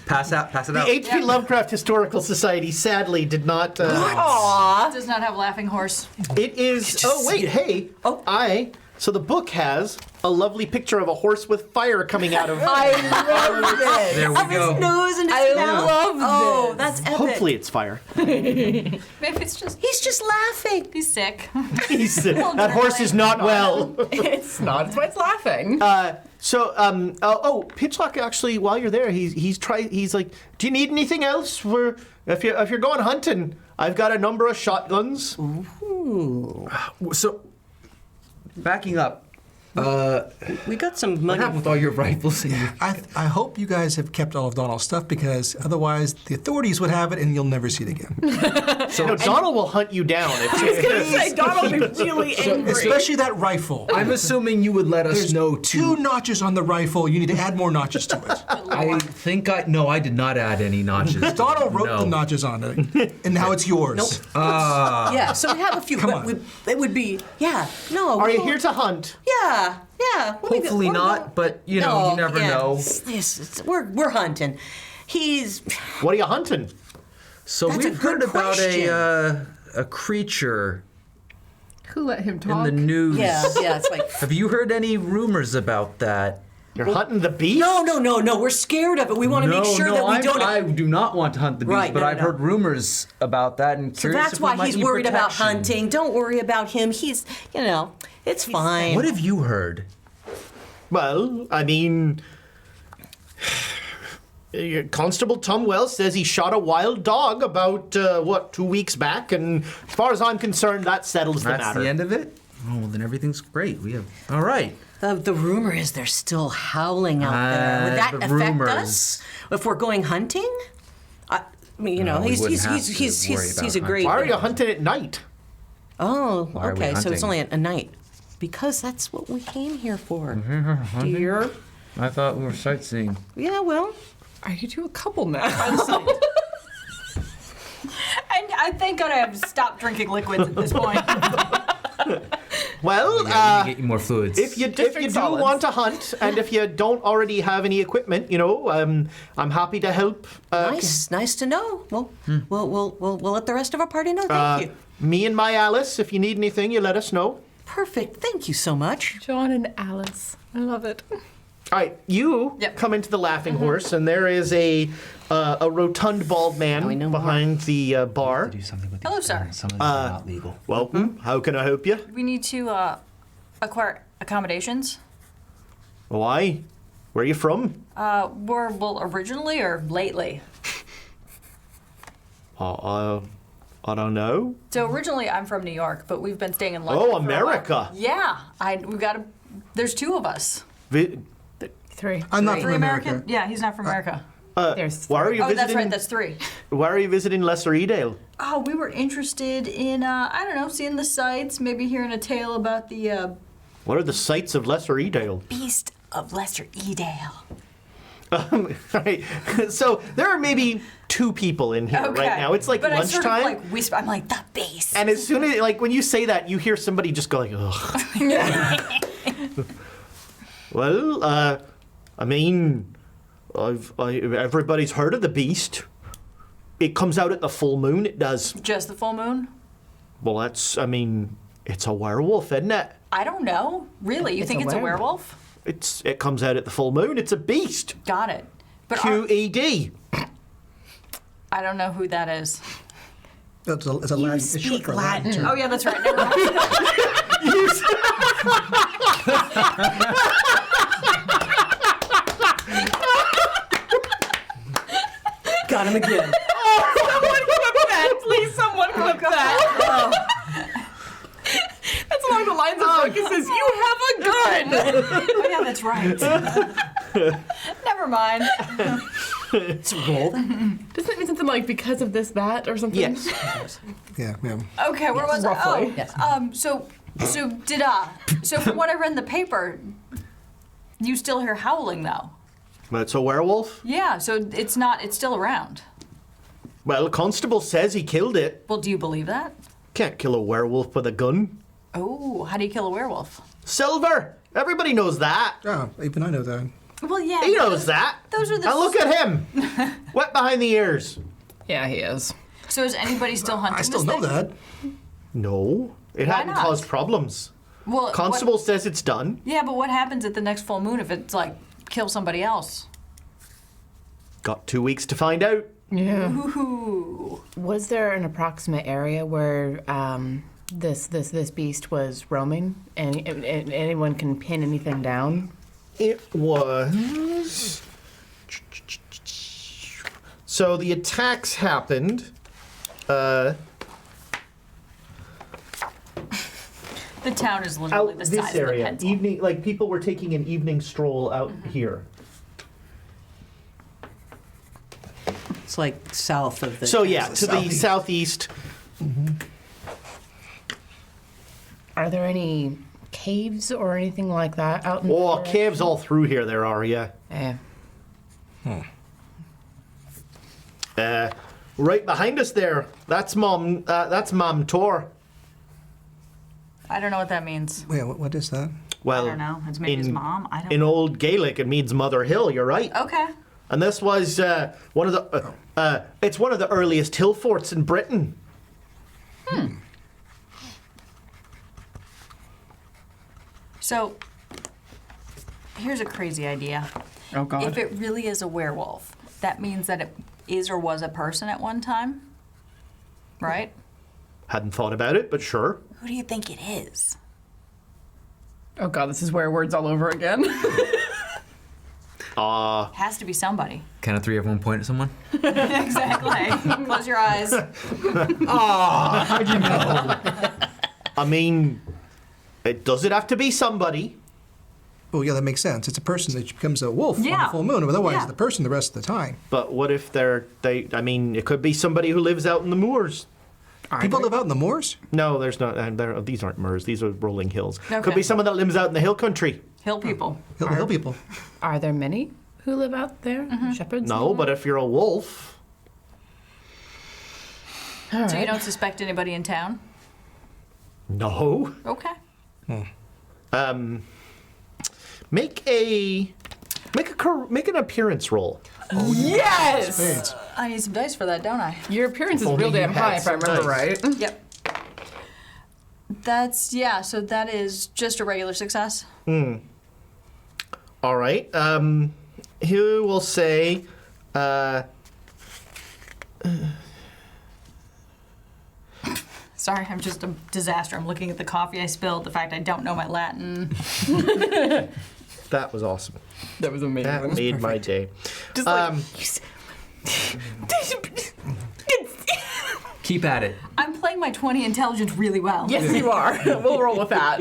[SPEAKER 7] Pass it out.
[SPEAKER 1] The H.P. Lovecraft Historical Society sadly did not.
[SPEAKER 4] It does not have Laughing Horse.
[SPEAKER 1] It is. Oh wait, hey. So the book has a lovely picture of a horse with fire coming out of.
[SPEAKER 3] I love this.
[SPEAKER 7] There we go.
[SPEAKER 6] Nose and his
[SPEAKER 3] I
[SPEAKER 6] mouth.
[SPEAKER 3] love this.
[SPEAKER 6] Oh, that's epic.
[SPEAKER 1] Hopefully it's fire.
[SPEAKER 4] Maybe it's just
[SPEAKER 6] He's just laughing.
[SPEAKER 4] he's sick.
[SPEAKER 1] That horse is not well.
[SPEAKER 3] It's not. That's why it's laughing.
[SPEAKER 1] Pitchlock actually, while you're there, he's like, do you need anything else? If you're going hunting, I've got a number of shotguns.
[SPEAKER 7] So, backing up,
[SPEAKER 6] We got some
[SPEAKER 7] what
[SPEAKER 6] money.
[SPEAKER 7] happened with all your rifles? And your...
[SPEAKER 2] I hope you guys have kept all of Donald's stuff because otherwise the authorities would have it and you'll never see it again.
[SPEAKER 1] So Donald will hunt you down.
[SPEAKER 3] Donald will be really angry.
[SPEAKER 2] Especially that rifle.
[SPEAKER 7] I'm assuming you would let us
[SPEAKER 2] There's
[SPEAKER 7] know
[SPEAKER 2] two notches on the rifle. You need to add more notches to it.
[SPEAKER 7] I think I did not add any notches.
[SPEAKER 2] Donald wrote the notches on it, and now it's yours.
[SPEAKER 6] Nope. Yeah, so we have a few.
[SPEAKER 2] Come
[SPEAKER 6] but
[SPEAKER 2] on.
[SPEAKER 6] it would be. Yeah. No.
[SPEAKER 1] Are you here to hunt?
[SPEAKER 6] Yeah. Yeah.
[SPEAKER 7] Hopefully not, but you know, you never know.
[SPEAKER 6] We're hunting. He's.
[SPEAKER 1] What are you hunting?
[SPEAKER 7] So
[SPEAKER 6] That's a
[SPEAKER 7] we've heard
[SPEAKER 6] good
[SPEAKER 7] about
[SPEAKER 6] question.
[SPEAKER 7] a creature
[SPEAKER 3] Who let him
[SPEAKER 7] in
[SPEAKER 3] talk?
[SPEAKER 7] the news.
[SPEAKER 6] Yeah. It's like.
[SPEAKER 7] Have you heard any rumors about that?
[SPEAKER 1] You're hunting the beast?
[SPEAKER 6] No. We're scared of it. We want to make sure that we don't.
[SPEAKER 7] I do not want to hunt the beast,
[SPEAKER 6] Right,
[SPEAKER 7] but
[SPEAKER 6] no,
[SPEAKER 7] I've
[SPEAKER 6] no.
[SPEAKER 7] heard rumors about that, and
[SPEAKER 6] So
[SPEAKER 7] curious
[SPEAKER 6] that's
[SPEAKER 7] if we
[SPEAKER 6] why
[SPEAKER 7] might
[SPEAKER 6] he's
[SPEAKER 7] need
[SPEAKER 6] worried about
[SPEAKER 7] protection.
[SPEAKER 6] hunting. Don't worry about him. He's, it's fine.
[SPEAKER 7] What have you heard?
[SPEAKER 1] Well, I mean, Constable Tom Wells says he shot a wild dog about, 2 weeks back, and as far as I'm concerned, that settles the
[SPEAKER 7] That's
[SPEAKER 1] matter.
[SPEAKER 7] the end of it?
[SPEAKER 5] Oh, well, then everything's great. We have. All right.
[SPEAKER 6] The rumor is they're still howling out there. Would that
[SPEAKER 5] the
[SPEAKER 6] affect
[SPEAKER 5] rumors.
[SPEAKER 6] us if we're going hunting? I mean, you know,
[SPEAKER 5] No, we
[SPEAKER 6] he's
[SPEAKER 5] wouldn't have to worry
[SPEAKER 6] he's
[SPEAKER 5] about
[SPEAKER 6] a great.
[SPEAKER 1] Why are you hunting at night?
[SPEAKER 6] Oh,
[SPEAKER 5] Why are we
[SPEAKER 6] okay. So it's
[SPEAKER 5] hunting?
[SPEAKER 6] only a night. Because that's what we came here for.
[SPEAKER 5] Hunting?
[SPEAKER 6] Dear.
[SPEAKER 5] I thought we were sightseeing.
[SPEAKER 6] Yeah, well.
[SPEAKER 3] Are you two a couple now?
[SPEAKER 4] I thank God I have stopped drinking liquids at this point.
[SPEAKER 1] Well,
[SPEAKER 5] Yeah, we need to get you more fluids.
[SPEAKER 1] if you do
[SPEAKER 3] solids.
[SPEAKER 1] want to hunt, and if you don't already have any equipment, I'm happy to help.
[SPEAKER 6] Nice to know. Well, we'll let the rest of our party know. Thank you.
[SPEAKER 1] Me and my Alice, if you need anything, you let us know.
[SPEAKER 6] Perfect. Thank you so much.
[SPEAKER 3] John and Alice. I love it.
[SPEAKER 1] All right, you
[SPEAKER 4] Yep.
[SPEAKER 1] come into the Laughing Horse, and there is a rotund bald man behind the bar.
[SPEAKER 7] Do something with
[SPEAKER 4] Hello,
[SPEAKER 7] these
[SPEAKER 4] sir.
[SPEAKER 7] things. Some of them are not legal.
[SPEAKER 1] Welcome. How can I help you?
[SPEAKER 4] We need to acquire accommodations.
[SPEAKER 1] Why? Where are you from?
[SPEAKER 4] We're, originally or lately?
[SPEAKER 1] I don't know.
[SPEAKER 4] So originally I'm from New York, but we've been staying in London.
[SPEAKER 1] Oh,
[SPEAKER 4] for a while.
[SPEAKER 1] America.
[SPEAKER 4] Yeah, we've got there's two of us.
[SPEAKER 3] Three.
[SPEAKER 2] I'm not
[SPEAKER 4] Three
[SPEAKER 2] from America.
[SPEAKER 4] American? Yeah, he's not from America.
[SPEAKER 1] Why are you
[SPEAKER 4] Oh,
[SPEAKER 1] visiting?
[SPEAKER 4] that's right, that's three.
[SPEAKER 1] Why are you visiting Lesser Edale?
[SPEAKER 4] Oh, we were interested in, I don't know, seeing the sights, maybe hearing a tale about the
[SPEAKER 1] What are the sights of Lesser Edale?
[SPEAKER 4] Beast of Lesser Edale.
[SPEAKER 1] Right. So there are maybe 2 people in here right now. It's like
[SPEAKER 4] but
[SPEAKER 1] lunchtime.
[SPEAKER 4] I sort of whisper, I'm like, the beast.
[SPEAKER 1] And as soon as, when you say that, you hear somebody just go like, ugh. Well, I mean, everybody's heard of the beast. It comes out at the full moon, it does.
[SPEAKER 4] Just the full moon?
[SPEAKER 1] Well, it's a werewolf, isn't it?
[SPEAKER 4] I don't know. Really? You think it's a werewolf?
[SPEAKER 1] It comes out at the full moon. It's a beast.
[SPEAKER 4] Got it. But
[SPEAKER 1] QED.
[SPEAKER 4] I don't know who that is.
[SPEAKER 2] It's a Latin. It's short for Latin. term.
[SPEAKER 4] Oh, yeah, that's right. Never mind.
[SPEAKER 6] Got him again.
[SPEAKER 3] Someone clip that. Please, someone clip that. That's along the lines of Marcus's, you have a gun.
[SPEAKER 4] Oh, yeah, that's right. Never mind.
[SPEAKER 6] It's rolled.
[SPEAKER 3] Doesn't it mean something like because of this, that, or something?
[SPEAKER 1] Yes.
[SPEAKER 2] Yeah.
[SPEAKER 4] Okay, where was
[SPEAKER 3] Roughly.
[SPEAKER 4] I? Oh, so from what I read in the paper, you still hear howling though.
[SPEAKER 1] But it's a werewolf?
[SPEAKER 4] Yeah, so it's still around.
[SPEAKER 1] Well, the constable says he killed it.
[SPEAKER 4] Well, do you believe that?
[SPEAKER 1] Can't kill a werewolf with a gun.
[SPEAKER 4] Oh, how do you kill a werewolf?
[SPEAKER 1] Silver! Everybody knows that.
[SPEAKER 2] Oh, even I know that.
[SPEAKER 4] Well, yeah.
[SPEAKER 1] He knows that.
[SPEAKER 4] Those are the.
[SPEAKER 1] Now look at him. Wet behind the ears.
[SPEAKER 3] Yeah, he is.
[SPEAKER 4] So is anybody still hunting
[SPEAKER 2] I still
[SPEAKER 4] this
[SPEAKER 2] know
[SPEAKER 4] thing?
[SPEAKER 2] that.
[SPEAKER 1] No. It
[SPEAKER 4] Why
[SPEAKER 1] hadn't
[SPEAKER 4] not?
[SPEAKER 1] caused problems.
[SPEAKER 4] Well,
[SPEAKER 1] Constable says it's done.
[SPEAKER 4] Yeah, but what happens at the next full moon if it's like kill somebody else?
[SPEAKER 1] Got 2 weeks to find out.
[SPEAKER 3] Yeah.
[SPEAKER 4] Ooh.
[SPEAKER 3] Was there an approximate area where this beast was roaming, and anyone can pin anything down?
[SPEAKER 1] It was. So the attacks happened.
[SPEAKER 4] The town is literally
[SPEAKER 1] Out
[SPEAKER 4] the
[SPEAKER 1] this
[SPEAKER 4] size of a
[SPEAKER 1] area.
[SPEAKER 4] pencil.
[SPEAKER 1] Evening, like people were taking an evening stroll out here.
[SPEAKER 6] It's like south of the.
[SPEAKER 1] So yeah, to the southeast.
[SPEAKER 3] Are there any caves or anything like that out in
[SPEAKER 1] Oh,
[SPEAKER 3] the
[SPEAKER 1] caves all through here there are, yeah. Right behind us there. That's Mom Tor.
[SPEAKER 4] I don't know what that means.
[SPEAKER 2] Wait, what is that?
[SPEAKER 1] Well,
[SPEAKER 4] I don't know. It's maybe his mom. I don't
[SPEAKER 1] in
[SPEAKER 4] know.
[SPEAKER 1] Old Gaelic, it means Mother Hill. You're right.
[SPEAKER 4] Okay.
[SPEAKER 1] And this was one of the. It's one of the earliest hill forts in Britain.
[SPEAKER 4] So, here's a crazy idea.
[SPEAKER 3] Oh, God.
[SPEAKER 4] If it really is a werewolf, that means that it is or was a person at one time, right?
[SPEAKER 1] Hadn't thought about it, but sure.
[SPEAKER 4] Who do you think it is?
[SPEAKER 3] Oh, God, this is where words all over again.
[SPEAKER 4] Has to be somebody.
[SPEAKER 5] Count of 3, everyone point at someone.
[SPEAKER 4] Exactly. Close your eyes.
[SPEAKER 1] How'd you know? I mean, Does it have to be somebody?
[SPEAKER 2] Well, yeah, that makes sense. It's a person that becomes a wolf on
[SPEAKER 4] Yeah.
[SPEAKER 2] the full moon. Otherwise,
[SPEAKER 4] Yeah.
[SPEAKER 2] the person the rest of the time.
[SPEAKER 1] But what if I mean, it could be somebody who lives out in the moors.
[SPEAKER 2] People live out in the moors?
[SPEAKER 1] No, there's not. These aren't moors. These are rolling hills.
[SPEAKER 4] Okay.
[SPEAKER 1] Could be someone that lives out in the hill country.
[SPEAKER 4] Hill people.
[SPEAKER 2] Hill people.
[SPEAKER 3] Are there many who live out there? Shepherds?
[SPEAKER 1] No, but if you're a wolf,
[SPEAKER 3] All
[SPEAKER 4] So you
[SPEAKER 3] right.
[SPEAKER 4] don't suspect anybody in town?
[SPEAKER 1] no.
[SPEAKER 4] Okay.
[SPEAKER 1] Make an appearance roll.
[SPEAKER 3] Yes!
[SPEAKER 2] Spades.
[SPEAKER 4] I need some dice for that, don't I?
[SPEAKER 3] Your appearance is
[SPEAKER 1] Only
[SPEAKER 3] real damn
[SPEAKER 1] you had
[SPEAKER 3] high, if I
[SPEAKER 1] some
[SPEAKER 3] remember
[SPEAKER 1] dice.
[SPEAKER 3] right.
[SPEAKER 4] Yep. So that is just a regular success.
[SPEAKER 1] All right. He will say,
[SPEAKER 4] Sorry, I'm just a disaster. I'm looking at the coffee I spilled, the fact I don't know my Latin.
[SPEAKER 1] that was awesome.
[SPEAKER 3] That was amazing.
[SPEAKER 1] That made my day.
[SPEAKER 3] Just like,
[SPEAKER 7] Keep at it.
[SPEAKER 4] I'm playing my 20 intelligence really well.
[SPEAKER 3] yes, you are. We'll roll with that.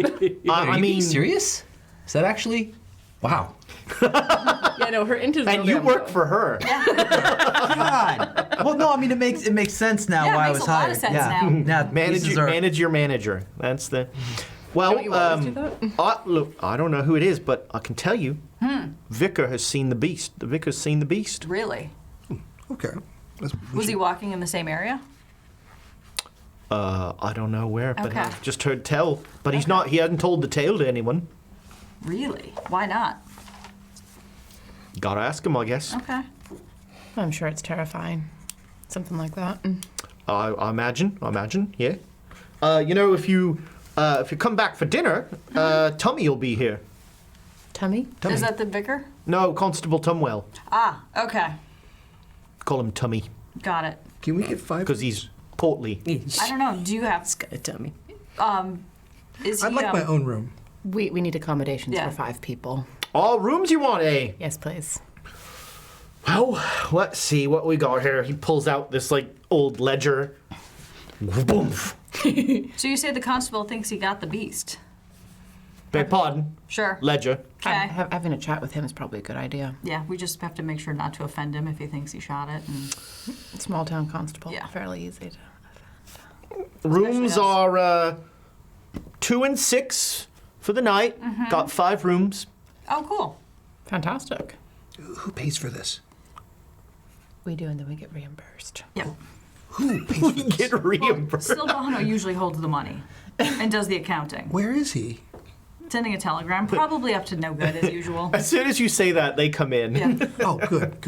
[SPEAKER 7] Are
[SPEAKER 1] I
[SPEAKER 7] you being
[SPEAKER 1] mean,
[SPEAKER 7] serious? Is that actually? Wow.
[SPEAKER 3] Yeah, no, her into
[SPEAKER 1] and you work for her.
[SPEAKER 7] God. Well, no, I mean it makes sense now
[SPEAKER 4] Yeah, it
[SPEAKER 7] why I
[SPEAKER 4] makes
[SPEAKER 7] was
[SPEAKER 4] a lot
[SPEAKER 7] hired.
[SPEAKER 4] of sense
[SPEAKER 7] yeah.
[SPEAKER 4] now.
[SPEAKER 1] Manage your manager. That's the. Well,
[SPEAKER 3] Don't you always do that?
[SPEAKER 1] look, I don't know who it is, but I can tell you, Vicar has seen the beast. The Vicar's seen the beast.
[SPEAKER 4] Really?
[SPEAKER 2] Okay.
[SPEAKER 4] Was he walking in the same area?
[SPEAKER 1] I don't know where, but
[SPEAKER 4] Okay.
[SPEAKER 1] I've just heard tell. But he's not. He hasn't told the tale to anyone.
[SPEAKER 4] Really? Why not?
[SPEAKER 1] Gotta ask him, I guess.
[SPEAKER 4] Okay.
[SPEAKER 3] I'm sure it's terrifying. Something like that.
[SPEAKER 1] I imagine. Yeah. If you come back for dinner, Tummy will be here.
[SPEAKER 3] Tummy?
[SPEAKER 4] Is that the vicar?
[SPEAKER 1] No, Constable Tumwell.
[SPEAKER 4] Ah, okay.
[SPEAKER 1] Call him Tummy
[SPEAKER 4] Got it.
[SPEAKER 2] Can we get 5?
[SPEAKER 1] because he's portly.
[SPEAKER 4] I don't know. Do you have?
[SPEAKER 6] Got a tummy.
[SPEAKER 4] Is
[SPEAKER 2] I'd
[SPEAKER 4] he?
[SPEAKER 2] like my own room.
[SPEAKER 3] We need accommodations
[SPEAKER 4] Yeah.
[SPEAKER 3] for 5 people.
[SPEAKER 1] All rooms you want, eh?
[SPEAKER 3] Yes, please.
[SPEAKER 1] Well, let's see what we got here. He pulls out this old ledger. Boom.
[SPEAKER 4] So you say the constable thinks he got the beast?
[SPEAKER 1] Beg pardon.
[SPEAKER 4] Sure.
[SPEAKER 1] Ledger.
[SPEAKER 4] Okay.
[SPEAKER 3] Having a chat with him is probably a good idea.
[SPEAKER 4] Yeah, we just have to make sure not to offend him if he thinks he shot it. And
[SPEAKER 3] Small town constable.
[SPEAKER 4] Yeah.
[SPEAKER 3] Fairly easy to.
[SPEAKER 1] Rooms
[SPEAKER 4] us.
[SPEAKER 1] are 2 and 6 for the night. Got 5 rooms.
[SPEAKER 4] oh, cool.
[SPEAKER 3] Fantastic.
[SPEAKER 2] Who pays for this?
[SPEAKER 3] We do, and then we get reimbursed.
[SPEAKER 4] Yep.
[SPEAKER 2] Who pays for this?
[SPEAKER 1] Get reimbursed.
[SPEAKER 4] Silvano usually holds the money and does the accounting.
[SPEAKER 2] Where is he?
[SPEAKER 4] Sending a telegram, probably up to no good as usual.
[SPEAKER 1] As soon as you say that, they come in.
[SPEAKER 4] Yeah.
[SPEAKER 2] Oh, good.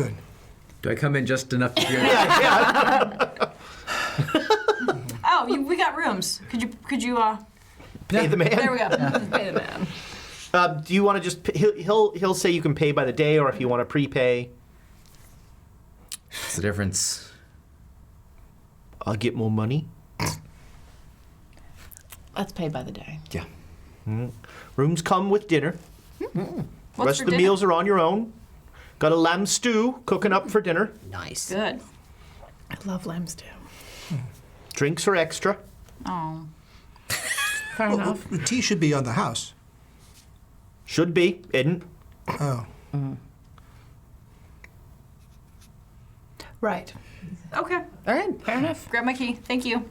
[SPEAKER 7] Do I come in just enough to hear?
[SPEAKER 1] yeah.
[SPEAKER 4] Oh, we got rooms. Could you?
[SPEAKER 1] Pay the man.
[SPEAKER 4] There we go.
[SPEAKER 3] Pay the man.
[SPEAKER 1] Do you want to just? He'll say you can pay by the day, or if you want to prepay.
[SPEAKER 7] What's the difference?
[SPEAKER 1] I'll get more money.
[SPEAKER 3] Let's pay by the day.
[SPEAKER 7] Yeah.
[SPEAKER 1] Rooms come with dinner.
[SPEAKER 4] What's
[SPEAKER 1] Rest
[SPEAKER 4] for
[SPEAKER 1] of the
[SPEAKER 4] dinner?
[SPEAKER 1] meals are on your own. Got a lamb stew cooking up for dinner.
[SPEAKER 6] Nice.
[SPEAKER 4] Good.
[SPEAKER 3] I love lamb stew.
[SPEAKER 1] Drinks are extra.
[SPEAKER 4] Oh.
[SPEAKER 3] Fair enough.
[SPEAKER 2] The tea should be on the house.
[SPEAKER 1] Should be. Isn't.
[SPEAKER 2] Oh.
[SPEAKER 3] Right.
[SPEAKER 4] Okay.
[SPEAKER 3] All right. Fair enough.
[SPEAKER 4] Grab my key. Thank you.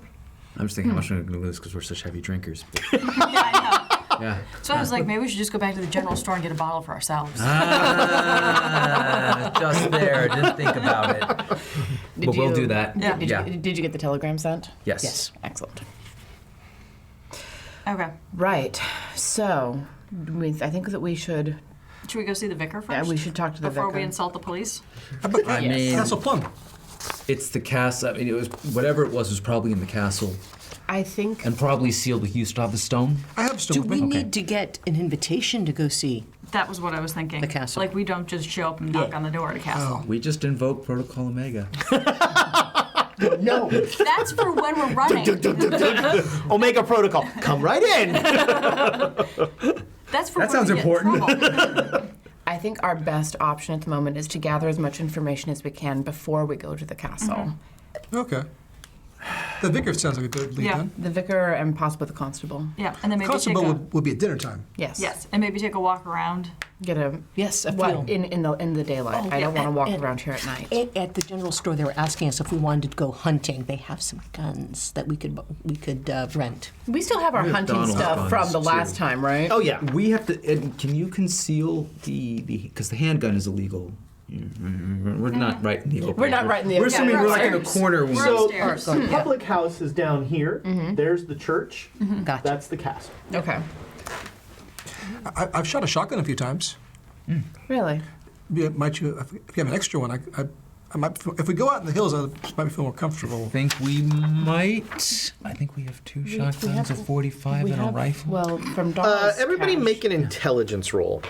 [SPEAKER 7] I'm just thinking how much I'm going to lose because we're such heavy drinkers.
[SPEAKER 4] Yeah, I know.
[SPEAKER 7] Yeah.
[SPEAKER 4] So I was like, maybe we should just go back to the general store and get a bottle for ourselves.
[SPEAKER 7] Just there. Didn't think about it. But we'll do that.
[SPEAKER 4] Yeah.
[SPEAKER 3] Did you get the telegram sent?
[SPEAKER 7] Yes.
[SPEAKER 3] Yes. Excellent.
[SPEAKER 4] Okay.
[SPEAKER 3] Right. So, I think that we should.
[SPEAKER 4] Should we go see the vicar first?
[SPEAKER 3] Yeah, we should talk to the
[SPEAKER 4] before
[SPEAKER 3] vicar.
[SPEAKER 4] we insult the police.
[SPEAKER 7] I mean,
[SPEAKER 2] Castle Plum.
[SPEAKER 7] it's the castle. I mean, it was whatever it was probably in the castle
[SPEAKER 3] I think.
[SPEAKER 7] and probably sealed with you still have the stone.
[SPEAKER 2] I have
[SPEAKER 6] Do
[SPEAKER 2] stone.
[SPEAKER 6] we need to get an invitation to go see?
[SPEAKER 4] That was what I was thinking.
[SPEAKER 6] The castle.
[SPEAKER 4] Like we don't just show up and knock on the door at a castle.
[SPEAKER 7] We just invoke Protocol Omega.
[SPEAKER 3] No.
[SPEAKER 4] That's for when we're running.
[SPEAKER 1] Omega Protocol. Come right in.
[SPEAKER 4] That's for
[SPEAKER 7] That
[SPEAKER 4] when
[SPEAKER 7] sounds
[SPEAKER 4] we get in
[SPEAKER 7] important.
[SPEAKER 4] trouble.
[SPEAKER 3] I think our best option at the moment is to gather as much information as we can before we go to the castle.
[SPEAKER 2] Okay. The vicar sounds like a good lead
[SPEAKER 4] Yeah.
[SPEAKER 2] then.
[SPEAKER 3] The vicar and possibly the constable.
[SPEAKER 4] Yeah, and then maybe
[SPEAKER 2] Constable
[SPEAKER 4] take a,
[SPEAKER 2] would be at dinner time.
[SPEAKER 3] Yes.
[SPEAKER 4] yes, and maybe take a walk around.
[SPEAKER 3] Get a
[SPEAKER 6] Yes, a
[SPEAKER 3] what
[SPEAKER 6] feel.
[SPEAKER 3] in the daylight.
[SPEAKER 6] Oh,
[SPEAKER 3] I don't
[SPEAKER 6] yeah,
[SPEAKER 3] want to walk
[SPEAKER 6] and-
[SPEAKER 3] around here at night.
[SPEAKER 6] At the general store, they were asking us if we wanted to go hunting. They have some guns that we could rent.
[SPEAKER 3] We still have our
[SPEAKER 7] We have
[SPEAKER 3] hunting
[SPEAKER 7] Donald's
[SPEAKER 3] stuff
[SPEAKER 7] guns,
[SPEAKER 3] from the last
[SPEAKER 7] too.
[SPEAKER 3] time, right?
[SPEAKER 1] Oh yeah.
[SPEAKER 7] We have to. And can you conceal the because the handgun is illegal? We're not right in the open.
[SPEAKER 3] We're not right in the
[SPEAKER 7] We're
[SPEAKER 3] open.
[SPEAKER 7] assuming
[SPEAKER 3] Yeah,
[SPEAKER 7] we're
[SPEAKER 3] we're
[SPEAKER 7] like in a
[SPEAKER 3] upstairs.
[SPEAKER 7] corner.
[SPEAKER 4] We're
[SPEAKER 1] So
[SPEAKER 4] upstairs.
[SPEAKER 1] the public house is down here. There's the church.
[SPEAKER 6] Gotcha.
[SPEAKER 1] That's the castle.
[SPEAKER 3] Okay.
[SPEAKER 2] I've shot a shotgun a few times.
[SPEAKER 3] Really?
[SPEAKER 2] Yeah, might you? If you have an extra one, I might. If we go out in the hills, I might feel more comfortable.
[SPEAKER 7] I think we might. I think we have two shotguns, a 45, and a rifle.
[SPEAKER 3] Well, from Donald's
[SPEAKER 1] Everybody
[SPEAKER 3] cache.
[SPEAKER 1] make an intelligence roll.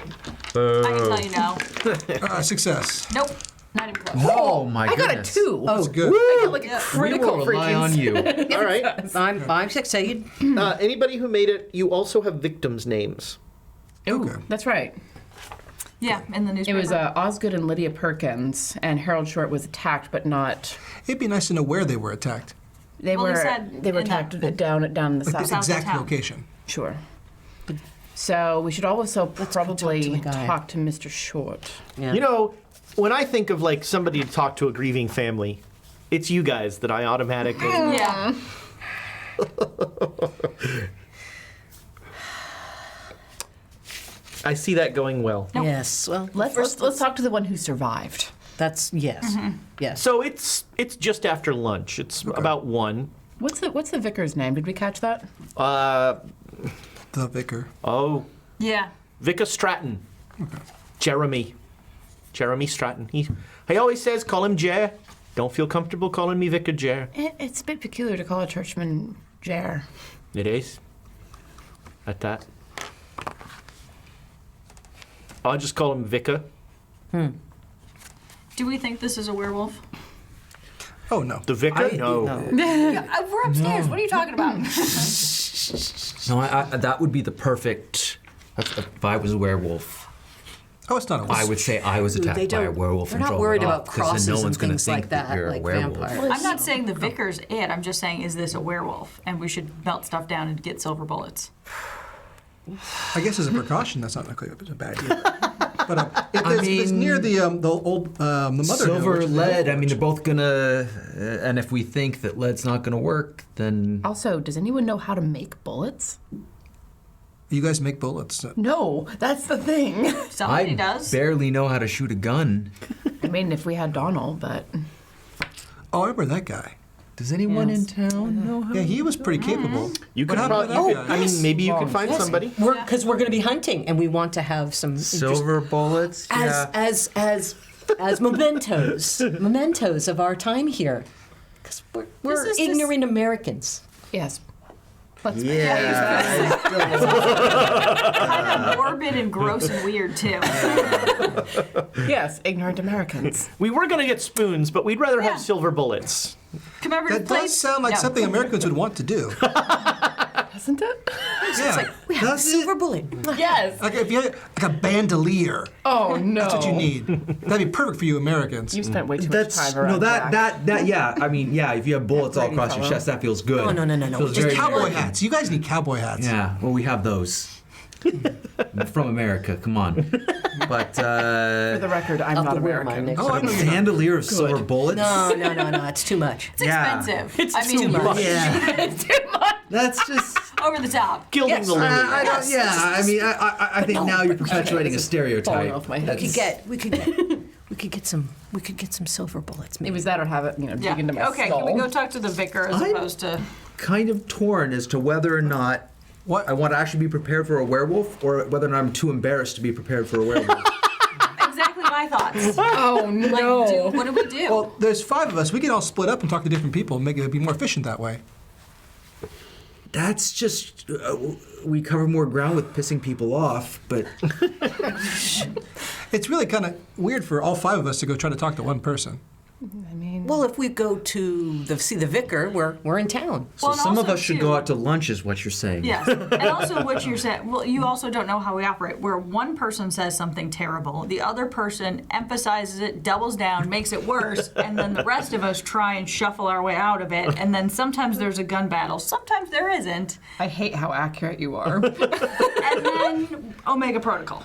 [SPEAKER 4] I can tell you now.
[SPEAKER 2] Success.
[SPEAKER 4] Nope, not even close.
[SPEAKER 7] Oh my
[SPEAKER 3] I got a
[SPEAKER 7] goodness.
[SPEAKER 3] 2.
[SPEAKER 2] That's good.
[SPEAKER 3] I got like a
[SPEAKER 4] Yeah.
[SPEAKER 3] critical
[SPEAKER 7] We will rely
[SPEAKER 3] freaking
[SPEAKER 7] on you.
[SPEAKER 1] All right.
[SPEAKER 6] I'm succeed.
[SPEAKER 1] Anybody who made it, you also have victims' names.
[SPEAKER 3] Ooh,
[SPEAKER 2] Okay.
[SPEAKER 3] that's right.
[SPEAKER 4] Yeah, in the
[SPEAKER 3] It
[SPEAKER 4] newspaper.
[SPEAKER 3] was Osgood and Lydia Perkins, and Harold Short was attacked, but not.
[SPEAKER 2] It'd be nice to know where they were attacked.
[SPEAKER 3] They
[SPEAKER 4] Well, he
[SPEAKER 3] were
[SPEAKER 4] said
[SPEAKER 3] they were
[SPEAKER 4] in that-
[SPEAKER 3] attacked down in the
[SPEAKER 2] Like
[SPEAKER 3] south.
[SPEAKER 2] the
[SPEAKER 4] South of
[SPEAKER 2] exact
[SPEAKER 4] town.
[SPEAKER 2] location.
[SPEAKER 3] Sure. So we should also probably
[SPEAKER 6] to the guy.
[SPEAKER 3] talk to Mr. Short.
[SPEAKER 6] Yeah.
[SPEAKER 1] You know, when I think of like somebody to talk to a grieving family, it's you guys that I automatically.
[SPEAKER 4] yeah.
[SPEAKER 1] I see that going well.
[SPEAKER 6] Yes. Well,
[SPEAKER 3] Let's talk to the one who survived.
[SPEAKER 6] That's yes. Yes.
[SPEAKER 1] So it's just after lunch. It's about 1.
[SPEAKER 3] What's the vicar's name? Did we catch that?
[SPEAKER 2] The vicar.
[SPEAKER 1] Oh,
[SPEAKER 4] Yeah.
[SPEAKER 1] Vicar Stratton. Jeremy Stratton. He always says, call him Jer. Don't feel comfortable calling me Vicar Jer.
[SPEAKER 3] It's a bit peculiar to call a churchman Jer.
[SPEAKER 1] It is. At that. I'll just call him Vicar.
[SPEAKER 4] Do we think this is a werewolf?
[SPEAKER 2] Oh no.
[SPEAKER 1] The Vicar? No.
[SPEAKER 4] We're upstairs. What are you talking about?
[SPEAKER 7] No, I, that would be the perfect. If I was a werewolf,
[SPEAKER 2] Oh, it's not a
[SPEAKER 7] I would say I was attacked
[SPEAKER 6] They
[SPEAKER 7] by a
[SPEAKER 6] don't-
[SPEAKER 7] werewolf
[SPEAKER 6] they're
[SPEAKER 7] and
[SPEAKER 6] not
[SPEAKER 7] drove
[SPEAKER 6] worried
[SPEAKER 7] it
[SPEAKER 6] about
[SPEAKER 7] off, 'cause then
[SPEAKER 6] crosses
[SPEAKER 7] no
[SPEAKER 6] and
[SPEAKER 7] one's going to
[SPEAKER 6] things
[SPEAKER 7] think
[SPEAKER 6] like
[SPEAKER 7] that
[SPEAKER 6] that,
[SPEAKER 7] you're
[SPEAKER 6] like
[SPEAKER 7] a werewolf.
[SPEAKER 6] vampires.
[SPEAKER 4] I'm not saying the vicar's it. I'm just saying, is this a werewolf? And we should melt stuff down and get silver bullets.
[SPEAKER 2] I guess as a precaution, that's not likely a bad idea. But if it's near the old the mother.
[SPEAKER 7] Silver,
[SPEAKER 2] hill, which is
[SPEAKER 7] lead.
[SPEAKER 2] the
[SPEAKER 7] I mean, they're both gonna. And if we think that lead's not gonna work, then
[SPEAKER 3] Also, does anyone know how to make bullets?
[SPEAKER 2] You guys make bullets.
[SPEAKER 3] No, that's the thing.
[SPEAKER 4] Somebody
[SPEAKER 7] I
[SPEAKER 4] does.
[SPEAKER 7] barely know how to shoot a gun.
[SPEAKER 3] I mean, if we had Donald, but
[SPEAKER 2] Oh, I remember that guy.
[SPEAKER 7] Does anyone
[SPEAKER 3] Yes.
[SPEAKER 7] in town know how?
[SPEAKER 2] Yeah, he was pretty capable.
[SPEAKER 1] You
[SPEAKER 2] What
[SPEAKER 1] could
[SPEAKER 2] happened to
[SPEAKER 1] probably.
[SPEAKER 2] that guy?
[SPEAKER 1] I mean, maybe you could find somebody.
[SPEAKER 6] Because we're going to be hunting, and we want to have some
[SPEAKER 7] Silver bullets. Yeah.
[SPEAKER 6] as mementos of our time here. Because we're
[SPEAKER 4] This is
[SPEAKER 6] ignorant Americans.
[SPEAKER 3] yes. Let's
[SPEAKER 7] Yeah.
[SPEAKER 4] Kind of morbid and gross and weird too.
[SPEAKER 3] Yes, ignorant Americans.
[SPEAKER 1] We were going to get spoons, but we'd rather
[SPEAKER 4] Yeah.
[SPEAKER 1] have silver bullets.
[SPEAKER 4] Come over to
[SPEAKER 2] That
[SPEAKER 4] the place.
[SPEAKER 2] does sound like
[SPEAKER 4] No.
[SPEAKER 2] something Americans would want to do.
[SPEAKER 3] Doesn't it?
[SPEAKER 2] Yeah.
[SPEAKER 6] We have a silver bullet.
[SPEAKER 3] Yes.
[SPEAKER 2] Like if you had like a bandolier,
[SPEAKER 3] Oh no.
[SPEAKER 2] that's what you need. That'd be perfect for you Americans.
[SPEAKER 3] You've spent way too much
[SPEAKER 7] That's
[SPEAKER 3] time around
[SPEAKER 7] no that
[SPEAKER 3] Jack.
[SPEAKER 7] that yeah. I mean yeah. If you have bullets all
[SPEAKER 3] Brady
[SPEAKER 7] across your
[SPEAKER 3] fellow.
[SPEAKER 7] chest, that feels good.
[SPEAKER 6] No.
[SPEAKER 7] Feels
[SPEAKER 2] Just
[SPEAKER 7] very
[SPEAKER 2] cowboy
[SPEAKER 7] American.
[SPEAKER 2] hats. You guys need cowboy hats.
[SPEAKER 7] Yeah. Well, we have those. From America. Come on. But
[SPEAKER 3] For the record, I'm
[SPEAKER 6] I'll
[SPEAKER 3] not
[SPEAKER 6] have to wear mine
[SPEAKER 3] American.
[SPEAKER 6] next
[SPEAKER 2] Oh, I
[SPEAKER 7] a
[SPEAKER 2] know you're not.
[SPEAKER 7] bandolier of silver bullets.
[SPEAKER 6] No, it's too much.
[SPEAKER 4] It's
[SPEAKER 7] Yeah.
[SPEAKER 4] expensive.
[SPEAKER 6] too much.
[SPEAKER 7] Yeah. That's just.
[SPEAKER 4] Over the top.
[SPEAKER 1] Gilding
[SPEAKER 6] Yes.
[SPEAKER 1] the lily.
[SPEAKER 7] I don't. Yeah. I mean, I think now you're perpetuating a
[SPEAKER 3] Falling
[SPEAKER 7] stereotype.
[SPEAKER 3] off my
[SPEAKER 6] We
[SPEAKER 3] head.
[SPEAKER 6] could get some silver bullets.
[SPEAKER 3] It
[SPEAKER 6] Maybe.
[SPEAKER 3] was that or have it,
[SPEAKER 4] Yeah.
[SPEAKER 3] dig into my
[SPEAKER 4] Okay,
[SPEAKER 3] skull.
[SPEAKER 4] can we go talk to the vicar as
[SPEAKER 7] I'm-
[SPEAKER 4] opposed to?
[SPEAKER 7] Kind of torn as to whether or not I want to actually be prepared for a werewolf, or whether or not I'm too embarrassed to be prepared for a werewolf.
[SPEAKER 4] Exactly my thoughts.
[SPEAKER 3] Oh no.
[SPEAKER 4] Like, what do we do?
[SPEAKER 2] Well, there's 5 of us. We can all split up and talk to different people and make it be more efficient that way.
[SPEAKER 7] That's just we cover more ground with pissing people off, but
[SPEAKER 2] It's really kind of weird for all 5 of us to go try to talk to one person.
[SPEAKER 3] I mean,
[SPEAKER 6] Well, if we go to see the vicar, we're in town.
[SPEAKER 7] So
[SPEAKER 4] Well, and
[SPEAKER 7] some of
[SPEAKER 4] also,
[SPEAKER 7] us should
[SPEAKER 4] too-
[SPEAKER 7] go out to lunch, is what you're saying.
[SPEAKER 4] Yes, and also what you're saying, well, you also don't know how we operate, where one person says something terrible, the other person emphasizes it, doubles down, makes it worse, and then the rest of us try and shuffle our way out of it, and then sometimes there's a gun battle, sometimes there isn't,
[SPEAKER 3] I hate how accurate you are.
[SPEAKER 4] and then Omega Protocol.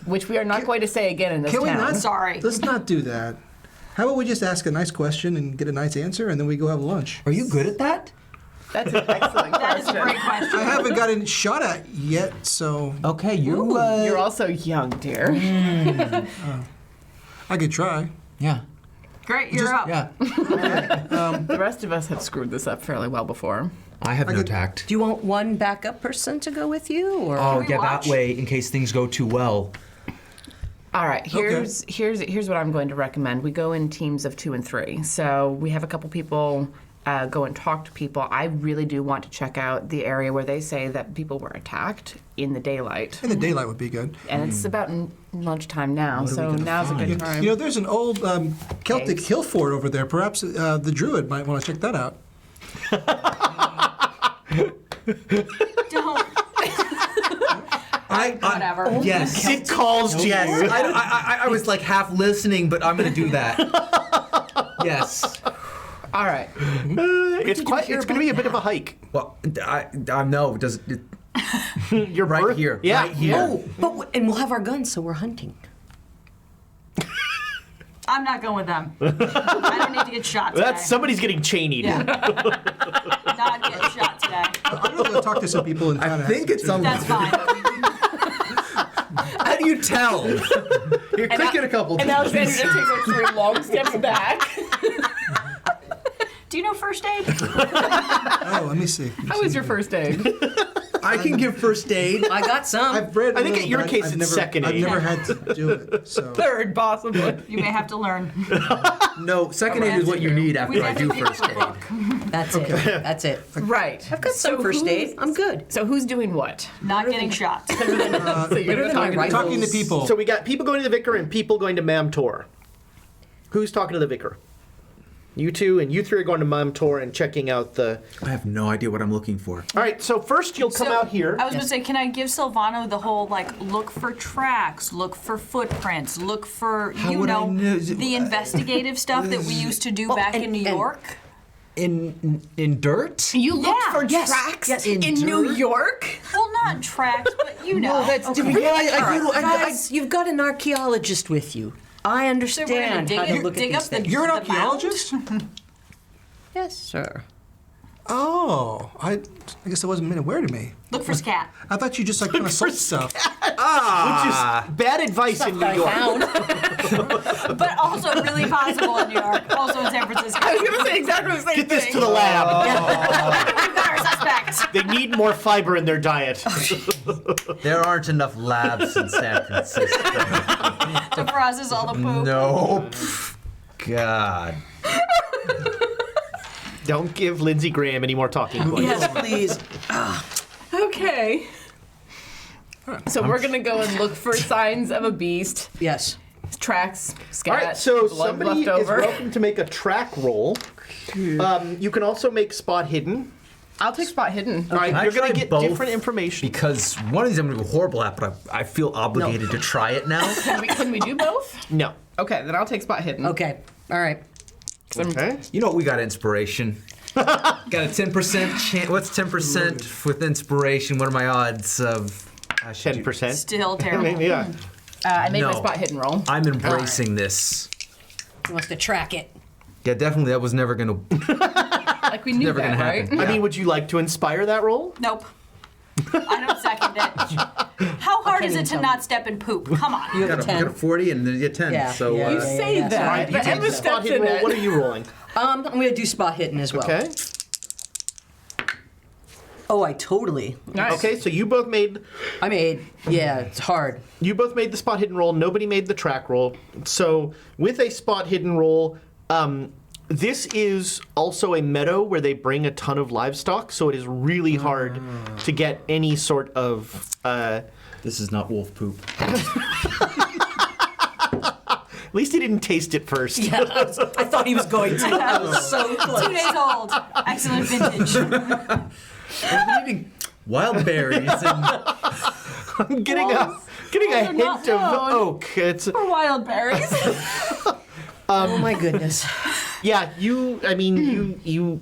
[SPEAKER 3] Which we are not going to say again in this
[SPEAKER 2] Can we
[SPEAKER 3] town.
[SPEAKER 2] not?
[SPEAKER 4] Sorry.
[SPEAKER 2] Let's not do that. How about we just ask a nice question and get a nice answer, and then we go have lunch?
[SPEAKER 7] Are you good at that?
[SPEAKER 3] That's an excellent
[SPEAKER 4] That is a
[SPEAKER 3] question.
[SPEAKER 4] great question.
[SPEAKER 2] I haven't gotten shot at yet, so
[SPEAKER 7] Okay, you.
[SPEAKER 3] You're also young, dear.
[SPEAKER 2] I could try.
[SPEAKER 7] Yeah.
[SPEAKER 4] Great, you're up.
[SPEAKER 7] Yeah.
[SPEAKER 3] The rest of us have screwed this up fairly well before.
[SPEAKER 7] I have no tact.
[SPEAKER 6] Do you want one backup person to go with you, or?
[SPEAKER 7] Oh,
[SPEAKER 4] we
[SPEAKER 7] yeah,
[SPEAKER 4] watch?
[SPEAKER 7] that way, in case things go too well.
[SPEAKER 3] All right, here's what I'm going to recommend. We go in teams of 2 and 3. So we have a couple people go and talk to people. I really do want to check out the area where they say that people were attacked in the daylight.
[SPEAKER 2] In the daylight would be good.
[SPEAKER 3] And it's about lunchtime now, so now's a good time.
[SPEAKER 2] You know, there's an old Celtic hill fort over there. Perhaps the druid might want to check that out.
[SPEAKER 4] Don't. Whatever.
[SPEAKER 7] Yes.
[SPEAKER 1] It calls Jess.
[SPEAKER 7] I was like half listening, but I'm going to do that. Yes.
[SPEAKER 3] All right.
[SPEAKER 1] It's going to be a bit of a hike.
[SPEAKER 7] Well, I no, does it?
[SPEAKER 1] You're
[SPEAKER 7] Right here.
[SPEAKER 1] Yeah.
[SPEAKER 7] Right here.
[SPEAKER 6] Oh, and we'll have our guns, so we're hunting.
[SPEAKER 4] I'm not going with them. I don't need to get shot today.
[SPEAKER 1] Somebody's getting chained.
[SPEAKER 4] Yeah. Not getting shot today.
[SPEAKER 2] I'm going to talk to some people in town.
[SPEAKER 7] I think it's
[SPEAKER 4] That's fine.
[SPEAKER 7] How do you tell? You're clicking a couple
[SPEAKER 3] And
[SPEAKER 7] times.
[SPEAKER 3] Alexander just takes like 3 long steps back.
[SPEAKER 4] Do you know first aid?
[SPEAKER 2] Oh, let me see.
[SPEAKER 3] How was your first aid?
[SPEAKER 7] I can give first aid.
[SPEAKER 6] I got some.
[SPEAKER 2] I've read.
[SPEAKER 1] I think in your case it's second aid.
[SPEAKER 2] I've never had to do it. So
[SPEAKER 3] Third, possibly.
[SPEAKER 4] You may have to learn.
[SPEAKER 7] No, second aid is what you need
[SPEAKER 4] We
[SPEAKER 7] after I
[SPEAKER 4] have
[SPEAKER 7] do
[SPEAKER 4] to pick
[SPEAKER 7] first
[SPEAKER 4] up a
[SPEAKER 7] aid.
[SPEAKER 4] book.
[SPEAKER 6] That's it. That's it.
[SPEAKER 3] Right.
[SPEAKER 6] I've got some first aid. I'm good.
[SPEAKER 3] So who's doing what?
[SPEAKER 4] Not getting shot.
[SPEAKER 3] So you're
[SPEAKER 6] Better than my
[SPEAKER 3] talking
[SPEAKER 6] rifles.
[SPEAKER 2] talking to people.
[SPEAKER 1] So we got people going to the vicar and people going to Mamtor. Who's talking to the vicar? You two and you 3 are going to Mamtor and checking out the.
[SPEAKER 7] I have no idea what I'm looking for.
[SPEAKER 1] All right, so first you'll come
[SPEAKER 4] So,
[SPEAKER 1] out here.
[SPEAKER 4] I was going to say, can I give Silvano the whole, like, look for tracks, look for footprints, look for,
[SPEAKER 7] would I know?
[SPEAKER 4] the investigative stuff that we used to do back in New York?
[SPEAKER 7] In dirt?
[SPEAKER 3] You look
[SPEAKER 4] Yeah,
[SPEAKER 3] for
[SPEAKER 6] yes,
[SPEAKER 3] tracks
[SPEAKER 6] yes,
[SPEAKER 3] in New York?
[SPEAKER 4] Well, not tracks, but you know.
[SPEAKER 6] No, that's
[SPEAKER 7] Yeah, I do.
[SPEAKER 6] Guys, you've got an archaeologist with you. I
[SPEAKER 4] So we're gonna
[SPEAKER 6] understand how to look
[SPEAKER 4] dig
[SPEAKER 6] at
[SPEAKER 4] up
[SPEAKER 6] these things.
[SPEAKER 2] You're an
[SPEAKER 4] the
[SPEAKER 2] archaeologist?
[SPEAKER 6] Yes, sir.
[SPEAKER 2] Oh, I guess that wasn't made aware to me.
[SPEAKER 4] Look for scat.
[SPEAKER 2] I thought you just like kind of sold stuff.
[SPEAKER 1] Which is bad advice in New York.
[SPEAKER 4] But also really possible in New York, also in San Francisco.
[SPEAKER 3] I was going to say exactly the same
[SPEAKER 1] Get this
[SPEAKER 3] thing.
[SPEAKER 1] to the lab.
[SPEAKER 4] We've got our suspect.
[SPEAKER 1] They need more fiber in their diet.
[SPEAKER 7] There aren't enough labs in San Francisco.
[SPEAKER 4] To process all the poop.
[SPEAKER 7] Nope. God.
[SPEAKER 1] Don't give Lindsey Graham any more talking points.
[SPEAKER 6] Yes, please.
[SPEAKER 3] Okay. So we're going to go and look for signs of a beast,
[SPEAKER 6] Yes.
[SPEAKER 3] tracks, scat,
[SPEAKER 1] All right, so
[SPEAKER 3] blood
[SPEAKER 1] somebody
[SPEAKER 3] left
[SPEAKER 1] is
[SPEAKER 3] over.
[SPEAKER 1] welcome to make a track roll. You can also make spot hidden.
[SPEAKER 3] I'll take spot hidden.
[SPEAKER 1] All right,
[SPEAKER 7] Can I
[SPEAKER 1] you're going
[SPEAKER 7] try
[SPEAKER 1] to get
[SPEAKER 7] both?
[SPEAKER 1] different information.
[SPEAKER 7] Because one of these I'm going to go horrible at, but I feel obligated to try it now.
[SPEAKER 3] Can we do both?
[SPEAKER 1] No.
[SPEAKER 3] Okay, then I'll take spot hidden.
[SPEAKER 6] Okay. All right.
[SPEAKER 1] Okay.
[SPEAKER 7] You know what? We got inspiration. Got a 10% chance. What's 10% with inspiration? What are my odds of?
[SPEAKER 1] 10%.
[SPEAKER 4] Still terrible.
[SPEAKER 1] Yeah.
[SPEAKER 3] I made my
[SPEAKER 7] No.
[SPEAKER 3] spot hidden roll.
[SPEAKER 7] I'm embracing this.
[SPEAKER 6] He wants to track it.
[SPEAKER 7] Yeah, definitely. That was never going to.
[SPEAKER 3] Like we knew
[SPEAKER 7] never
[SPEAKER 3] that,
[SPEAKER 7] gonna
[SPEAKER 3] right?
[SPEAKER 7] happen.
[SPEAKER 1] I mean, would you like to inspire that roll?
[SPEAKER 4] Nope. I don't second it. How hard is it to not step in poop? Come on.
[SPEAKER 6] You have a
[SPEAKER 7] got
[SPEAKER 6] 10.
[SPEAKER 7] a 40 and then you get 10.
[SPEAKER 6] Yeah,
[SPEAKER 7] so
[SPEAKER 6] yeah,
[SPEAKER 3] You
[SPEAKER 6] yeah,
[SPEAKER 3] say
[SPEAKER 6] yeah.
[SPEAKER 3] that,
[SPEAKER 1] Alright, you
[SPEAKER 3] but
[SPEAKER 1] take
[SPEAKER 3] Emma
[SPEAKER 1] the spot
[SPEAKER 3] steps
[SPEAKER 1] hidden
[SPEAKER 3] in
[SPEAKER 1] roll.
[SPEAKER 3] it.
[SPEAKER 1] What are you rolling?
[SPEAKER 6] I'm going to do spot hidden as well.
[SPEAKER 1] Okay.
[SPEAKER 6] Oh, I totally.
[SPEAKER 3] Nice.
[SPEAKER 1] Okay, so you both made
[SPEAKER 6] Yeah, it's hard.
[SPEAKER 1] the spot hidden roll. Nobody made the track roll. So with a spot hidden roll, this is also a meadow where they bring a ton of livestock, so it is really hard to get any sort of.
[SPEAKER 7] This is not wolf poop.
[SPEAKER 1] least he didn't taste it first.
[SPEAKER 6] Yeah, I thought he was going to. I was so close.
[SPEAKER 4] 2 days old. Excellent vintage.
[SPEAKER 7] I'm eating wild berries and
[SPEAKER 1] I'm getting a hint of oak. It's
[SPEAKER 4] For wild berries.
[SPEAKER 6] Oh my goodness.
[SPEAKER 1] yeah. You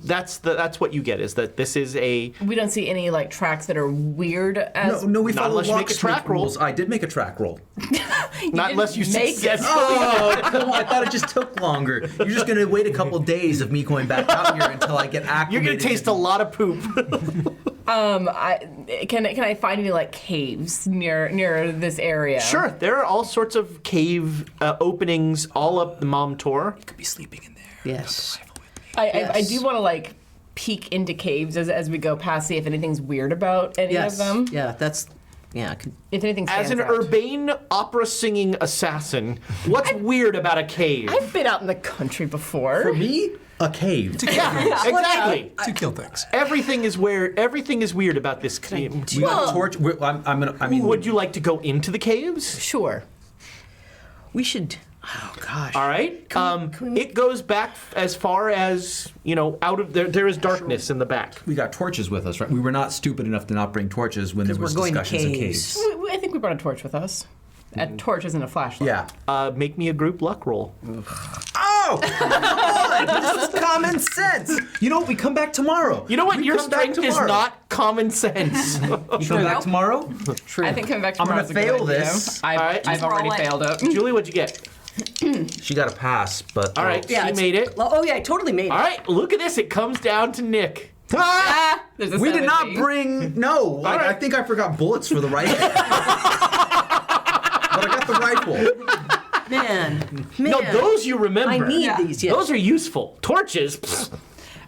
[SPEAKER 1] that's what you get is that this is a.
[SPEAKER 3] We don't see any like tracks that are weird as.
[SPEAKER 7] no, we
[SPEAKER 1] Not
[SPEAKER 7] follow
[SPEAKER 1] unless you make a
[SPEAKER 7] locksmith
[SPEAKER 1] track roll.
[SPEAKER 7] rules. I did make a track roll.
[SPEAKER 1] Not unless you
[SPEAKER 3] make it.
[SPEAKER 1] successfully.
[SPEAKER 7] Oh, come on. I thought it just took longer. You're just going to wait a couple days of me going back out here until I get acclimated.
[SPEAKER 1] You're gonna taste a lot of poop.
[SPEAKER 3] Can I find any like caves near this area?
[SPEAKER 1] Sure, there are all sorts of cave openings all up the Mom Tor.
[SPEAKER 7] You could be sleeping in there.
[SPEAKER 6] Yes.
[SPEAKER 3] I do want to like peek into caves as we go past, see if anything's weird about any of them.
[SPEAKER 6] Yeah, that's. Yeah. I could-
[SPEAKER 3] If anything
[SPEAKER 1] As
[SPEAKER 3] stands
[SPEAKER 1] an
[SPEAKER 3] out.
[SPEAKER 1] urbane opera singing assassin, what's weird about a cave?
[SPEAKER 3] I've been out in the country before.
[SPEAKER 7] For me, a cave.
[SPEAKER 1] Yeah, exactly.
[SPEAKER 2] To kill things.
[SPEAKER 1] Everything is weird about this cave.
[SPEAKER 7] We got a torch. I mean,
[SPEAKER 1] Would you like to go into the caves?
[SPEAKER 3] Sure.
[SPEAKER 6] We should. Oh gosh.
[SPEAKER 1] All right. It goes back as far as out of there. There is darkness in the back.
[SPEAKER 7] we got torches with us, right? We were not stupid enough to not bring torches when there was
[SPEAKER 6] we're going to
[SPEAKER 7] discussions of
[SPEAKER 6] caves.
[SPEAKER 7] caves.
[SPEAKER 3] I think we brought a torch with us. A torch isn't a flashlight.
[SPEAKER 7] Yeah.
[SPEAKER 1] Make me a group luck roll.
[SPEAKER 7] Oh, come on! This is common sense. You know what? We come back tomorrow.
[SPEAKER 1] You know what?
[SPEAKER 7] We
[SPEAKER 1] Your
[SPEAKER 7] come back
[SPEAKER 1] strength is
[SPEAKER 7] tomorrow.
[SPEAKER 1] not common sense.
[SPEAKER 7] You come back tomorrow?
[SPEAKER 3] I think coming back
[SPEAKER 7] I'm
[SPEAKER 3] tomorrow
[SPEAKER 7] gonna
[SPEAKER 3] is a good
[SPEAKER 7] fail
[SPEAKER 3] idea.
[SPEAKER 7] this.
[SPEAKER 3] I've already
[SPEAKER 4] roll it.
[SPEAKER 3] failed it.
[SPEAKER 1] Julie, what'd you get?
[SPEAKER 7] She got a pass, but
[SPEAKER 1] All right,
[SPEAKER 6] Yeah,
[SPEAKER 1] she
[SPEAKER 6] it's-
[SPEAKER 1] made it.
[SPEAKER 6] Oh yeah, I totally made it.
[SPEAKER 1] All right, look at this. It comes down to Nick.
[SPEAKER 3] There's a
[SPEAKER 7] we did not
[SPEAKER 3] 70.
[SPEAKER 7] bring. No,
[SPEAKER 1] right.
[SPEAKER 7] I think I forgot bullets for the rifle. But I got the rifle.
[SPEAKER 6] Man.
[SPEAKER 1] No, those you remember.
[SPEAKER 6] I need these. Yes.
[SPEAKER 1] Those are useful. Torches. pfft.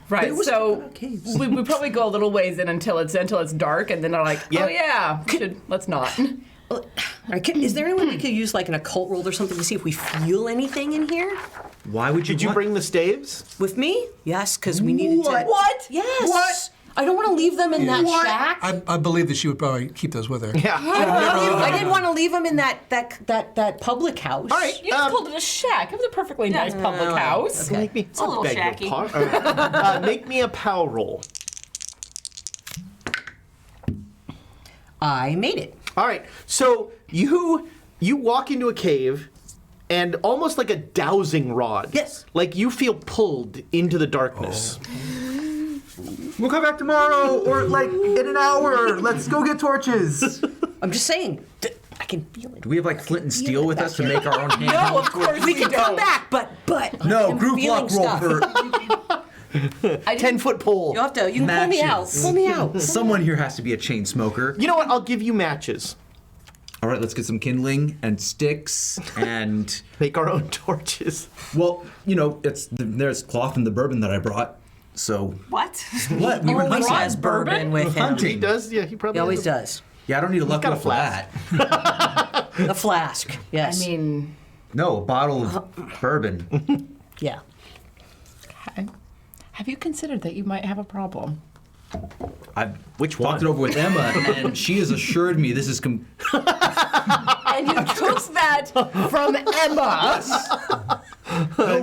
[SPEAKER 3] Right,
[SPEAKER 6] was
[SPEAKER 3] so
[SPEAKER 6] about caves.
[SPEAKER 3] we probably go a little ways in until it's dark, and then they're like, oh yeah, let's not.
[SPEAKER 6] Is there any way we could use like an occult roll or something to see if we feel anything in here?
[SPEAKER 7] Why would you?
[SPEAKER 1] Did you bring the staves?
[SPEAKER 6] With me? Yes, because we needed to.
[SPEAKER 3] What?
[SPEAKER 6] Yes.
[SPEAKER 7] What?
[SPEAKER 6] I don't want to leave them in that shack.
[SPEAKER 2] I believe that she would probably keep those with her.
[SPEAKER 1] Yeah.
[SPEAKER 6] I didn't want to leave them in that public house.
[SPEAKER 1] All right.
[SPEAKER 3] You just called it a shack. It was a perfectly nice public house.
[SPEAKER 1] Make me
[SPEAKER 4] a little
[SPEAKER 1] beg your
[SPEAKER 4] shacky.
[SPEAKER 1] pardon. Make me a POW roll.
[SPEAKER 6] I made it.
[SPEAKER 1] All right. So you walk into a cave, and almost like a dowsing rod.
[SPEAKER 6] Yes.
[SPEAKER 1] Like you feel pulled into the darkness.
[SPEAKER 7] We'll come back tomorrow, or like in an hour. Let's go get torches.
[SPEAKER 6] I'm just saying. I can feel it.
[SPEAKER 7] Do we have like flint and steel with us to make our own hand?
[SPEAKER 3] No, of course
[SPEAKER 6] We can come back, but
[SPEAKER 7] No,
[SPEAKER 6] I'm
[SPEAKER 7] group
[SPEAKER 6] feeling
[SPEAKER 7] luck roll
[SPEAKER 6] stuff.
[SPEAKER 7] for
[SPEAKER 1] 10-foot pole.
[SPEAKER 6] You can pull me out.
[SPEAKER 7] matches.
[SPEAKER 6] Pull me out.
[SPEAKER 7] Someone here has to be a chain smoker.
[SPEAKER 1] You know what? I'll give you matches.
[SPEAKER 7] All right, let's get some kindling and sticks and
[SPEAKER 1] Make our own torches.
[SPEAKER 7] well, there's cloth in the bourbon that I brought. So
[SPEAKER 4] What?
[SPEAKER 7] what? We were
[SPEAKER 6] Always
[SPEAKER 7] hunting.
[SPEAKER 6] has bourbon with him.
[SPEAKER 7] Hunting.
[SPEAKER 1] He does. Yeah, he probably
[SPEAKER 6] He always
[SPEAKER 1] does.
[SPEAKER 6] does.
[SPEAKER 7] Yeah, I don't need a luck
[SPEAKER 1] got a
[SPEAKER 7] roll for that.
[SPEAKER 6] A flask. Yes.
[SPEAKER 3] I mean,
[SPEAKER 7] No, a bottle of bourbon.
[SPEAKER 6] yeah.
[SPEAKER 3] have you considered that you might have a problem?
[SPEAKER 7] I've
[SPEAKER 1] Which
[SPEAKER 7] talked it over with Emma, and she has assured me this is.
[SPEAKER 3] And you took that from Emma.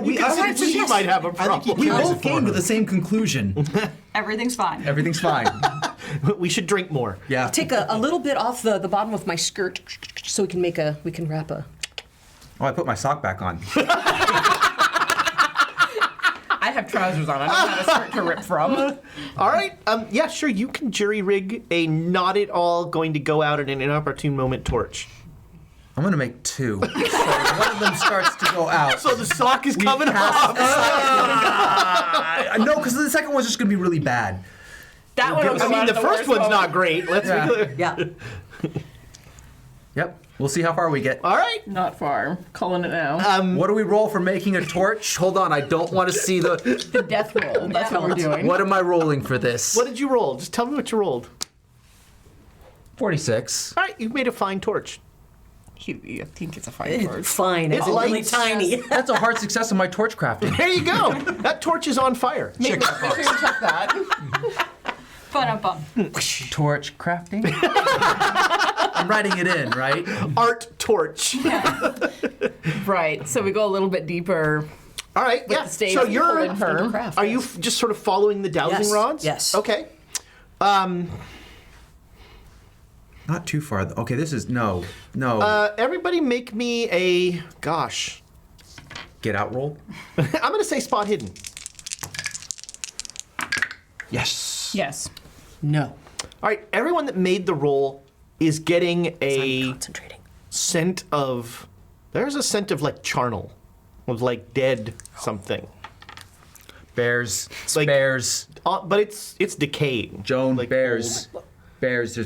[SPEAKER 1] You considered she might have a problem.
[SPEAKER 7] We both came to the same conclusion.
[SPEAKER 4] Everything's fine.
[SPEAKER 7] Everything's fine.
[SPEAKER 1] We should drink more.
[SPEAKER 7] Yeah.
[SPEAKER 6] Take a little bit off the bottom of my skirt so we can wrap a.
[SPEAKER 7] Oh, I put my sock back on.
[SPEAKER 3] I have trousers on. I don't have a skirt to rip from.
[SPEAKER 1] All right. Yeah, sure. You can jury rig a not at all going to go out at an inopportune moment torch.
[SPEAKER 7] I'm gonna make two. So one of them starts to go out.
[SPEAKER 1] So the sock is coming off.
[SPEAKER 7] No, because the second one's just gonna be really bad.
[SPEAKER 3] That one.
[SPEAKER 1] I mean, the first one's not great. Let's be clear.
[SPEAKER 6] Yeah.
[SPEAKER 7] Yep. We'll see how far we get.
[SPEAKER 1] All right.
[SPEAKER 3] Not far. Calling it now.
[SPEAKER 7] What do we roll for making a torch? Hold on, I don't want to see the.
[SPEAKER 3] The death roll. That's what we're doing.
[SPEAKER 7] What am I rolling for this?
[SPEAKER 1] What did you roll? Just tell me what you rolled.
[SPEAKER 7] 46.
[SPEAKER 1] All right. You made a fine torch.
[SPEAKER 3] I think it's a fine torch.
[SPEAKER 6] Fine.
[SPEAKER 1] It's
[SPEAKER 6] It's really
[SPEAKER 1] light.
[SPEAKER 6] tiny.
[SPEAKER 7] That's a hard success in my torch crafting.
[SPEAKER 1] There you go. That torch is on fire.
[SPEAKER 3] Make sure you check that.
[SPEAKER 4] Ba-dum-bum.
[SPEAKER 7] Torch crafting? I'm writing it in, right?
[SPEAKER 1] Art torch.
[SPEAKER 3] Right. So we go a little bit deeper.
[SPEAKER 1] All right,
[SPEAKER 3] with
[SPEAKER 1] yeah.
[SPEAKER 3] the stage
[SPEAKER 1] So you're
[SPEAKER 3] pulling her.
[SPEAKER 1] Are you just sort of following the dowsing
[SPEAKER 6] Yes,
[SPEAKER 1] rods?
[SPEAKER 6] yes.
[SPEAKER 1] Okay.
[SPEAKER 7] Not too far. Okay, this is no.
[SPEAKER 1] Everybody make me a
[SPEAKER 7] Get out roll.
[SPEAKER 1] I'm going to say spot hidden.
[SPEAKER 7] Yes.
[SPEAKER 3] Yes.
[SPEAKER 6] No.
[SPEAKER 1] All right, everyone that made the roll is getting a
[SPEAKER 6] Concentrating.
[SPEAKER 1] scent of. There's a scent of like charnel, of like dead something.
[SPEAKER 7] Bears.
[SPEAKER 1] Like-
[SPEAKER 7] Bears.
[SPEAKER 1] But it's decaying.
[SPEAKER 7] Joan.
[SPEAKER 1] Like
[SPEAKER 7] bears.
[SPEAKER 1] old.
[SPEAKER 7] Bears.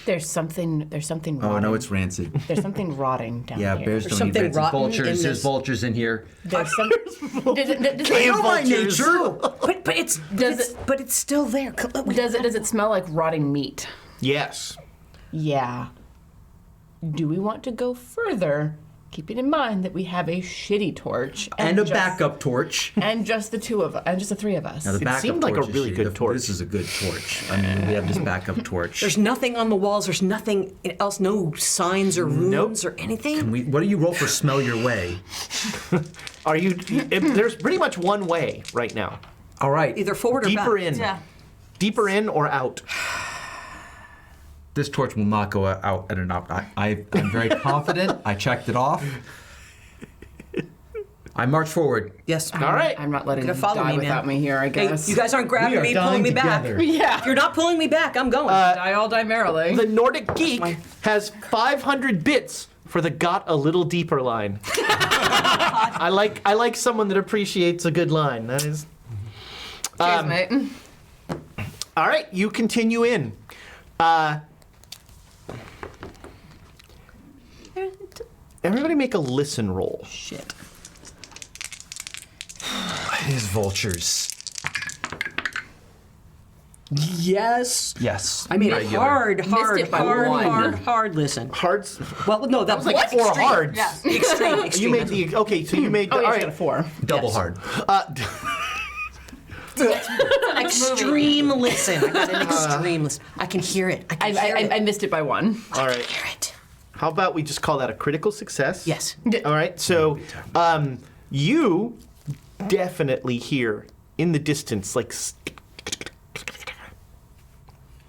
[SPEAKER 3] There's something rotting.
[SPEAKER 7] Oh no, it's rancid.
[SPEAKER 3] There's something rotting down
[SPEAKER 7] Yeah,
[SPEAKER 3] here.
[SPEAKER 7] bears
[SPEAKER 6] There's
[SPEAKER 7] don't eat
[SPEAKER 6] something
[SPEAKER 7] rancid.
[SPEAKER 6] rotten
[SPEAKER 7] Vultures.
[SPEAKER 6] in
[SPEAKER 7] There's
[SPEAKER 6] this.
[SPEAKER 7] vultures in here.
[SPEAKER 3] There's some. does it
[SPEAKER 1] Cave
[SPEAKER 7] by
[SPEAKER 1] vultures.
[SPEAKER 7] nature.
[SPEAKER 6] But it's still there.
[SPEAKER 3] does it smell like rotting meat?
[SPEAKER 1] Yes.
[SPEAKER 3] Yeah. Do we want to go further, keeping in mind that we have a shitty torch
[SPEAKER 7] And a
[SPEAKER 3] just-
[SPEAKER 7] backup torch.
[SPEAKER 3] and just the two of us, and just the three of us?
[SPEAKER 7] Now the backup
[SPEAKER 1] seemed like a
[SPEAKER 7] torch is
[SPEAKER 1] really
[SPEAKER 7] shitty.
[SPEAKER 1] good torch.
[SPEAKER 7] This is a good torch. I mean, we have this backup torch.
[SPEAKER 6] There's nothing on the walls. There's nothing else. No signs or runes or anything.
[SPEAKER 7] What do you roll for smell your way?
[SPEAKER 1] Are you? There's pretty much one way right now.
[SPEAKER 7] All right.
[SPEAKER 6] Either forward or
[SPEAKER 1] Deeper
[SPEAKER 6] back.
[SPEAKER 1] in.
[SPEAKER 4] Yeah.
[SPEAKER 1] Deeper in or out.
[SPEAKER 7] This torch will not go out at an op. I'm very confident. I checked it off. I march forward.
[SPEAKER 6] Yes.
[SPEAKER 1] All right.
[SPEAKER 3] I'm not letting
[SPEAKER 6] You're
[SPEAKER 3] you
[SPEAKER 6] gonna follow
[SPEAKER 3] die
[SPEAKER 6] me, man.
[SPEAKER 3] without me here, I
[SPEAKER 6] Hey,
[SPEAKER 3] guess.
[SPEAKER 6] you guys aren't grabbing
[SPEAKER 7] We are
[SPEAKER 6] me, pulling me
[SPEAKER 7] dying
[SPEAKER 6] back.
[SPEAKER 7] together.
[SPEAKER 3] Yeah.
[SPEAKER 6] If you're not pulling me back, I'm going.
[SPEAKER 3] Die all die merrily.
[SPEAKER 1] The Nordic Geek has 500 bits for the "got a little deeper" line. I like someone that appreciates a good line. That is.
[SPEAKER 3] Cheers, mate.
[SPEAKER 1] All right, you continue in. Everybody make a listen roll.
[SPEAKER 6] Shit.
[SPEAKER 7] His vultures.
[SPEAKER 6] Yes.
[SPEAKER 7] Yes.
[SPEAKER 6] I mean,
[SPEAKER 7] Regular.
[SPEAKER 3] it by one.
[SPEAKER 6] hard listen.
[SPEAKER 1] Hearts.
[SPEAKER 6] Well, no, that
[SPEAKER 1] was like four hards.
[SPEAKER 4] Yeah.
[SPEAKER 6] Extreme,
[SPEAKER 1] You
[SPEAKER 6] extreme.
[SPEAKER 1] made the okay. So you made.
[SPEAKER 3] Oh,
[SPEAKER 1] all
[SPEAKER 3] yeah,
[SPEAKER 1] right.
[SPEAKER 3] I got a 4.
[SPEAKER 7] Double
[SPEAKER 6] Yes.
[SPEAKER 7] hard.
[SPEAKER 6] Extreme listen. I got an extreme listen. I can hear it. I can hear it.
[SPEAKER 3] I missed it by 1.
[SPEAKER 1] All right.
[SPEAKER 6] Hear it.
[SPEAKER 1] How about we just call that a critical success?
[SPEAKER 6] Yes.
[SPEAKER 1] All right. So, you definitely hear in the distance, like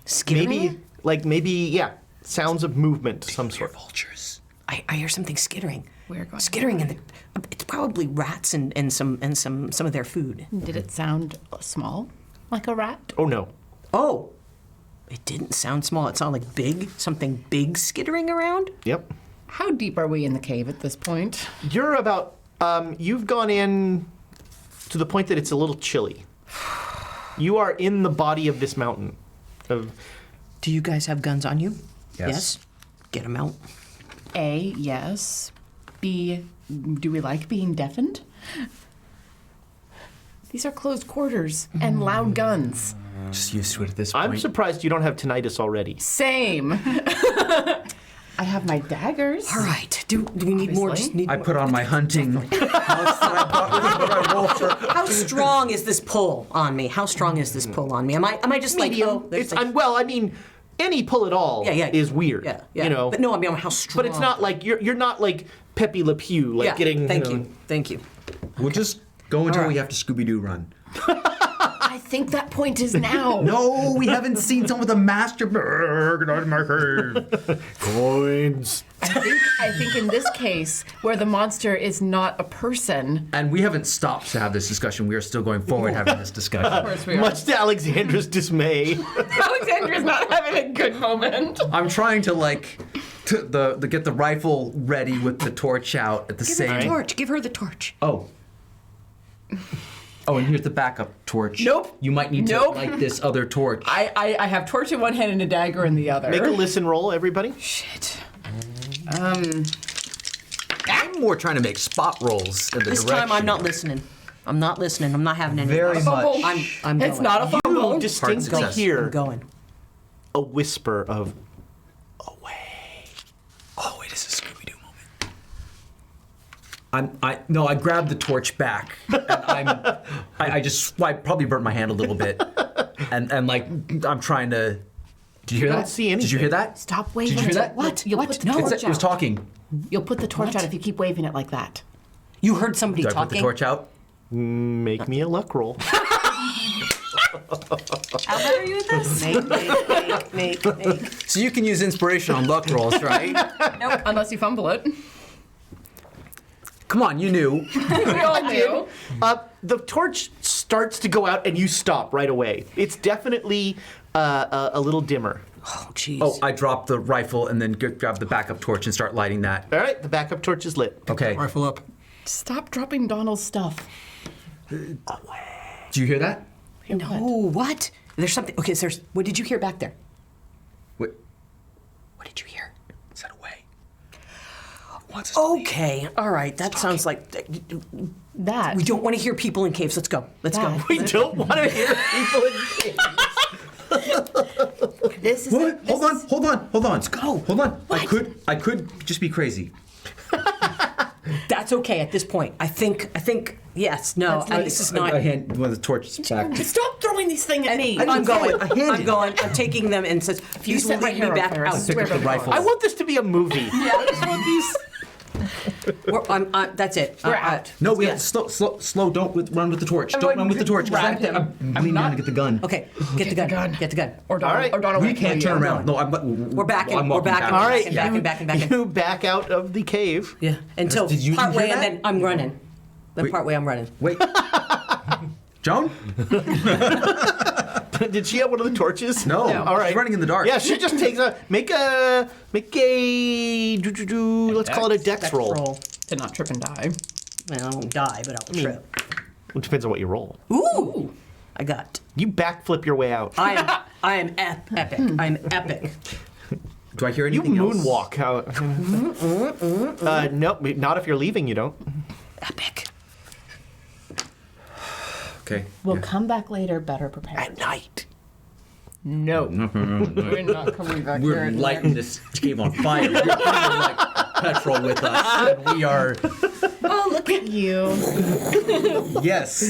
[SPEAKER 6] Skittering?
[SPEAKER 1] maybe yeah, sounds of movement, of some sort.
[SPEAKER 6] Vultures. I hear something skittering.
[SPEAKER 3] We're going.
[SPEAKER 6] Skittering, and it's probably rats and some of their food.
[SPEAKER 3] Did it sound small, like a rat?
[SPEAKER 1] Oh no.
[SPEAKER 6] Oh, it didn't sound small. It sounded like big. Something big skittering around.
[SPEAKER 1] Yep.
[SPEAKER 3] How deep are we in the cave at this point?
[SPEAKER 1] You're about. You've gone in to the point that it's a little chilly. You are in the body of this mountain.
[SPEAKER 6] Do you guys have guns on you?
[SPEAKER 7] Yes.
[SPEAKER 6] Get them out.
[SPEAKER 3] A, yes. B, do we like being deafened? These are closed quarters and loud guns.
[SPEAKER 7] Just used to it at this point.
[SPEAKER 1] I'm surprised you don't have tinnitus already.
[SPEAKER 3] Same. I have my daggers.
[SPEAKER 6] All right. Do we need more?
[SPEAKER 3] Obviously.
[SPEAKER 6] Just need
[SPEAKER 7] I
[SPEAKER 6] more.
[SPEAKER 7] put on my hunting pouch that I bought with what I roll for.
[SPEAKER 6] How strong is this pull on me? How strong is this pull on me? Am I just
[SPEAKER 1] Medium.
[SPEAKER 6] like, oh, there's
[SPEAKER 1] It's well, I mean, any pull at all
[SPEAKER 6] Yeah.
[SPEAKER 1] is weird.
[SPEAKER 6] Yeah.
[SPEAKER 1] You know.
[SPEAKER 6] But no, I mean, how strong?
[SPEAKER 1] But it's not like you're not like Pepe Le Pew, like
[SPEAKER 6] Yeah.
[SPEAKER 1] getting.
[SPEAKER 6] Thank
[SPEAKER 1] you. know-
[SPEAKER 6] you. Thank you.
[SPEAKER 7] We'll just go until
[SPEAKER 6] All right.
[SPEAKER 7] we have to Scooby-Doo run.
[SPEAKER 3] I think that point is now.
[SPEAKER 7] No, we haven't seen some of the master. Get out of my cave.
[SPEAKER 1] Coins.
[SPEAKER 3] I think in this case, where the monster is not a person.
[SPEAKER 7] And we haven't stopped to have this discussion. We are still going forward having this discussion.
[SPEAKER 3] Of course we are.
[SPEAKER 1] Much to Alexandra's dismay.
[SPEAKER 3] Alexandra's not having a good moment.
[SPEAKER 7] I'm trying to get the rifle ready with the torch out at the
[SPEAKER 6] Give
[SPEAKER 7] same.
[SPEAKER 6] her the torch. Give her the torch.
[SPEAKER 7] Oh, and here's the backup torch.
[SPEAKER 3] Nope.
[SPEAKER 7] You might need
[SPEAKER 3] Nope.
[SPEAKER 7] to light this other torch.
[SPEAKER 3] I have torch in one hand and a dagger in the other.
[SPEAKER 1] Make a listen roll, everybody.
[SPEAKER 3] Shit.
[SPEAKER 7] I'm more trying to make spot rolls in the
[SPEAKER 6] This
[SPEAKER 7] direction.
[SPEAKER 6] time I'm not listening. I'm not listening. I'm not having any.
[SPEAKER 7] Very much.
[SPEAKER 6] I'm
[SPEAKER 3] It's
[SPEAKER 6] going.
[SPEAKER 3] not a
[SPEAKER 1] You
[SPEAKER 3] fumble.
[SPEAKER 1] distinctly
[SPEAKER 7] success.
[SPEAKER 1] hear
[SPEAKER 6] I'm going.
[SPEAKER 1] a whisper of
[SPEAKER 7] Oh, it is a Scooby-Doo moment. I grabbed the torch back. And I probably burnt my hand a little bit. And like, I'm trying to. Did you hear
[SPEAKER 1] don't
[SPEAKER 7] that?
[SPEAKER 1] see anything.
[SPEAKER 7] Did you hear that?
[SPEAKER 3] Stop waving.
[SPEAKER 7] Did you hear that?
[SPEAKER 3] What? You'll put the
[SPEAKER 7] It
[SPEAKER 3] torch
[SPEAKER 7] was
[SPEAKER 3] out.
[SPEAKER 7] talking.
[SPEAKER 3] You'll put the torch out if you keep waving it like that.
[SPEAKER 6] You heard somebody
[SPEAKER 7] Do I
[SPEAKER 6] talking?
[SPEAKER 7] put the torch out?
[SPEAKER 1] Make me a luck roll.
[SPEAKER 4] How bad are you at this?
[SPEAKER 6] Make.
[SPEAKER 7] So you can use inspiration on luck rolls, right?
[SPEAKER 3] Nope. Unless you fumble it.
[SPEAKER 7] Come on, you knew.
[SPEAKER 3] We all do.
[SPEAKER 1] The torch starts to go out, and you stop right away. It's definitely a little dimmer.
[SPEAKER 6] Oh, jeez.
[SPEAKER 7] Oh, I drop the rifle and then grab the backup torch and start lighting that.
[SPEAKER 1] All right, the backup torch is lit.
[SPEAKER 7] Okay.
[SPEAKER 2] Rifle up.
[SPEAKER 3] Stop dropping Donald's stuff.
[SPEAKER 7] Do you hear that?
[SPEAKER 6] No, what? There's something. Okay, so what did you hear back there?
[SPEAKER 7] Wait.
[SPEAKER 6] What did you hear?
[SPEAKER 7] Is that away?
[SPEAKER 6] Okay, all right. That sounds like
[SPEAKER 3] that.
[SPEAKER 6] We don't want to hear people in caves. Let's go. Let's go.
[SPEAKER 1] We don't want to hear people in caves.
[SPEAKER 3] This is
[SPEAKER 7] What? Hold on.
[SPEAKER 6] Let's go.
[SPEAKER 7] Hold on.
[SPEAKER 6] What?
[SPEAKER 7] I could just be crazy.
[SPEAKER 6] That's okay at this point. I think. Yes. No. This is not.
[SPEAKER 7] I hand one of the torches back.
[SPEAKER 3] Stop throwing these things at me.
[SPEAKER 6] I'm going.
[SPEAKER 7] I handed
[SPEAKER 6] I'm going. I'm taking them and says, "These will
[SPEAKER 3] set my
[SPEAKER 6] bring me
[SPEAKER 3] hair on
[SPEAKER 6] back
[SPEAKER 3] fire, I
[SPEAKER 6] out."
[SPEAKER 3] swear
[SPEAKER 7] Pick up the rifle.
[SPEAKER 1] I want this to be a movie. I just want these.
[SPEAKER 6] That's it.
[SPEAKER 3] We're out.
[SPEAKER 7] No, we have to slow. Don't run with the torch. Don't run with the torch.
[SPEAKER 3] Grab him.
[SPEAKER 7] I'm leaning down to get the gun.
[SPEAKER 6] Okay. Get the gun. Get the gun.
[SPEAKER 3] Or Donald,
[SPEAKER 1] All right.
[SPEAKER 3] or Donald
[SPEAKER 7] We
[SPEAKER 3] will kill
[SPEAKER 7] can't
[SPEAKER 3] you.
[SPEAKER 7] turn around. No,
[SPEAKER 6] We're backing.
[SPEAKER 7] I'm
[SPEAKER 6] We're
[SPEAKER 7] walking
[SPEAKER 6] backing.
[SPEAKER 7] back.
[SPEAKER 1] All right,
[SPEAKER 6] Backing.
[SPEAKER 1] you back out of the cave.
[SPEAKER 6] Yeah. Until
[SPEAKER 7] Did you
[SPEAKER 6] partway,
[SPEAKER 7] hear
[SPEAKER 6] and
[SPEAKER 7] that?
[SPEAKER 6] then I'm running. Then
[SPEAKER 7] Wait.
[SPEAKER 6] partway, I'm running.
[SPEAKER 7] Wait. Joan?
[SPEAKER 1] Did she have one of the torches?
[SPEAKER 7] No.
[SPEAKER 1] All right.
[SPEAKER 7] She's running in the dark.
[SPEAKER 1] Yeah, she just takes make a let's call it a dex roll.
[SPEAKER 3] To not trip and die.
[SPEAKER 6] Well, I won't die, but I'll trip.
[SPEAKER 1] It depends on what you roll.
[SPEAKER 6] Ooh! I got.
[SPEAKER 1] You backflip your way out.
[SPEAKER 6] I am epic. I'm epic.
[SPEAKER 7] Do I hear
[SPEAKER 1] You
[SPEAKER 7] anything else?
[SPEAKER 1] moonwalk out. Nope, not if you're leaving. You don't.
[SPEAKER 6] Epic.
[SPEAKER 7] Okay.
[SPEAKER 3] We'll come back later, better prepared.
[SPEAKER 1] At night.
[SPEAKER 3] No. We're not coming back here.
[SPEAKER 7] We're lighting this cave on fire. You're bringing like petrol with us, and we are.
[SPEAKER 3] Oh, look at you.
[SPEAKER 7] Yes.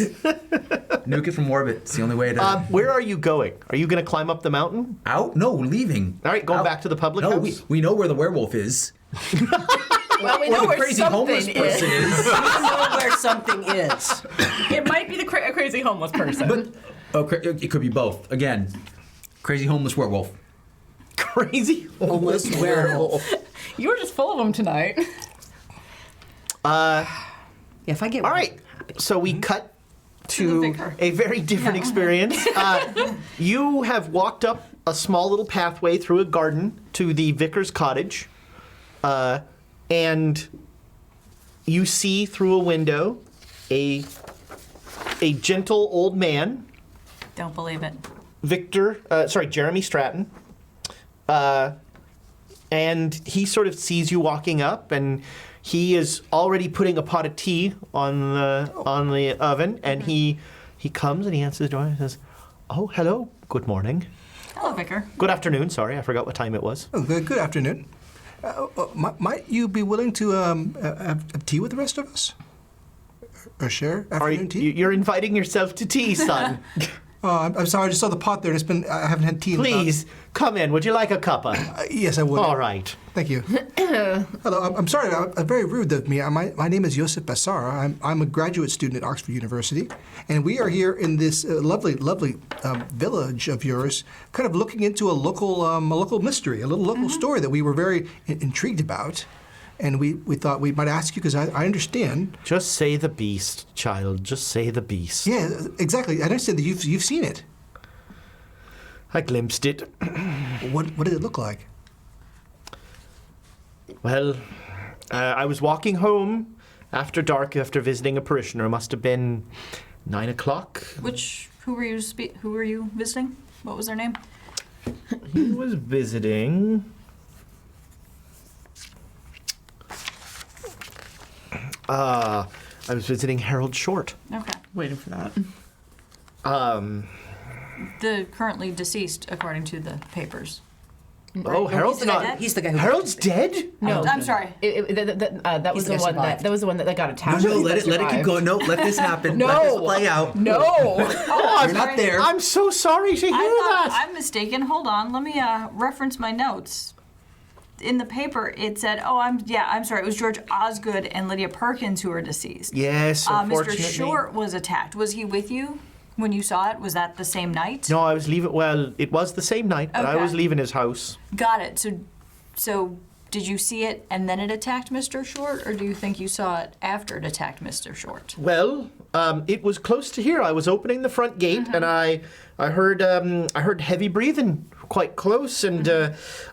[SPEAKER 7] Nuke it from orbit. It's the only way to.
[SPEAKER 1] Where are you going? Are you going to climb up the mountain?
[SPEAKER 7] Out? No, we're leaving.
[SPEAKER 1] All right, going
[SPEAKER 7] Out.
[SPEAKER 1] back to the public
[SPEAKER 7] No,
[SPEAKER 1] house.
[SPEAKER 7] we know where the werewolf is.
[SPEAKER 3] Well, we
[SPEAKER 7] Or
[SPEAKER 3] know
[SPEAKER 7] the
[SPEAKER 3] where
[SPEAKER 7] crazy
[SPEAKER 3] something
[SPEAKER 7] homeless person is.
[SPEAKER 6] I know where something is.
[SPEAKER 3] It might be the crazy homeless person.
[SPEAKER 7] But it could be both. Again, crazy homeless werewolf.
[SPEAKER 1] Crazy
[SPEAKER 6] Homeless werewolf.
[SPEAKER 3] You were just full of them tonight.
[SPEAKER 6] Yeah, if I get
[SPEAKER 1] All right. So we cut
[SPEAKER 4] the
[SPEAKER 1] to
[SPEAKER 4] vicar.
[SPEAKER 1] a very different experience. You have walked up a small little pathway through a garden to the vicar's cottage, and you see through a window a gentle old man,
[SPEAKER 4] Don't believe it.
[SPEAKER 1] Jeremy Stratton, and he sort of sees you walking up, and he is already putting a pot of tea on the oven, and he comes and he answers the door and says, "Oh, hello, good morning,
[SPEAKER 4] Hello, Vicar.
[SPEAKER 1] good afternoon. Sorry, I forgot what time it was."
[SPEAKER 2] Oh, good afternoon. Might you be willing to have tea with the rest of us? Or share afternoon tea?
[SPEAKER 1] You're inviting yourself to tea, son.
[SPEAKER 2] I'm sorry, I just saw the pot there, and I haven't had tea in
[SPEAKER 1] Please come in. Would you like a cuppa?
[SPEAKER 2] Yes, I would.
[SPEAKER 1] All right.
[SPEAKER 2] Thank you. Hello, I'm sorry, very rude of me. My name is Joseph Bassara. I'm a graduate student at Oxford University, and we are here in this lovely village of yours, kind of looking into a local mystery, a little local story that we were very intrigued about. And we thought we might ask you, because I understand.
[SPEAKER 1] Just say the beast, child. Just say the beast.
[SPEAKER 2] Yeah, exactly. I understand that you've seen it.
[SPEAKER 1] I glimpsed it.
[SPEAKER 2] What did it look like?
[SPEAKER 1] Well, I was walking home after dark after visiting a parishioner. It must have been 9 o'clock.
[SPEAKER 4] Who were you visiting? What was their name?
[SPEAKER 1] He was visiting. I was visiting Harold Short.
[SPEAKER 4] Okay.
[SPEAKER 3] Waiting for that.
[SPEAKER 4] The currently deceased, according to the papers.
[SPEAKER 1] Oh, Harold's not.
[SPEAKER 6] He's the guy who.
[SPEAKER 1] Harold's dead?
[SPEAKER 3] No,
[SPEAKER 4] I'm sorry.
[SPEAKER 3] That was
[SPEAKER 6] the
[SPEAKER 3] the
[SPEAKER 6] guy
[SPEAKER 3] one that. That was the one that got attacked.
[SPEAKER 7] No, let it keep going. No, let this happen.
[SPEAKER 3] No.
[SPEAKER 7] Let this play out.
[SPEAKER 3] No.
[SPEAKER 4] Oh,
[SPEAKER 7] You're not there.
[SPEAKER 1] I'm so sorry to hear
[SPEAKER 4] I thought
[SPEAKER 1] that.
[SPEAKER 4] I'm mistaken. Hold on. Let me reference my notes. in the paper it said, I'm sorry, it was George Osgood and Lydia Perkins who were deceased.
[SPEAKER 1] Yes, unfortunately.
[SPEAKER 4] Mr. Short was attacked. Was he with you when you saw it? Was that the same night?
[SPEAKER 1] No, I was leaving. Well, it was the same night, but I
[SPEAKER 4] Okay.
[SPEAKER 1] was leaving his house.
[SPEAKER 4] Got it. So did you see it and then it attacked Mr. Short, or do you think you saw it after it attacked Mr. Short?
[SPEAKER 1] Well, it was close to here. I was opening the front gate, and I heard heavy breathing quite close, and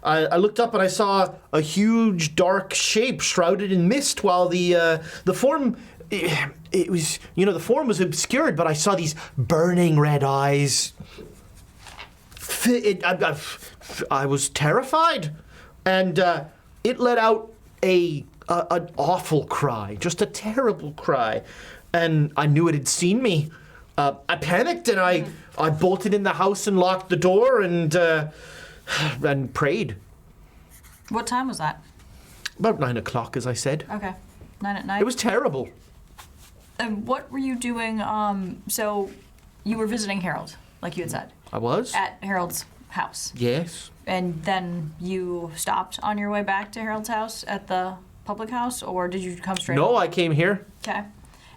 [SPEAKER 1] I looked up and I saw a huge dark shape shrouded in mist, while the form. It was, the form was obscured, but I saw these burning red eyes. I was terrified, and it let out an awful cry, just a terrible cry, and I knew it had seen me. I panicked, and I bolted in the house and locked the door and prayed.
[SPEAKER 4] What time was that?
[SPEAKER 1] About 9 o'clock, as I said.
[SPEAKER 4] Okay. 9 at night.
[SPEAKER 1] It was terrible.
[SPEAKER 4] And what were you doing? So you were visiting Harold, like you had said.
[SPEAKER 1] I was?
[SPEAKER 4] At Harold's house.
[SPEAKER 1] Yes.
[SPEAKER 4] And then you stopped on your way back to Harold's house at the public house, or did you come straight?
[SPEAKER 1] No, I came here.
[SPEAKER 4] Okay.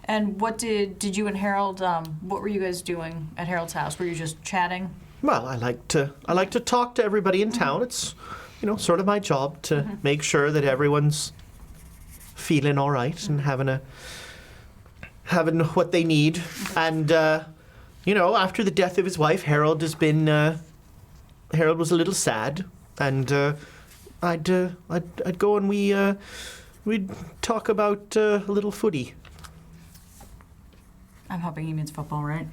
[SPEAKER 4] And what did you and Harold? What were you guys doing at Harold's house? Were you just chatting?
[SPEAKER 1] Well, I like to talk to everybody in town. It's, sort of my job to make sure that everyone's feeling all right and having what they need. And after the death of his wife, Harold was a little sad, and I'd go and we'd talk about a little footy.
[SPEAKER 4] I'm hoping he means football, right?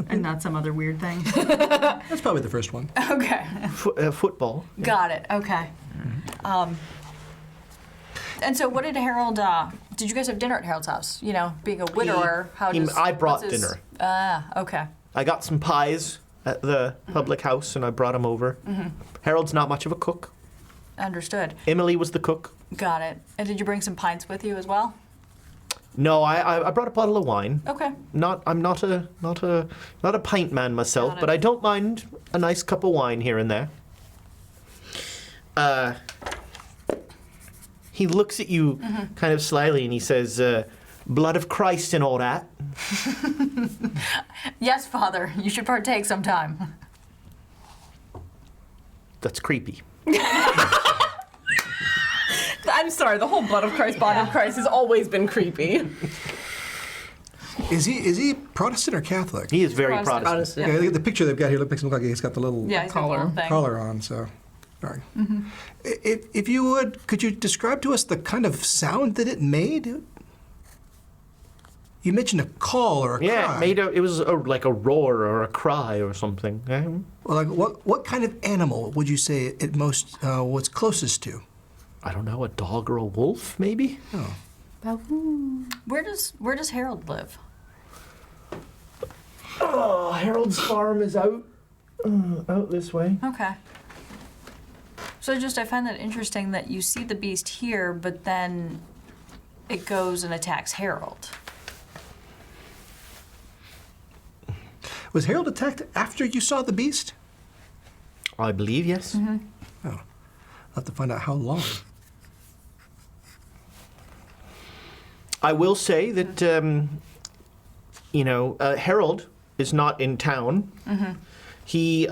[SPEAKER 4] And not some other weird thing.
[SPEAKER 2] That's probably the first one.
[SPEAKER 4] Okay.
[SPEAKER 1] Football. Yeah.
[SPEAKER 4] Got it. Okay. And so, what did Harold? Did you guys have dinner at Harold's house? Being a widower,
[SPEAKER 1] I brought dinner.
[SPEAKER 4] Okay.
[SPEAKER 1] I got some pies at the public house, and I brought them over. Harold's not much of a cook.
[SPEAKER 4] Understood.
[SPEAKER 1] Emily was the cook.
[SPEAKER 4] Got it. And did you bring some pints with you as well?
[SPEAKER 1] No, I brought a bottle of wine.
[SPEAKER 4] Okay.
[SPEAKER 1] I'm not a pint man myself, but I don't mind a nice cup of wine here and there. He looks at you kind of slyly and he says, blood of Christ and all that.
[SPEAKER 4] Yes, Father. You should partake sometime.
[SPEAKER 1] That's creepy.
[SPEAKER 3] I'm sorry, the whole blood of Christ, body of Christ has always been creepy.
[SPEAKER 2] Is he Protestant or Catholic?
[SPEAKER 1] He is very Protestant.
[SPEAKER 2] Yeah, the picture they've got here makes him look like he's got the little
[SPEAKER 4] he's got the little thing.
[SPEAKER 2] collar on. So, all right. If you would, could you describe to us the kind of sound that it made? You mentioned a call or a cry.
[SPEAKER 1] Yeah, it was like a roar or a cry or something.
[SPEAKER 2] Well, like what kind of animal would you say it most was closest to?
[SPEAKER 1] I don't know, a dog or a wolf, maybe?
[SPEAKER 2] Oh.
[SPEAKER 4] Where does Harold live?
[SPEAKER 1] Oh, Harold's farm is out this way.
[SPEAKER 4] Okay. So I find that interesting that you see the beast here, but then it goes and attacks Harold.
[SPEAKER 2] Was Harold attacked after you saw the beast?
[SPEAKER 1] I believe, yes.
[SPEAKER 2] Oh. I'll have to find out how long.
[SPEAKER 1] I will say that, Harold is not in town. He's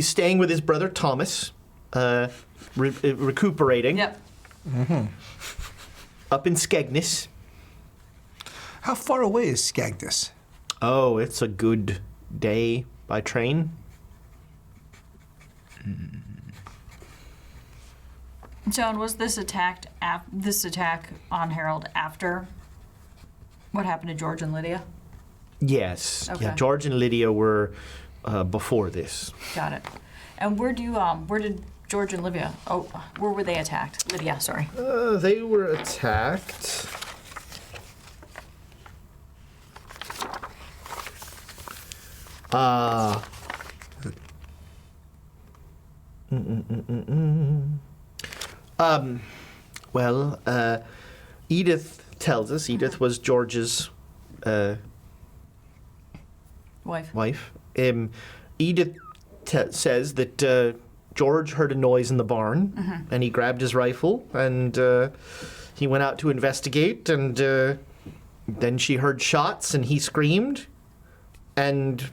[SPEAKER 1] staying with his brother Thomas, recuperating.
[SPEAKER 4] Yep.
[SPEAKER 1] Up in Skegness.
[SPEAKER 2] How far away is Skegness?
[SPEAKER 1] Oh, it's a good day by train.
[SPEAKER 4] Joan, was this attack on Harold after what happened to George and Lydia?
[SPEAKER 1] Yes.
[SPEAKER 4] Okay.
[SPEAKER 1] Yeah, George and Lydia were before this.
[SPEAKER 4] Got it. And where did George and Lydia? Oh, where were they attacked? Lydia, sorry.
[SPEAKER 1] They were attacked. Edith tells us, Edith was George's
[SPEAKER 4] Wife.
[SPEAKER 1] Edith says that George heard a noise in the barn, and he grabbed his rifle, and he went out to investigate, and then she heard shots, and he screamed, and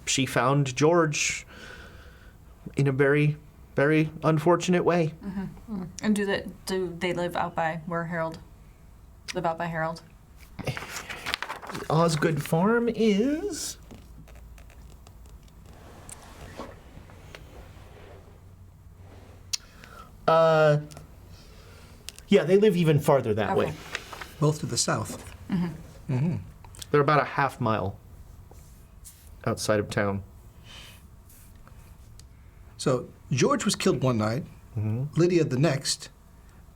[SPEAKER 1] she found George in a very, very unfortunate way.
[SPEAKER 4] And do they live out by where Harold? Live out by Harold?
[SPEAKER 1] Osgood Farm is... yeah, they live even farther that way.
[SPEAKER 2] Both to the south.
[SPEAKER 1] They're about a half mile outside of town.
[SPEAKER 2] So George was killed one night, Lydia the next,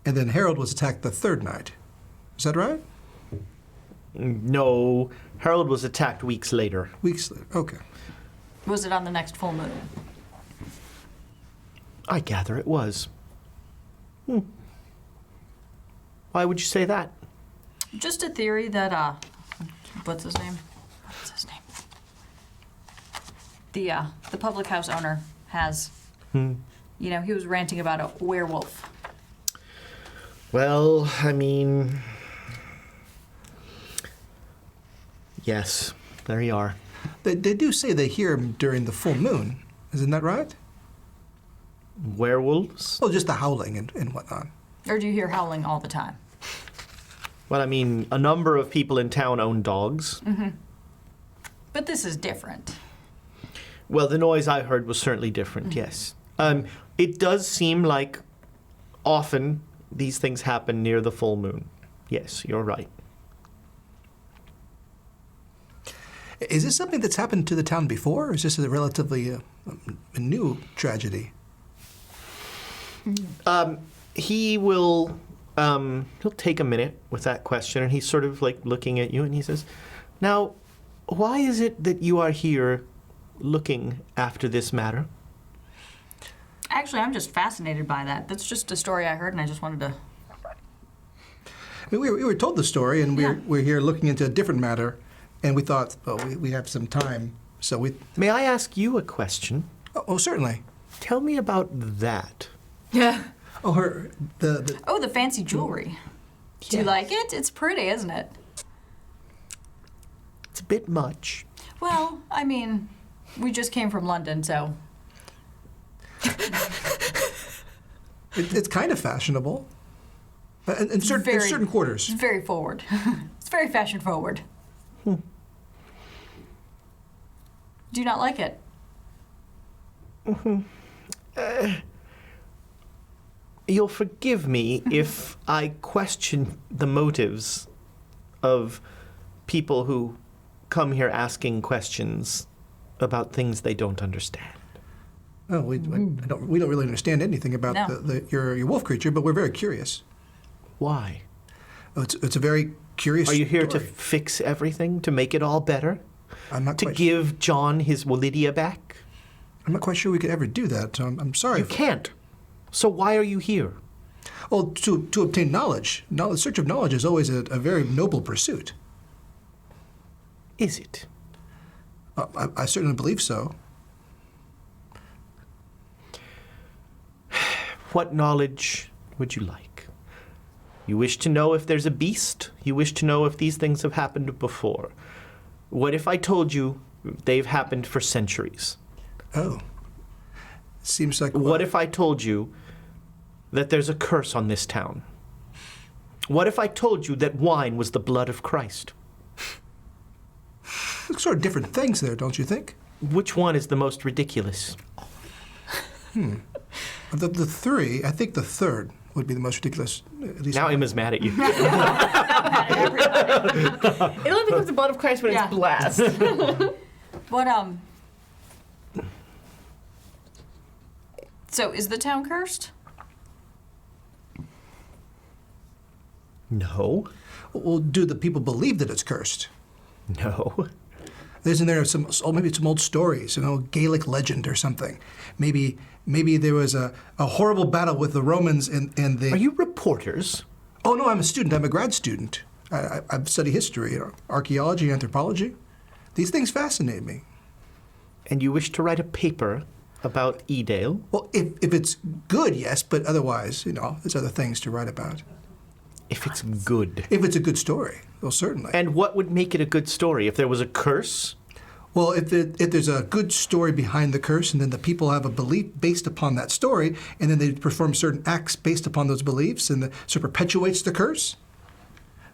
[SPEAKER 2] and then Harold was attacked the third night. Is that right?
[SPEAKER 1] No, Harold was attacked weeks later.
[SPEAKER 2] Weeks later, okay.
[SPEAKER 4] Was it on the next full moon?
[SPEAKER 1] I gather it was. Why would you say that?
[SPEAKER 4] Just a theory that, what's his name? The public house owner has. You know, he was ranting about a werewolf.
[SPEAKER 1] Well, I mean... yes, there you are.
[SPEAKER 2] They do say they hear him during the full moon. Isn't that right?
[SPEAKER 1] Werewolves?
[SPEAKER 2] Well, just the howling and whatnot.
[SPEAKER 4] Or do you hear howling all the time?
[SPEAKER 1] Well, I mean, a number of people in town own dogs.
[SPEAKER 4] But this is different.
[SPEAKER 1] Well, the noise I heard was certainly different, yes. It does seem like often these things happen near the full moon. Yes, you're right.
[SPEAKER 2] Is this something that's happened to the town before, or is this a relatively a new tragedy?
[SPEAKER 1] He will, he'll take a minute with that question, and he's sort of like looking at you, and he says, now, why is it that you are here looking after this matter?
[SPEAKER 4] Actually, I'm just fascinated by that. That's just a story I heard, and I just wanted to...
[SPEAKER 2] I mean, we were told the story, and we're here looking into a different matter, and we thought, we have some time, so we...
[SPEAKER 1] May I ask you a question?
[SPEAKER 2] Oh, certainly.
[SPEAKER 1] Tell me about that.
[SPEAKER 4] Yeah.
[SPEAKER 2] Oh,
[SPEAKER 4] the fancy jewelry. Do you like it? It's pretty, isn't it?
[SPEAKER 1] It's a bit much.
[SPEAKER 4] Well, I mean, we just came from London, so...
[SPEAKER 2] It's kind of fashionable. In certain quarters.
[SPEAKER 4] It's very forward. It's very fashion forward. Do you not like it?
[SPEAKER 1] You'll forgive me if I question the motives of people who come here asking questions about things they don't understand.
[SPEAKER 2] Oh, we don't really understand anything about your wolf creature, but we're very curious.
[SPEAKER 1] Why?
[SPEAKER 2] Oh, it's a very curious
[SPEAKER 1] Are you here
[SPEAKER 2] story.
[SPEAKER 1] to fix everything, to make it all better?
[SPEAKER 2] I'm not
[SPEAKER 1] to
[SPEAKER 2] quite
[SPEAKER 1] give John his Lydia back?
[SPEAKER 2] I'm not quite sure we could ever do that. So I'm sorry.
[SPEAKER 1] You can't. So why are you here?
[SPEAKER 2] Well, to obtain knowledge. The search of knowledge is always a very noble pursuit.
[SPEAKER 1] Is it?
[SPEAKER 2] I certainly believe so.
[SPEAKER 1] What knowledge would you like? You wish to know if there's a beast? You wish to know if these things have happened before? What if I told you they've happened for centuries?
[SPEAKER 2] Oh. Seems like...
[SPEAKER 1] What if I told you that there's a curse on this town? What if I told you that wine was the blood of Christ?
[SPEAKER 2] Sort of different things there, don't you think?
[SPEAKER 1] Which one is the most ridiculous?
[SPEAKER 2] The three, I think the third would be the most ridiculous. At least
[SPEAKER 1] now Emma's mad at you.
[SPEAKER 3] It only becomes the blood of Christ when it's blessed.
[SPEAKER 4] What, So, is the town cursed?
[SPEAKER 1] No.
[SPEAKER 2] Well, do the people believe that it's cursed?
[SPEAKER 1] No.
[SPEAKER 2] Isn't there maybe some old stories, Gaelic legend or something? Maybe there was a horrible battle with the Romans and the...
[SPEAKER 1] Are you reporters?
[SPEAKER 2] Oh, no, I'm a student. I'm a grad student. I study history, archaeology, anthropology. These things fascinate me.
[SPEAKER 1] And you wish to write a paper about Edale?
[SPEAKER 2] Well, if it's good, yes, but otherwise, there's other things to write about.
[SPEAKER 1] If it's good.
[SPEAKER 2] If it's a good story, well, certainly.
[SPEAKER 1] And what would make it a good story? If there was a curse?
[SPEAKER 2] Well, if there's a good story behind the curse, and then the people have a belief based upon that story, and then they perform certain acts based upon those beliefs, and so it perpetuates the curse,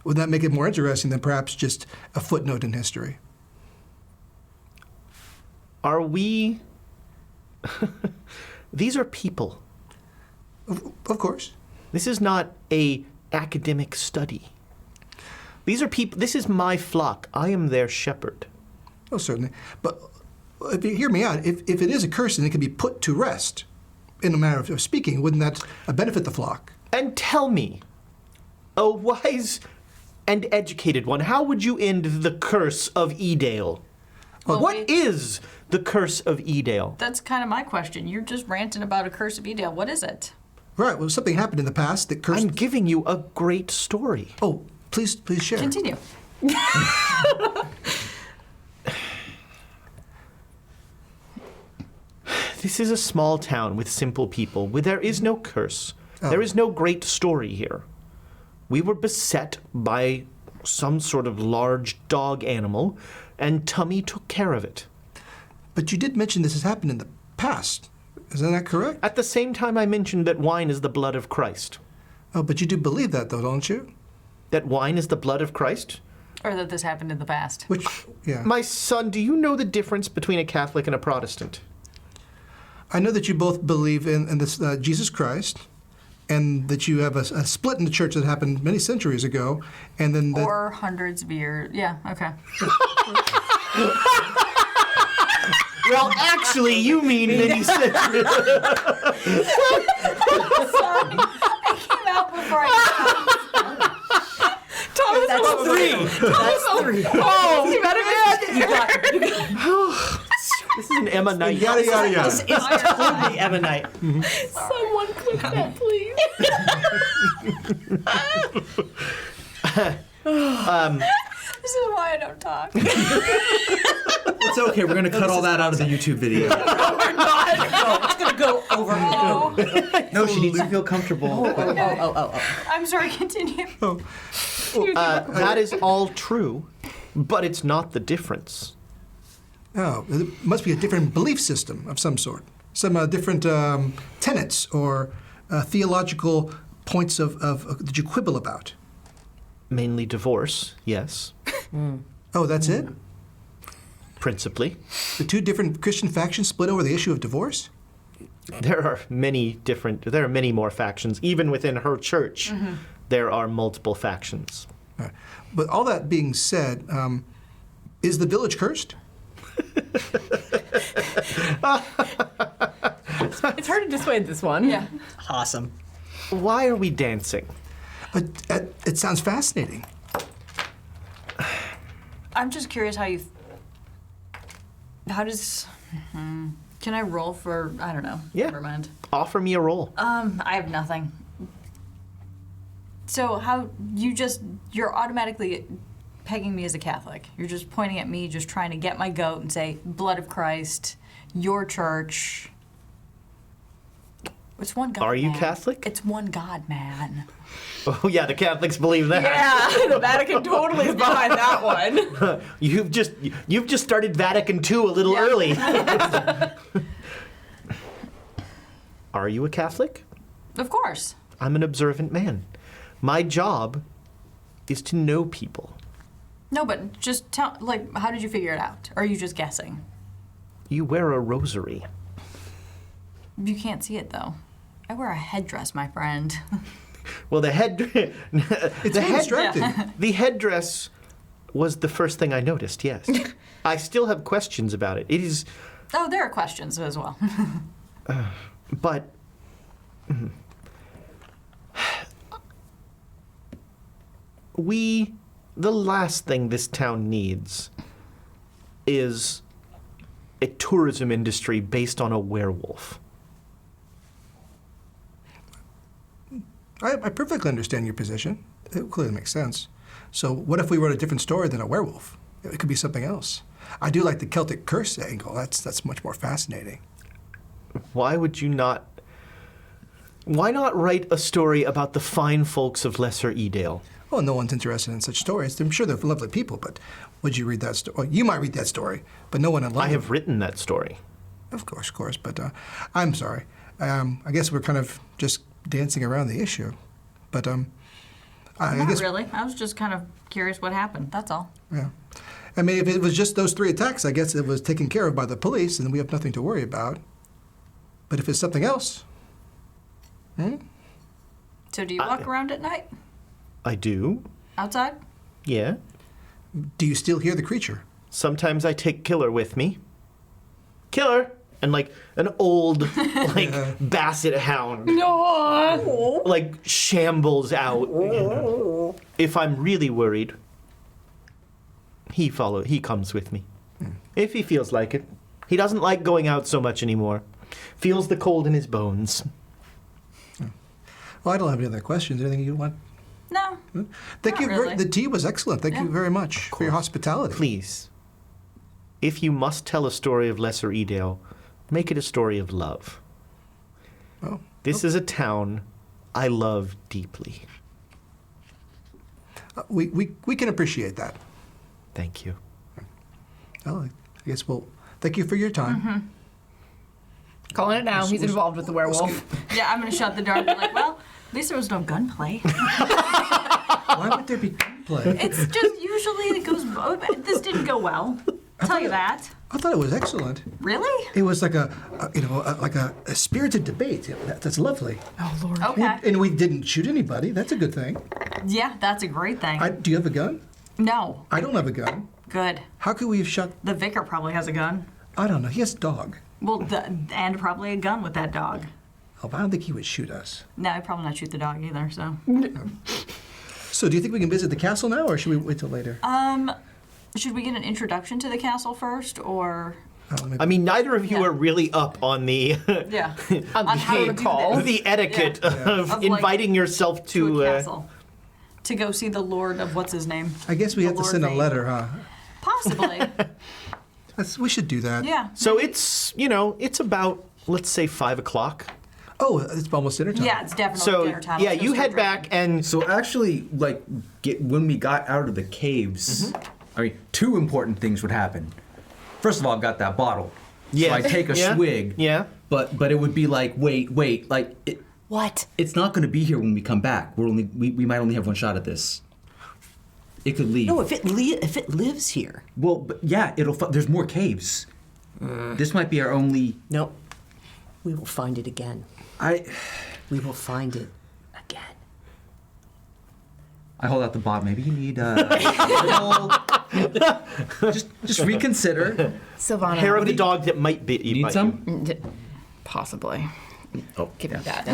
[SPEAKER 2] would that make it more interesting than perhaps just a footnote in history?
[SPEAKER 1] Are we... These are people.
[SPEAKER 2] Of course.
[SPEAKER 1] This is not a academic study. These are people. This is my flock. I am their shepherd.
[SPEAKER 2] Oh, certainly. But if you hear me out, if it is a curse and it can be put to rest, in a manner of speaking, wouldn't that benefit the flock?
[SPEAKER 1] And tell me, a wise and educated one, how would you end the curse of Edale?
[SPEAKER 4] Well,
[SPEAKER 1] what is the curse of Edale?
[SPEAKER 4] That's kind of my question. You're just ranting about a curse of Edale. What is it?
[SPEAKER 2] Right. Well, something happened in the past that cursed.
[SPEAKER 1] I'm giving you a great story.
[SPEAKER 2] Oh, please share.
[SPEAKER 4] Continue.
[SPEAKER 1] This is a small town with simple people. Where there is no curse.
[SPEAKER 2] Oh.
[SPEAKER 1] There is no great story here. We were beset by some sort of large dog animal, and Tummy took care of it.
[SPEAKER 2] But you did mention this has happened in the past. Isn't that correct?
[SPEAKER 1] At the same time, I mentioned that wine is the blood of Christ.
[SPEAKER 2] Oh, but you do believe that, though, don't you?
[SPEAKER 1] That wine is the blood of Christ?
[SPEAKER 4] Or that this happened in the past.
[SPEAKER 2] Which, yeah.
[SPEAKER 1] My son, do you know the difference between a Catholic and a Protestant?
[SPEAKER 2] I know that you both believe in this Jesus Christ, and that you have a split in the church that happened many centuries ago, and then
[SPEAKER 4] Or hundreds of years. Yeah, okay.
[SPEAKER 1] Well, actually, you mean many centuries.
[SPEAKER 4] Sorry. I came out before I
[SPEAKER 6] Thomas, that's three. That's three.
[SPEAKER 1] Oh,
[SPEAKER 6] you got
[SPEAKER 1] This is an Emma Knight.
[SPEAKER 2] Yada, yada, yada.
[SPEAKER 6] It's totally Emma Knight.
[SPEAKER 3] Someone click that, please.
[SPEAKER 4] This is why I don't talk.
[SPEAKER 7] It's okay. We're going to cut all that out of the YouTube video.
[SPEAKER 6] No, it's going to go over.
[SPEAKER 7] No, she needs to feel comfortable.
[SPEAKER 4] I'm sorry, continue.
[SPEAKER 1] That is all true, but it's not the difference.
[SPEAKER 2] Oh, it must be a different belief system of some sort. Some different tenets or theological points that you quibble about.
[SPEAKER 1] Mainly divorce, yes.
[SPEAKER 2] Oh, that's it?
[SPEAKER 1] Principally.
[SPEAKER 2] The two different Christian factions split over the issue of divorce?
[SPEAKER 1] There are many more factions. Even within her church, there are multiple factions.
[SPEAKER 2] Right. But all that being said, is the village cursed?
[SPEAKER 3] It's hard to dissuade this one.
[SPEAKER 4] Yeah.
[SPEAKER 6] Awesome.
[SPEAKER 1] Why are we dancing?
[SPEAKER 2] It sounds fascinating.
[SPEAKER 4] I'm just curious how does... Can I roll for, I don't know.
[SPEAKER 1] Yeah.
[SPEAKER 4] Never mind.
[SPEAKER 1] Offer me a roll.
[SPEAKER 4] I have nothing. So how, you're automatically pegging me as a Catholic. You're just pointing at me, just trying to get my goat and say, blood of Christ, your church. It's one God,
[SPEAKER 1] Are you
[SPEAKER 4] man.
[SPEAKER 1] Catholic?
[SPEAKER 4] It's one God, man.
[SPEAKER 1] Oh yeah, the Catholics believe that.
[SPEAKER 3] Yeah, the Vatican totally is behind that one.
[SPEAKER 1] You've just started Vatican II a little early. Are you a Catholic?
[SPEAKER 4] Of course.
[SPEAKER 1] I'm an observant man. My job is to know people.
[SPEAKER 4] No, but just tell, how did you figure it out? Or are you just guessing?
[SPEAKER 1] You wear a rosary.
[SPEAKER 4] You can't see it, though. I wear a headdress, my friend.
[SPEAKER 1] Well, the
[SPEAKER 2] distracting.
[SPEAKER 1] The headdress was the first thing I noticed, yes. I still have questions about it. It is...
[SPEAKER 4] Oh, there are questions as well.
[SPEAKER 1] But... The last thing this town needs is a tourism industry based on a werewolf.
[SPEAKER 2] I perfectly understand your position. It clearly makes sense. So what if we wrote a different story than a werewolf? It could be something else. I do like the Celtic curse angle. That's much more fascinating.
[SPEAKER 1] Why would you not? Why not write a story about the fine folks of Lesser Edale?
[SPEAKER 2] Well, no one's interested in such stories. I'm sure they're lovely people, but would you read that story? Well, you might read that story, but no one in London.
[SPEAKER 1] I have written that story.
[SPEAKER 2] Of course, but I'm sorry. I guess we're kind of just dancing around the issue, but I
[SPEAKER 4] Not
[SPEAKER 2] guess
[SPEAKER 4] really. I was just kind of curious what happened. That's all.
[SPEAKER 2] yeah. I mean, if it was just those 3 attacks, I guess it was taken care of by the police, and we have nothing to worry about. But if it's something else,
[SPEAKER 4] So do you walk around at night?
[SPEAKER 1] I do.
[SPEAKER 4] Outside?
[SPEAKER 1] Yeah.
[SPEAKER 2] do you still hear the creature?
[SPEAKER 1] Sometimes I take Killer with me. Killer! And like an old, like basset hound, like shambles out. If I'm really worried, he comes with me. If he feels like it. He doesn't like going out so much anymore. Feels the cold in his bones.
[SPEAKER 2] Well, I don't have any other questions. Anything you want?
[SPEAKER 4] No.
[SPEAKER 2] Thank you.
[SPEAKER 4] really.
[SPEAKER 2] The tea was excellent. Thank you very much for your hospitality.
[SPEAKER 1] Please, if you must tell a story of Lesser Edale, make it a story of love.
[SPEAKER 2] Oh.
[SPEAKER 1] This is a town I love deeply.
[SPEAKER 2] We can appreciate that.
[SPEAKER 1] Thank you.
[SPEAKER 2] Well, I guess thank you for your time.
[SPEAKER 3] Calling it now. He's involved with the werewolf.
[SPEAKER 4] Yeah, I'm going to shut the door and be like, well, at least there was no gunplay.
[SPEAKER 2] Why would there be gunplay?
[SPEAKER 4] It's just usually it goes. This didn't go well. I'll tell you that.
[SPEAKER 2] I thought it was excellent.
[SPEAKER 4] Really?
[SPEAKER 2] It was like a spirited debate. That's lovely.
[SPEAKER 3] Oh Lord.
[SPEAKER 4] Okay.
[SPEAKER 2] And we didn't shoot anybody. That's a good thing.
[SPEAKER 4] Yeah, that's a great thing.
[SPEAKER 2] Do you have a gun?
[SPEAKER 4] No.
[SPEAKER 2] I don't have a gun.
[SPEAKER 4] Good.
[SPEAKER 2] How could we have shot?
[SPEAKER 4] The vicar probably has a gun.
[SPEAKER 2] I don't know. He has a dog.
[SPEAKER 4] Well, and probably a gun with that dog.
[SPEAKER 2] Oh, but I don't think he would shoot us.
[SPEAKER 4] No, he'd probably not shoot the dog either. So.
[SPEAKER 2] So, do you think we can visit the castle now, or should we wait till later?
[SPEAKER 4] Should we get an introduction to the castle first, or?
[SPEAKER 1] I mean, neither of you are really up on the
[SPEAKER 4] Yeah. on how to do this.
[SPEAKER 1] the etiquette of
[SPEAKER 4] Of, like,
[SPEAKER 1] inviting yourself
[SPEAKER 4] To
[SPEAKER 1] to.
[SPEAKER 4] a castle. To go see the Lord of what's his name?
[SPEAKER 2] I guess we
[SPEAKER 4] The
[SPEAKER 2] have to
[SPEAKER 4] Lord
[SPEAKER 2] send a
[SPEAKER 4] Vane.
[SPEAKER 2] letter, huh?
[SPEAKER 4] Possibly.
[SPEAKER 2] We should do that.
[SPEAKER 4] Yeah.
[SPEAKER 1] So it's it's about, let's say, 5 o'clock.
[SPEAKER 2] Oh, it's almost dinner time.
[SPEAKER 4] Yeah, it's definitely
[SPEAKER 1] So
[SPEAKER 4] dinner time.
[SPEAKER 1] yeah,
[SPEAKER 4] Let's go
[SPEAKER 1] you
[SPEAKER 4] start
[SPEAKER 1] head back and
[SPEAKER 7] So actually, like, when we got out of the caves, I mean, two important things would happen. First of all, I've got that bottle.
[SPEAKER 1] Yeah.
[SPEAKER 7] So I take a
[SPEAKER 1] Yeah.
[SPEAKER 7] swig.
[SPEAKER 1] Yeah.
[SPEAKER 7] But it would be like, wait, like
[SPEAKER 3] What?
[SPEAKER 7] it's not going to be here when we come back. We might only have one shot at this. It could leave.
[SPEAKER 6] No, if it lives here.
[SPEAKER 7] Well, but yeah, there's more caves. This might be our only.
[SPEAKER 6] No, we will find it again. We will find it again.
[SPEAKER 7] I hold out the bottle. Maybe you need just reconsider.
[SPEAKER 3] Silvana.
[SPEAKER 1] hair of the dog that might be.
[SPEAKER 7] Need some?
[SPEAKER 3] Possibly.
[SPEAKER 1] Oh,
[SPEAKER 3] Give me that.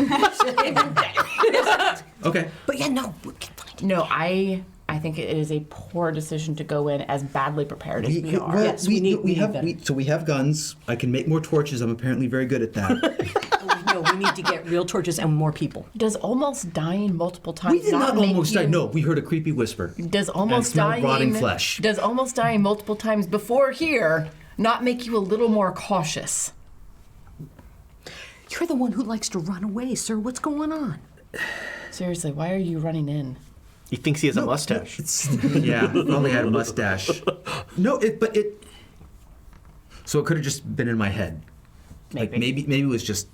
[SPEAKER 7] Okay.
[SPEAKER 6] But yeah, no, we can find it.
[SPEAKER 3] No, I think it is a poor decision to go in as badly prepared as we are.
[SPEAKER 7] Well,
[SPEAKER 6] Yes, we need them.
[SPEAKER 7] So we have guns. I can make more torches. I'm apparently very good at that.
[SPEAKER 6] No, we need to get real torches and more people.
[SPEAKER 3] Does almost dying multiple times
[SPEAKER 7] We did not
[SPEAKER 3] make
[SPEAKER 7] almost die.
[SPEAKER 3] you-
[SPEAKER 7] No, we heard a creepy whisper.
[SPEAKER 3] Does almost
[SPEAKER 7] smelled
[SPEAKER 3] dying
[SPEAKER 7] rotting flesh.
[SPEAKER 3] Does almost dying multiple times before here not make you a little more cautious?
[SPEAKER 6] You're the one who likes to run away, sir. What's going on?
[SPEAKER 3] Seriously, why are you running in?
[SPEAKER 1] He thinks he has a mustache.
[SPEAKER 7] Yeah, probably had a mustache. No, so it could have just been in my head. Like maybe it was just.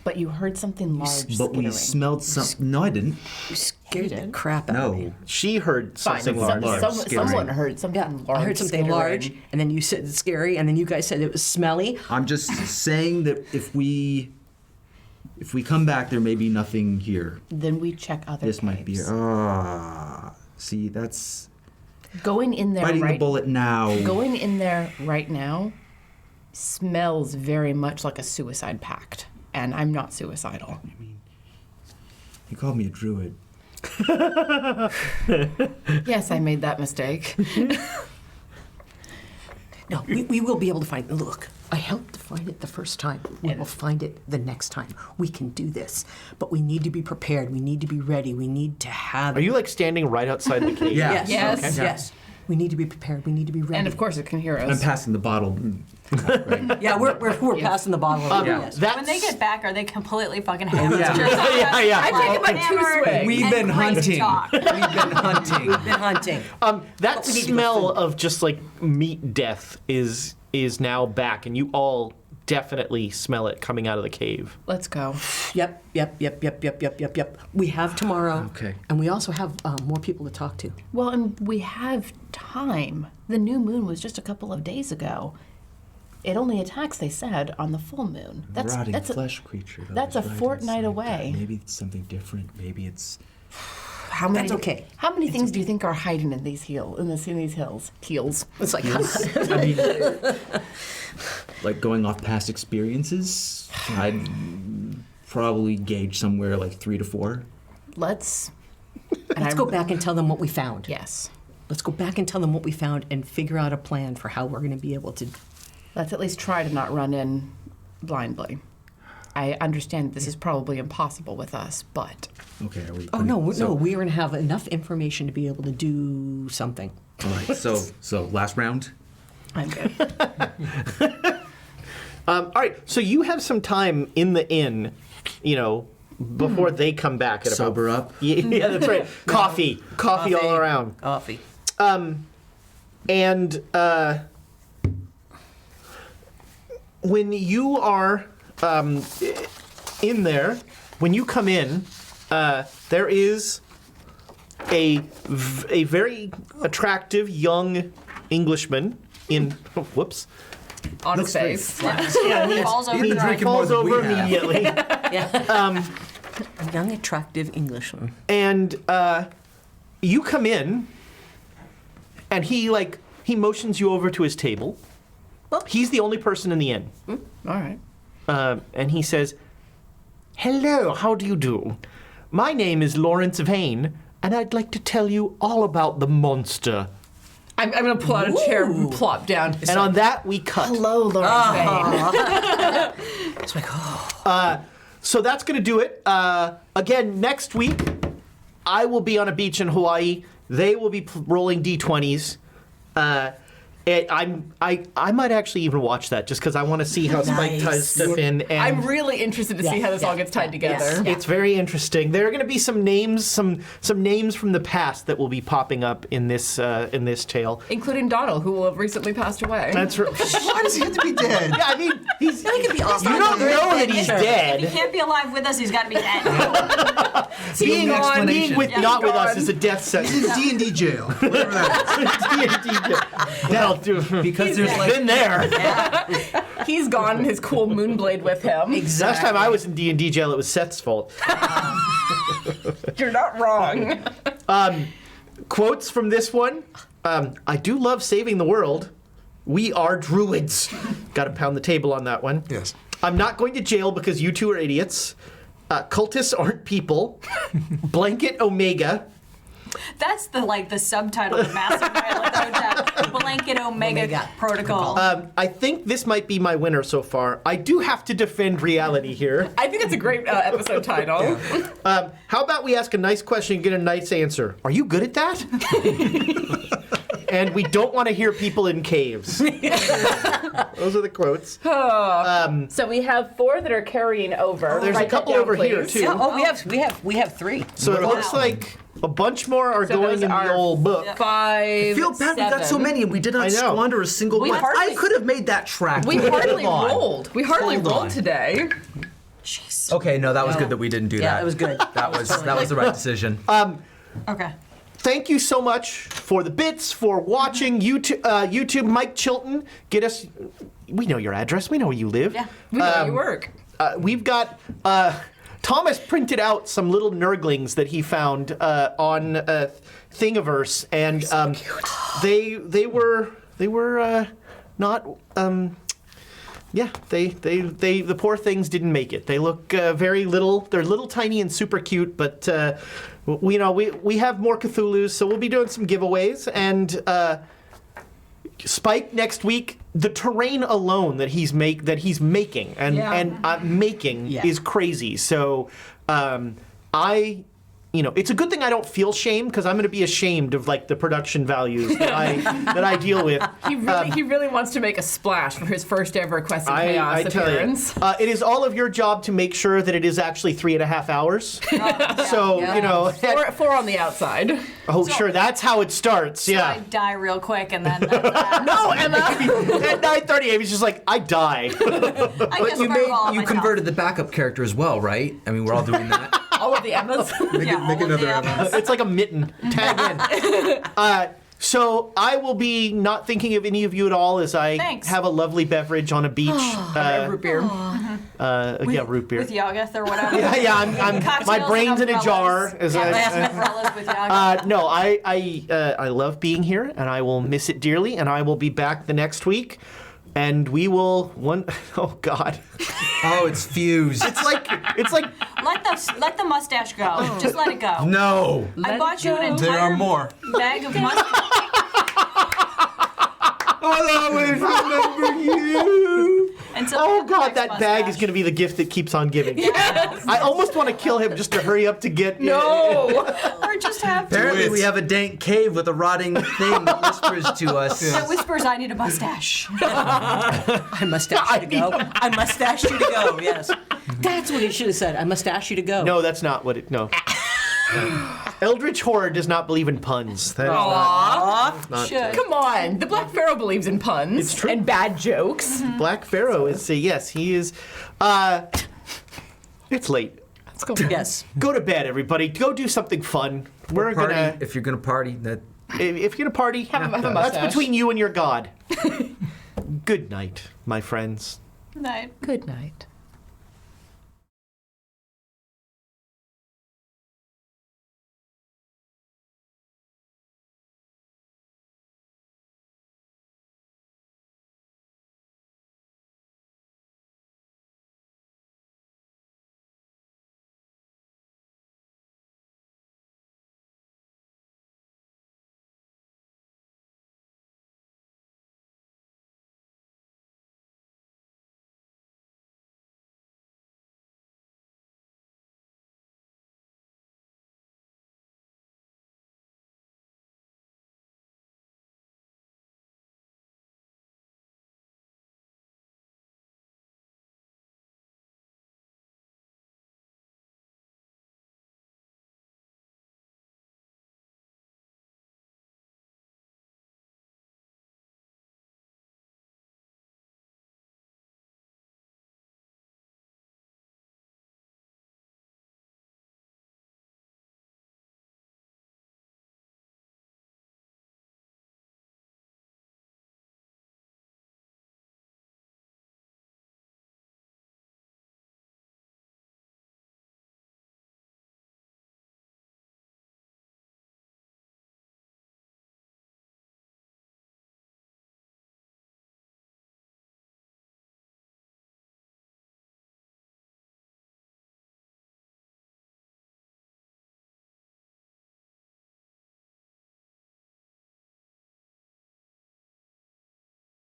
[SPEAKER 3] But you heard something large
[SPEAKER 7] But we
[SPEAKER 3] skittering.
[SPEAKER 7] smelled something. No, I didn't.
[SPEAKER 6] You scared the crap out of me.
[SPEAKER 7] No.
[SPEAKER 1] She heard
[SPEAKER 3] Fine,
[SPEAKER 1] something large.
[SPEAKER 3] someone heard something large.
[SPEAKER 6] I heard something
[SPEAKER 3] skittering.
[SPEAKER 6] large, and then you said it's scary, and then you guys said it was smelly.
[SPEAKER 7] I'm just saying that if we come back, there may be nothing here.
[SPEAKER 3] Then we check other
[SPEAKER 7] This might be.
[SPEAKER 3] caves.
[SPEAKER 7] See, that's
[SPEAKER 3] Going in there
[SPEAKER 7] biting
[SPEAKER 3] right
[SPEAKER 7] the bullet now.
[SPEAKER 3] Going in there right now smells very much like a suicide pact, and I'm not suicidal.
[SPEAKER 7] You called me a druid.
[SPEAKER 3] Yes, I made that mistake.
[SPEAKER 6] No, we will be able to find it. Look, I helped to find it the first time. We will find it the next time. We can do this. But we need to be prepared. We need to be ready. We need to have
[SPEAKER 1] Are you like standing right outside the cave?
[SPEAKER 7] Yeah.
[SPEAKER 6] Yes.
[SPEAKER 3] Yes.
[SPEAKER 6] Yes. We need to be prepared. We need to be ready.
[SPEAKER 3] And of course, it can hear us.
[SPEAKER 7] I'm passing the bottle.
[SPEAKER 6] Yeah, we're passing the bottle. Yes.
[SPEAKER 4] When they get back, are they completely fucking hammered?
[SPEAKER 7] Yeah.
[SPEAKER 3] I take about 2 swigs.
[SPEAKER 7] We've been hunting.
[SPEAKER 6] We've been hunting.
[SPEAKER 1] That
[SPEAKER 6] we need to go
[SPEAKER 1] smell
[SPEAKER 6] food.
[SPEAKER 1] of just like meat death is now back, and you all definitely smell it coming out of the cave.
[SPEAKER 3] Let's go.
[SPEAKER 6] Yep. We have tomorrow.
[SPEAKER 7] Okay.
[SPEAKER 6] And we also have more people to talk to.
[SPEAKER 3] Well, and we have time. The new moon was just a couple of days ago. It only attacks, they said, on the full moon.
[SPEAKER 7] Rotting
[SPEAKER 3] that's
[SPEAKER 7] flesh creature. though,
[SPEAKER 3] that's a
[SPEAKER 7] right? It's
[SPEAKER 3] fortnight
[SPEAKER 7] like
[SPEAKER 3] away.
[SPEAKER 7] that. Maybe it's something different. Maybe it's.
[SPEAKER 3] How many?
[SPEAKER 6] That's okay.
[SPEAKER 3] How many things do you think are hiding in these hills? Heels.
[SPEAKER 6] It's like,
[SPEAKER 7] I mean, like going off past experiences, I'd probably gauge somewhere like 3 to 4.
[SPEAKER 3] Let's
[SPEAKER 6] go back and tell them what we found.
[SPEAKER 3] Yes.
[SPEAKER 6] Let's go back and tell them what we found and figure out a plan for how we're going to be able to.
[SPEAKER 3] Let's at least try to not run in blindly. I understand this is probably impossible with us, but
[SPEAKER 7] Okay. Are we
[SPEAKER 6] Oh no,
[SPEAKER 7] so-
[SPEAKER 6] no, we're going to have enough information to be able to do something.
[SPEAKER 7] All right. So last round.
[SPEAKER 3] I'm good.
[SPEAKER 1] All right, so you have some time in the inn, before they come back. At
[SPEAKER 7] Sober
[SPEAKER 1] about,
[SPEAKER 7] up.
[SPEAKER 1] Yeah, that's right. Coffee all around.
[SPEAKER 6] Coffee.
[SPEAKER 1] And when you are in there, when you come in, there is a very attractive young Englishman in
[SPEAKER 3] On his face.
[SPEAKER 4] He falls over.
[SPEAKER 7] You've been drinking more
[SPEAKER 1] falls
[SPEAKER 7] than we
[SPEAKER 1] over
[SPEAKER 7] have.
[SPEAKER 1] immediately.
[SPEAKER 6] A young, attractive Englishman.
[SPEAKER 1] And you come in, and he motions you over to his table.
[SPEAKER 3] Well,
[SPEAKER 1] he's the only person in the inn.
[SPEAKER 3] All right.
[SPEAKER 1] And he says, "Hello, how do you do? My name is Lawrence Vane, and I'd like to tell you all about the monster."
[SPEAKER 3] I'm going to pull out a chair and plop down.
[SPEAKER 1] And on that, we cut.
[SPEAKER 3] Hello, Lawrence Vane.
[SPEAKER 6] It's like,
[SPEAKER 1] So that's going to do it. Again, next week, I will be on a beach in Hawaii. They will be rolling D20s. I might actually even watch that just because I want to see how Spike ties stuff in. And
[SPEAKER 3] I'm really interested to see how this all gets tied together.
[SPEAKER 1] it's very interesting. There are going to be some names, some names from the past that will be popping up in this tale.
[SPEAKER 3] Including Donald, who will have recently passed away.
[SPEAKER 1] That's right.
[SPEAKER 2] Why does he have to be dead?
[SPEAKER 1] Yeah, I mean, he's.
[SPEAKER 6] that could be awesome.
[SPEAKER 1] You don't know that he's
[SPEAKER 4] If he
[SPEAKER 1] dead.
[SPEAKER 4] can't be alive with us, he's got to be dead.
[SPEAKER 1] Being not with us is a death
[SPEAKER 2] He's in
[SPEAKER 1] sentence.
[SPEAKER 2] D&D jail. Whatever that is.
[SPEAKER 1] That'll do.
[SPEAKER 7] Because there's like
[SPEAKER 1] Been there.
[SPEAKER 3] He's gone and his cool moonblade with him.
[SPEAKER 1] Last time I was in D&D jail, it was Seth's fault.
[SPEAKER 3] You're not wrong.
[SPEAKER 1] Quotes from this one. I do love saving the world. We are druids. Got to pound the table on that one.
[SPEAKER 2] Yes.
[SPEAKER 1] I'm not going to jail because you two are idiots. Cultists aren't people. Blanket Omega.
[SPEAKER 4] That's the subtitle of Masks of Nyarlothotep, Blanket Omega Protocol.
[SPEAKER 1] I think this might be my winner so far. I do have to defend reality here.
[SPEAKER 3] I think it's a great episode title.
[SPEAKER 1] How about we ask a nice question and get a nice answer? Are you good at that? And we don't want to hear people in caves. Those are the quotes.
[SPEAKER 3] So we have 4 that are carrying over.
[SPEAKER 1] There's a couple over here too.
[SPEAKER 6] we have 3.
[SPEAKER 1] So it looks like a bunch more are going
[SPEAKER 3] those
[SPEAKER 1] in the
[SPEAKER 3] are
[SPEAKER 1] old book.
[SPEAKER 3] 5,
[SPEAKER 5] I feel bad.
[SPEAKER 3] 7.
[SPEAKER 5] We got so many, and we did
[SPEAKER 1] I
[SPEAKER 5] not
[SPEAKER 1] know.
[SPEAKER 5] squander a single one.
[SPEAKER 3] hardly-
[SPEAKER 5] I could have made that track.
[SPEAKER 3] We
[SPEAKER 5] Hold
[SPEAKER 3] hardly
[SPEAKER 5] on.
[SPEAKER 3] rolled. We hardly
[SPEAKER 5] Hold
[SPEAKER 3] rolled
[SPEAKER 5] on.
[SPEAKER 3] today.
[SPEAKER 13] Okay, no, that was good that we didn't do that.
[SPEAKER 6] Yeah, that was good.
[SPEAKER 13] That was the right decision.
[SPEAKER 4] Okay.
[SPEAKER 1] Thank you so much for the bits, for watching YouTube. Mike Chilton, get us. We know your address. We know where you live.
[SPEAKER 4] Yeah.
[SPEAKER 3] We know where you work.
[SPEAKER 1] We've got. Thomas printed out some little nurglings that he found on Thingiverse, and they were not. Yeah, the poor things didn't make it. They look very little. They're little, tiny, and super cute. But we have more Cthulhu's, so we'll be doing some giveaways. And Spike next week. The terrain alone that he's making
[SPEAKER 3] Yeah.
[SPEAKER 1] is crazy. So I it's a good thing I don't feel shame because I'm going to be ashamed of like the production values that I deal with.
[SPEAKER 3] He really wants to make a splash for his first ever Quest of Chaos
[SPEAKER 1] I tell
[SPEAKER 3] appearance.
[SPEAKER 1] you, it is all of your job to make sure that it is actually 3.5 hours. So
[SPEAKER 3] four on the outside.
[SPEAKER 1] Oh, sure, that's how it starts.
[SPEAKER 4] So
[SPEAKER 1] Yeah.
[SPEAKER 4] I die real quick, and then that's that.
[SPEAKER 3] No, Emma.
[SPEAKER 1] At 9:30, Amy's just like, I die.
[SPEAKER 13] But you converted the backup character as well, right? I mean, we're all doing that.
[SPEAKER 3] All of the Emmas.
[SPEAKER 2] Make another Emma.
[SPEAKER 1] It's like a mitten. Tag in. So I will be not thinking of any of you at all as I have a lovely beverage on a beach.
[SPEAKER 3] Root beer.
[SPEAKER 1] Root beer.
[SPEAKER 4] With Yoggoth or whatever.
[SPEAKER 1] I'm my brain's in a jar.
[SPEAKER 4] Umbrellas with Yoggoth.
[SPEAKER 1] No, I love being here, and I will miss it dearly, and I will be back the next week. And we will oh God.
[SPEAKER 13] Oh, it's fused.
[SPEAKER 1] It's like
[SPEAKER 4] Let the mustache go. Just let it go.
[SPEAKER 13] No.
[SPEAKER 4] I bought you an
[SPEAKER 5] There are
[SPEAKER 4] entire
[SPEAKER 5] more.
[SPEAKER 4] bag of mustache.
[SPEAKER 1] I'll always remember you.
[SPEAKER 4] Until
[SPEAKER 1] Oh God,
[SPEAKER 4] next
[SPEAKER 1] that bag is going to be the gift that keeps on giving.
[SPEAKER 4] Yes.
[SPEAKER 1] I almost want to kill him just to hurry up to get.
[SPEAKER 4] Or just have
[SPEAKER 13] Apparently, we have a dank cave with a rotting thing that whispers to us.
[SPEAKER 4] that whispers, I need a mustache.
[SPEAKER 6] I mustache you to go. I mustache you to go. Yes, that's what he should have said. I mustache you to go.
[SPEAKER 1] No, that's not what it. No. Eldritch Horror does not believe in puns. That is not.
[SPEAKER 4] Should.
[SPEAKER 3] Come on. The Black Pharaoh believes in puns.
[SPEAKER 1] It's true.
[SPEAKER 3] And bad jokes.
[SPEAKER 1] Black Pharaoh is yes, he is. It's late.
[SPEAKER 3] Let's go.
[SPEAKER 6] Yes.
[SPEAKER 1] Go to bed, everybody. Go do something fun. We're
[SPEAKER 13] Party,
[SPEAKER 1] gonna.
[SPEAKER 13] if you're gonna party, that
[SPEAKER 1] If you're gonna party,
[SPEAKER 3] Have a
[SPEAKER 1] that's
[SPEAKER 3] mustache.
[SPEAKER 1] between you and your god. Good night, my friends.
[SPEAKER 4] Night.
[SPEAKER 3] Good night.